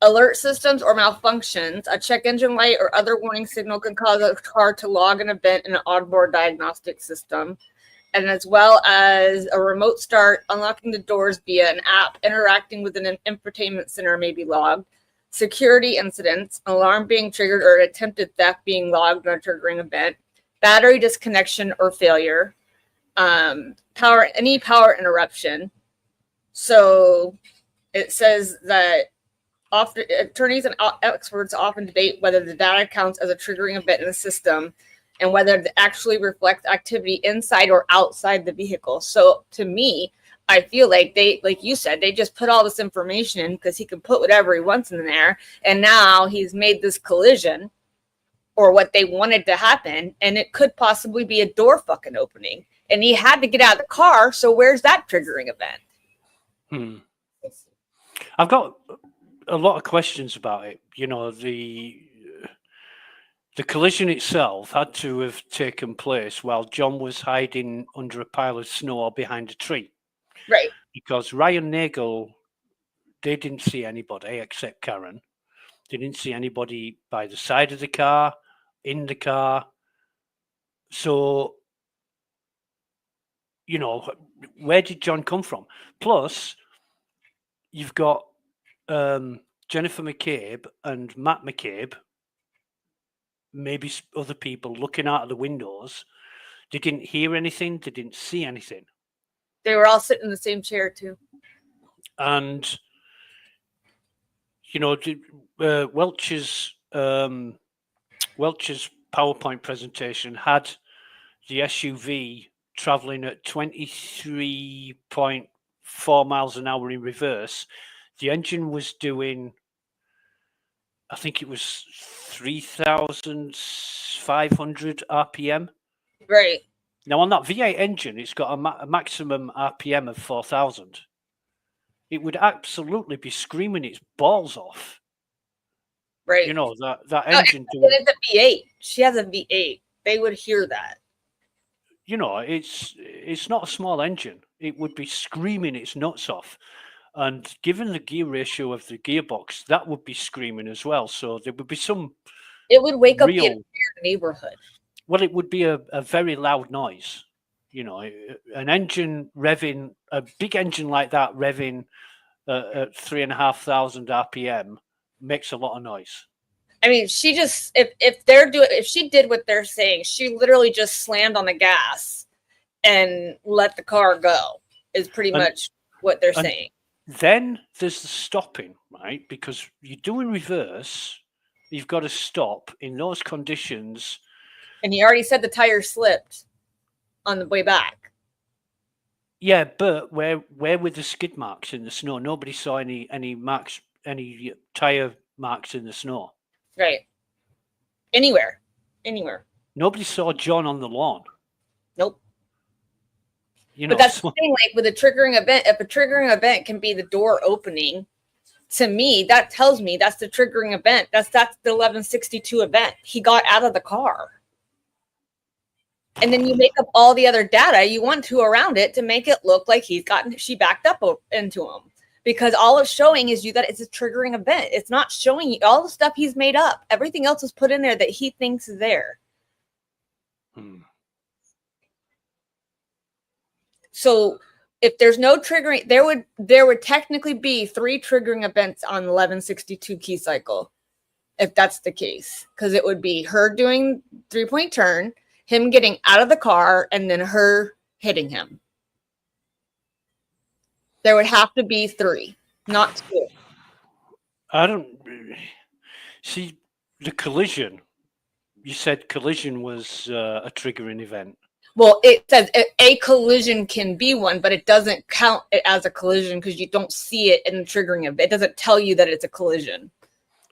Alert systems or malfunctions, a check engine light or other warning signal can cause a car to log an event in an onboard diagnostic system, and as well as a remote start, unlocking the doors via an app, interacting with an infotainment center may be logged. Security incidents, alarm being triggered or an attempted theft being logged on a triggering event, battery disconnection or failure, any power interruption. So it says that attorneys and experts often debate whether the data counts as a triggering event in the system and whether it actually reflects activity inside or outside the vehicle. So to me, I feel like they, like you said, they just put all this information in because he can put whatever he wants in there. And now he's made this collision or what they wanted to happen. And it could possibly be a door fucking opening. And he had to get out of the car. So where's that triggering event? I've got a lot of questions about it. You know, the collision itself had to have taken place while John was hiding under a pile of snow or behind a tree. Right. Because Ryan Nagel, they didn't see anybody except Karen. They didn't see anybody by the side of the car, in the car. So, you know, where did John come from? Plus, you've got Jennifer McCabe and Matt McCabe, maybe other people looking out of the windows. They didn't hear anything. They didn't see anything. They were all sitting in the same chair too. And, you know, Welch's PowerPoint presentation had the SUV traveling at 23.4 miles an hour in reverse. The engine was doing, I think it was 3,500 RPM. Right. Now, on that V8 engine, it's got a maximum RPM of 4,000. It would absolutely be screaming its balls off. Right. You know, that No, engine and doing... it's a V8. She has a V8. They would hear that. You know, it's not a small engine. It would be screaming its nuts off. And given the gear ratio of the gearbox, that would be screaming as well. So there would be some... It would wake up the real... entire neighborhood. Well, it would be a very loud noise. You know, an engine revving, a big engine like that revving at 3,500 RPM makes a lot of noise. I mean, she just, if she did what they're saying, she literally just slammed on the gas and let the car go, is pretty much what they're saying. Then there's the stopping, right? Because you're doing reverse, you've got to stop in those conditions. And he already said the tire slipped on the way back. Yeah, but where were the skid marks in the snow? Nobody saw any marks, any tire marks in the snow. Right. Anywhere. Nobody saw John on the lawn. Nope. You know, but that's the thing, like with a triggering event, if a triggering event can be the door opening, to me, that tells me that's the triggering event. That's the 1162 event. He got out of the car. And then you make up all the other data you want to around it to make it look like she backed up into him. Because all it's showing is that it's a triggering event. It's not showing you all the stuff he's made up. Everything else is put in there that he thinks is there. So if there's no triggering, there would technically be 3 triggering events on 1162 key cycle, if that's the case. Because it would be her doing 3-point turn, him getting out of the car, and then her hitting him. There would have to be 3, not 2. I don't see the collision. You said collision was a triggering event. Well, it says a collision can be one, but it doesn't count it as a collision because you don't see it in the triggering event. It doesn't tell you that it's a collision.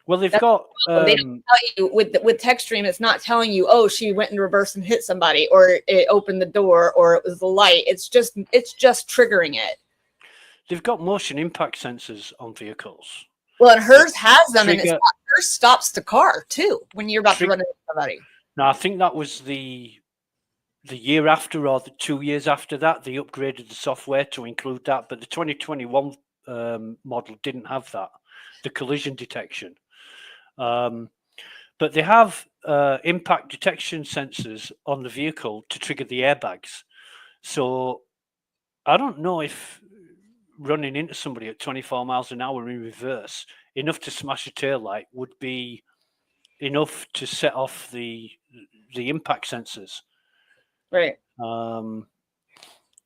Well, they've got. They don't tell you with TechStream. It's not telling you, oh, she went in reverse and hit somebody, or it opened the door, or it was the light. It's just triggering it. They've got motion impact sensors on vehicles. Well, and hers has them, and hers stops the car too when you're about to run into somebody. Now, I think that was the year after, or the 2 years after that, they upgraded the software to include that. But the 2021 model didn't have that, the collision detection. But they have impact detection sensors on the vehicle to trigger the airbags. So I don't know if running into somebody at 24 miles an hour in reverse, enough to smash a taillight, would be enough to set off the impact sensors. Right.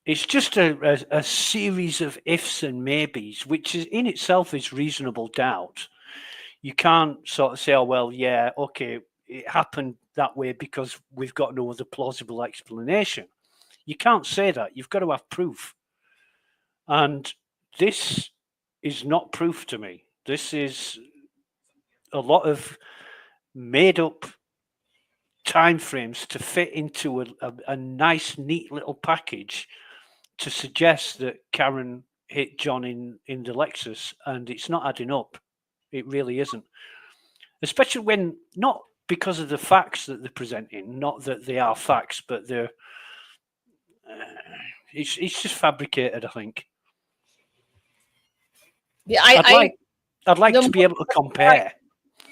It's just a series of ifs and maybes, which is in itself is reasonable doubt. You can't sort of say, oh, well, yeah, okay, it happened that way because we've got no other plausible explanation. You can't say that. You've got to have proof. And this is not proof to me. This is a lot of made up timeframes to fit into a nice, neat little package to suggest that Karen hit John in the Lexus, and it's not adding up. It really isn't. Especially when, not because of the facts that they're presenting, not that they are facts, but they're, it's just fabricated, I think. Yeah, I'd like to be able to compare.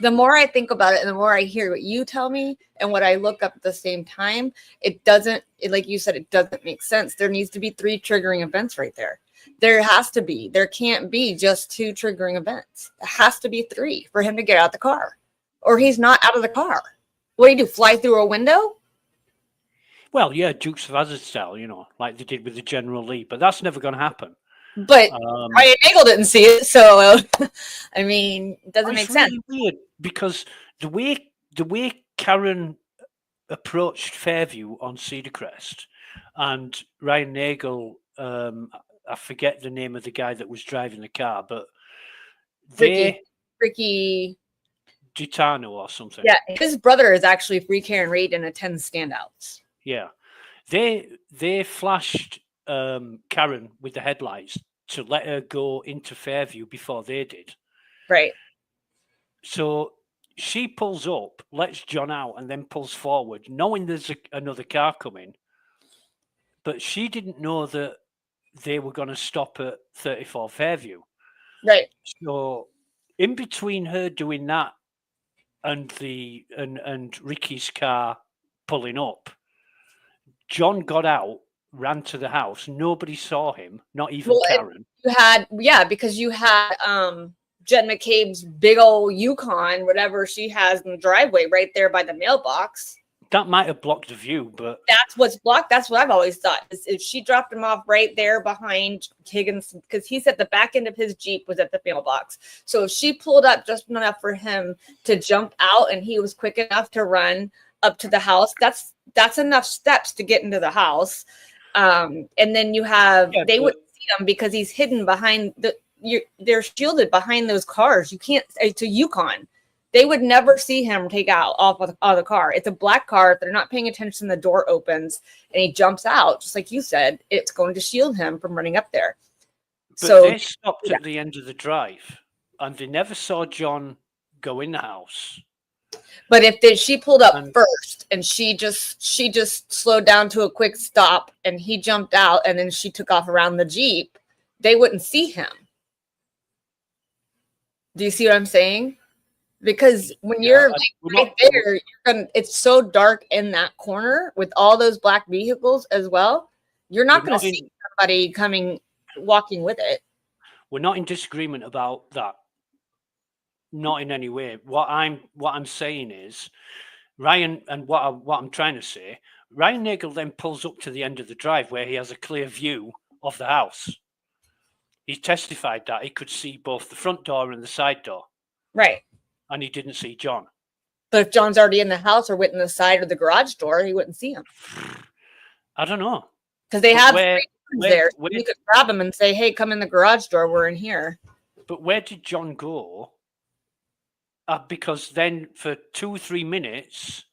The more I think about it and the more I hear what you tell me and what I look up at the same time, it doesn't, like you said, it doesn't make sense. There needs to be 3 triggering events right there. There has to be. There can't be just 2 triggering events. It has to be 3 for him to get out of the car. Or he's not out of the car. What do you do? Fly through a window? Well, yeah, Dukes of Hazzard style, you know, like they did with the General Lee, but that's never going to happen. But Ryan Nagel didn't see it, so I mean, it doesn't make sense. Really weird because the way Karen approached Fairview on Cedar Crest, and Ryan Nagel, I forget the name of the guy that was driving the car, but Ricky Gitano or something. Yeah, his brother is actually Free Karen Reid and attends standouts. Yeah, they flashed Karen with the headlights to let her go into Fairview before they did. Right. So she pulls up, lets John out, and then pulls forward, knowing there's another car coming. But she didn't know that they were going to stop at 34 Fairview. Right. So in between her doing that and and Ricky's car pulling up, John got out, ran to the house. Nobody saw him, not even Karen. You had, because you had Jen McCabe's big old Yukon, whatever she has in the driveway right there by the mailbox. That might have blocked the view, but that's what's blocked. That's what I've always thought. Is if she dropped him off right there behind Higgins, because he said the back end of his Jeep was at the mailbox. So if she pulled up just enough for him to jump out and he was quick enough to run up to the house, that's enough steps to get into the house. And then you have, they wouldn't see him because he's hidden behind they're shielded behind those cars. You can't, it's a Yukon. They would never see him take out off of the car. It's a black car. If they're not paying attention, the door opens and he jumps out. Just like you said, it's going to shield him from running up there. But so they stopped at the end of the drive and they never saw John go in the house. But if she pulled up first and she just slowed down to a quick stop and he jumped out and then she took off around the Jeep, they wouldn't see him. Do you see what I'm saying? Because when you're right there, it's so dark in that corner with all those black vehicles as well. You're not going to see somebody walking with it. We're not in disagreement about that. Not in any way. What I'm saying is, Ryan, and what I'm trying to say, Ryan Nagel then pulls up to the end of the drive where he has a clear view of the house. He testified that he could see both the front door and the side door. Right. And he didn't see John. But if John's already in the house or went in the side of the garage door, he wouldn't see him. I don't know. Because they have there. You could grab him and say, hey, come in the garage door. We're in here. But where did John go? Because then for 2 or 3 minutes,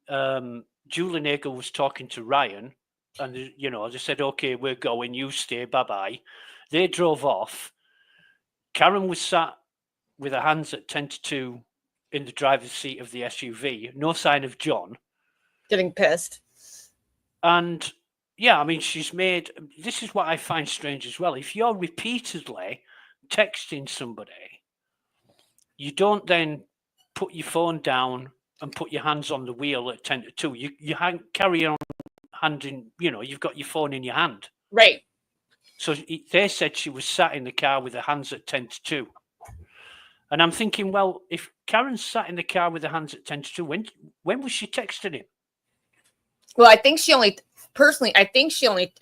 Julie Nagel was talking to Ryan. And, they said, okay, we're going. You stay. Bye-bye. They drove off. Karen was sat with her hands at 10 to 2 in the driver's seat of the SUV. No sign of John. Getting pissed. And, yeah, I mean, this is what I find strange as well. If you're repeatedly texting somebody, you don't then put your phone down and put your hands on the wheel at 10 to 2. You carry on handing, you've got your phone in your hand. Right. So they said she was sat in the car with her hands at 10 to 2. And I'm thinking, well, if Karen sat in the car with her hands at 10 to 2, when was she texting him? Well, I think she only,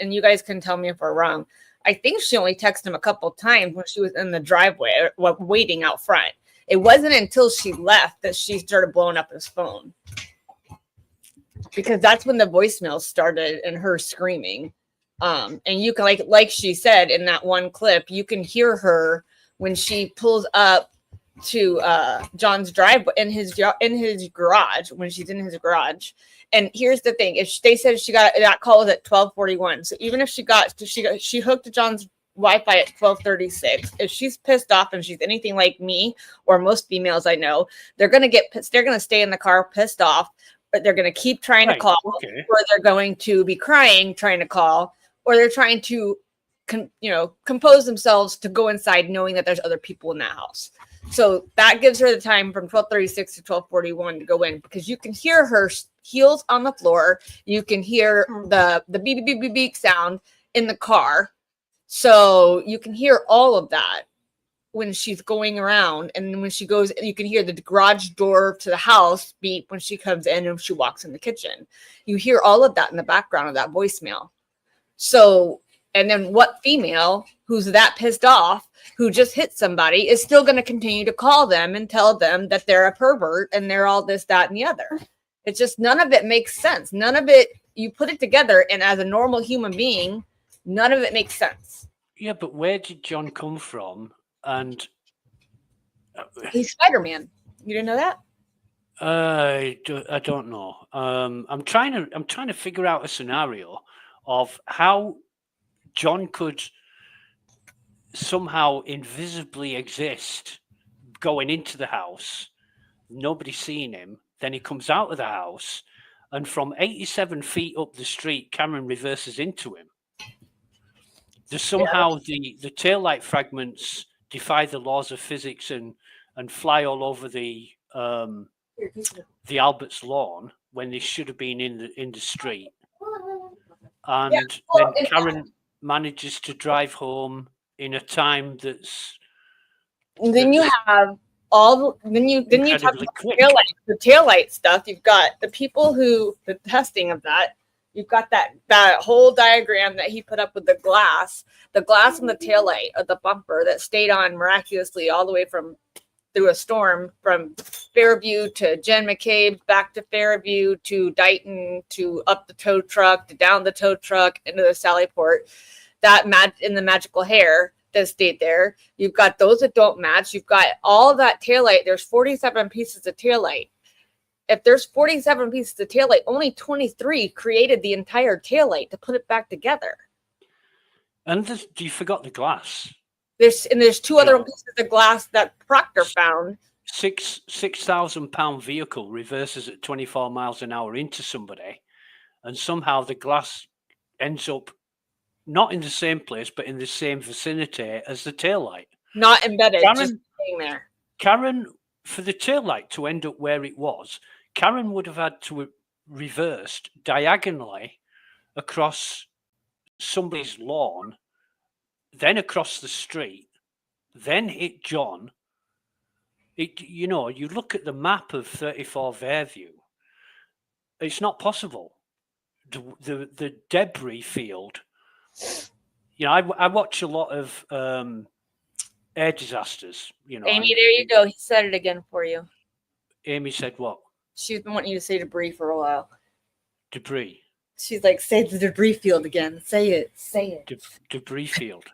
and you guys can tell me if we're wrong, I think she only texted him a couple of times when she was in the driveway waiting out front. It wasn't until she left that she started blowing up his phone, because that's when the voicemail started and her screaming. And you can like she said in that one clip, you can hear her when she pulls up to John's driveway in his garage, when she's in his garage. And here's the thing: if they said she got that call was at 12:41, so even if she hooked to John's Wi-Fi at 12:36, if she's pissed off and she's anything like me or most females I know, they're gonna get pissed. They're gonna stay in the car pissed off, but they're gonna keep trying to call, or they're going to be crying trying to call, or they're trying to compose themselves to go inside knowing that there's other people in that house. So that gives her the time from 12:36 to 12:41 to go in, because you can hear her heels on the floor. You can hear the beep, beep, beep, beep sound in the car. So you can hear all of that when she's going around. And when she goes, you can hear the garage door to the house beep when she comes in and she walks in the kitchen. You hear all of that in the background of that voicemail. So, and then what female who's that pissed off, who just hit somebody, is still going to continue to call them and tell them that they're a pervert and they're all this, that, and the other? It's just, none of it makes sense. None of it, you put it together, and as a normal human being, none of it makes sense. Yeah, but where did John come from? And he's Spider-Man. You didn't know that? I don't know. I'm trying to figure out a scenario of how John could somehow invisibly exist going into the house, nobody seeing him. Then he comes out of the house, and from 87 feet up the street, Cameron reverses into him. There's somehow the taillight fragments defy the laws of physics and fly all over the Albert's lawn when they should have been in the street. And then Karen manages to drive home in a time that's. Then you have all. Then you talk about the taillight stuff. You've got the people who the testing of that. You've got that whole diagram that he put up with the glass on the taillight of the bumper that stayed on miraculously all the way through a storm from Fairview to Jen McCabe, back to Fairview to Dighton to up the tow truck to down the tow truck into the Sallyport. That in the magical hair that stayed there. You've got those that don't match. You've got all that taillight. There's 47 pieces of taillight. If there's 47 pieces of taillight, only 23 created the entire taillight to put it back together. And you forgot the glass. There's two other pieces of glass that Proctor found. 6,000 pound vehicle reverses at 24 miles an hour into somebody, and somehow the glass ends up not in the same place, but in the same vicinity as the taillight. Not embedded, just staying there. Karen, for the taillight to end up where it was, Karen would have had to have reversed diagonally across somebody's lawn, then across the street, then hit John. You look at the map of 34 Fairview, it's not possible. The debris field. I watch a lot of air disasters. Amy, there you go. He said it again for you. Amy said what? She's been wanting you to say debris for a while. Debris. She's like, say the debris field again. Say it. Say it. Debris field.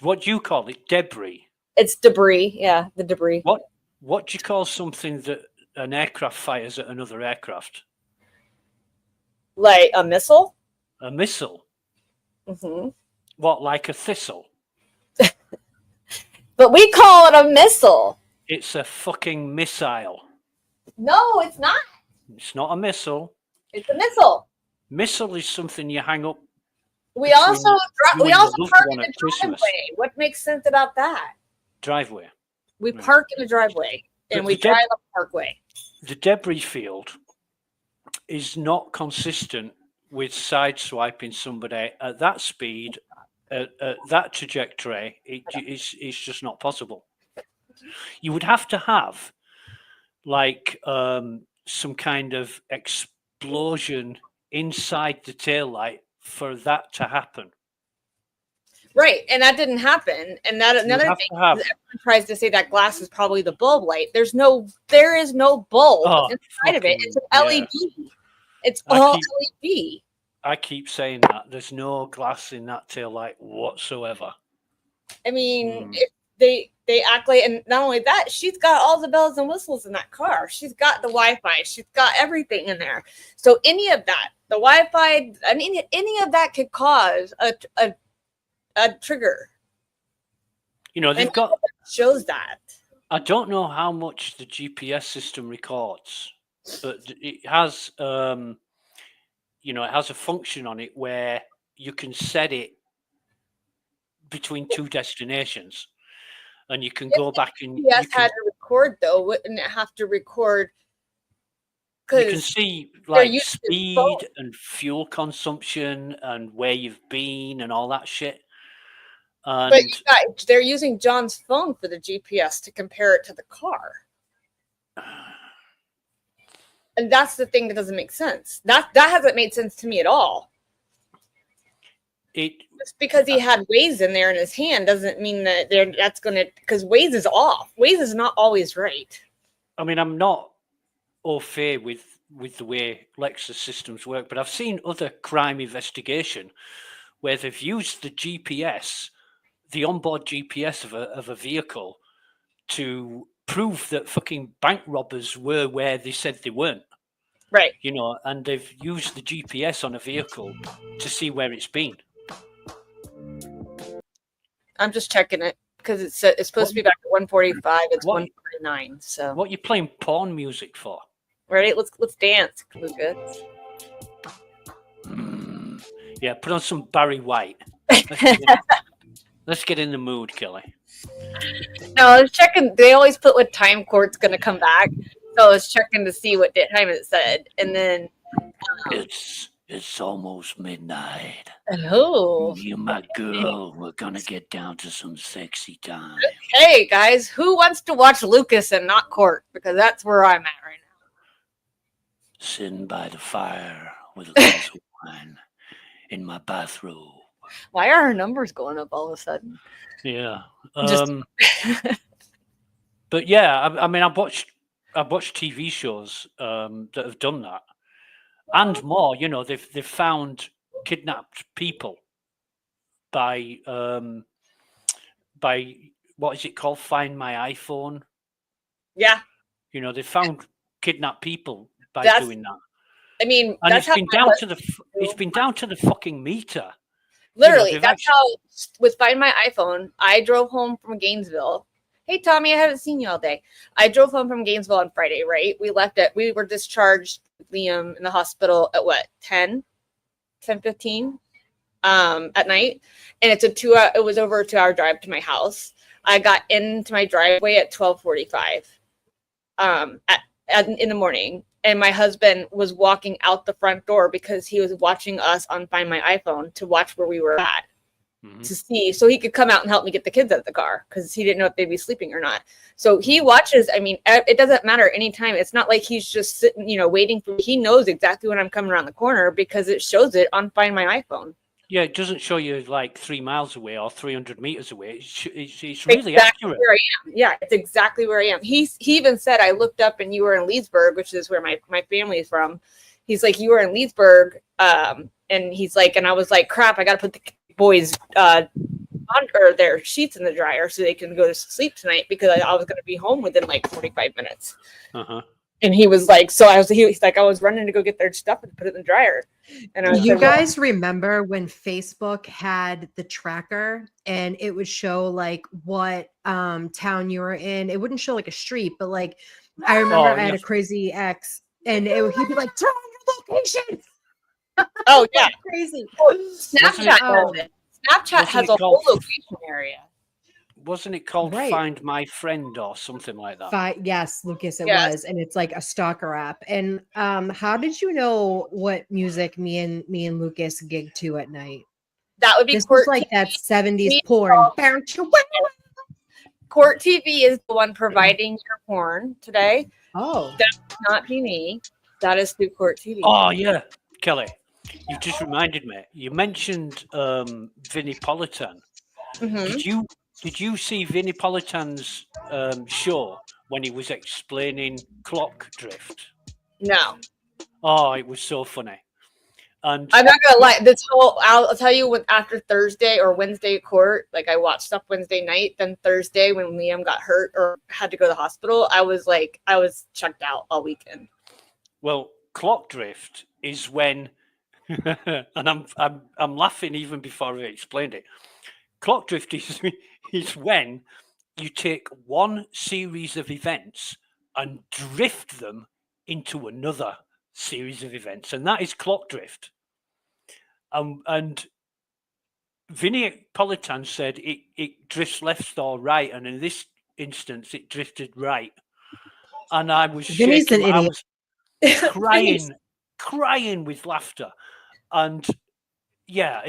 What do you call it? Debris. It's debris. Yeah, the debris. What do you call something that an aircraft fires at another aircraft? Like a missile? A missile. Mm-hmm. What, like a thistle? But we call it a missile. It's a fucking missile. No, it's not. It's not a missile. It's a missile. Missile is something you hang up. We also park in a driveway. What makes sense about that? Driveway. We park in a driveway and we drive up parkway. The debris field is not consistent with sideswiping somebody at that speed, at that trajectory. It's just not possible. You would have to have like some kind of explosion inside the taillight for that to happen. Right, and that didn't happen. And that another have thing to have- is everyone tries to say that glass is probably the bulb light. There is no bulb Oh, inside of it. It's an fucking- LED. It's I all keep- LED. I keep saying that there's no glass in that tail light whatsoever. I mean, they act like, and not only that, she's got all the bells and whistles in that car. She's got the Wi-Fi. She's got everything in there. So any of that, the Wi-Fi, I mean, any of that could cause a trigger. You know, they've got. Shows that. I don't know how much the GPS system records, but it has, you know, it has a function on it where you can set it between two destinations, and you can go back and you Yes, had to record though. Wouldn't it have to record? you can see they're like using speed phone. and fuel consumption and where you've been and all that shit. And But they're using John's phone for the GPS to compare it to the car. And that's the thing that doesn't make sense. That hasn't made sense to me at all. Just because he had Waze in there in his hand doesn't mean that that's going to, because Waze is off. Waze is not always right. I mean, I'm not au fait with the way Lexus systems work, but I've seen other crime investigation where they've used the GPS, the onboard GPS of a vehicle, to prove that fucking bank robbers were where they said they weren't. Right. You know, and they've used the GPS on a vehicle to see where it's been. I'm just checking it because it's supposed to be back at 145. It's 149. So what you playing porn music for? Ready? Let's dance, Lucas. Yeah, put on some Barry White. Let's get in the mood, Kelly. No, I was checking. They always put what time court's going to come back. So I was checking to see what time it said. And then It's almost midnight. Oh. You, my girl, we're gonna get down to some sexy time. Hey guys, who wants to watch Lucas and not Court? Because that's where I'm at right now. Sitting by the fire with a glass of wine in my bathrobe. Why are our numbers going up all of a sudden? Yeah. Just- But yeah, I mean, I've watched TV shows that have done that. And more, you know, they've found kidnapped people by what is it called? Find My iPhone. Yeah. You know, they found kidnapped people by That's- doing that. I mean, And that's it's been how down to the fucking meter. literally, they've that's how with Find My iPhone, I drove home from Gainesville. Hey Tommy, I haven't seen you all day. I drove home from Gainesville on Friday, right? We were discharged with Liam in the hospital at what, 10:15 at night. And it was over a 2-hour drive to my house. I got into my driveway at 12:45 in the morning. And my husband was walking out the front door because he was watching us on Find My iPhone to watch where we were at. To see, so he could come out and help me get the kids out of the car because he didn't know if they'd be sleeping or not. So he watches. I mean, it doesn't matter anytime. It's not like he's just sitting, waiting for. He knows exactly when I'm coming around the corner because it shows it on Find My iPhone. Yeah, it doesn't show you like 3 miles away or 300 meters away. It's really Exactly accurate. where I am. Yeah, it's exactly where I am. He even said I looked up and you were in Leesburg, which is where my family is from. He's like, you were in Leesburg, and he's like, and I was like, crap, I got to put the boys or their sheets in the dryer so they can go to sleep tonight because I was going to be home within like 45 minutes. And he was like, he's like, I was running to go get their stuff and put it in the dryer. And I was You guys remember when Facebook had the tracker and it would show like what town you were in? It wouldn't show like a street, but like I remember I had a crazy ex and he'd be like, turn on your location. Oh yeah, crazy. Snapchat does it. Snapchat has a whole location area. Wasn't it called Right. Find My Friend or something like that? Yes, Lucas, it Yes. was, and it's like a stalker app. And how did you know what music me and Lucas gig to at night? That would be This Court was like TV. that 70s porn. Court TV is the one providing your porn today. Oh, That would not be me. That is through Court TV. Oh yeah, Kelly, you just reminded me. You mentioned Vinnie Politan. Mhm. Did you see Vinnie Politan's show when he was explaining clock drift? No. Oh, it was so funny. And I'm not gonna lie. This whole I'll tell you when after Thursday or Wednesday court, like I watched stuff Wednesday night. Then Thursday when Liam got hurt or had to go to the hospital, I was checked out all weekend. well, clock drift is when, and I'm laughing even before I explained it. Clock drift is when you take one series of events and drift them into another series of events, and that is clock drift. And Vinnie Politan said it drifts left or right, and in this instance, it drifted right. And I was Vinny's an shaking. I idiot. was crying with laughter. And yeah,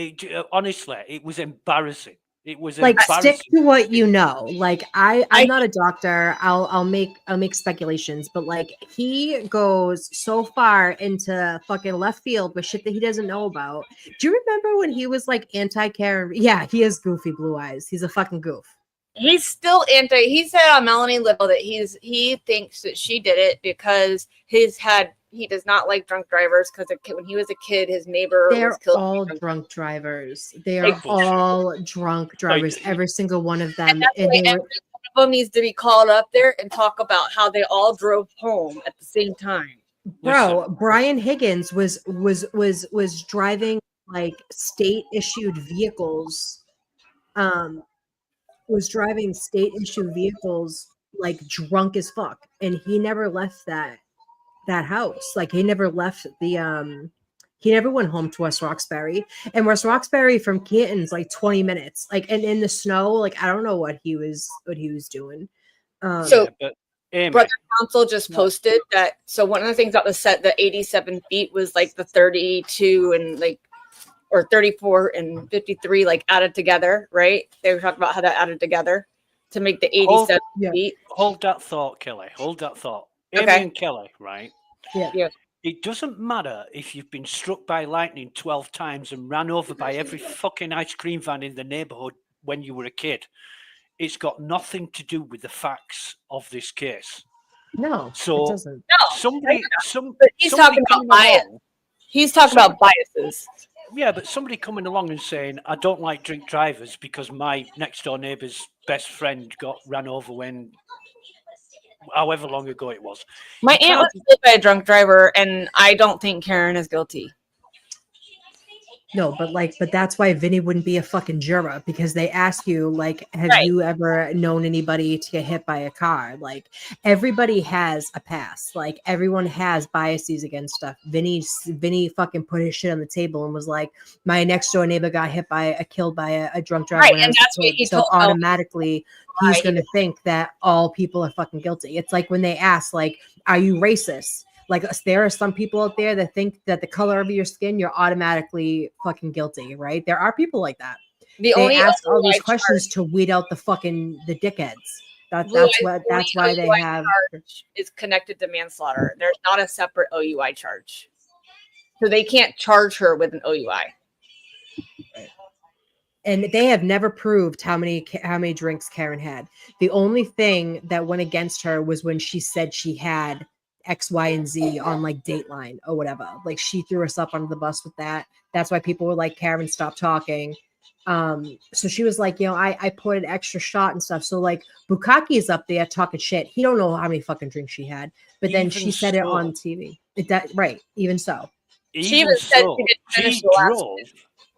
honestly, it was embarrassing. It was Like, embarrassing. stick to what you know. Like, I'm not a doctor. I'll make speculations, but like he goes so far into fucking left field with shit that he doesn't know about. Do you remember when he was like anti-Karen? Yeah, he has goofy blue eyes. He's a fucking goof. He's still anti. He said on Melanie Little that he thinks that she did it because he does not like drunk drivers because when he was a kid, his neighbor They're was killed. all drunk drivers. They are all drunk drivers. Every single one of them. And they every one of them needs to be called up there and talk about how they all drove home at the same time. Bro, Brian Higgins was driving like state issued vehicles. Was driving state issued vehicles like drunk as fuck, and he never left that house. Like he never left the he never went home to West Roxbury, and West Roxbury from Canton's like 20 minutes, like, and in the snow. Like I don't know what he was doing. So but Brother Council just posted that. So one of the things that was set, the 87 feet was like the 32 and like, or 34 and 53 like added together, right? They were talking about how that added together to make the 87 feet. Hold that thought, Kelly. Hold that thought. Okay. Amy and Kelly, right? Yeah. It doesn't matter if you've been struck by lightning 12 times and ran over by every fucking ice cream van in the neighborhood when you were a kid. It's got nothing to do with the facts of this case. No, so it doesn't. But he's talking about bias. He's talking about biases. Yeah, but somebody coming along and saying, I don't like drink drivers because my next door neighbour's best friend got ran over when, however long ago it was. My aunt was killed by a drunk driver, and I don't think Karen is guilty. No, but that's why Vinny wouldn't be a fucking juror, because they ask you, like, have you ever known anybody to get hit by a car? Like, everybody has a past. Like, everyone has biases against stuff. Vinny fucking put his shit on the table and was like, my next door neighbor got killed by a drunk driver. Right, and that's what he so told automatically he's going to think that all people are fucking guilty. It's like when they ask, like, are you racist? Like, there are some people out there that think that the color of your skin, you're automatically fucking guilty, right? There are people like that. They ask all these questions to weed out the dickheads. That's why they have. Is connected to manslaughter. There's not a separate OUI charge, so they can't charge her with an OUI. And they have never proved how many drinks Karen had. The only thing that went against her was when she said she had X, Y, and Z on like Dateline or whatever. Like, she threw us up under the bus with that. That's why people were like, Karen, stop talking. So she was like, I put an extra shot and stuff. So like Bukaki is up there talking shit. He don't know how many fucking drinks she had, but then she said it on TV. Right. Even so. She even said she didn't finish the last one.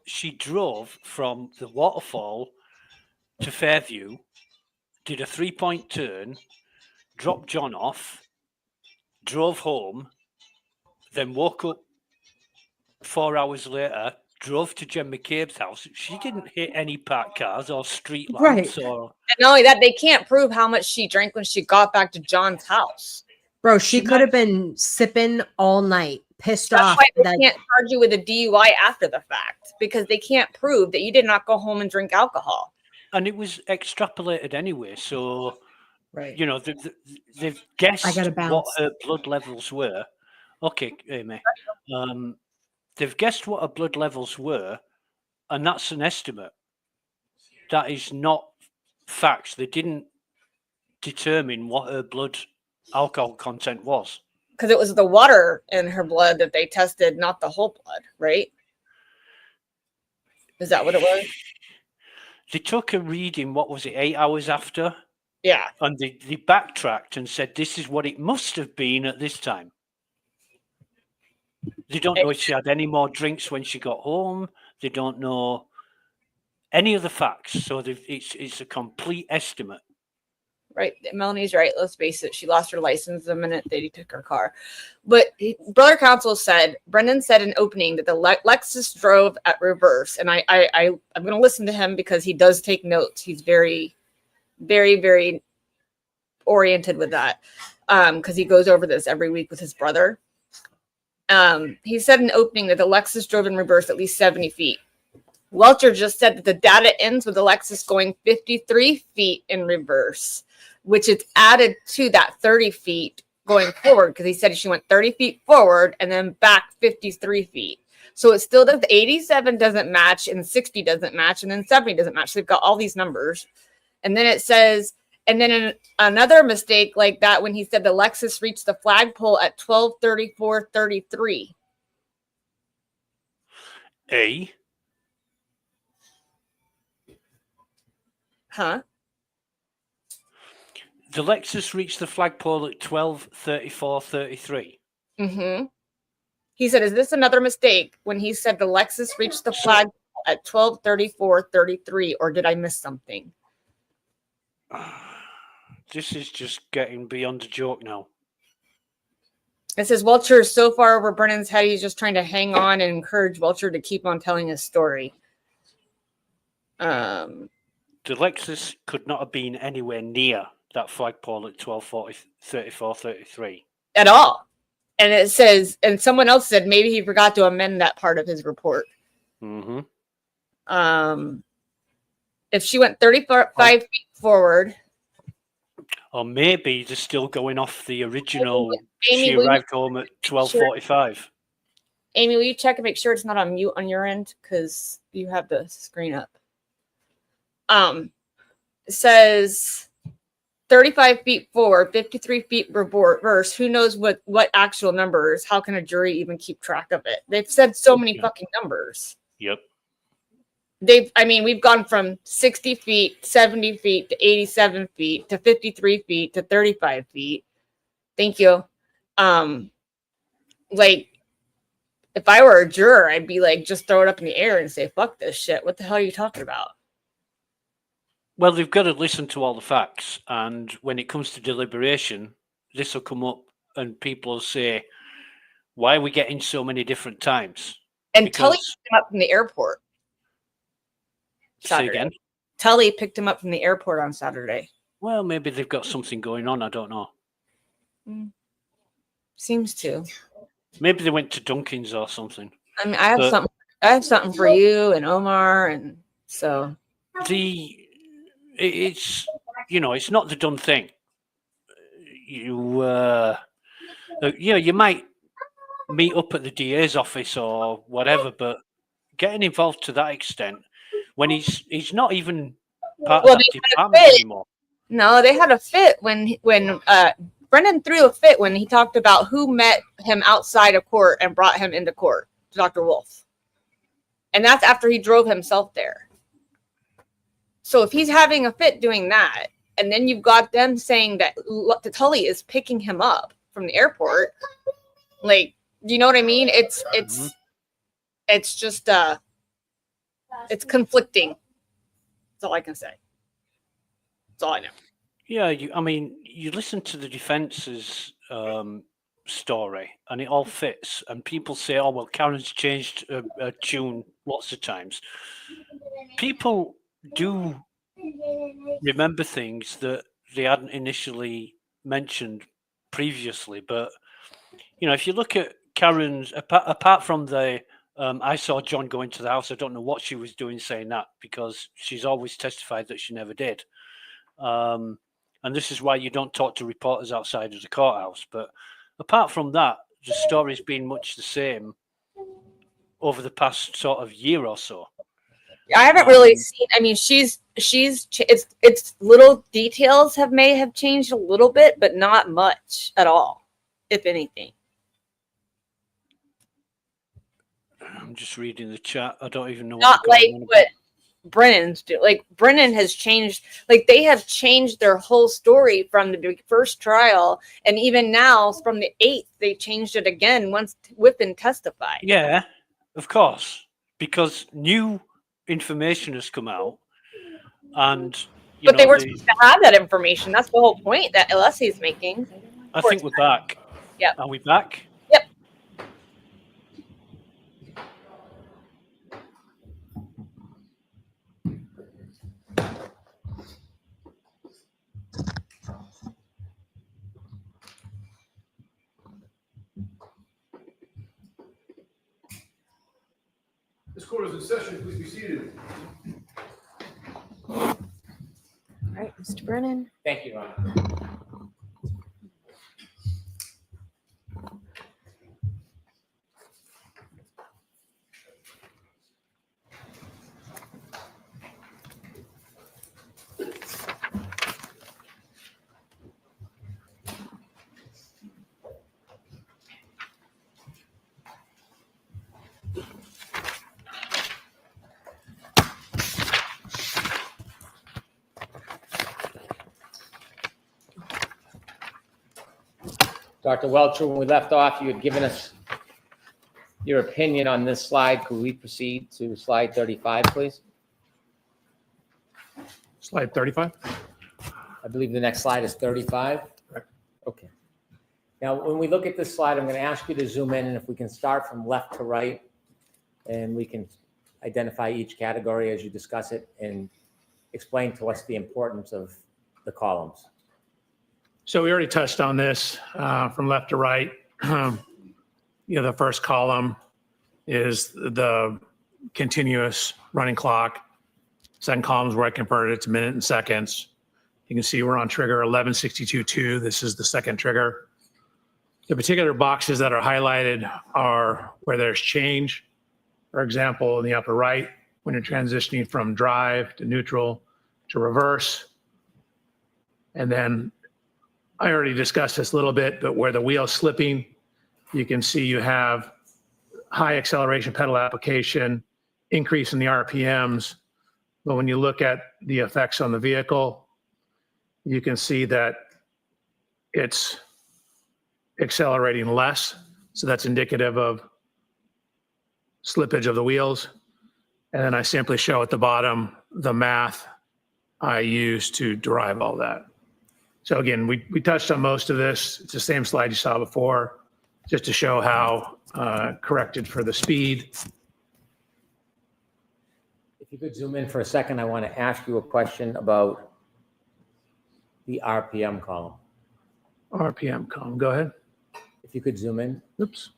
She drove from the waterfall to Fairview, did a 3-point turn, dropped John off, drove home, then woke up 4 hours later, drove to Jen McCabe's house. She didn't hit any parked cars or street lamps or. And not only that, they can't prove how much she drank when she got back to John's house. Bro, she could have been sipping all night, pissed off. That's why they can't charge you with a DUI after the fact, because they can't prove that you did not go home and drink alcohol. And it was extrapolated anyway, so. Right. They've guessed what bounce. her blood levels were. Okay, Amy. They've guessed what her blood levels were, and that's an estimate. that is not facts. They didn't determine what her blood alcohol content was. Because it was the water in her blood that they tested, not the whole blood, right? Is that what it was? They took a reading, what was it, 8 hours after? Yeah. And they backtracked and said, this is what it must have been at this time. They don't know if she had any more drinks when she got home. They don't know any of the facts. So it's a complete estimate. Right. Melanie's right. Let's face it. She lost her license the minute they took her car. But brother counsel said, Brendan said in opening that the Lexus drove at reverse. And I'm going to listen to him because he does take notes. He's very, very, very oriented with that. Because he goes over this every week with his brother. He said in opening that the Lexus drove in reverse at least 70 feet. Welcher just said that the data ends with the Lexus going 53 feet in reverse, which is added to that 30 feet going forward, because he said she went 30 feet forward and then back 53 feet. So it still does. 87 doesn't match and 60 doesn't match and then 70 doesn't match. So they've got all these numbers. And then it says, and then another mistake like that when he said the Lexus reached the flagpole at 12:34:33. Huh? The Lexus reached the flagpole at 12:34:33. Mm-hmm. He said, is this another mistake when he said the Lexus reached the flag at 12:34:33, or did I miss something? This is just getting beyond a joke now. It says Welcher is so far over Brennan's head, he's just trying to hang on and encourage Welcher to keep on telling his story. The Lexus could not have been anywhere near that flagpole at 12:34:33 at all. And it says, and someone else said maybe he forgot to amend that part of his report. Mm-hmm. If she went 35 feet forward, or maybe they're still going off the original. Amy, she arrived home at 12:45. Amy, will you check and make sure it's not on mute on your end, because you have the screen up. It says 35 feet forward, 53 feet reverse. Who knows what actual numbers? How can a jury even keep track of it? They've said so many fucking numbers. Yep. We've gone from 60 feet, 70 feet to 87 feet to 53 feet to 35 feet. Thank you. Like, if I were a juror, I'd be like, just throw it up in the air and say, fuck this shit. What the hell are you talking about? Well, they've got to listen to all the facts. And when it comes to deliberation, this will come up and people will say, why are we getting so many different times? And Tully picked him up from the airport. Say again? Tully picked him up from the airport on Saturday. Well, maybe they've got something going on. I don't know. Seems to. Maybe they went to Dunkin's or something. I mean, I have something for you and Omar, and so it's not the done thing. You might meet up at the DA's office or whatever, but getting involved to that extent when he's not even part of that department anymore. No, they had a fit when Brendan threw a fit when he talked about who met him outside of court and brought him into court, Dr. Wolf. And that's after he drove himself there. So if he's having a fit doing that, and then you've got them saying that Tully is picking him up from the airport, like, you know what I mean? It's just it's conflicting. That's all I can say. That's all I know. Yeah, you listen to the defense's story, and it all fits. And people say, "Oh, well, Karen's changed a tune lots of times." People do remember things that they hadn't initially mentioned previously, but if you look at Karen's, apart from the I saw John go into the house, I don't know what she was doing saying that, because she's always testified that she never did. And this is why you don't talk to reporters outside of the courthouse. But apart from that, the story's been much the same over the past sort of year or so. I haven't really seen. I mean, it's little details may have changed a little bit, but not much at all, if anything. I'm just reading the chat. I don't even know Not what like what Brennan's do. Like Brennan has changed. Like they have changed their whole story from the first trial, and even now from the 8th, they changed it again once Whiffen testified. Yeah, of course, because new information has come out, and But they were supposed to have that information. That's the whole point that Alessi's making. I think we're back. Yeah. Are we back? Yep. This court is in session. Please be seated. All right, Mr. Brennan. Thank you, Ron. Dr. Welcher, when we left off, you had given us your opinion on this slide. Could we proceed to slide 35, please? Slide 35? I believe the next slide is 35. Correct. Okay. Now, when we look at this slide, I'm going to ask you to zoom in, and if we can start from left to right, and we can identify each category as you discuss it and explain to us the importance of the columns. So we already touched on this from left to right. The first column is the continuous running clock. Second column is where I converted it to minute and seconds. You can see we're on trigger 1162.2. This is the second trigger. The particular boxes that are highlighted are where there's change. For example, in the upper right, when you're transitioning from drive to neutral to reverse. And then I already discussed this a little bit, but where the wheel's slipping, you can see you have high acceleration pedal application, increase in the RPMs. But when you look at the effects on the vehicle, you can see that it's accelerating less. So that's indicative of slippage of the wheels. And then I simply show at the bottom the math I use to derive all that. So again, we touched on most of this. It's the same slide you saw before, just to show how corrected for the speed. If you could zoom in for a second, I want to ask you a question about the RPM column. RPM column, go ahead. If you could zoom in. Oops.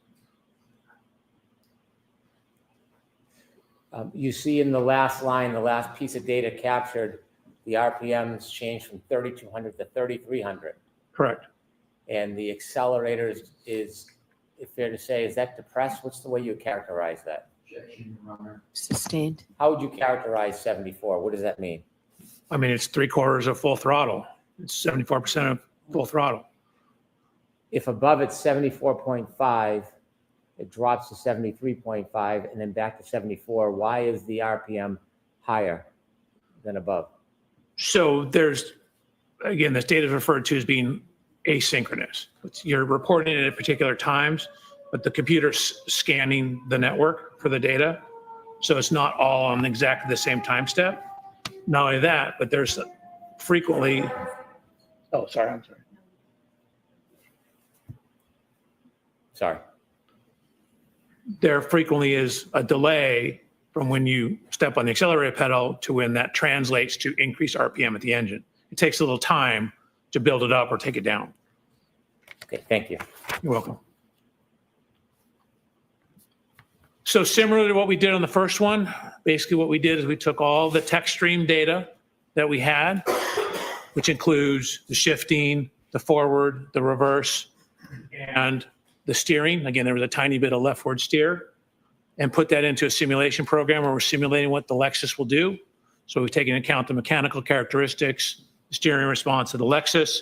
You see in the last line, the last piece of data captured, the RPMs changed from 3,200 to 3,300. Correct. And the accelerators is fair to say, is that depressed? What's the way you characterize that? Sustained. How would you characterize 74? What does that mean? I mean, it's 3/4 of full throttle. It's 74% of full throttle. If above it's 74.5, it drops to 73.5 and then back to 74. Why is the RPM higher than above? So there's, again, this data is referred to as being asynchronous. You're reporting it at particular times, but the computer's scanning the network for the data. So it's not all on exactly the same time step. Not only that, but there's frequently, oh, sorry, I'm sorry. Sorry. There frequently is a delay from when you step on the accelerator pedal to when that translates to increased RPM at the engine. It takes a little time to build it up or take it down. Okay, thank you. You're welcome. So similar to what we did on the first one, basically what we did is we took all the text stream data that we had, which includes the shifting, the forward, the reverse, and the steering. Again, there was a tiny bit of leftward steer. and put that into a simulation program where we're simulating what the Lexus will do. So we've taken into account the mechanical characteristics, the steering response of the Lexus.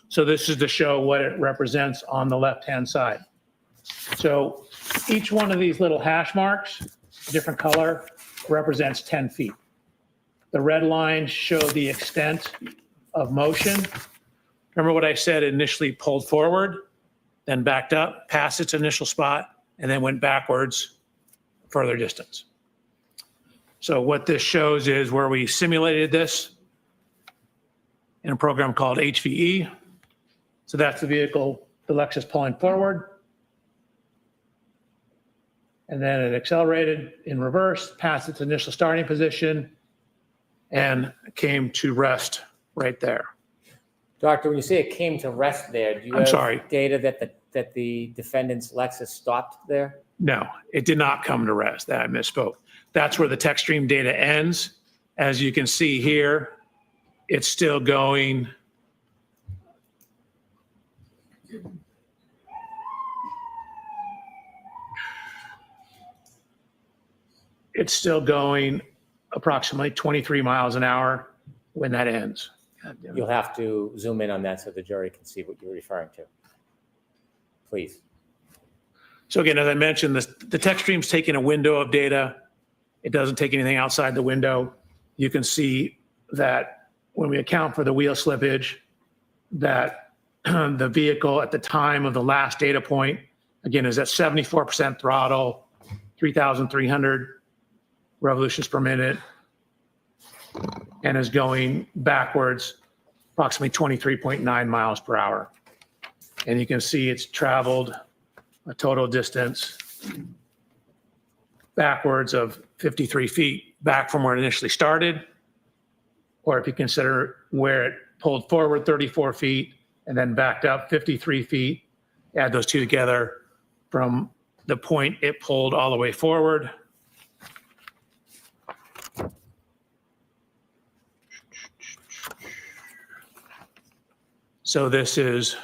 So this is to show what it represents on the left-hand side. So each one of these little hash marks, different color, represents 10 feet. The red lines show the extent of motion. Remember what I said, it initially pulled forward, then backed up, past its initial spot, and then went backwards further distance. So what this shows is where we simulated this in a program called HVE. So that's the vehicle, the Lexus pulling forward. And then it accelerated in reverse, past its initial starting position, and came to rest right there. Doctor, when you say it came to rest there, do you I'm have sorry. data that the defendant's Lexus stopped there? No, it did not come to rest. I misspoke. That's where the tech stream data ends. As you can see here, it's still going. It's still going approximately 23 miles an hour when that ends. You'll have to zoom in on that so the jury can see what you're referring to. Please. So again, as I mentioned, the tech stream's taking a window of data. It doesn't take anything outside the window. You can see that when we account for the wheel slippage, that the vehicle at the time of the last data point, again, is at 74% throttle, 3,300 revolutions per minute, and is going backwards approximately 23.9 miles per hour. And you can see it's traveled a total distance backwards of 53 feet back from where it initially started. Or if you consider where it pulled forward 34 feet and then backed up 53 feet, add those two together from the point it pulled all the way forward. So this is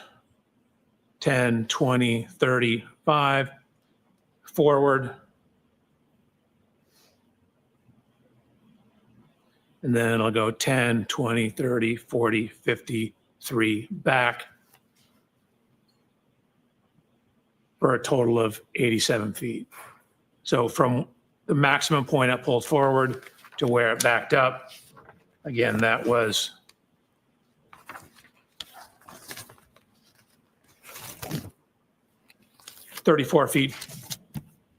10, 20, 35 forward. And then I'll go 10, 20, 30, 40, 53 back for a total of 87 feet. So from the maximum point it pulled forward to where it backed up, again, that was 34 feet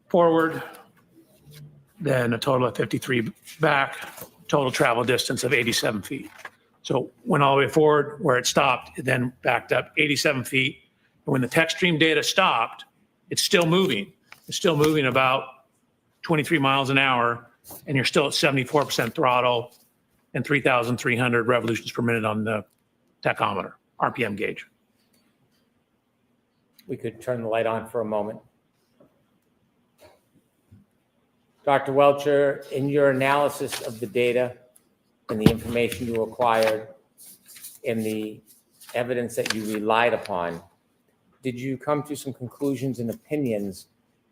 forward, then a total of 53 back, total travel distance of 87 feet. So went all the way forward where it stopped, it then backed up 87 feet. And when the tech stream data stopped, it's still moving. It's still moving about 23 miles an hour, and you're still at 74% throttle and 3,300 revolutions per minute on the tachometer, RPM gauge. We could turn the light on for a moment. Dr. Welcher, in your analysis of the data and the information you acquired and the evidence that you relied upon, did you come to some conclusions and opinions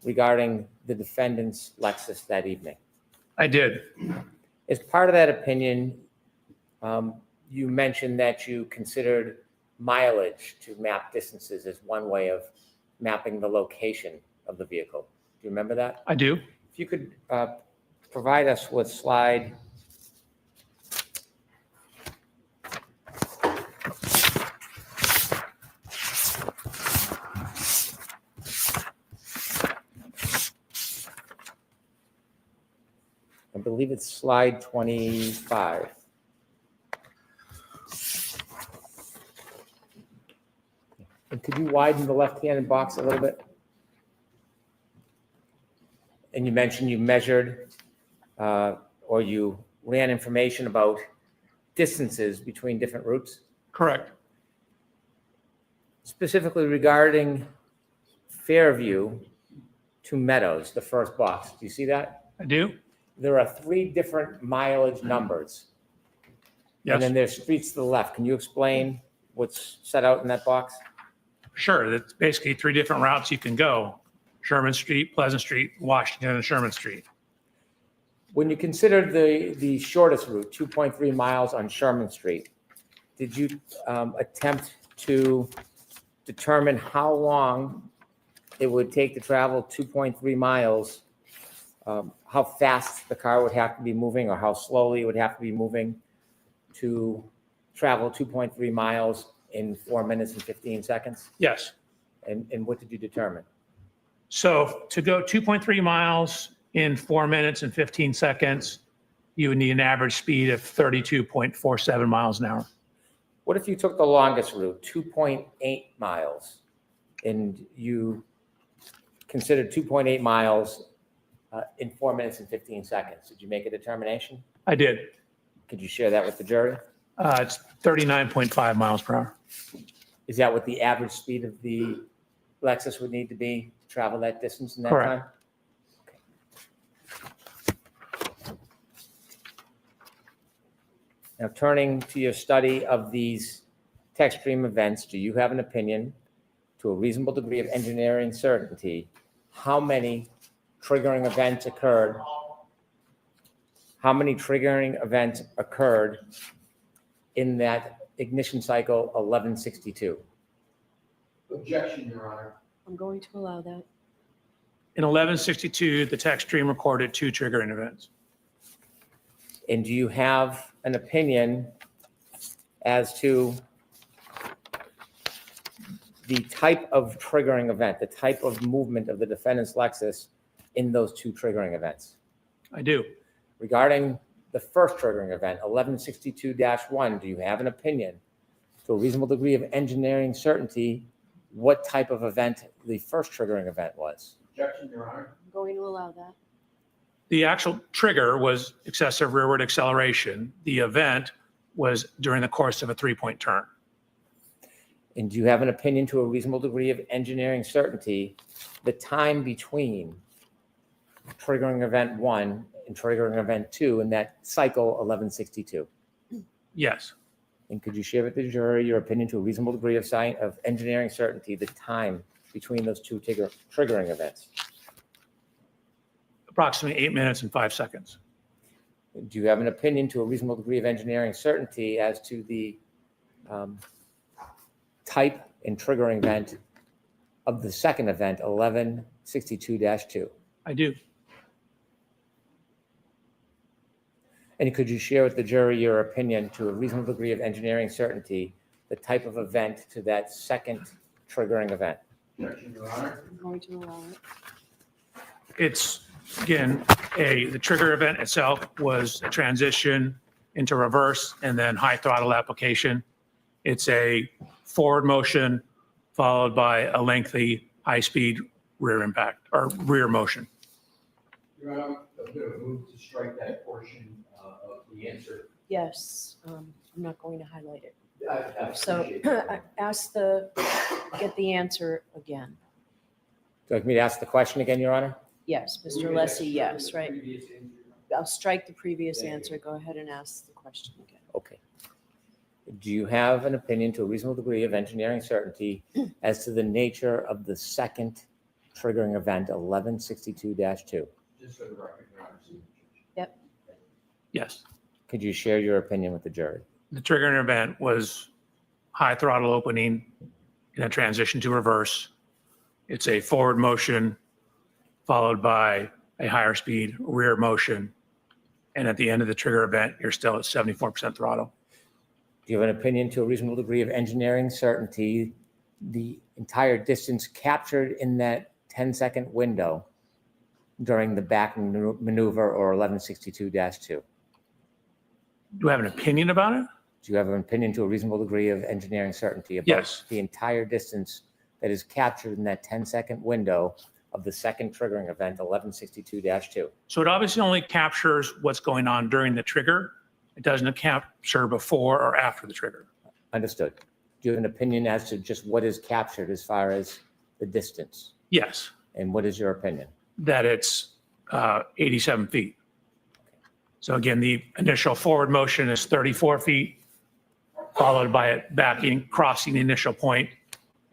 regarding the defendant's Lexus that evening? I did. As part of that opinion, you mentioned that you considered mileage to map distances as one way of mapping the location of the vehicle. Do you remember that? I do. If you could provide us with slide. I believe it's slide 25. And could you widen the left-hand box a little bit? And you mentioned you measured or you ran information about distances between different routes? Correct. Specifically regarding Fairview to Meadows, the first box. Do you see that? I do. There are 3 different mileage numbers. Yes. And then there's streets to the left. Can you explain what's set out in that box? Sure. That's basically 3 different routes you can go. Sherman Street, Pleasant Street, Washington, and Sherman Street. When you considered the shortest route, 2.3 miles on Sherman Street, did you attempt to determine how long it would take to travel 2.3 miles, how fast the car would have to be moving or how slowly it would have to be moving to travel 2.3 miles in 4 minutes and 15 seconds? Yes. And what did you determine? So to go 2.3 miles in 4 minutes and 15 seconds, you would need an average speed of 32.47 miles an hour. What if you took the longest route, 2.8 miles, and you considered 2.8 miles in 4 minutes and 15 seconds? Did you make a determination? I did. Could you share that with the jury? It's 39.5 miles per hour. Is that what the average speed of the Lexus would need to be to travel that distance in that Correct. time? Now, turning to your study of these tech stream events, do you have an opinion, to a reasonable degree of engineering certainty, how many triggering events occurred? How many triggering events occurred in that ignition cycle 1162? Objection, Your Honor. I'm going to allow that. In 1162, the tech stream recorded 2 triggering events. And do you have an opinion as to the type of triggering event, the type of movement of the defendant's Lexus in those 2 triggering events? I do. Regarding the first triggering event, 1162-1, do you have an opinion, to a reasonable degree of engineering certainty, what type of event the first triggering event was? Objection, Your Honor. I'm going to allow that. The actual trigger was excessive rearward acceleration. The event was during the course of a 3-point turn. And do you have an opinion, to a reasonable degree of engineering certainty, the time between triggering event 1 and triggering event 2 in that cycle 1162? Yes. And could you share with the jury your opinion, to a reasonable degree of engineering certainty, the time between those 2 triggering events? Approximately 8 minutes and 5 seconds. Do you have an opinion, to a reasonable degree of engineering certainty, as to the type and triggering event of the second event, 1162-2? I do. And could you share with the jury your opinion, to a reasonable degree of engineering certainty, the type of event to that second triggering event? Objection, Your Honor. I'm going to allow it. It's, again, the trigger event itself was a transition into reverse and then high throttle application. It's a forward motion followed by a lengthy high-speed rear impact or rear motion. Your Honor, I'm going to move to strike that portion of the answer. Yes, I'm not going to highlight it. I So appreciate that. get the answer again. Would you like me to ask the question again, Your Honor? Yes, Mr. Lessie, yes, right? I'll strike the previous answer. Go ahead and ask the question again. Okay. Do you have an opinion, to a reasonable degree of engineering certainty, as to the nature of the second triggering event, 1162-2? Just for the record, Your Honor. Yep. Yes. Could you share your opinion with the jury? The triggering event was high throttle opening in a transition to reverse. It's a forward motion followed by a higher speed rear motion. And at the end of the trigger event, you're still at 74% throttle. Do you have an opinion, to a reasonable degree of engineering certainty, the entire distance captured in that 10-second window during the back maneuver, or 1162-2? Do I have an opinion about it? Do you have an opinion, to a reasonable degree of engineering certainty, about Yes. the entire distance that is captured in that 10-second window of the second triggering event, 1162-2? So it obviously only captures what's going on during the trigger. It doesn't capture before or after the trigger. Understood. Do you have an opinion as to just what is captured as far as the distance? Yes, And what is your opinion? that it's 87 feet. So again, the initial forward motion is 34 feet, followed by it backing, crossing the initial point,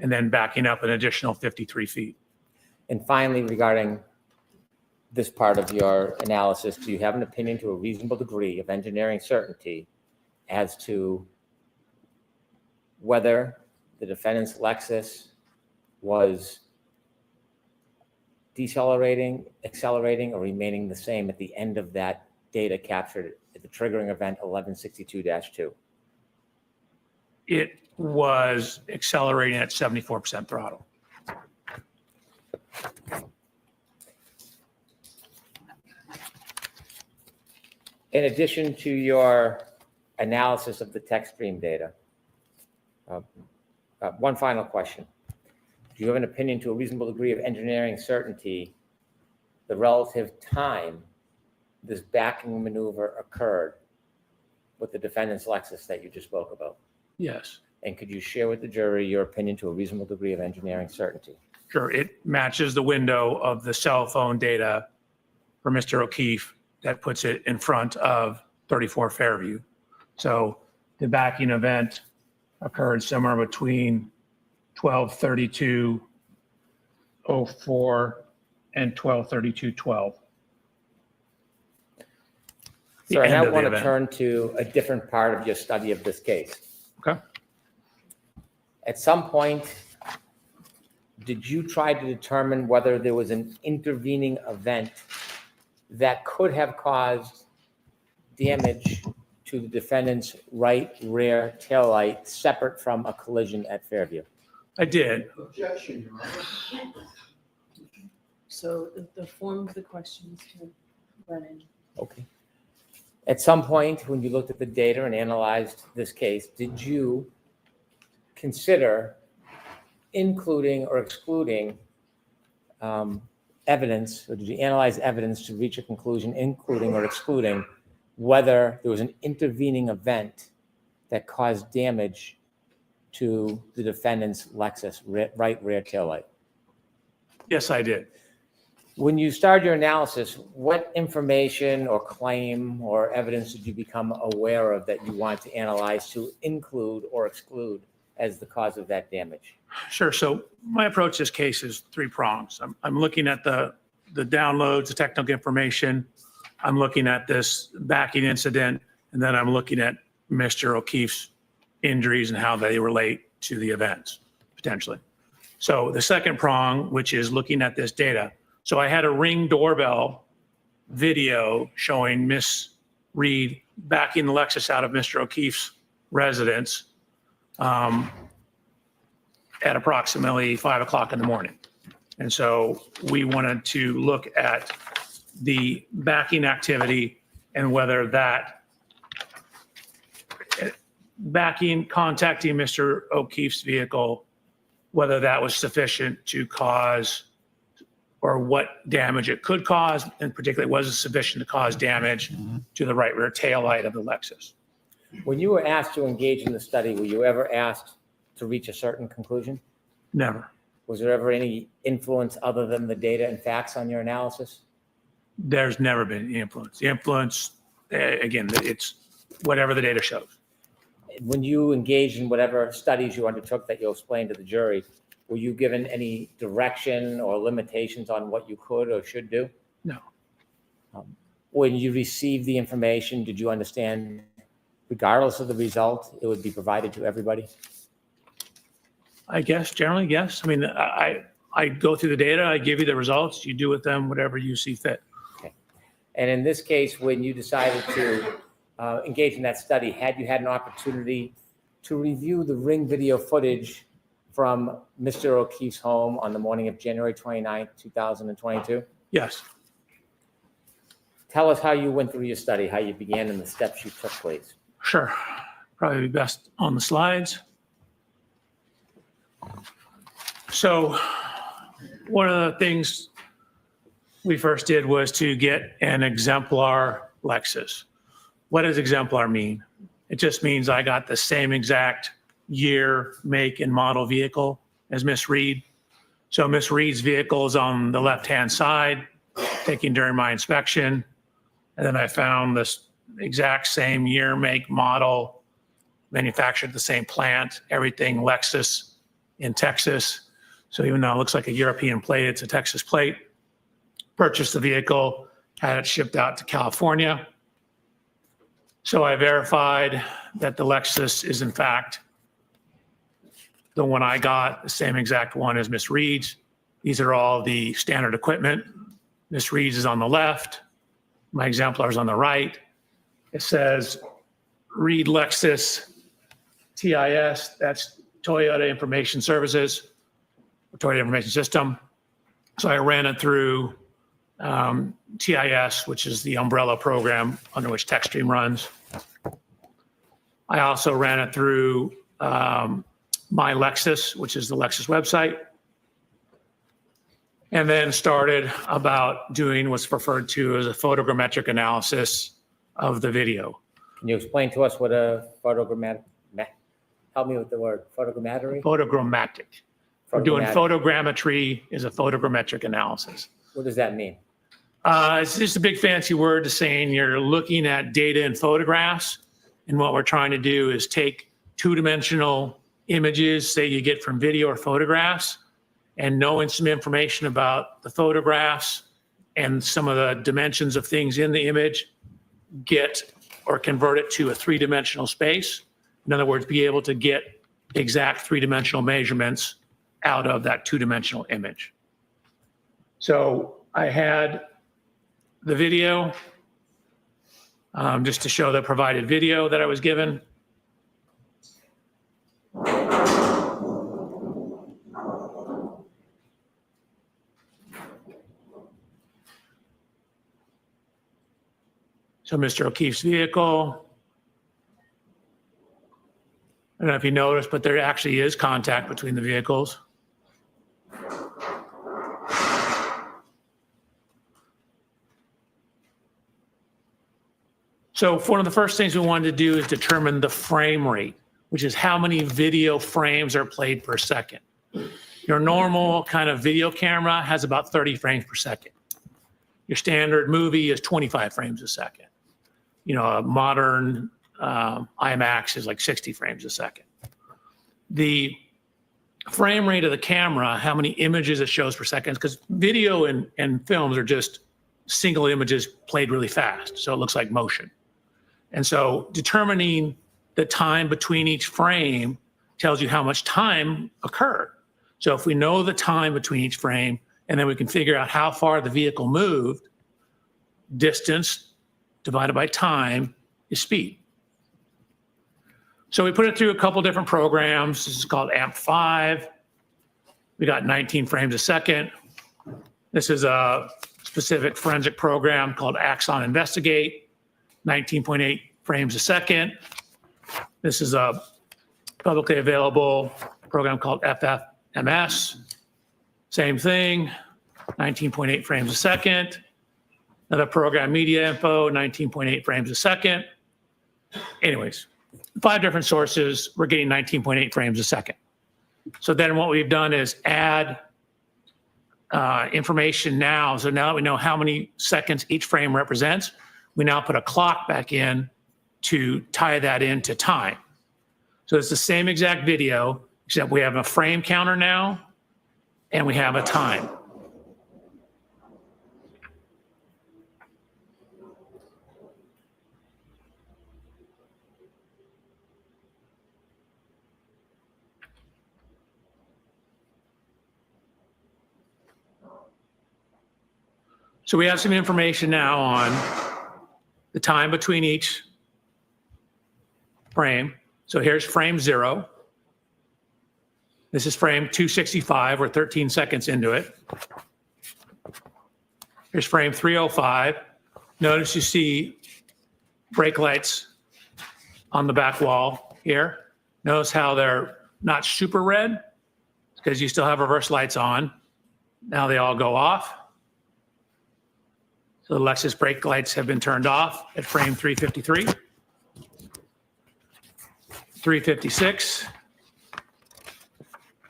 and then backing up an additional 53 feet. And finally, regarding this part of your analysis, do you have an opinion to a reasonable degree of engineering certainty as to whether the defendant's Lexus was decelerating, accelerating, or remaining the same at the end of that data captured at the triggering event 1162-2? It was accelerating at 74% throttle. In addition to your analysis of the text stream data, one final question. Do you have an opinion to a reasonable degree of engineering certainty the relative time this backing maneuver occurred with the defendant's Lexus that you just spoke about? Yes. And could you share with the jury your opinion to a reasonable degree of engineering certainty? Sure. It matches the window of the cell phone data for Mr. O'Keefe that puts it in front of 34 Fairview. So the backing event occurred somewhere between 12:32:04 and 12:32:12. So I now want to turn to a different part of your study of this case. Okay. At some point, did you try to determine whether there was an intervening event that could have caused damage to the defendant's right rear taillight separate from a collision at Fairview? I did. Objection, Your Honor. So the form of the questions to Brennan. Okay. At some point, when you looked at the data and analyzed this case, did you consider including or excluding evidence, or did you analyze evidence to reach a conclusion, including or excluding whether there was an intervening event that caused damage to the defendant's Lexus right rear taillight? Yes, I did. When you started your analysis, what information or claim or evidence did you become aware of that you want to analyze to include or exclude as the cause of that damage? Sure. So my approach to this case is three prongs. I'm looking at the downloads, the technical information. I'm looking at this backing incident, and then I'm looking at Mr. O'Keefe's injuries and how they relate to the events, potentially. So the second prong, which is looking at this data. So I had a Ring doorbell video showing Miss Reed backing the Lexus out of Mr. O'Keefe's residence at approximately 5 o'clock in the morning. And so we wanted to look at the backing activity and whether that contacting Mr. O'Keefe's vehicle, whether that was sufficient to cause, or what damage it could cause, and particularly was it sufficient to cause damage to the right rear taillight of the Lexus. When you were asked to engage in the study, were you ever asked to reach a certain conclusion? Never. Was there ever any influence other than the data and facts on your analysis? There's never been any influence. The influence, again, it's whatever the data shows. When you engaged in whatever studies you undertook that you'll explain to the jury, were you given any direction or limitations on what you could or should do? No. When you received the information, did you understand, regardless of the result, it would be provided to everybody? I guess generally, yes. I mean, I go through the data, I give you the results, you do with them whatever you see fit. Okay. And in this case, when you decided to engage in that study, had you had an opportunity to review the Ring video footage from Mr. O'Keefe's home on the morning of January 29th, 2022? Yes. Tell us how you went through your study, how you began, and the steps you took, please. Sure. Probably be best on the slides. So one of the things we first did was to get an exemplar Lexus. What does exemplar mean? It just means I got the same exact year, make, and model vehicle as Miss Reed. So Miss Reed's vehicle is on the left-hand side, taken during my inspection. And then I found this exact same year, make, model, manufactured at the same plant, everything Lexus in Texas. So even though it looks like a European plate, it's a Texas plate. Purchased the vehicle, had it shipped out to California. So I verified that the Lexus is in fact the one I got, the same exact one as Miss Reed's. These are all the standard equipment. Miss Reed's is on the left. My exemplar is on the right. It says Reed Lexus TIS, that's Toyota Information Services, Toyota Information System. So I ran it through TIS, which is the umbrella program under which TechStream runs. I also ran it through My Lexus, which is the Lexus website, and then started about doing what's referred to as a photogrammetric analysis of the video. Can you explain to us what a photogrammatic, help me with the word, photogrammetry? Photogrammatic. We're doing photogrammetry is a photogrammetric analysis. What does that mean? It's just a big fancy word to saying you're looking at data in photographs. And what we're trying to do is take two-dimensional images, say you get from video or photographs, and knowing some information about the photographs and some of the dimensions of things in the image, get or convert it to a three-dimensional space. In other words, be able to get exact three-dimensional measurements out of that two-dimensional image. So I had the video, just to show the provided video that I was given. So Mr. O'Keefe's vehicle. I don't know if you noticed, but there actually is contact between the vehicles. So one of the first things we wanted to do is determine the frame rate, which is how many video frames are played per second. Your normal kind of video camera has about 30 frames per second. Your standard movie is 25 frames a second. You know, a modern IMAX is like 60 frames a second. The frame rate of the camera, how many images it shows per second, because video and films are just single images played really fast. So it looks like motion. And so determining the time between each frame tells you how much time occurred. So if we know the time between each frame, and then we can figure out how far the vehicle moved, distance divided by time is speed. So we put it through a couple different programs. This is called AMP5. We got 19 frames a second. This is a specific forensic program called Axon Investigate, 19.8 frames a second. This is a publicly available program called FFMS. Same thing, 19.8 frames a second. Another program, Media Info, 19.8 frames a second. Anyways, 5 different sources, we're getting 19.8 frames a second. So then what we've done is add information now. So now that we know how many seconds each frame represents, we now put a clock back in to tie that into time. So it's the same exact video, except we have a frame counter now, and we have a time. So we have some information now on the time between each frame. So here's frame 0. This is frame 265. We're 13 seconds into it. Here's frame 305. Notice you see brake lights on the back wall here. Notice how they're not super red because you still have reverse lights on. Now they all go off. So the Lexus brake lights have been turned off at frame 353. 356.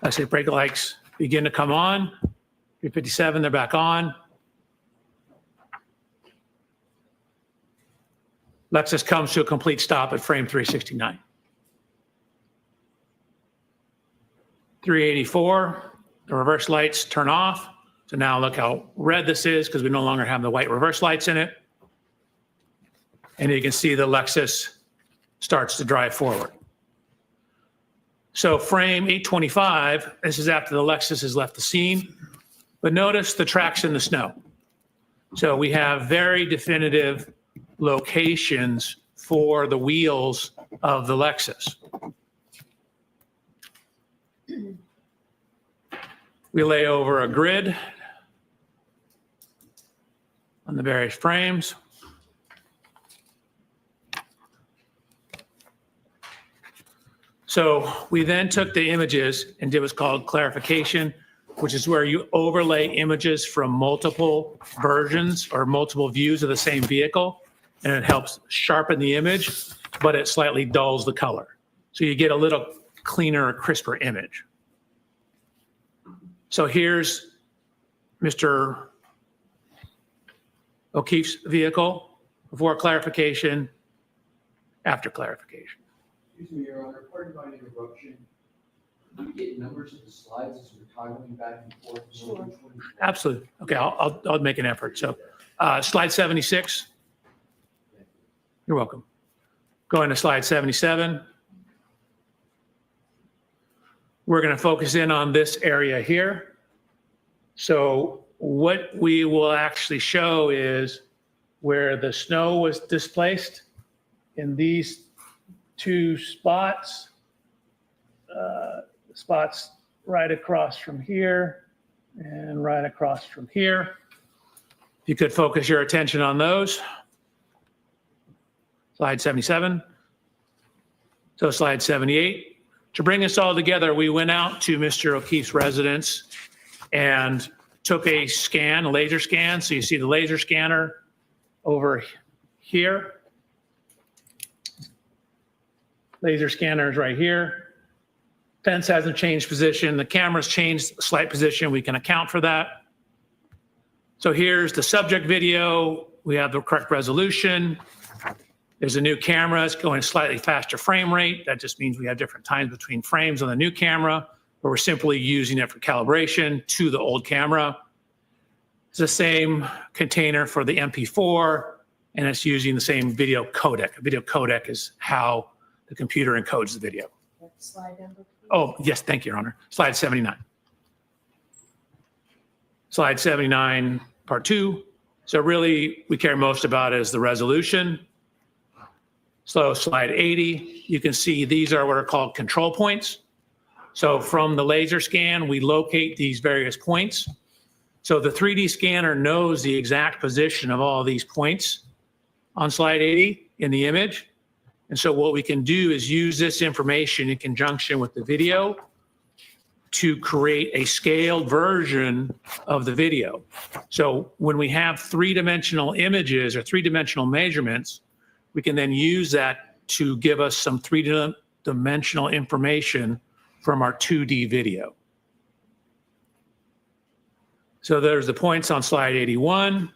Lexus brake lights begin to come on. 357, they're back on. Lexus comes to a complete stop at frame 369. 384, The reverse lights turn off. So now look how red this is because we no longer have the white reverse lights in it. And you can see the Lexus starts to drive forward. So frame 825, this is after the Lexus has left the scene. But notice the tracks in the snow. So we have very definitive locations for the wheels of the Lexus. We lay over a grid on the various frames. So we then took the images and did what's called clarification, which is where you overlay images from multiple versions or multiple views of the same vehicle, and it helps sharpen the image, but it slightly dulls the color. So you get a little cleaner, crisper image. So here's Mr. O'Keefe's vehicle before clarification, after clarification. Excuse me, Your Honor, pardon my interruption. Can you get numbers of the slides as we're toggling back and forth? Sure. Absolutely. Okay, I'll make an effort. So slide 76. You're welcome. Going to slide 77. We're going to focus in on this area here. So what we will actually show is where the snow was displaced in these two spots. Spots right across from here and right across from here. If you could focus your attention on those. Slide 77. So slide 78. To bring us all together, we went out to Mr. O'Keefe's residence and took a scan, a laser scan. So you see the laser scanner over here. Laser scanner is right here. Fence hasn't changed position. The camera's changed slight position. We can account for that. So here's the subject video. We have the correct resolution. There's a new camera. It's going slightly faster frame rate. That just means we have different times between frames on the new camera, but we're simply using it for calibration to the old camera. It's the same container for the MP4, and it's using the same video codec. A video codec is how the computer encodes the video. Slide number, please. Oh, yes, thank you, Your Honor. Slide 79. Slide 79, part 2. So really, we care most about is the resolution. So slide 80, you can see these are what are called control points. So from the laser scan, we locate these various points. So the 3D scanner knows the exact position of all these points on slide 80 in the image. And so what we can do is use this information in conjunction with the video to create a scaled version of the video. So when we have three-dimensional images or three-dimensional measurements, we can then use that to give us some three-dimensional information from our 2D video. So there's the points on slide 81.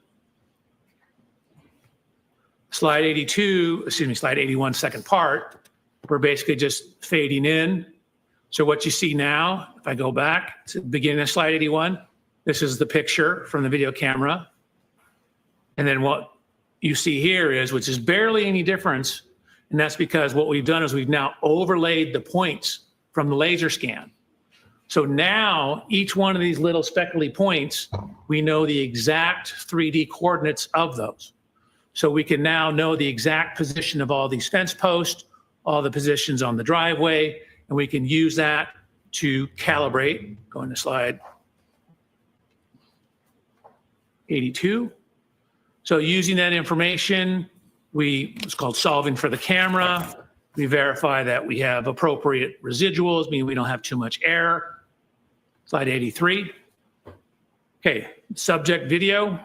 Slide 82, excuse me, slide 81, second part, we're basically just fading in. So what you see now, if I go back to the beginning of slide 81, this is the picture from the video camera. And then what you see here is, which is barely any difference, and that's because what we've done is we've now overlaid the points from the laser scan. So now each one of these little speckly points, we know the exact 3D coordinates of those. So we can now know the exact position of all these fence posts, all the positions on the driveway, and we can use that to calibrate. Going to slide 82. So using that information, it's called solving for the camera. We verify that we have appropriate residuals, meaning we don't have too much error. Slide 83. Okay, subject video.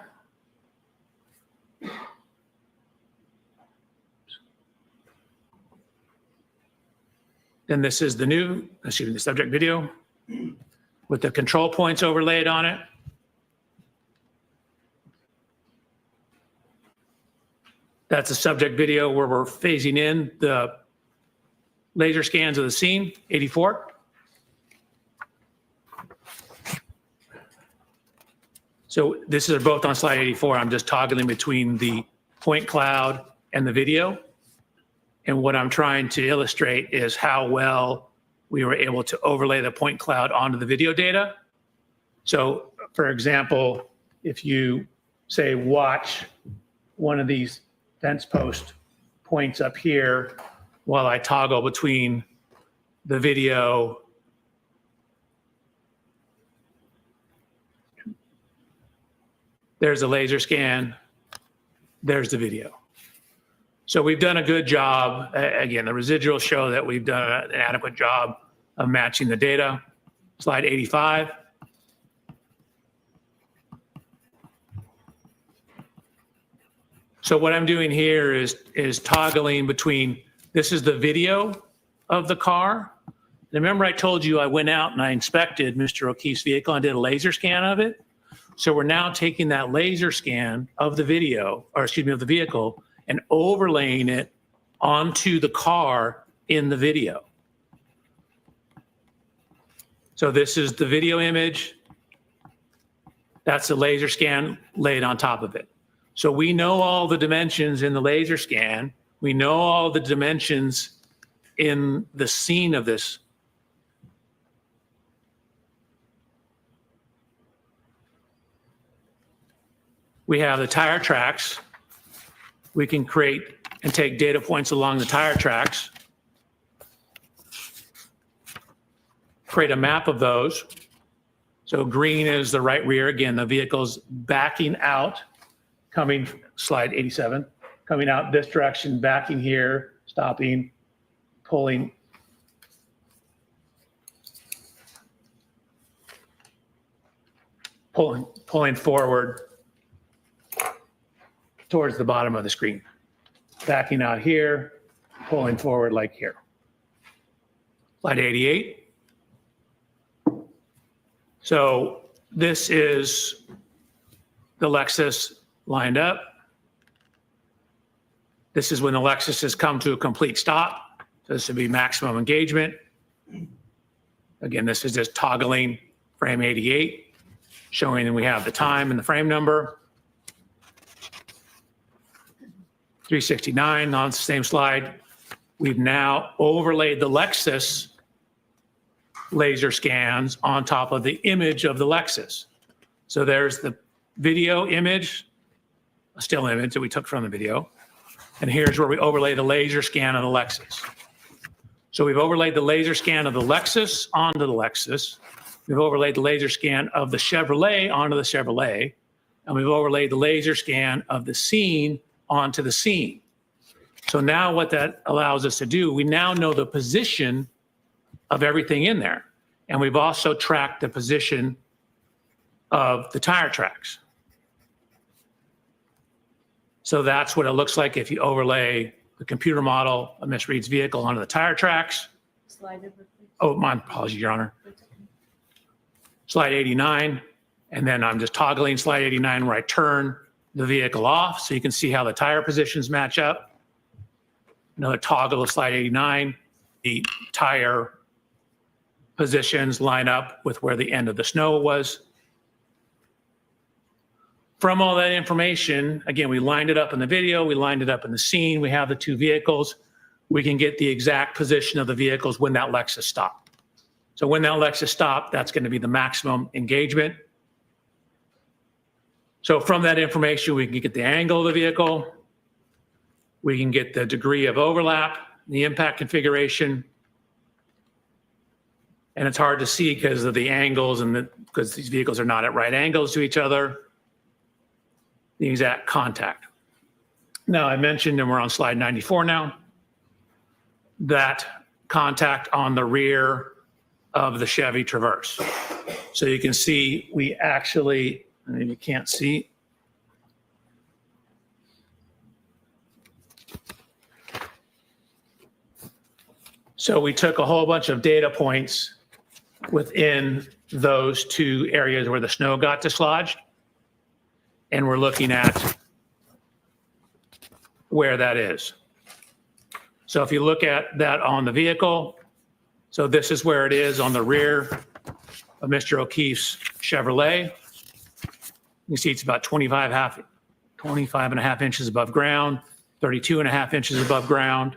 Then this is the subject video with the control points overlaid on it. That's a subject video where we're phasing in the laser scans of the scene, 84. So this is both on slide 84. I'm just toggling between the point cloud and the video. And what I'm trying to illustrate is how well we were able to overlay the point cloud onto the video data. So for example, if you say watch one of these fence post points up here while I toggle between the video there's a laser scan, there's the video. So we've done a good job. Again, the residuals show that we've done an adequate job of matching the data. Slide 85. So what I'm doing here is toggling between, this is the video of the car. And remember I told you I went out and I inspected Mr. O'Keefe's vehicle and did a laser scan of it? So we're now taking that laser scan of the video, or excuse me, of the vehicle, and overlaying it onto the car in the video. So this is the video image. That's the laser scan laid on top of it. So we know all the dimensions in the laser scan. We know all the dimensions in the scene of this. We have the tire tracks. We can create and take data points along the tire tracks. Create a map of those. So green is the right rear. Again, the vehicle's backing out, coming, slide 87, coming out this direction, backing here, stopping, pulling. Pulling forward towards the bottom of the screen. Backing out here, pulling forward like here. Slide 88. So this is the Lexus lined up. This is when the Lexus has come to a complete stop. So this would be maximum engagement. Again, this is just toggling frame 88, showing that we have the time and the frame number. 369 on the same slide. We've now overlaid the Lexus laser scans on top of the image of the Lexus. So there's the video image, a still image that we took from the video. And here's where we overlay the laser scan of the Lexus. So we've overlaid the laser scan of the Lexus onto the Lexus. We've overlaid the laser scan of the Chevrolet onto the Chevrolet. And we've overlaid the laser scan of the scene onto the scene. So now what that allows us to do, we now know the position of everything in there. And we've also tracked the position of the tire tracks. So that's what it looks like if you overlay the computer model of Ms. Reed's vehicle onto the tire tracks. Slide number, please. Oh, my apologies, Your Honor. Slide 89. And then I'm just toggling slide 89 where I turn the vehicle off so you can see how the tire positions match up. Another toggle of slide 89. The tire positions line up with where the end of the snow was. From all that information, again, we lined it up in the video, we lined it up in the scene, we have the two vehicles. We can get the exact position of the vehicles when that Lexus stopped. So when that Lexus stopped, that's going to be the maximum engagement. So from that information, we can get the angle of the vehicle. We can get the degree of overlap, the impact configuration. And it's hard to see because of the angles and because these vehicles are not at right angles to each other. The exact contact. Now I mentioned, and we're on slide 94 now, that contact on the rear of the Chevy Traverse. So you can see we actually, and you can't see. So we took a whole bunch of data points within those two areas where the snow got dislodged. And we're looking at where that is. So if you look at that on the vehicle, so this is where it is on the rear of Mr. O'Keefe's Chevrolet. You can see it's about 25 and a half inches above ground, 32 and a half inches above ground.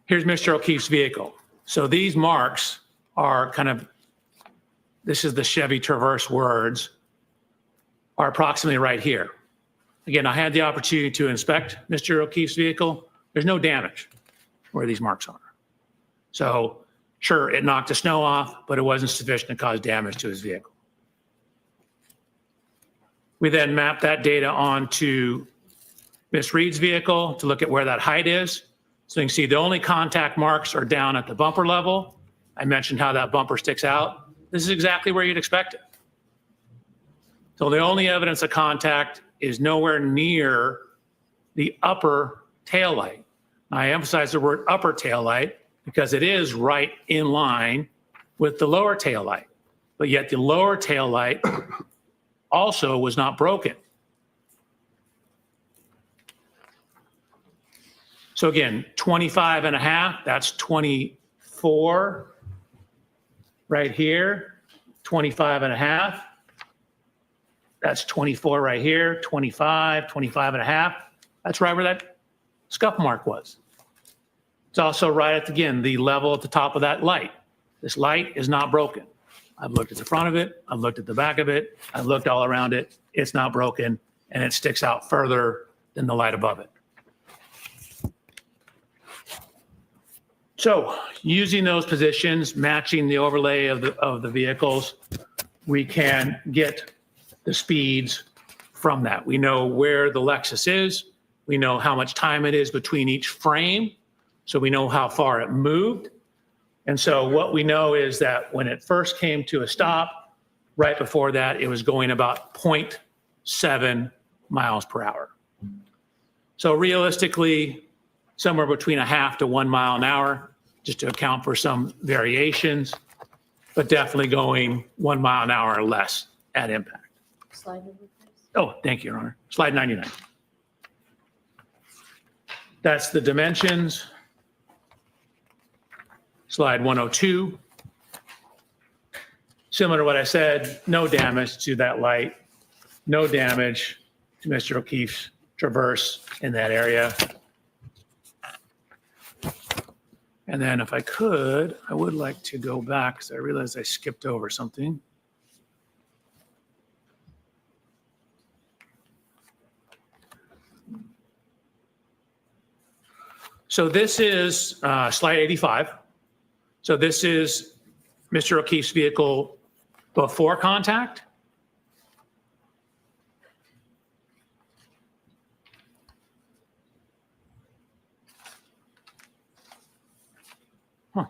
Here's Mr. O'Keefe's vehicle. So these marks are kind of, this is the Chevy Traverse words, are approximately right here. Again, I had the opportunity to inspect Mr. O'Keefe's vehicle. There's no damage where these marks are. So sure, it knocked the snow off, but it wasn't sufficient to cause damage to his vehicle. We then mapped that data onto Miss Reed's vehicle to look at where that height is. So you can see the only contact marks are down at the bumper level. I mentioned how that bumper sticks out. This is exactly where you'd expect it. So the only evidence of contact is nowhere near the upper taillight. I emphasize the word upper taillight because it is right in line with the lower taillight, but yet the lower taillight also was not broken. So again, 25 and a half, that's 24 right here, 25 and a half. That's 24 right here, 25, 25 and a half. That's right where that scuff mark was. It's also right at, again, the level at the top of that light. This light is not broken. I've looked at the front of it. I've looked at the back of it. I've looked all around it. It's not broken, and it sticks out further than the light above it. So using those positions, matching the overlay of the vehicles, we can get the speeds from that. We know where the Lexus is. We know how much time it is between each frame. So we know how far it moved. And so what we know is that when it first came to a stop, right before that, it was going about 0.7 miles per hour. So realistically, somewhere between a half to 1 mile an hour, just to account for some variations, but definitely going 1 mile an hour or less at impact. Slide over, please. Oh, thank you, Your Honor. Slide 99. That's the dimensions. Slide 102. Similar to what I said, no damage to that light, no damage to Mr. O'Keefe's Traverse in that area. And then if I could, I would like to go back because I realized I skipped over something. So this is slide 85. So this is Mr. O'Keefe's vehicle before contact. Huh.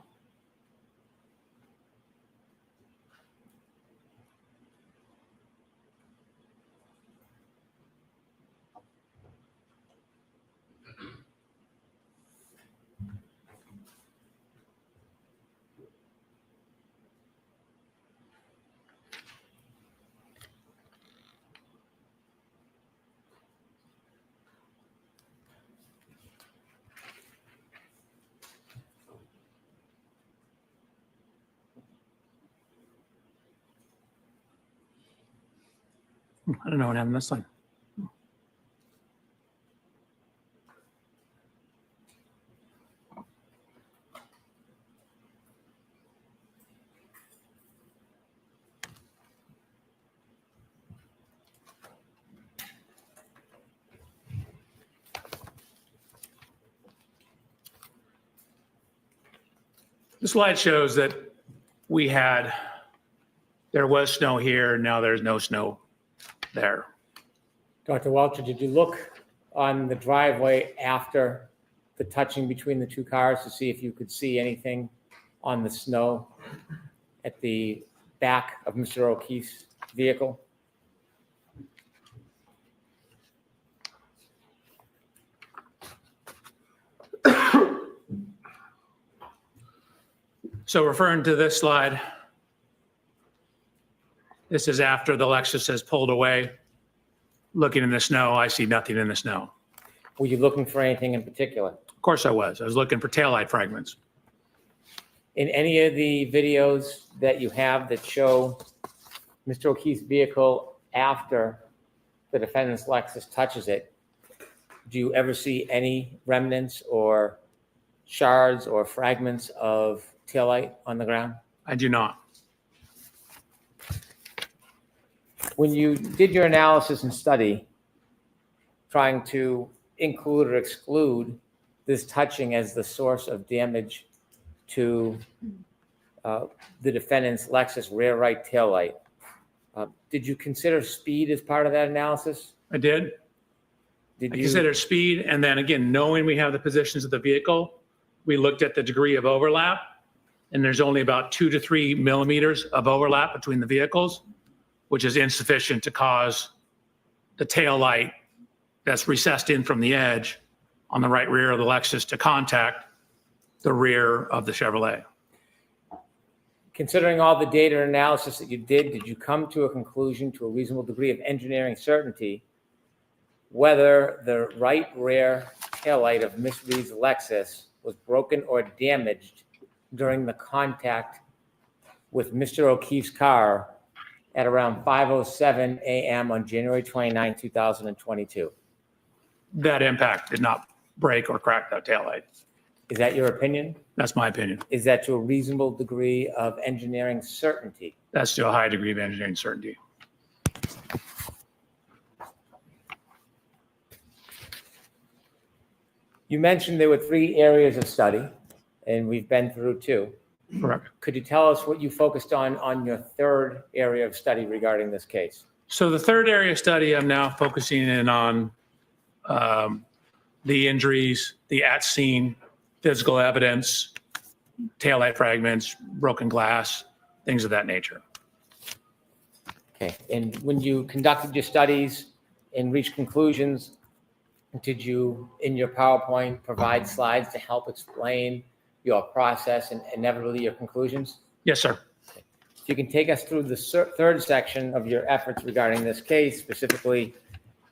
I don't know what happened this time. The slide shows that there was snow here, now there's no snow there. Dr. Welcher, did you look on the driveway after the touching between the two cars to see if you could see anything on the snow at the back of Mr. O'Keefe's vehicle? So referring to this slide, this is after the Lexus has pulled away. Looking in the snow, I see nothing in the snow. Were you looking for anything in particular? Of course I was. I was looking for taillight fragments. In any of the videos that you have that show Mr. O'Keefe's vehicle after the defendant's Lexus touches it, do you ever see any remnants or shards or fragments of taillight on the ground? I do not. When you did your analysis and study, trying to include or exclude this touching as the source of damage to the defendant's Lexus rear right taillight, did you consider speed as part of that analysis? I did. I considered speed, and then again, knowing we have the positions of the vehicle, we looked at the degree of overlap, and there's only about 2 to 3 millimeters of overlap between the vehicles, which is insufficient to cause the tail light that's recessed in from the edge on the right rear of the Lexus to contact the rear of the Chevrolet. Considering all the data and analysis that you did you come to a conclusion to a reasonable degree of engineering certainty whether the right rear taillight of Miss Reed's Lexus was broken or damaged during the contact with Mr. O'Keefe's car at around 5:07 a.m. on January 29, 2022? That impact did not break or crack that taillight. Is that your opinion? That's my opinion. Is that to a reasonable degree of engineering certainty? That's to a high degree of engineering certainty. You mentioned there were 3 areas of study, and we've been through 2. Correct. Could you tell us what you focused on your 3rd area of study regarding this case? So the 3rd area of study, I'm now focusing in on the injuries, the at-scene physical evidence, taillight fragments, broken glass, things of that nature. Okay, and when you conducted your studies and reached conclusions, did you, in your PowerPoint, provide slides to help explain your process and inevitably your conclusions? Yes, sir. If you can take us through the 3rd section of your efforts regarding this case, specifically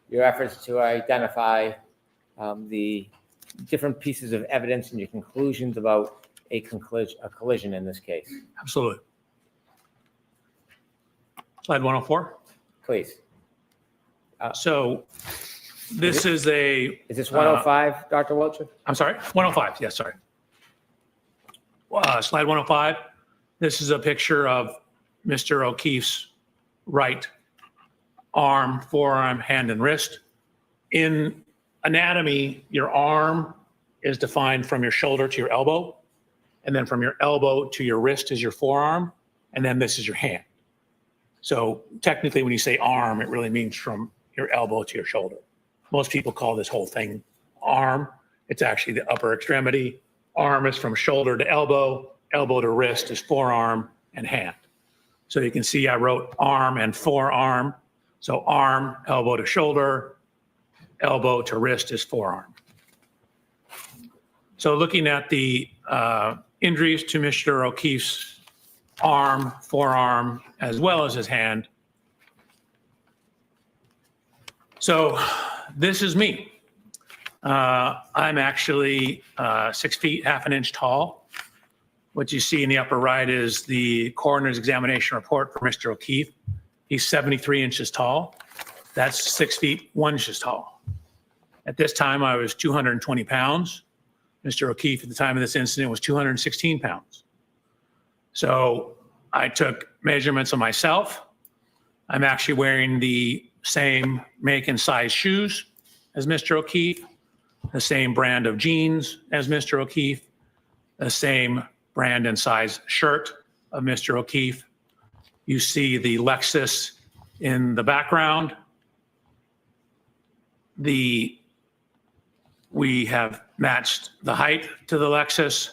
your efforts to identify the different pieces of evidence and your conclusions about a collision in this case. Absolutely. Slide 104. Please. So this is a... Is this 105, Dr. Welcher? I'm sorry, 105, yes, sorry. Slide 105. This is a picture of Mr. O'Keefe's right arm, forearm, hand, and wrist. In anatomy, your arm is defined from your shoulder to your elbow, and then from your elbow to your wrist is your forearm, and then this is your hand. So technically, when you say arm, it really means from your elbow to your shoulder. Most people call this whole thing arm. It's actually the upper extremity. Arm is from shoulder to elbow, elbow to wrist is forearm and hand. So you can see I wrote arm and forearm. So arm, elbow to shoulder, elbow to wrist is forearm. So looking at the injuries to Mr. O'Keefe's arm, forearm, as well as his hand. So this is me. I'm actually 6 feet, half an inch tall. What you see in the upper right is the coroner's examination report for Mr. O'Keefe. He's 73 inches tall. That's 6 feet, 1 inch tall. At this time, I was 220 pounds. Mr. O'Keefe, at the time of this incident, was 216 pounds. So I took measurements of myself. I'm actually wearing the same make and size shoes as Mr. O'Keefe, the same brand of jeans as Mr. O'Keefe, the same brand and size shirt of Mr. O'Keefe. You see the Lexus in the background. We have matched the height to the Lexus.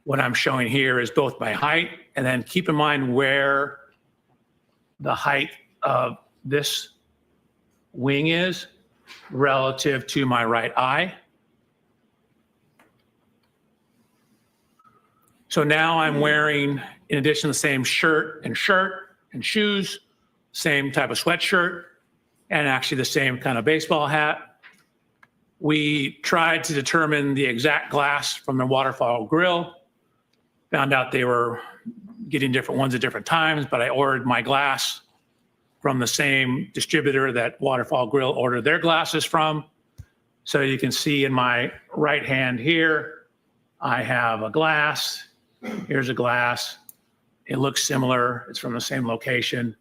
What I'm showing here is both my height, and then keep in mind where the height of this wing is relative to my right eye. So now I'm wearing, in addition to the same shirt and shoes, same type of sweatshirt, and actually the same kind of baseball hat. We tried to determine the exact glass from the waterfall grill. Found out they were getting different ones at different times, but I ordered my glass from the same distributor that Waterfall Grill ordered their glasses from. So you can see in my right hand here, I have a glass. Here's a glass. It looks similar. It's from the same location.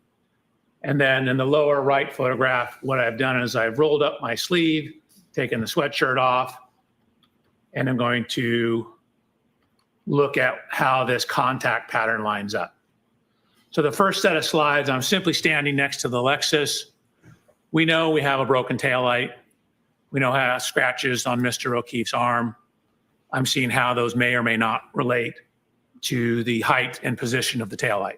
And then in the lower right photograph, what I've done is I've rolled up my sleeve, taken the sweatshirt off, and I'm going to look at how this contact pattern lines up. So the first set of slides, I'm simply standing next to the Lexus. We know we have a broken taillight. We know how scratches on Mr. O'Keefe's arm. I'm seeing how those may or may not relate to the height and position of the taillight.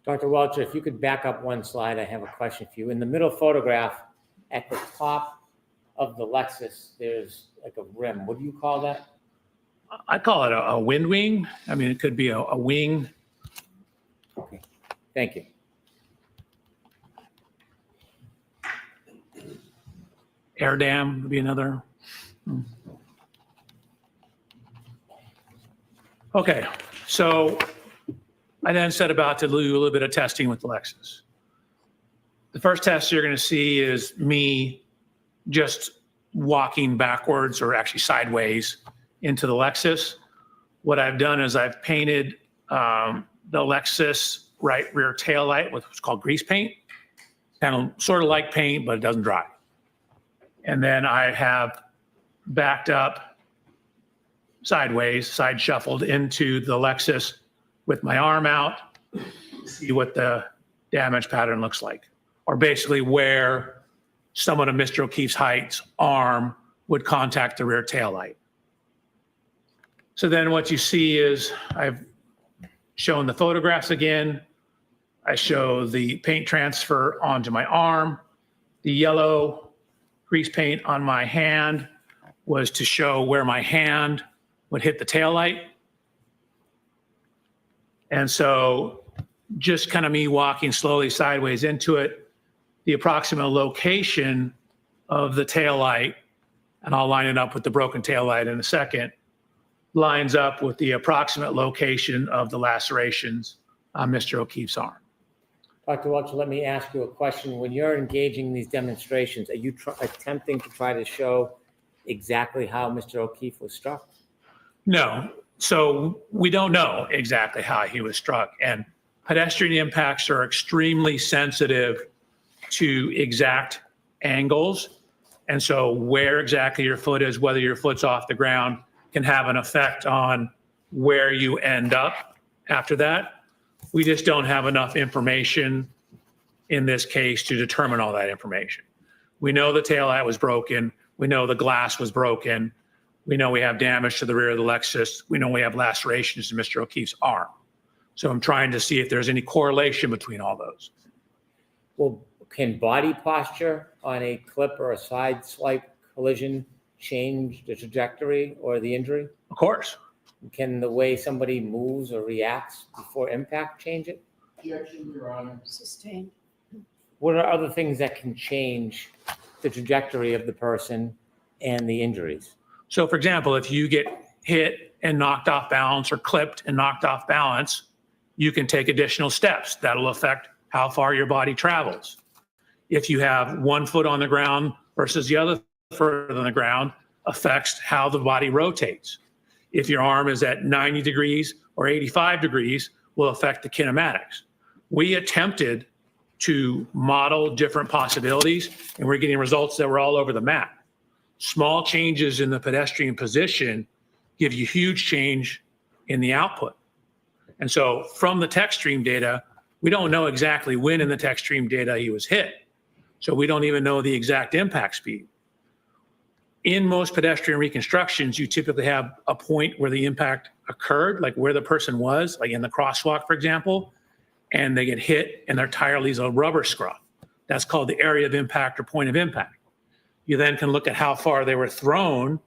Dr. Welcher, if you could back up one slide, I have a question for you. In the middle photograph, at the top of the Lexus, there's like a rim. What do you call that? I call it a wind wing. I mean, it could be a wing. Okay, thank you. Air dam would be another. Okay, so I then set about to do a little bit of testing with the Lexus. The first test you're going to see is me just walking backwards or actually sideways into the Lexus. What I've done is I've painted the Lexus right rear tail light with what's called grease paint. Kind of sort of like paint, but it doesn't dry. And then I have backed up sideways, side shuffled into the Lexus with my arm out, see what the damage pattern looks like, or basically where someone of Mr. O'Keefe's height's arm would contact the rear tail light. So then what you see is I've shown the photographs again. I show the paint transfer onto my arm. The yellow grease paint on my hand was to show where my hand would hit the taillight. And so just kind of me walking slowly sideways into it, the approximate location of the taillight, and I'll line it up with the broken taillight in a second, lines up with the approximate location of the lacerations on Mr. O'Keefe's arm. Dr. Welcher, let me ask you a question. When you're engaging in these demonstrations, are you attempting to try to show exactly how Mr. O'Keefe was struck? No. So we don't know exactly how he was struck. And pedestrian impacts are extremely sensitive to exact angles. And so where exactly your foot is, whether your foot's off the ground, can have an effect on where you end up after that. We just don't have enough information in this case to determine all that information. We know the taillight was broken. We know the glass was broken. We know we have damage to the rear of the Lexus. We know we have lacerations to Mr. O'Keefe's arm. So I'm trying to see if there's any correlation between all those. Well, can body posture on a clip or a side swipe collision change the trajectory or the injury? Of course. Can the way somebody moves or reacts before impact change it? Objection, Your Honor. Sustained. What are other things that can change the trajectory of the person and the injuries? So for example, if you get hit and knocked off balance or clipped and knocked off balance, you can take additional steps. That'll affect how far your body travels. If you have one foot on the ground versus the other foot on the ground, affects how the body rotates. If your arm is at 90 degrees or 85 degrees, will affect the kinematics. We attempted to model different possibilities, and we're getting results that were all over the map. Small changes in the pedestrian position give you huge change in the output. And so from the tech stream data, we don't know exactly when in the tech stream data he was hit. So we don't even know the exact impact speed. In most pedestrian reconstructions, you typically have a point where the impact occurred, like where the person was, like in the crosswalk, for example, and they get hit and their tire leaves a rubber scrub. That's called the area of impact or point of impact. You then can look at how far they were thrown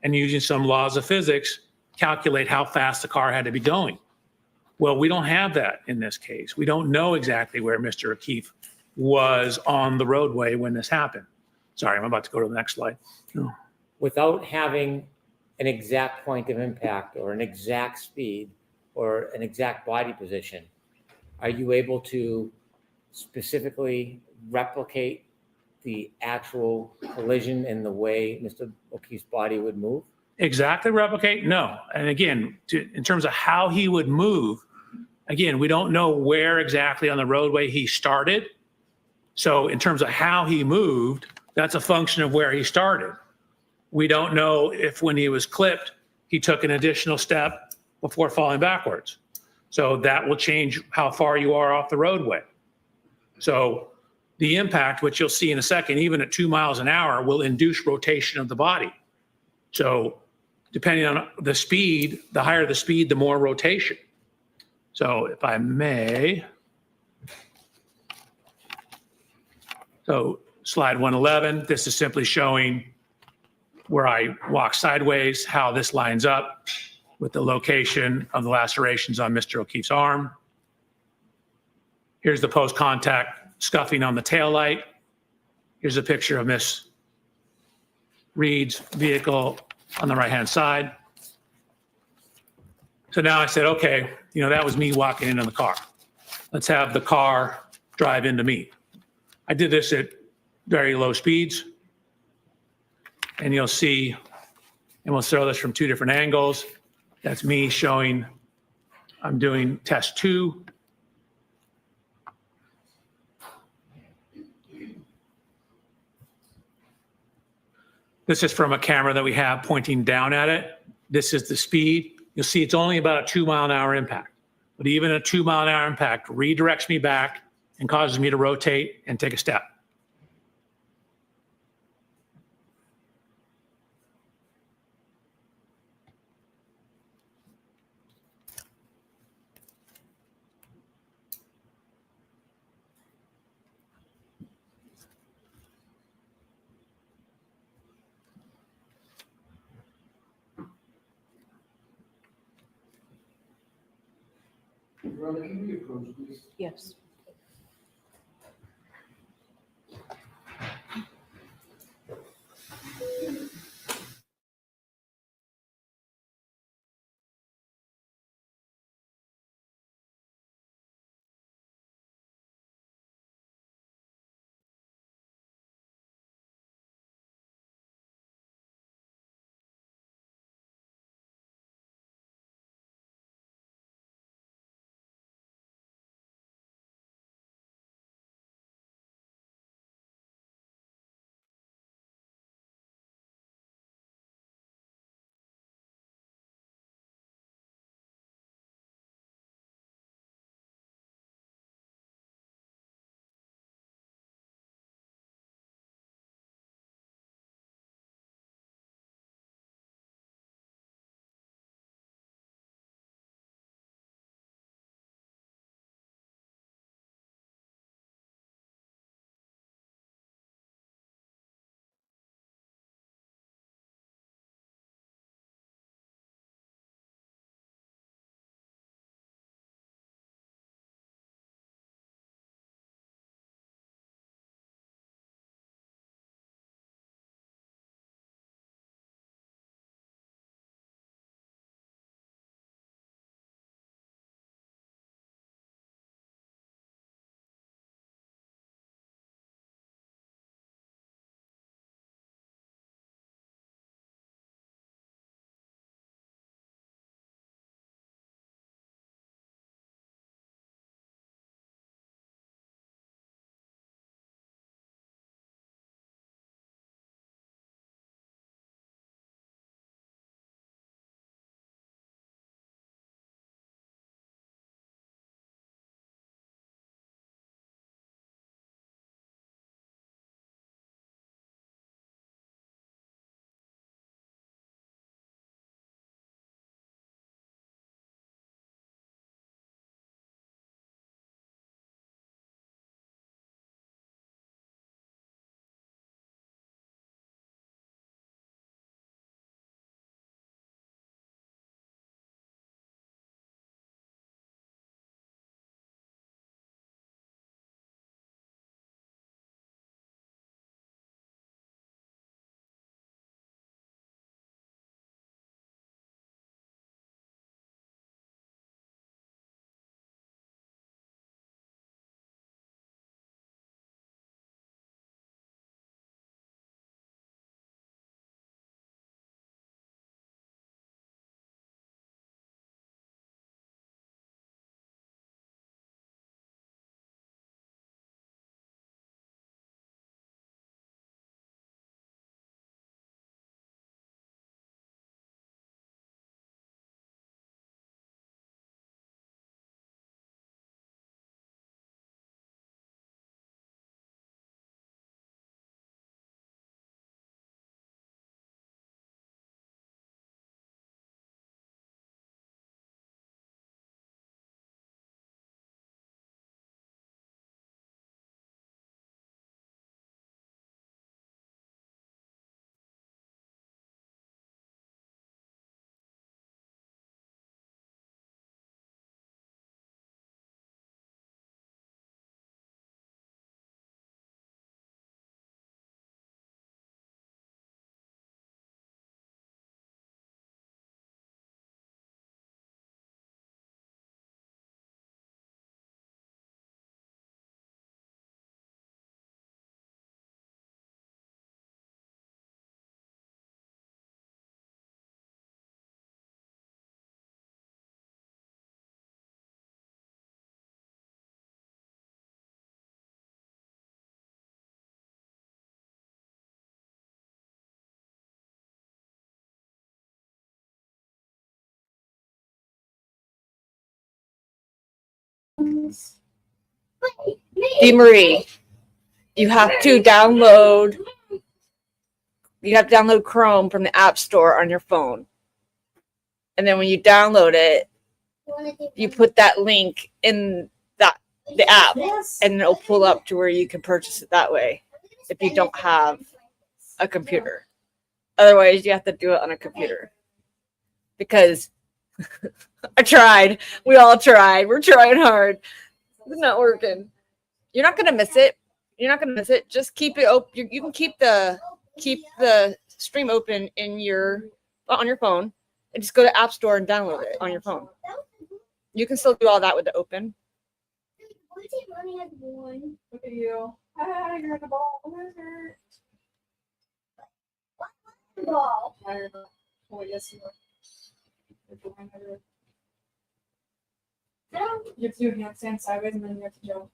and using some laws of physics, calculate how fast the car had to be going. Well, we don't have that in this case. We don't know exactly where Mr. O'Keefe was on the roadway when this happened. Sorry, I'm about to go to the next slide. No. Without having an exact point of impact or an exact speed or an exact body position, are you able to specifically replicate the actual collision and the way Mr. O'Keefe's body would move? Exactly replicate? No. And again, in terms of how he would move, again, we don't know where exactly on the roadway he started. So in terms of how he moved, that's a function of where he started. We don't know if when he was clipped, he took an additional step before falling backwards. So that will change how far you are off the roadway. So the impact, which you'll see in a second, even at 2 miles an hour, will induce rotation of the body. So depending on the speed, the higher the speed, the more rotation. So if I may, so slide 111, this is simply showing where I walk sideways, how this lines up with the location of the lacerations on Mr. O'Keefe's arm. Here's the post-contact scuffing on the taillight. Here's a picture of Miss Reed's vehicle on the right-hand side. So now I said, okay, that was me walking into the car. Let's have the car drive into me. I did this at very low speeds. And you'll see, and we'll throw this from 2 different angles. That's me showing I'm doing test 2. This is from a camera that we have pointing down at it. This is the speed. You'll see it's only about a 2-mile-an-hour impact. But even a 2-mile-an-hour impact redirects me back and causes me to rotate and take a step. Rhonda, can we approach, please? Yes. Marie, you have to download Chrome from the App Store on your phone. And then when you download it, you put that link in the app, and it'll pull up to where you can purchase it that way if you don't have a computer. Otherwise, you have to do it on a computer. Because I tried. We all tried. We're trying hard. It's not working. You're not gonna miss it. You're not gonna miss it. Just keep it open. You can keep the stream open on your phone, and just go to App Store and download it on your phone. You can still do all that with the open. Look at you. Ah, you're in the ball. Ball. Oh, yes, you are. You have to do a handstand sideways and then you have to jump.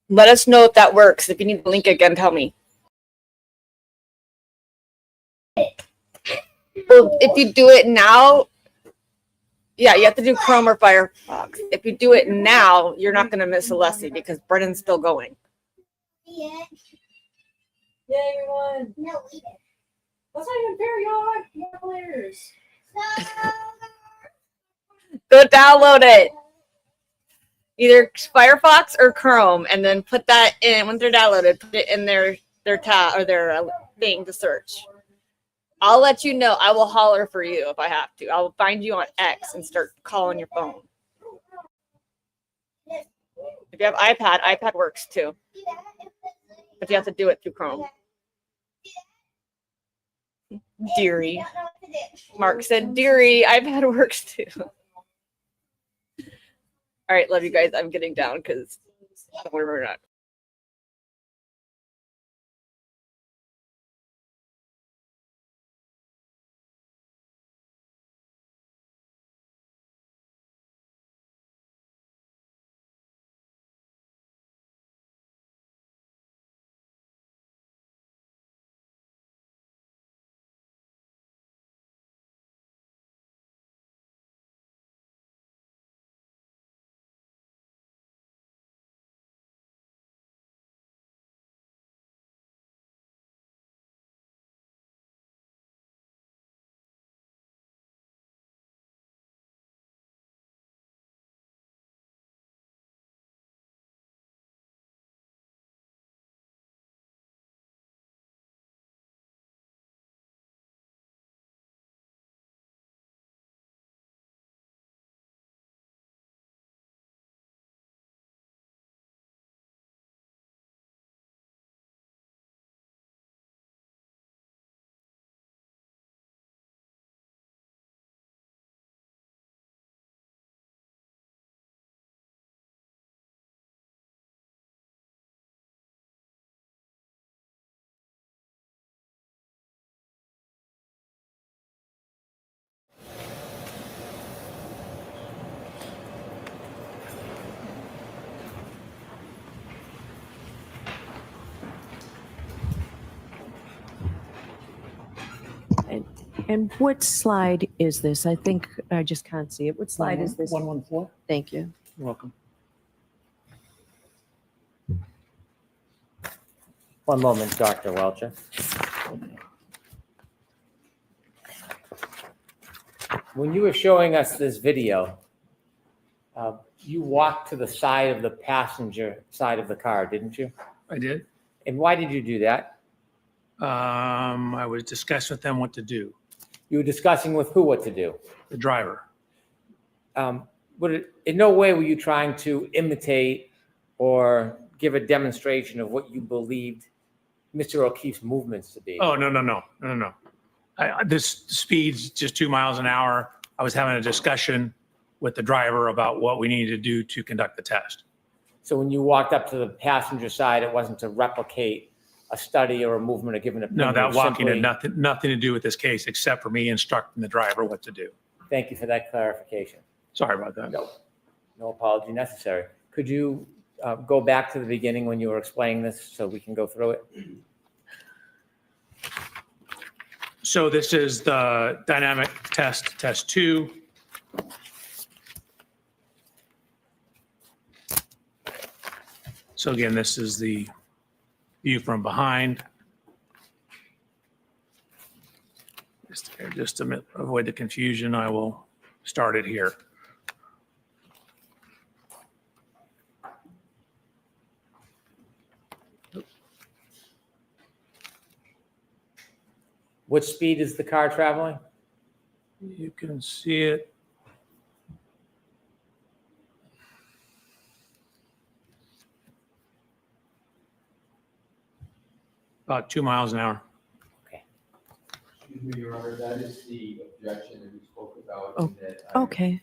Let us know if that works. If you need the link again, tell me. Well, if you do it now, yeah, you have to do Chrome or Firefox. If you do it now, you're not going to miss a lesson because Brennan's still going. Yeah. Yay, everyone. No, we didn't. That's not even fair, y'all. You have players. Go download it. Either Firefox or Chrome, and then put that in. Once they're downloaded, put it in their tab or their thing to search. I'll let you know. I will holler for you if I have to. I'll find you on X and start calling your phone. If you have iPad works too. But you have to do it through Chrome. Deary. Mark said, Deary, iPad works too. All right, love you guys. I'm getting down because I don't want to remember that. And what slide is this? I think I just can't see it. What slide is this? 114. Thank you. You're welcome. One moment, Dr. Welcher. When you were showing us this video, you walked to the side of the passenger side of the car, didn't you? I did. And why did you do that? I was discussing with them what to do. You were discussing with who what to do? The driver. In no way were you trying to imitate or give a demonstration of what you believed Mr. O'Keefe's movements to be? Oh, no. This speed's just 2 miles an hour. I was having a discussion with the driver about what we needed to do to conduct the test. So when you walked up to the passenger side, it wasn't to replicate a study or a movement or give an opinion? No, that walking simply- had nothing to do with this case except for me instructing the driver what to do. Thank you for that clarification. Sorry about that. No apology necessary. Could you go back to the beginning when you were explaining this so we can go through it? So this is the dynamic test 2. So again, this is the view from behind. Just to avoid the confusion, I will start it here. What speed is the car traveling? You can see it. About 2 miles an hour. Excuse me, Your Honor, that is the objection that we spoke about. Oh, and that I- okay.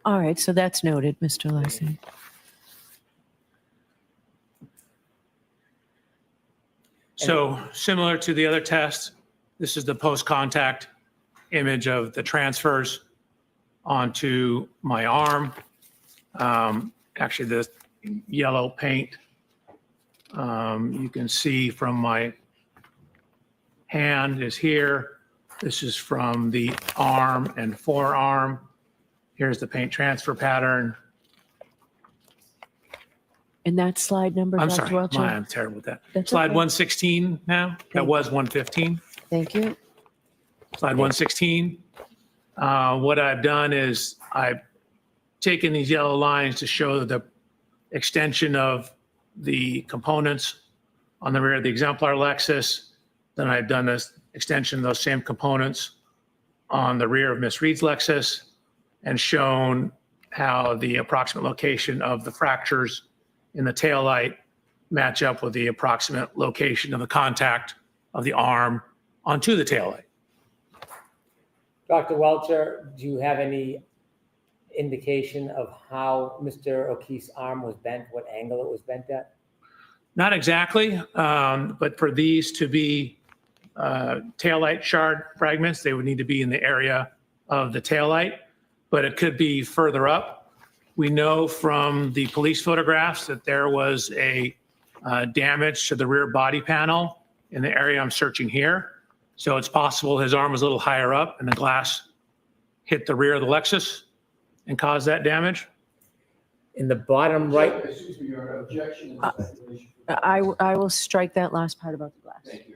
All right, so that's noted, Mr. Larson. So similar to the other test, this is the post-contact image of the transfers onto my arm. Actually, the yellow paint, you can see from my hand is here. This is from the arm and forearm. Here's the paint transfer pattern. And that slide number, I'm Dr. sorry, Welcher? I'm terrible with that. That's Slide okay. 116 now. That was 115. Thank you. Slide 116. What I've done is I've taken these yellow lines to show the extension of the components on the rear of the exemplar Lexus. Then I've done this extension of those same components on the rear of Miss Reed's Lexus and shown how the approximate location of the fractures in the taillight match up with the approximate location of the contact of the arm onto the taillight. Dr. Welcher, do you have any indication of how Mr. O'Keefe's arm was bent, what angle it was bent at? Not exactly, but for these to be taillight shard fragments, they would need to be in the area of the taillight, but it could be further up. We know from the police photographs that there was a damage to the rear body panel in the area I'm searching here. So it's possible his arm was a little higher up and the glass hit the rear of the Lexus and caused that damage. In the bottom right, Excuse me, Your Honor, objection. and speculation. I will strike that last part about the glass. Thank you.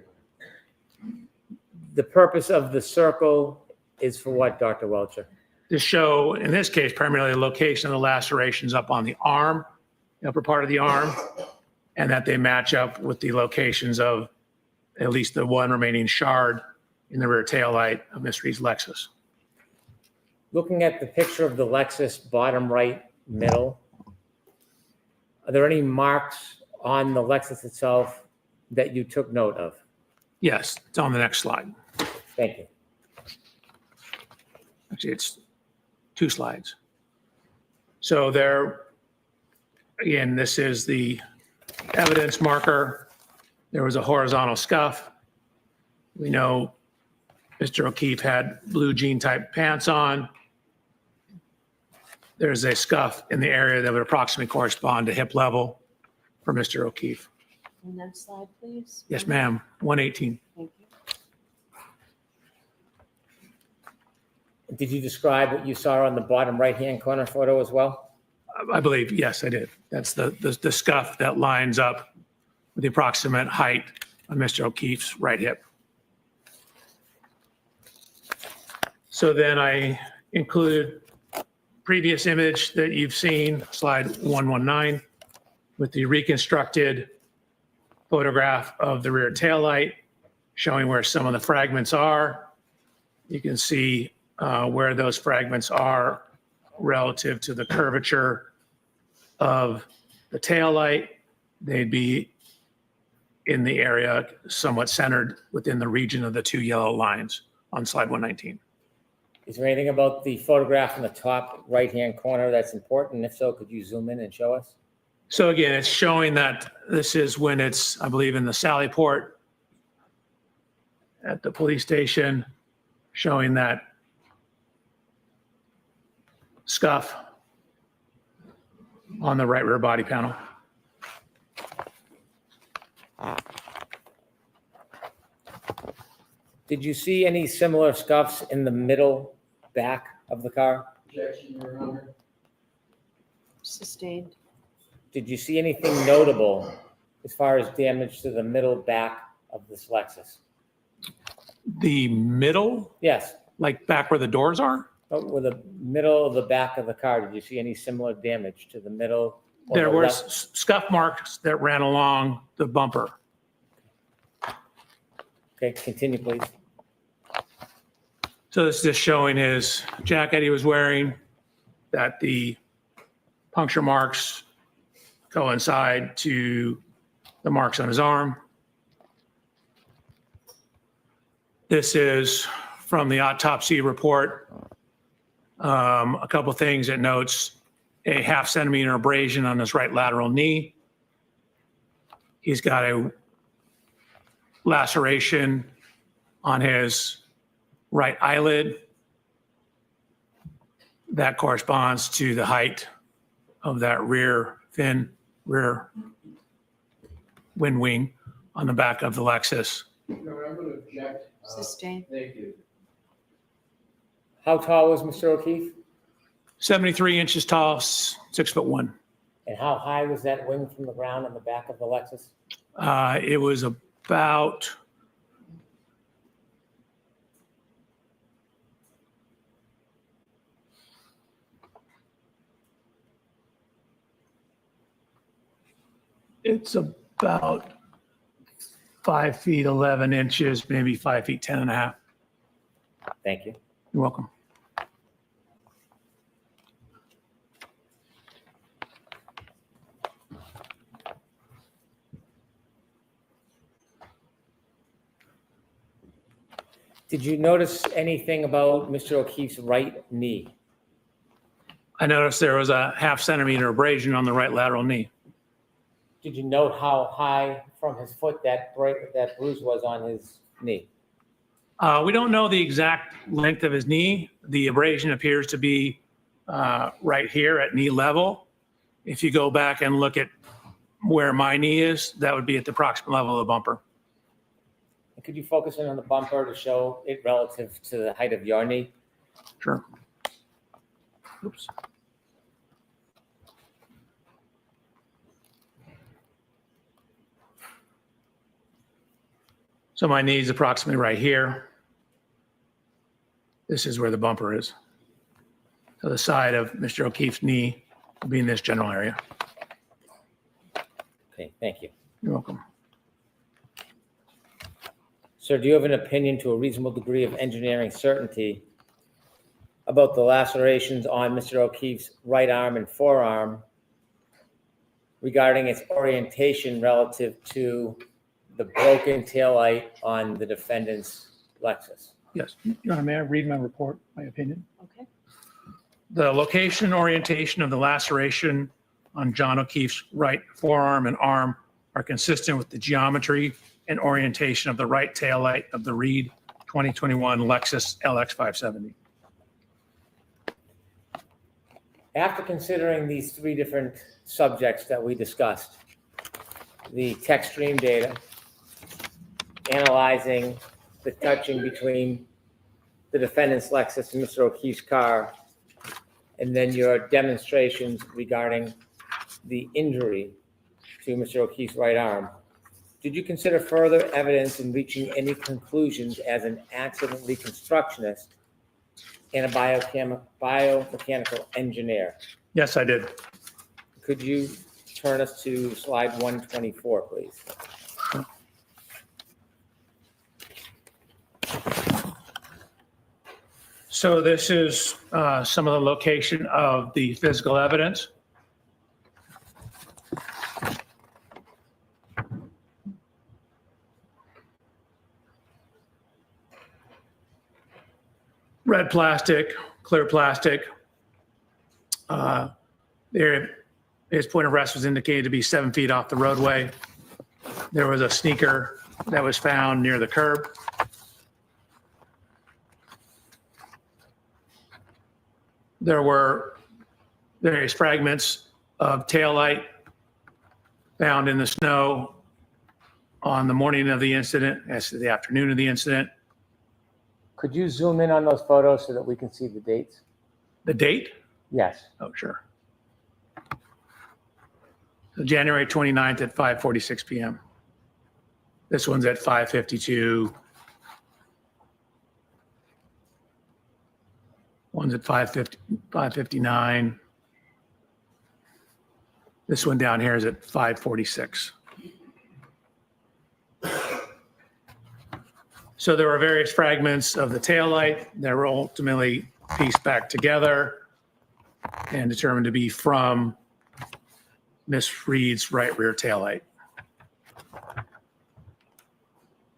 the purpose of the circle is for what, Dr. Welcher? To show, in this case, primarily the location of the lacerations up on the arm, the upper part of the arm, and that they match up with the locations of at least the one remaining shard in the rear taillight of Miss Reed's Lexus. Looking at the picture of the Lexus, bottom right middle, are there any marks on the Lexus itself that you took note of? Yes, it's on the next slide. Thank you. Actually, it's 2 slides. So there, again, this is the evidence marker. There was a horizontal scuff. We know Mr. O'Keefe had blue jean type pants on. There's a scuff in the area that would approximately correspond to hip level for Mr. O'Keefe. Next slide, please. Yes, ma'am, 118. Thank you. Did you describe what you saw on the bottom right-hand corner photo as well? I believe, yes, I did. That's the scuff that lines up with the approximate height of Mr. O'Keefe's right hip. So then I included previous image that you've seen, slide 119, with the reconstructed photograph of the rear taillight, showing where some of the fragments are. You can see where those fragments are relative to the curvature of the taillight. They'd be in the area somewhat centered within the region of the 2 yellow lines on slide 119. Is there anything about the photograph in the top right-hand corner that's important? If so, could you zoom in and show us? So again, it's showing that this is when it's, I believe, in the Sally Port at the police station, showing that scuff on the right rear body panel. Did you see any similar scuffs in the middle back of the car? Objection, Your Honor. Sustained. did you see anything notable as far as damage to the middle back of this Lexus? The middle, Yes, like back where the doors are? with the middle of the back of the car, did you see any similar damage to the middle? or There the were left? scuff marks that ran along the bumper. Okay, continue, please. So this is just showing his jacket he was wearing, that the puncture marks coincide to the marks on his arm. This is from the autopsy report. A couple things it notes: a 1/2 centimeter abrasion on his right lateral knee. He's got a laceration on his right eyelid. That corresponds to the height of that rear wind wing on the back of the Lexus. No, I'm going to object. Sustain. Thank you. How tall was Mr. O'Keefe? 73 inches tall, 6'1". And how high was that wing from the ground on the back of the Lexus? It was about it's about 5 feet 11 inches, maybe 5 feet 10 and a half. Thank you. You're welcome. Did you notice anything about Mr. O'Keefe's right knee? I noticed there was a 1/2 centimeter abrasion on the right lateral knee. Did you note how high from his foot that bruise was on his knee? We don't know the exact length of his knee. The abrasion appears to be right here at knee level. If you go back and look at where my knee is, that would be at the proximal level of the bumper. Could you focus in on the bumper to show it relative to the height of your knee? Sure. Oops. So my knee is approximately right here. This is where the bumper is. So the side of Mr. O'Keefe's knee will be in this general area. Okay, thank you. You're welcome. Sir, do you have an opinion to a reasonable degree of engineering certainty about the lacerations on Mr. O'Keefe's right arm and forearm regarding its orientation relative to the broken taillight on the defendant's Lexus? Yes. Your Honor, may I read my report, my opinion? Okay. The location and orientation of the laceration on John O'Keefe's right forearm and arm are consistent with the geometry and orientation of the right taillight of the Reed 2021 Lexus LX 570. After considering these three different subjects that we discussed, the tech stream data, analyzing the touching between the defendant's Lexus and Mr. O'Keefe's car, and then your demonstrations regarding the injury to Mr. O'Keefe's right arm, did you consider further evidence in reaching any conclusions as an accident reconstructionist and a biomechanical engineer? Yes, I did. Could you turn us to slide 124, please? So this is some of the location of the physical evidence. Red plastic, clear plastic. There, his point of rest was indicated to be 7 feet off the roadway. There was a sneaker that was found near the curb. There were various fragments of taillight found in the snow on the morning of the incident, as to the afternoon of the incident. Could you zoom in on those photos so that we can see the dates? The date? Yes. Oh, sure. January 29th at 5:46 p.m. This one's at 5:52. One's at 5:50, 5:59. This one down here is at 5:46. So there were various fragments of the taillight that were ultimately pieced back together and determined to be from Miss Reed's right rear taillight.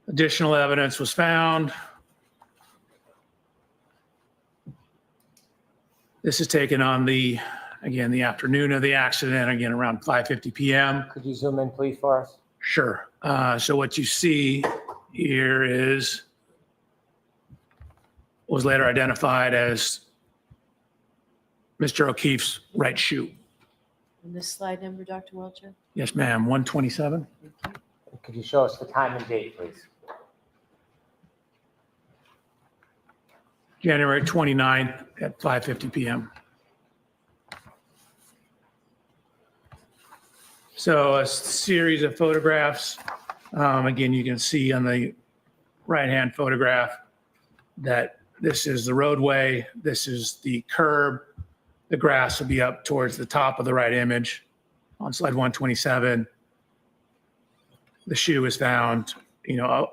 Additional evidence was found. This is taken on the afternoon of the accident, again, around 5:50 p.m. Could you zoom in, please, for us? Sure. So what you see here is was later identified as Mr. O'Keefe's right shoe. And this slide number, Dr. Welcher? Yes, ma'am, 127. Could you show us the time and date, please? January 29th at 5:50 p.m. So a series of photographs. Again, you can see on the right-hand photograph that this is the roadway. This is the curb. The grass will be up towards the top of the right image on slide 127. The shoe is found,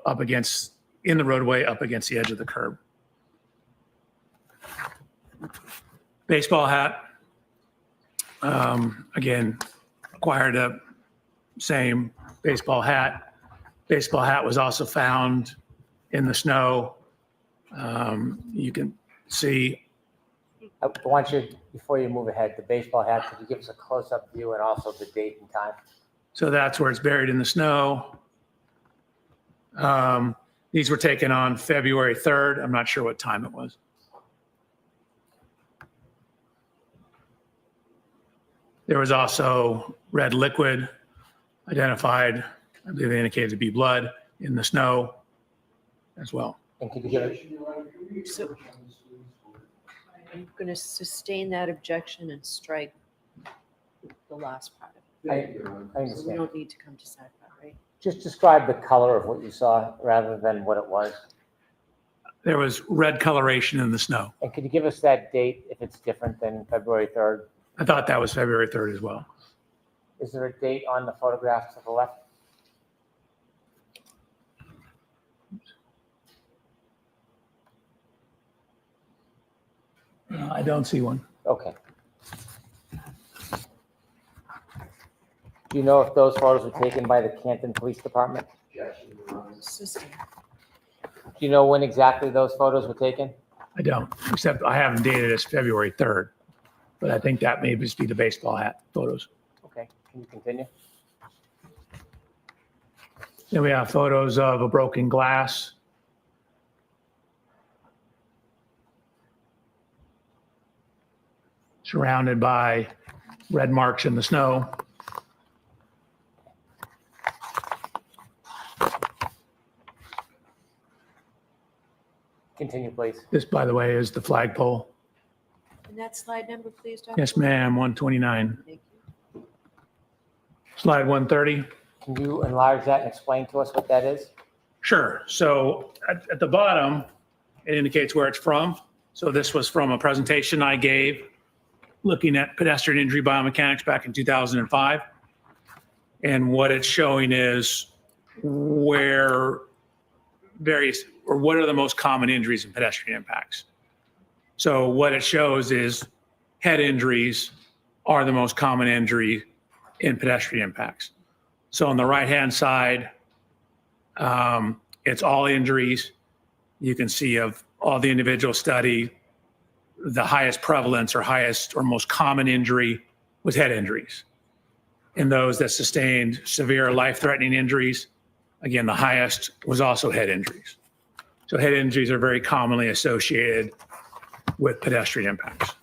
up against, in the roadway, up against the edge of the curb. Baseball hat. Again, acquired a same baseball hat. Baseball hat was also found in the snow. You can see. I want you, before you move ahead, the baseball hat, could you give us a close-up view and also the date and time? So that's where it's buried in the snow. These were taken on February 3rd. I'm not sure what time it was. There was also red liquid identified, I believe they indicated to be blood, in the snow as well. And could you give it? So I'm going to sustain that objection and strike the last part of it. I understand. So we don't need to come to side part, right? Just describe the color of what you saw rather than what it was. There was red coloration in the snow. And could you give us that date if it's different than February 3rd? I thought that was February 3rd as well. Is there a date on the photograph to the left? I don't see one. Okay. Do you know if those photos were taken by the Canton Police Department? System. Do you know when exactly those photos were taken? I don't, except I have them dated as February 3rd. But I think that may just be the baseball hat photos. Okay, can you continue? Then we have photos of a broken glass. Surrounded by red marks in the snow. Continue, please. This, by the way, is the flagpole. And that slide number, please, Dr. Yes, ma'am, 129. Thank you. Slide 130. Can you enlarge that and explain to us what that is? Sure. So at the bottom, it indicates where it's from. So this was from a presentation I gave looking at pedestrian injury biomechanics back in 2005. And what it's showing is where what are the most common injuries in pedestrian impacts. So what it shows is head injuries are the most common injury in pedestrian impacts. So on the right-hand side, it's all injuries. You can see of all the individual study, the highest prevalence or highest or most common injury was head injuries. In those that sustained severe life-threatening injuries, again, the highest was also head injuries. So head injuries are very commonly associated with pedestrian impacts.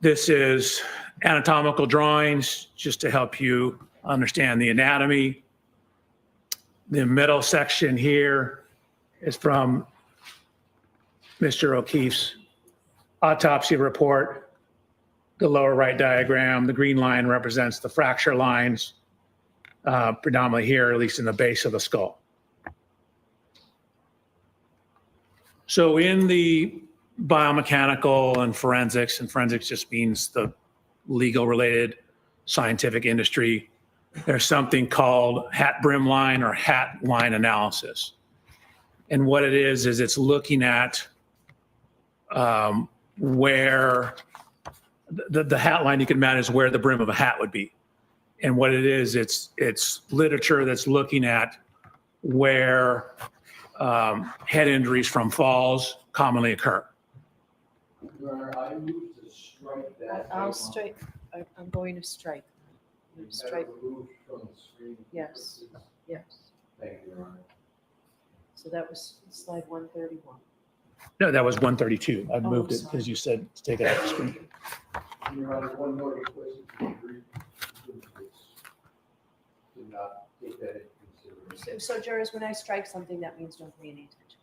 This is anatomical drawings just to help you understand the anatomy. The middle section here is from Mr. O'Keefe's autopsy report. the lower right diagram, the green line represents the fracture lines, predominantly here, at least in the base of the skull. So in the biomechanical and forensics just means the legal related scientific industry, there's something called hat brim line or hat line analysis. And what it is it's looking at where the hat line you can imagine is where the brim of a hat would be. And what it is, it's literature that's looking at where head injuries from falls commonly occur. I'll strike, I'm going to strike. Strike. Yes, yes. Thank you, Your Honor. So that was slide 131. No, that was 132. I Oh, moved it sorry. because you said to take it off the screen. Your Honor, one more request. Did not take that into consideration. So jurors, when I strike something, that means don't pay any attention.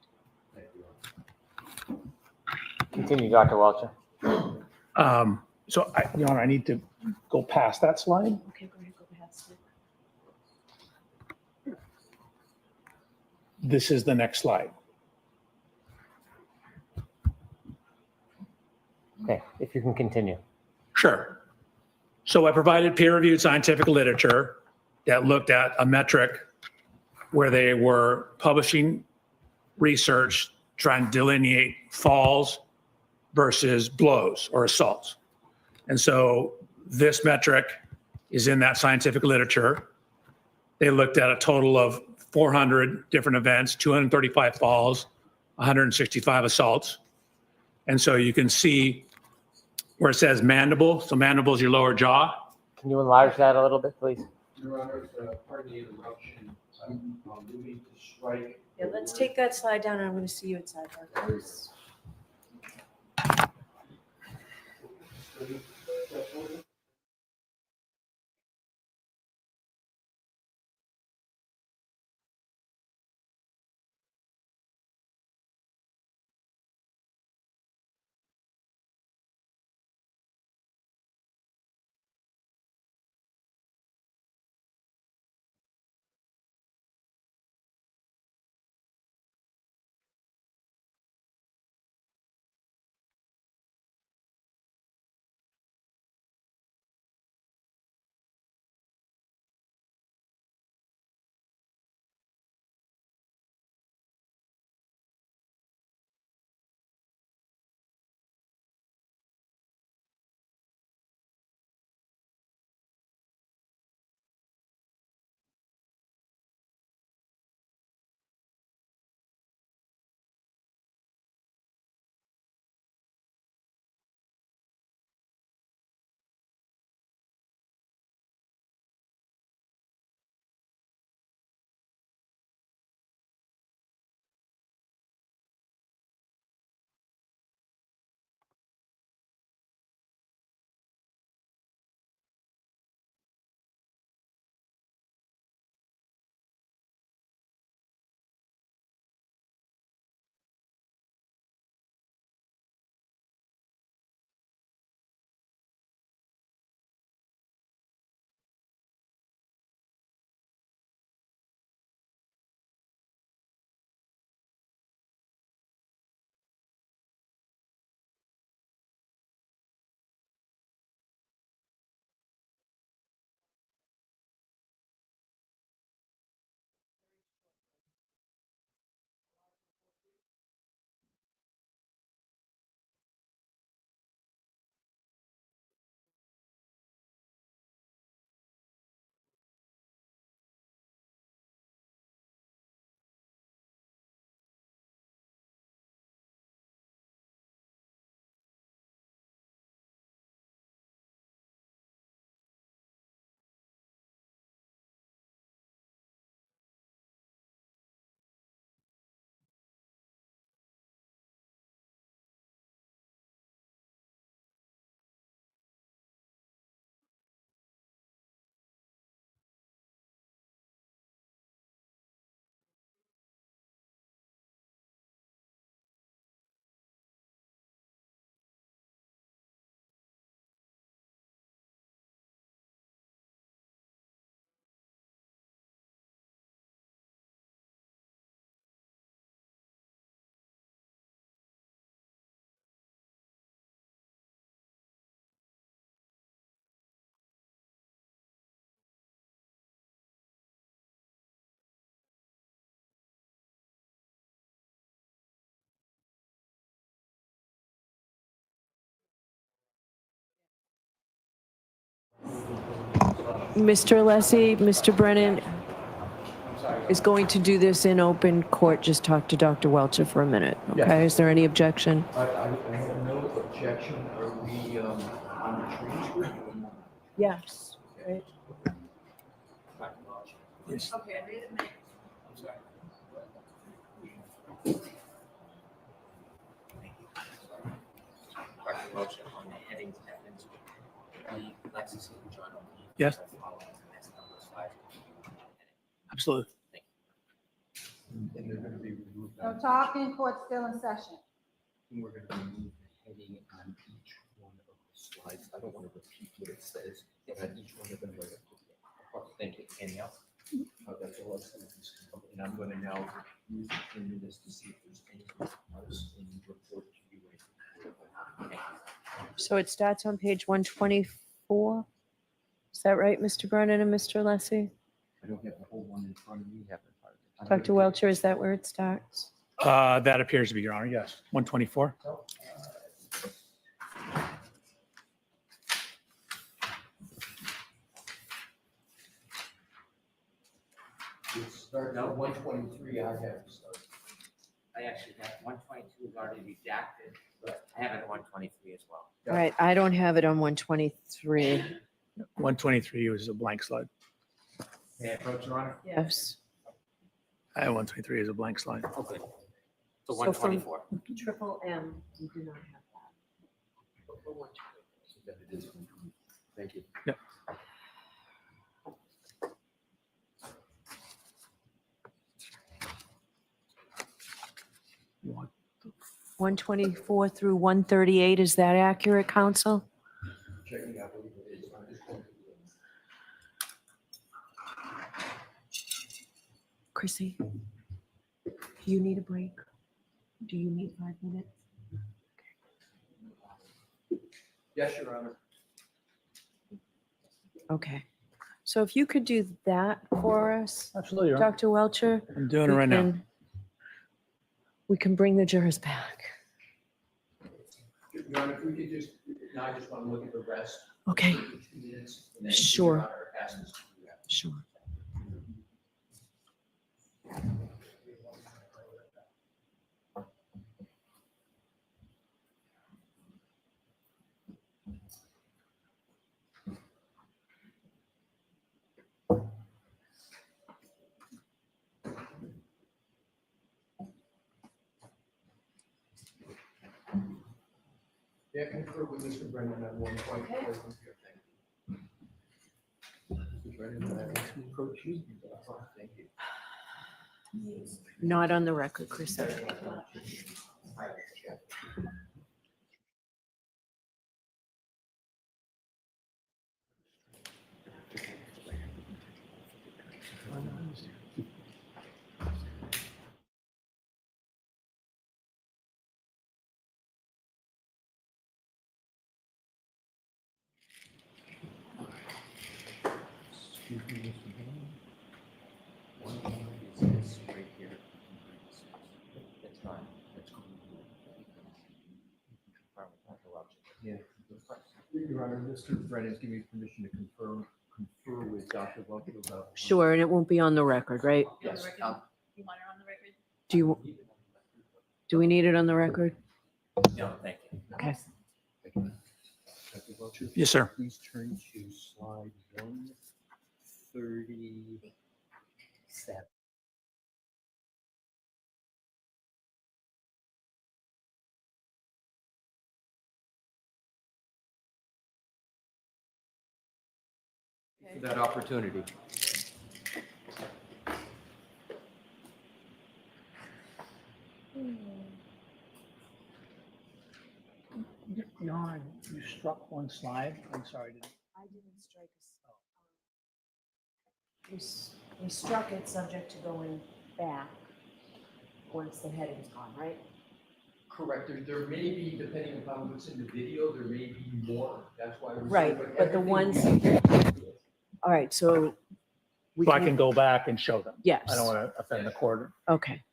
Thank you, Your Honor. Continue, Dr. Welcher. So, Your Honor, I need to go past that slide. Okay, go ahead, go ahead. Slip. This is the next slide. Okay, if you can continue. Sure. So I provided peer-reviewed scientific literature that looked at a metric where they were publishing research trying to delineate falls versus blows or assaults. And so this metric is in that scientific literature. They looked at a total of 400 different events, 235 falls, 165 assaults. And so you can see where it says mandible. So mandible is your lower jaw. Can you enlarge that a little bit, please? Your Honor, pardon the interruption. I'm moving to strike. Yeah, let's take that slide down and I'm going to see you inside. Please. Mr. Alessi, Mr. Brennan is going to do this in open court. Just talk to Dr. Welcher for a minute, okay? Yes. Is there any objection? I have no objection. Are we on the transcript? Yes. Right. Yes. Okay, wait a minute. Yes. Absolutely. And they're going to be removed. No talking, court's still in session. And we're going to remove the heading on each one of the slides. I don't want to repeat what it says, but on each one of them. Thank you. Anything else? That's all. And I'm going to now use the 10 minutes to see if there's anything else in the report to you. So it starts on page 124. Is that right, Mr. Brennan and Mr. Alessi? I don't have the whole one in front of me. Dr. Welcher, is that where it starts? That appears to be, Your Honor. Yes. 124. Start now 123. I have to start. I actually have 122 is already redacted, but I have it at 123 as well. All right, I don't have it on 123. 123 was a blank slide. May I approach, Your Honor? Yes. I have 123 as a blank slide. Okay. So So from 124. Triple M, you do not have that. For 120. That it is. Thank you. Yep. What? 124 through 138, is that accurate, counsel? Checking out what it is. I'm just going to- Chrissy, do you need a break? Do you need 5 minutes? Yes, Your Honor. Okay. So if you could do that for us, Absolutely, Your Honor. Dr. Welcher. I'm doing it right now. We can bring the jurors back. Your Honor, if we could just, now I just want to look at the rest. Okay. 2 minutes, and then Sure. Your Honor asks us to do that. Sure. Yeah, confer with Mr. Brennan at 1 point. Mr. Brennan, I have to approach you. Thank you. Not on the record, Chrissy. Excuse me, Mr. Brennan. 1 point is this right here. That's fine. That's cool. Yeah. Your Honor, Mr. Brennan is giving me permission to confer with Dr. Welker about. Sure, and it won't be on the record, right? Yes. You want it on the record? Do we need it on the record? No, thank you. Okay. Dr. Welcher, Yes, sir. please turn to slide 137. For that opportunity. Yawn, you struck one slide. I'm sorry. I didn't strike we struck it subject to going back once the heading's gone, right? Correct. There may be, depending upon what's in the video, there may be more. That's why. Right, but the ones, all right, so. we So I can go back and show them. Yes. I don't want to offend the court. Okay.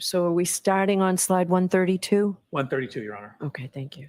So are we starting on slide 132? 132, Your Honor. Okay, thank you.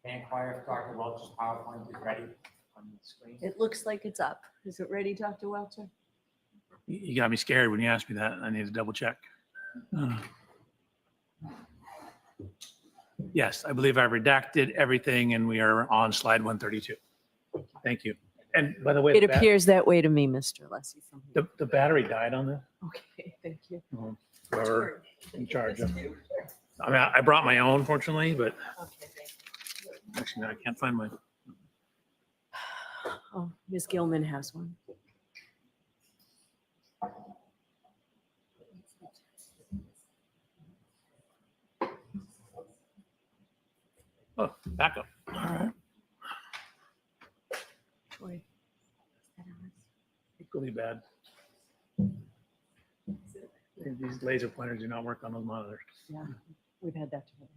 May I inquire if Dr. Welch's PowerPoint is ready on the screen? It looks like it's up. Is it ready, Dr. Welcher? You got me scared when you asked me that. I need to double check. Yes, I believe I've redacted everything and we are on slide 132. Thank you. And by the way, It appears that way to me, Mr. Leslie. From here. the battery died on this. Okay, thank you. Whoever in charge of it. I mean, I brought my own, fortunately, but Okay, thank you. actually, no, I can't find mine. Oh, Ms. Gilman has one. Oh, backup. All right. Troy. Equally bad. These laser pointers do not work on those monitors. Yeah, we've had that together.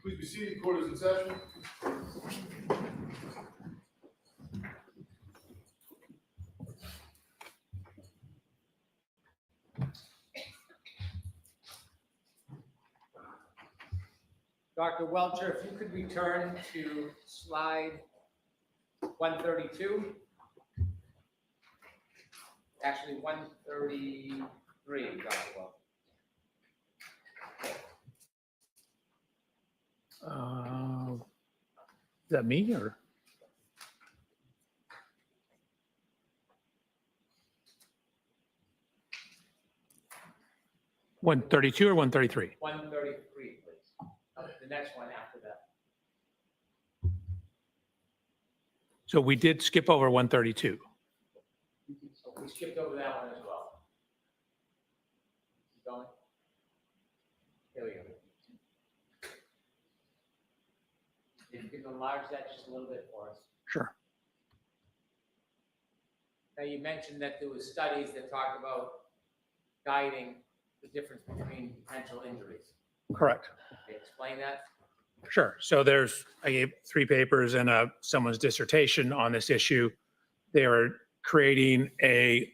Please be seated, court is in session. Dr. Welcher, if you could return to slide 132. Actually, 133, Dr. Welcher. Is that me or? $132 or $133? 133, please. The next one after that. So we did skip over 132. So we skipped over that one as well. Keep going. There we go. If you could enlarge that just a little bit for us. Sure. Now, you mentioned that there was studies that talked about guiding the difference between potential injuries. Correct. Okay, explain that. Sure. So I gave 3 papers and someone's dissertation on this issue. They are creating a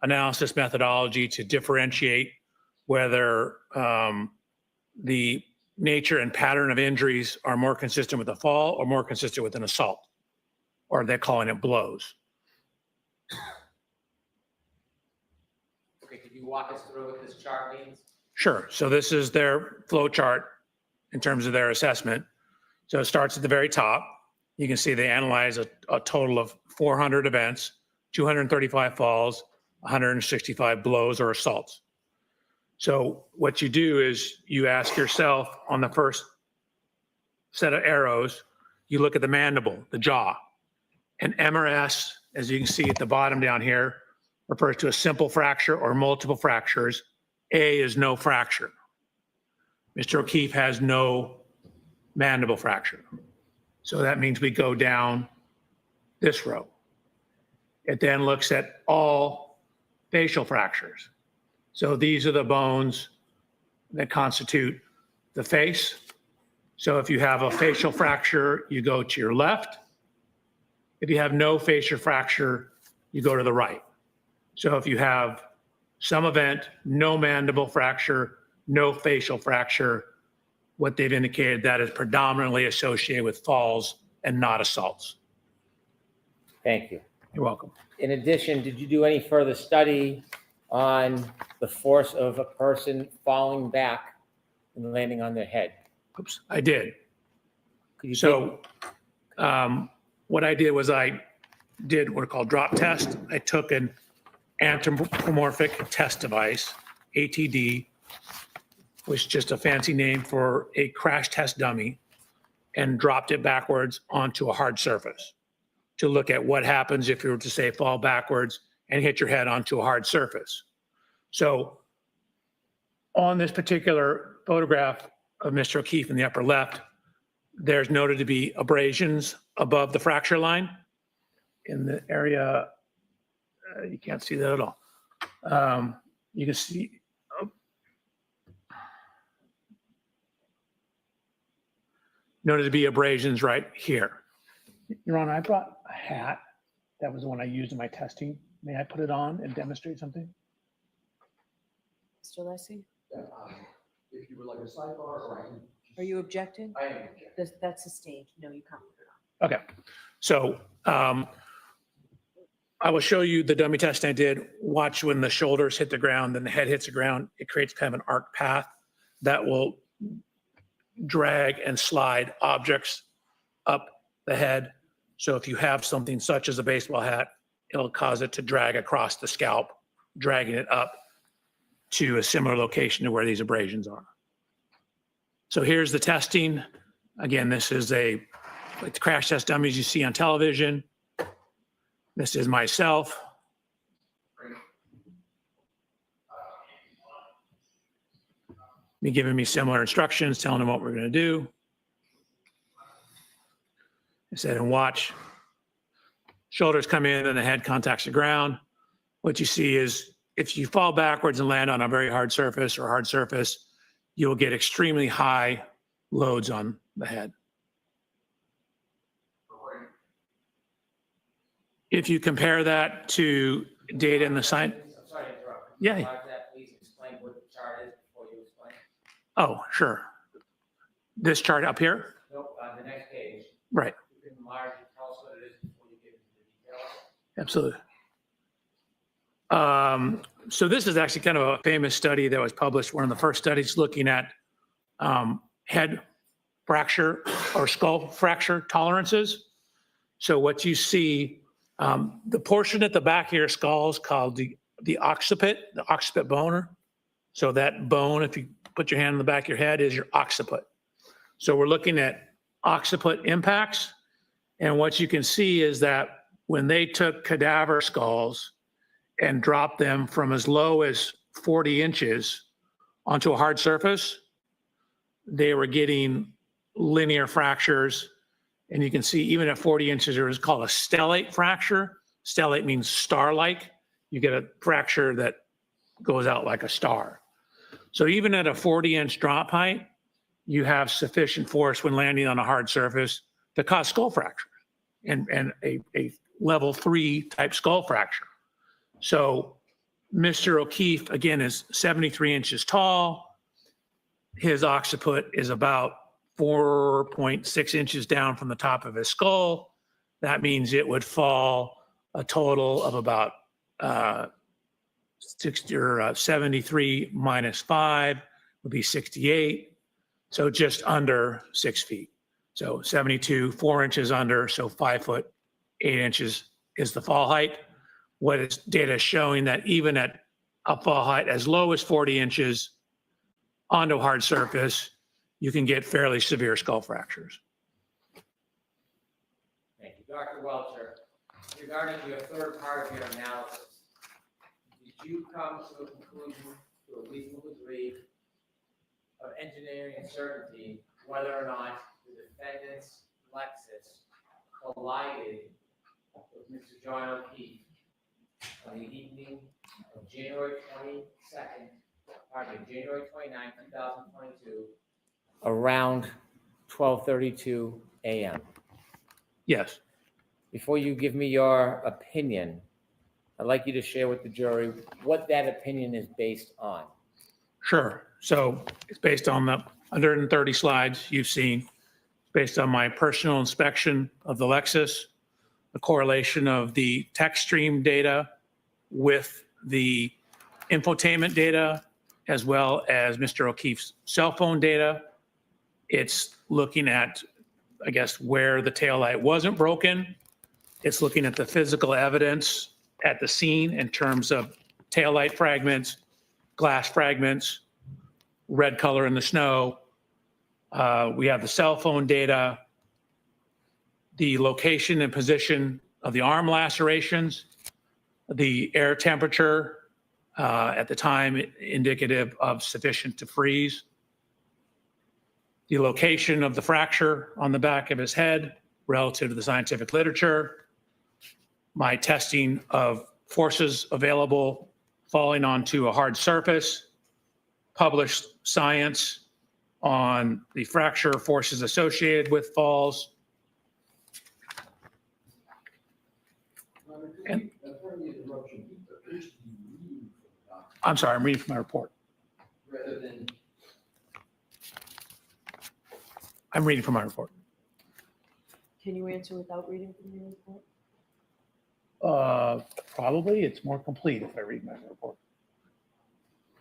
analysis methodology to differentiate whether the nature and pattern of injuries are more consistent with a fall or more consistent with an assault, or they're calling it blows. Okay, could you walk us through what this chart means? Sure. So this is their flow chart in terms of their assessment. So it starts at the very top. You can see they analyze a total of 400 events, 235 falls, 165 blows or assaults. So what you do is you ask yourself on the first set of arrows, you look at the mandible, the jaw. And M or S, as you can see at the bottom down here, refers to a simple fracture or multiple fractures. A is no fracture. Mr. O'Keefe has no mandible fracture. So that means we go down this row. It then looks at all facial fractures. So these are the bones that constitute the face. So if you have a facial fracture, you go to your left. If you have no facial fracture, you go to the right. So if you have some event, no mandible fracture, no facial fracture, what they've indicated that is predominantly associated with falls and not assaults. Thank you. You're welcome. In addition, did you do any further study on the force of a person falling back and landing on their head? Oops, I did. Could you So what I did was I did what are called drop test. I took an anthropomorphic test device, ATD, which is just a fancy name for a crash test dummy, and dropped it backwards onto a hard surface to look at what happens if you were to, say, fall backwards and hit your head onto a hard surface. So on this particular photograph of Mr. O'Keefe in the upper left, there's noted to be abrasions above the fracture line in the area. You can't see that at all. You can see noted to be abrasions right here. Your Honor, I brought a hat. That was the one I used in my testing. May I put it on and demonstrate something? Mr. Lessie, If you would like a sidebar, or I can. are you objecting? I am objecting. That's a stage. No, you can't put it on. Okay, so I will show you the dummy test I did. Watch when the shoulders hit the ground, then the head hits the ground. It creates kind of an arc path that will drag and slide objects up the head. So if you have something such as a baseball hat, it'll cause it to drag across the scalp, dragging it up to a similar location to where these abrasions are. So here's the testing. Again, this is like the crash test dummies you see on television. This is myself. Me giving me similar instructions, telling them what we're going to do. I said, and watch. Shoulders come in and the head contacts the ground. What you see is if you fall backwards and land on a very hard surface or hard surface, you will get extremely high loads on the head. If you compare that to data in the science. I'm sorry to interrupt. Yeah. Prior to that, please explain what the chart is before you explain. Oh, sure. This chart up here? Nope, on the next page. Right. You can enlarge it, tell us what it is before you get into the details. Absolutely. So this is actually kind of a famous study that was published, one of the first studies looking at head fracture or skull fracture tolerances. So what you see, the portion at the back of your skull is called the occiput bone. So that bone, if you put your hand on the back of your head, is your occiput. So we're looking at occiput impacts. And what you can see is that when they took cadaver skulls and dropped them from as low as 40 inches onto a hard surface, they were getting linear fractures. And you can see even at 40 inches, there is called a stellate fracture. Stellate means star-like. You get a fracture that goes out like a star. So even at a 40-inch drop height, you have sufficient force when landing on a hard surface to cause skull fracture and a level 3 type skull fracture. So Mr. O'Keefe, again, is 73 inches tall. His occiput is about 4.6 inches down from the top of his skull. That means it would fall a total of about 73 minus 5 would be 68. So just under 6 feet. So 72, 4 inches under, so 5 foot, 8 inches is the fall height. What is data showing that even at a fall height as low as 40 inches onto hard surface, you can get fairly severe skull fractures. Thank you. Dr. Welcher, regarding your third part of your analysis, did you come to a conclusion to a reasonable degree of engineering certainty whether or not the defendant's Lexus collided with Mr. John O'Keefe on the evening of January 29, 2022, around 12:32 a.m.? Yes. Before you give me your opinion, I'd like you to share with the jury what that opinion is based on. Sure. So it's based on the 130 slides you've seen, based on my personal inspection of the Lexus, the correlation of the text stream data with the infotainment data, as well as Mr. O'Keefe's cell phone data. It's looking at, I guess, where the taillight wasn't broken. It's looking at the physical evidence at the scene in terms of taillight fragments, glass fragments, red color in the snow. We have the cell phone data, the location and position of the arm lacerations, the air temperature at the time indicative of sufficient to freeze, the location of the fracture on the back of his head relative to the scientific literature, my testing of forces available falling onto a hard surface, published science on the fracture forces associated with falls. And, I'm sorry, I'm reading from my report. I'm reading from my report. Can you answer without reading from your report? Probably it's more complete if I read my report.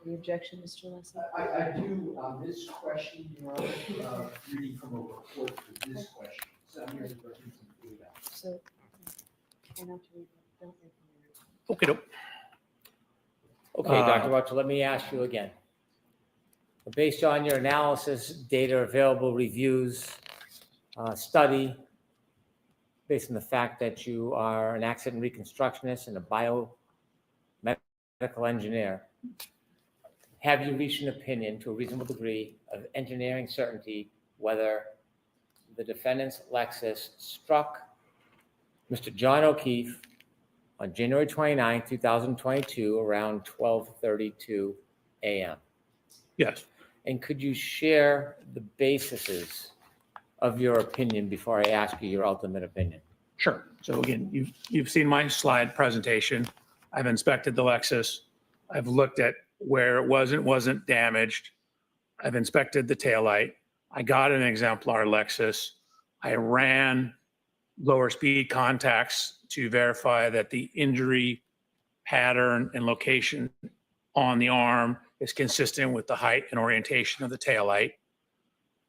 Any objection, Mr. Leslie? I do on this question, Your Honor, reading from a report to this question. So I'm here to present some data. So, I have to read, don't read from your report. Okay, doke. Okay, Dr. Welcher, let me ask you again. Based on your analysis, data available, reviews, study, based on the fact that you are an accident reconstructionist and a biomedical engineer, have you reached an opinion to a reasonable degree of engineering certainty whether the defendant's Lexus struck Mr. John O'Keefe on January 29, 2022, around 12:32 a.m.? Yes. And could you share the bases of your opinion before I ask you your ultimate opinion? Sure. So again, you've seen my slide presentation. I've inspected the Lexus. I've looked at where it wasn't damaged. I've inspected the taillight. I got an exemplar Lexus. I ran lower speed contacts to verify that the injury pattern and location on the arm is consistent with the height and orientation of the taillight.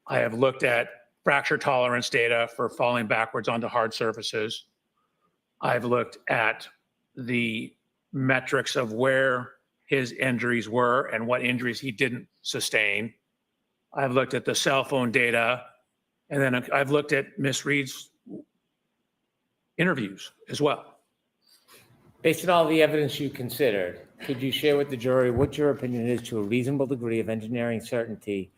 I have looked at fracture tolerance data for falling backwards onto hard surfaces. I've looked at the metrics of where his injuries were and what injuries he didn't sustain. I've looked at the cell phone data, and then I've looked at Miss Reed's interviews as well. Based on all the evidence you considered, could you share with the jury what your opinion is to a reasonable degree of engineering certainty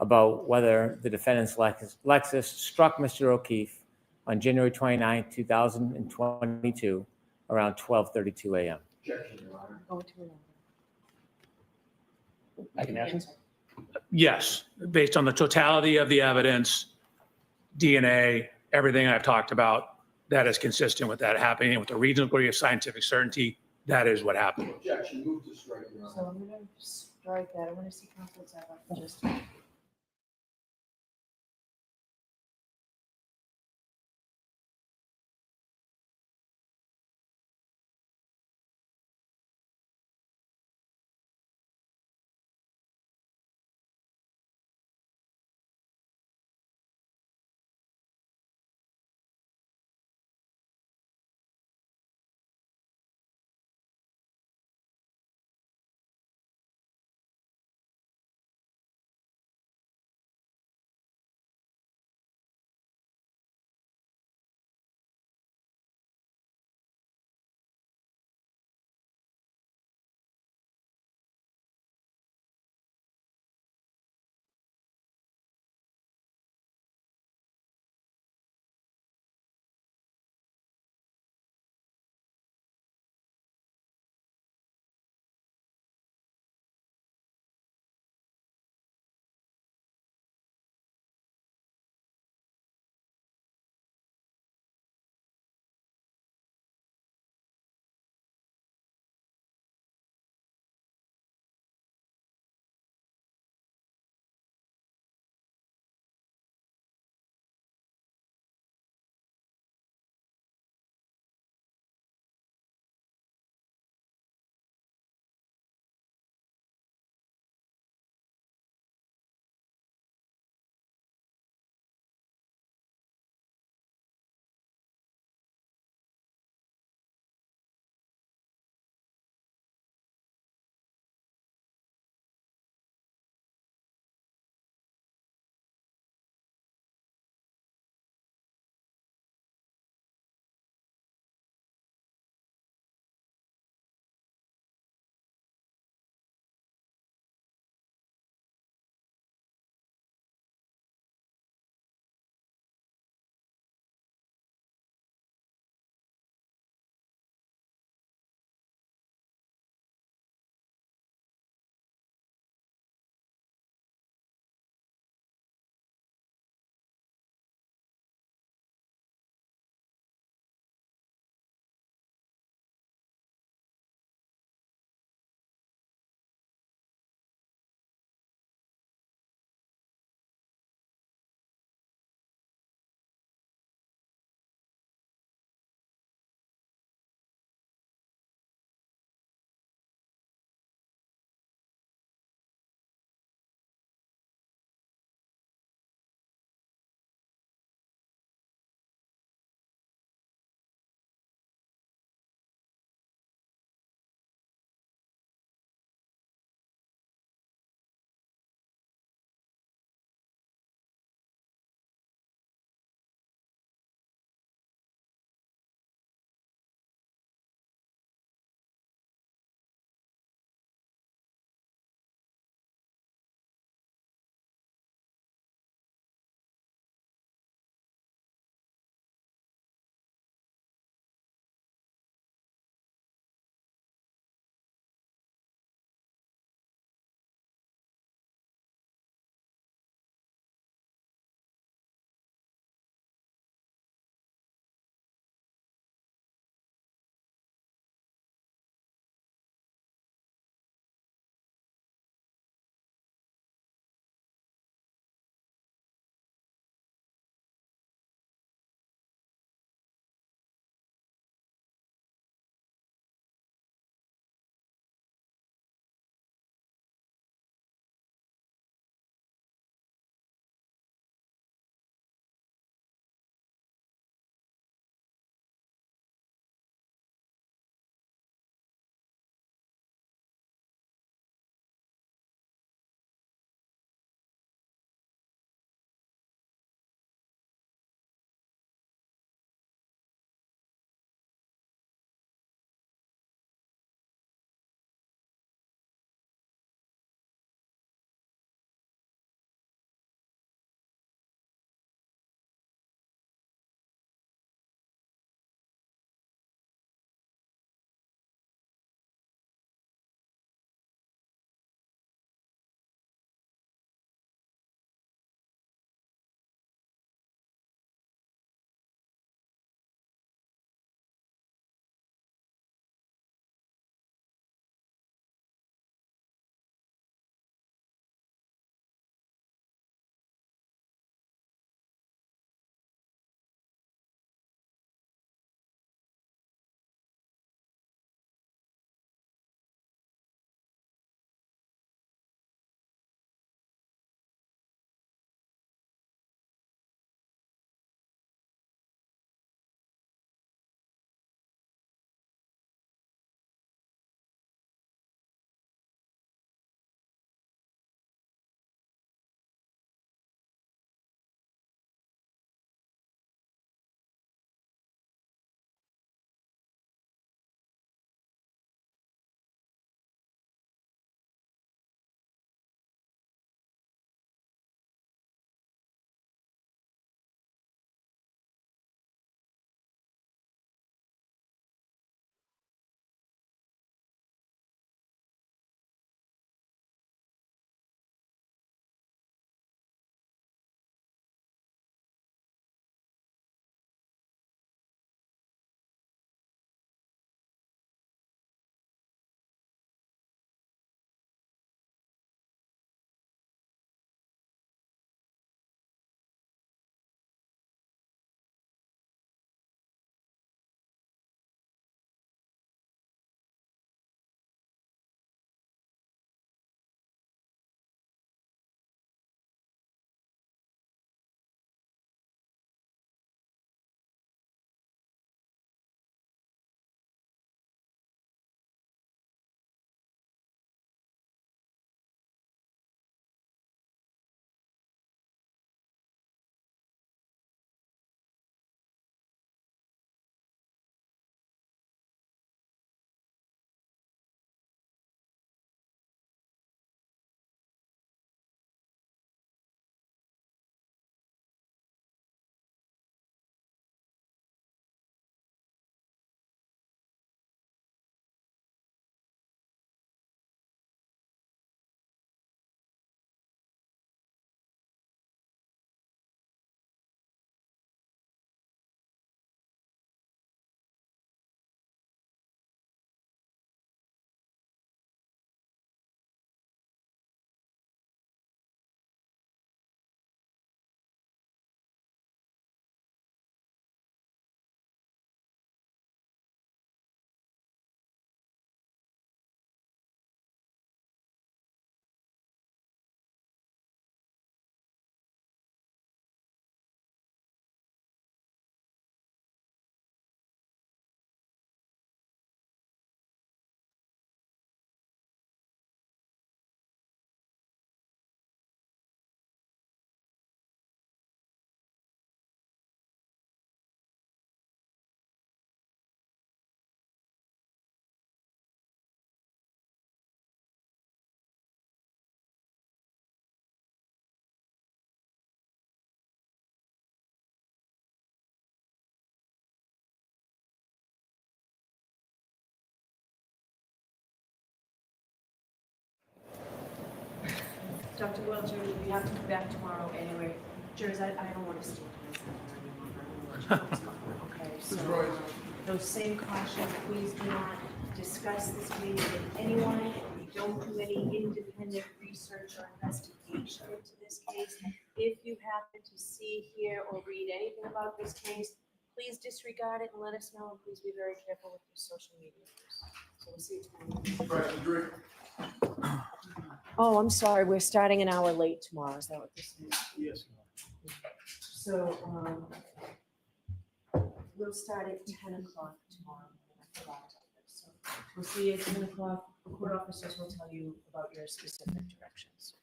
about whether the defendant's Lexus struck Mr. O'Keefe on January 29, 2022, around 12:32 a.m.? Objection, Your Honor. Go to another. I can answer. Yes, based on the totality of the evidence, DNA, everything I've talked about, that is consistent with that happening with a reasonable degree of scientific certainty. that is what happened. Objection, move to strike, Your Honor. So I'm gonna strike that. I want to see counsel's have just. Dr. Welcher, we have to come back tomorrow anyway. Jurors, I don't want to steal time anymore. I don't want to okay? So those same cautions, please do not discuss this case with anyone. Don't do any independent research or investigation into this case. If you happen to see, hear, or read anything about this case, please disregard it and let us know. And please be very careful with your social media use. So we'll see you tomorrow. Oh, I'm sorry. We're starting an hour late tomorrow. Is that what this is? Yes. So we'll start at 10 o'clock tomorrow. I forgot to tell you. So we'll see you at 10 o'clock. The court officers will tell you about your specific directions.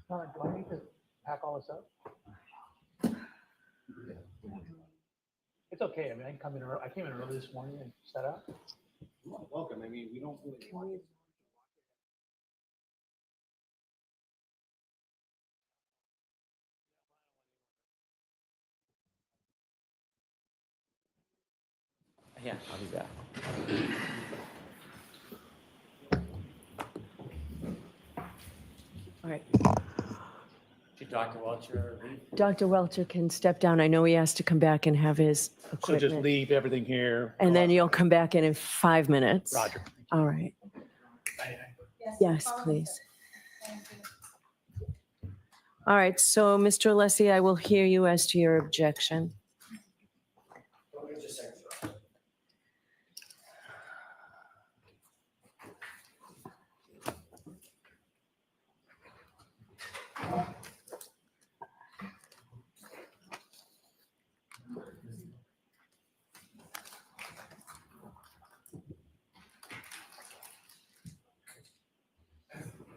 Do I need to pack all this up? It's okay. I mean, I can come in early. I came in early this morning and set up. Welcome. I mean, we don't really. Yeah, I'll be back. All right. Did Dr. Welcher leave? Dr. Welcher can step down. I know he has to come back and have his So equipment. just leave everything here. And then you'll come back in 5 minutes. Roger. All right. Yes, please. All right, so Mr. Alessi, I will hear you as to your objection.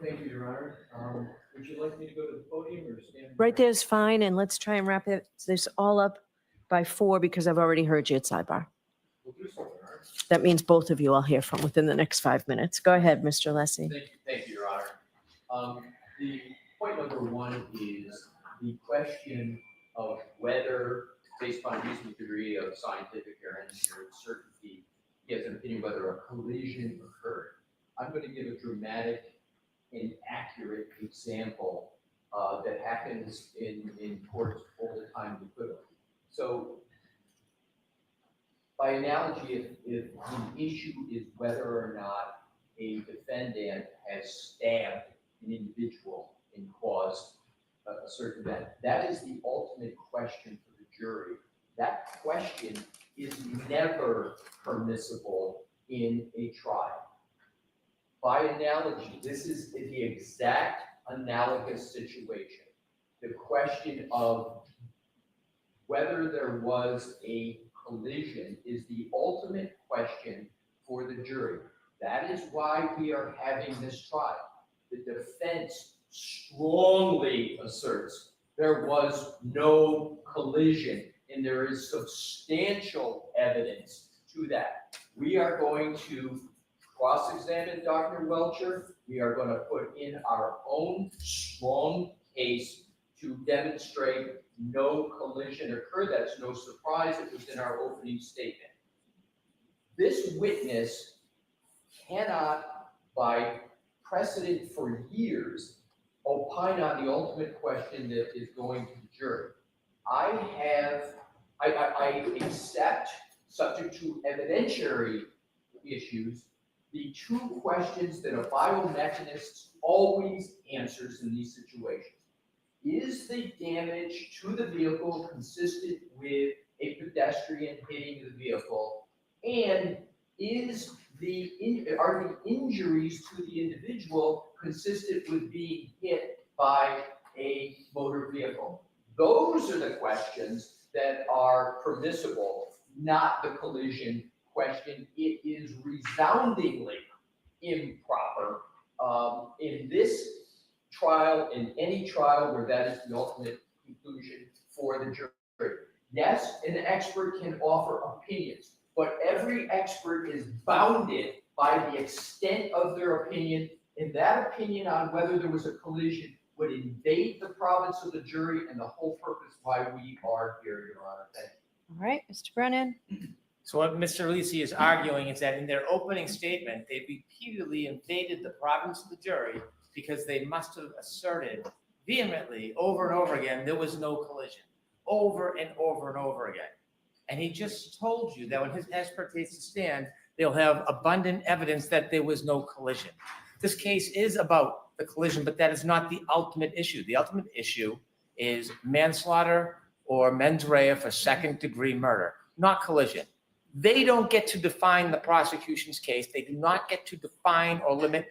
Thank you, Your Honor. Would you like me to go to the podium or stand? Right there's fine, and let's try and wrap this all up by 4 because I've already heard you at sidebar. We'll do so, Your Honor. That means both of you I'll hear from within the next 5 minutes. Go ahead, Mr. Alessi. Thank you, Your Honor. The point number 1 is the question of whether, based on a reasonable degree of scientific or engineering certainty, he has an opinion whether a collision occurred. I'm going to give a dramatic and accurate example that happens in courts all the time equivalent. So by analogy, if the issue is whether or not a defendant has stabbed an individual and caused a certain event, that is the ultimate question for the jury. That question is never permissible in a trial. By analogy, this is the exact analogous situation. The question of whether there was a collision is the ultimate question for the jury. That is why we are having this trial. The defense strongly asserts there was no collision, and there is substantial evidence to that. We are going to cross-examine Dr. Welcher. We are going to put in our own strong case to demonstrate no collision occurred. That's no surprise. It was in our opening statement. This witness cannot, by precedent for years, opine on the ultimate question that is going to the jury. I accept, subject to evidentiary issues, the 2 questions that a biomechanist always answers in these situations. Is the damage to the vehicle consistent with a pedestrian hitting the vehicle? And are the injuries to the individual consistent with being hit by a motor vehicle? Those are the questions that are permissible, not the collision question. It is resoundingly improper in this trial, in any trial where that is the ultimate conclusion for the jury. Yes, an expert can offer opinions, but every expert is bounded by the extent of their opinion, and that opinion on whether there was a collision would invade the province of the jury and the whole purpose why we are here, Your Honor. Thank you. All right, Mr. Brennan. So what Mr. Lisi is arguing is that in their opening statement, they repeatedly invaded the province of the jury because they must have asserted vehemently over and over again, there was no collision, over and over and over again. And he just told you that when his expert takes the stand, they'll have abundant evidence that there was no collision. This case is about the collision, but that is not the ultimate issue. The ultimate issue is manslaughter or mens rea for second-degree murder, not collision. They don't get to define the prosecution's case. They do not get to define or limit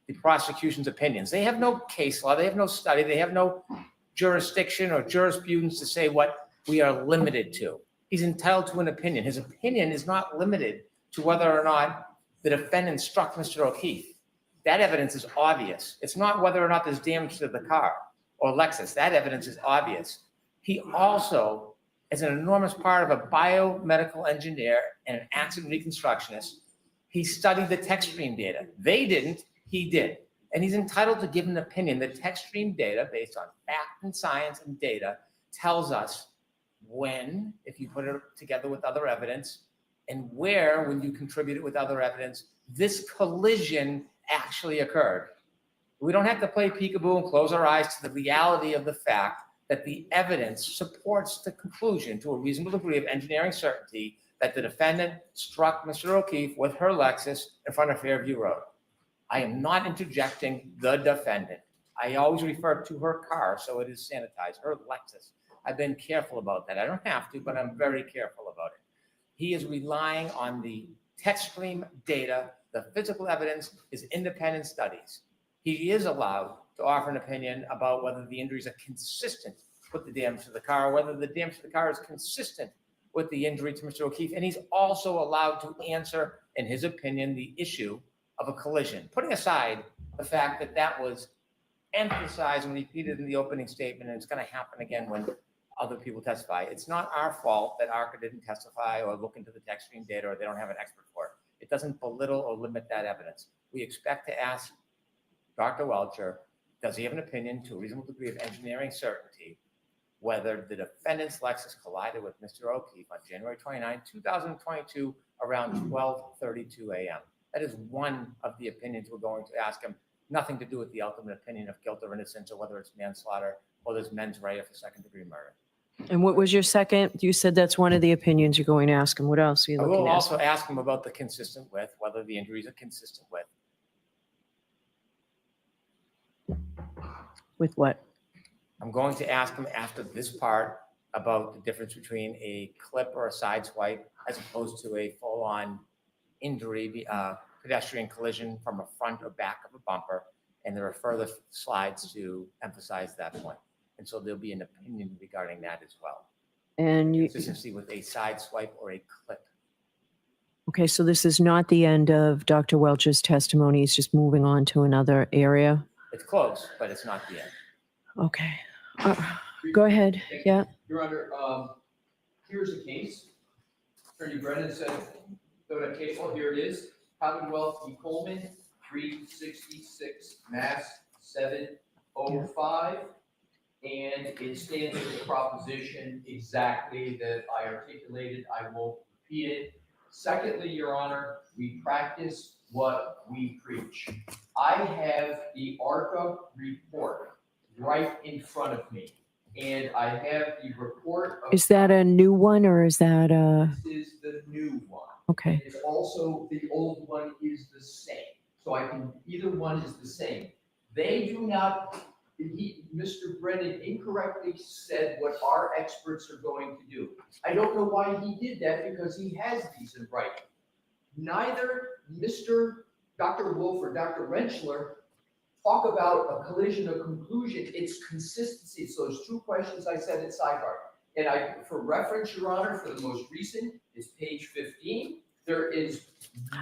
the prosecution's opinions. They have no case law. They have no study. They have no jurisdiction or jurisprudence to say what we are limited to. He's entitled to an opinion. His opinion is not limited to whether or not the defendant struck Mr. O'Keefe. That evidence is obvious. It's not whether or not there's damage to the car or Lexus. That evidence is obvious. He also, as an enormous part of a biomedical engineer and an accident reconstructionist, he studied the tech stream data. They didn't, he did. And he's entitled to give an opinion. The tech stream data, based on fact and science and data, tells us when, if you put it together with other evidence, and where, when you contribute it with other evidence, this collision actually occurred. We don't have to play peekaboo and close our eyes to the reality of the fact that the evidence supports the conclusion to a reasonable degree of engineering certainty that the defendant struck Mr. O'Keefe with her Lexus in front of Fairview Road. I am not interjecting the defendant. I always refer to her car, so it is sanitized, her Lexus. I've been careful about that. I don't have to, but I'm very careful about it. He is relying on the tech stream data, the physical evidence, his independent studies. He is allowed to offer an opinion about whether the injuries are consistent with the damage to the car, whether the damage to the car is consistent with the injury to Mr. O'Keefe. And he's also allowed to answer, in his opinion, the issue of a collision, putting aside the fact that that was emphasized and repeated in the opening statement, and it's going to happen again when other people testify. It's not our fault that ARCA didn't testify or look into the tech stream data, or they don't have an expert for it. It doesn't belittle or limit that evidence. We expect to ask Dr. Welcher, does he have an opinion to a reasonable degree of engineering certainty whether the defendant's Lexus collided with Mr. O'Keefe on January 29, 2022, around 12:32 a.m. That is one of the opinions we're going to ask him. Nothing to do with the ultimate opinion of guilt or innocence, or whether it's manslaughter or there's mens rea for second-degree murder. And what was your second? You said that's one of the opinions you're going to ask him. What else are you I looking will at? also ask him about the consistent with, whether the injuries are consistent with. With what? I'm going to ask him after this part about the difference between a clip or a side swipe as opposed to a full-on injury, pedestrian collision from a front or back of a bumper. And there are further slides to emphasize that point. And so there'll be an opinion regarding that as well. And you, Consistency with a side swipe or a clip. okay, so this is not the end of Dr. Welch's testimony. He's just moving on to another area. It's close, but it's not the end. Okay. Go ahead. Yeah. Your Honor, here's a case. Attorney Brennan said, the case, well, here it is. Commonwealth v. Coleman, 366 Mass 705. And it stands for the proposition exactly that I articulated. I won't repeat it. Secondly, Your Honor, we practice what we preach. I have the ARCA report right in front of me. And I have the report of— Is that a new one or is that a— This is the new one. Okay. It's also, the old one is the same. So I can, either one is the same. They do not, Mr. Brennan incorrectly said what our experts are going to do. I don't know why he did that, because he has these in writing. Neither Dr. Wolf or Dr. Rentschler talk about a collision or conclusion. It's consistency. It's those two questions I said at sidebar. And for reference, Your Honor, for the most recent is page 15. There is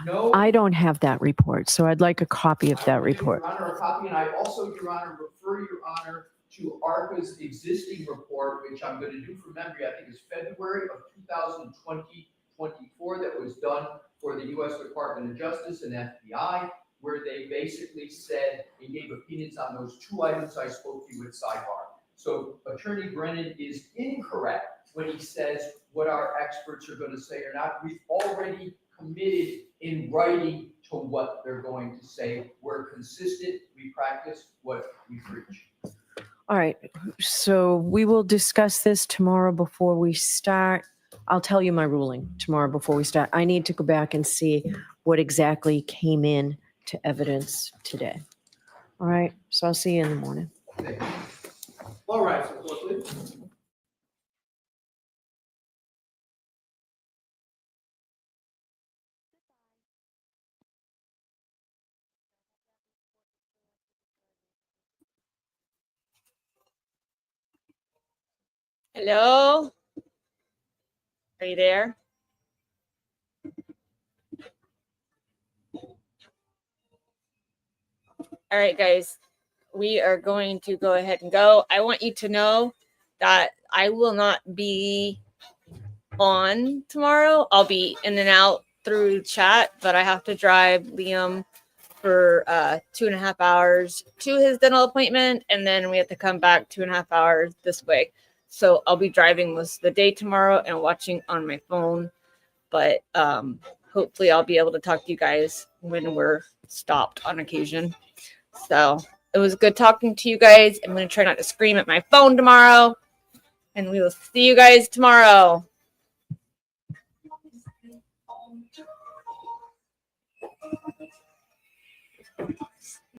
no— I don't have that report, so I'd like a copy of that report. Your Honor, a copy, and I also, Your Honor, refer Your Honor to ARCA's existing report, which I'm going to do from memory. I think is February of 2022. 24 that was done for the U.S. Department of Justice and FBI, where they basically said and gave opinions on those two items I spoke to you at sidebar. So Attorney Brennan is incorrect when he says what our experts are going to say or not. We've already committed in writing to what they're going to say. We're consistent. We practice what we preach. All right. So we will discuss this tomorrow before we start. I'll tell you my ruling tomorrow before we start. I need to go back and see what exactly came in to evidence today. All right. So I'll see you in the morning. All right, so please. Hello? Are you there? All right, guys, we are going to go ahead and go. I want you to know that I will not be on tomorrow. I'll be in and out through chat, but I have to drive Liam for 2.5 hours to his dental appointment, and then we have to come back 2.5 hours this way. So I'll be driving most of the day tomorrow and watching on my phone, but hopefully I'll be able to talk to you guys when we're stopped on occasion. So it was good talking to you guys. I'm going to try not to scream at my phone tomorrow, and we will see you guys tomorrow.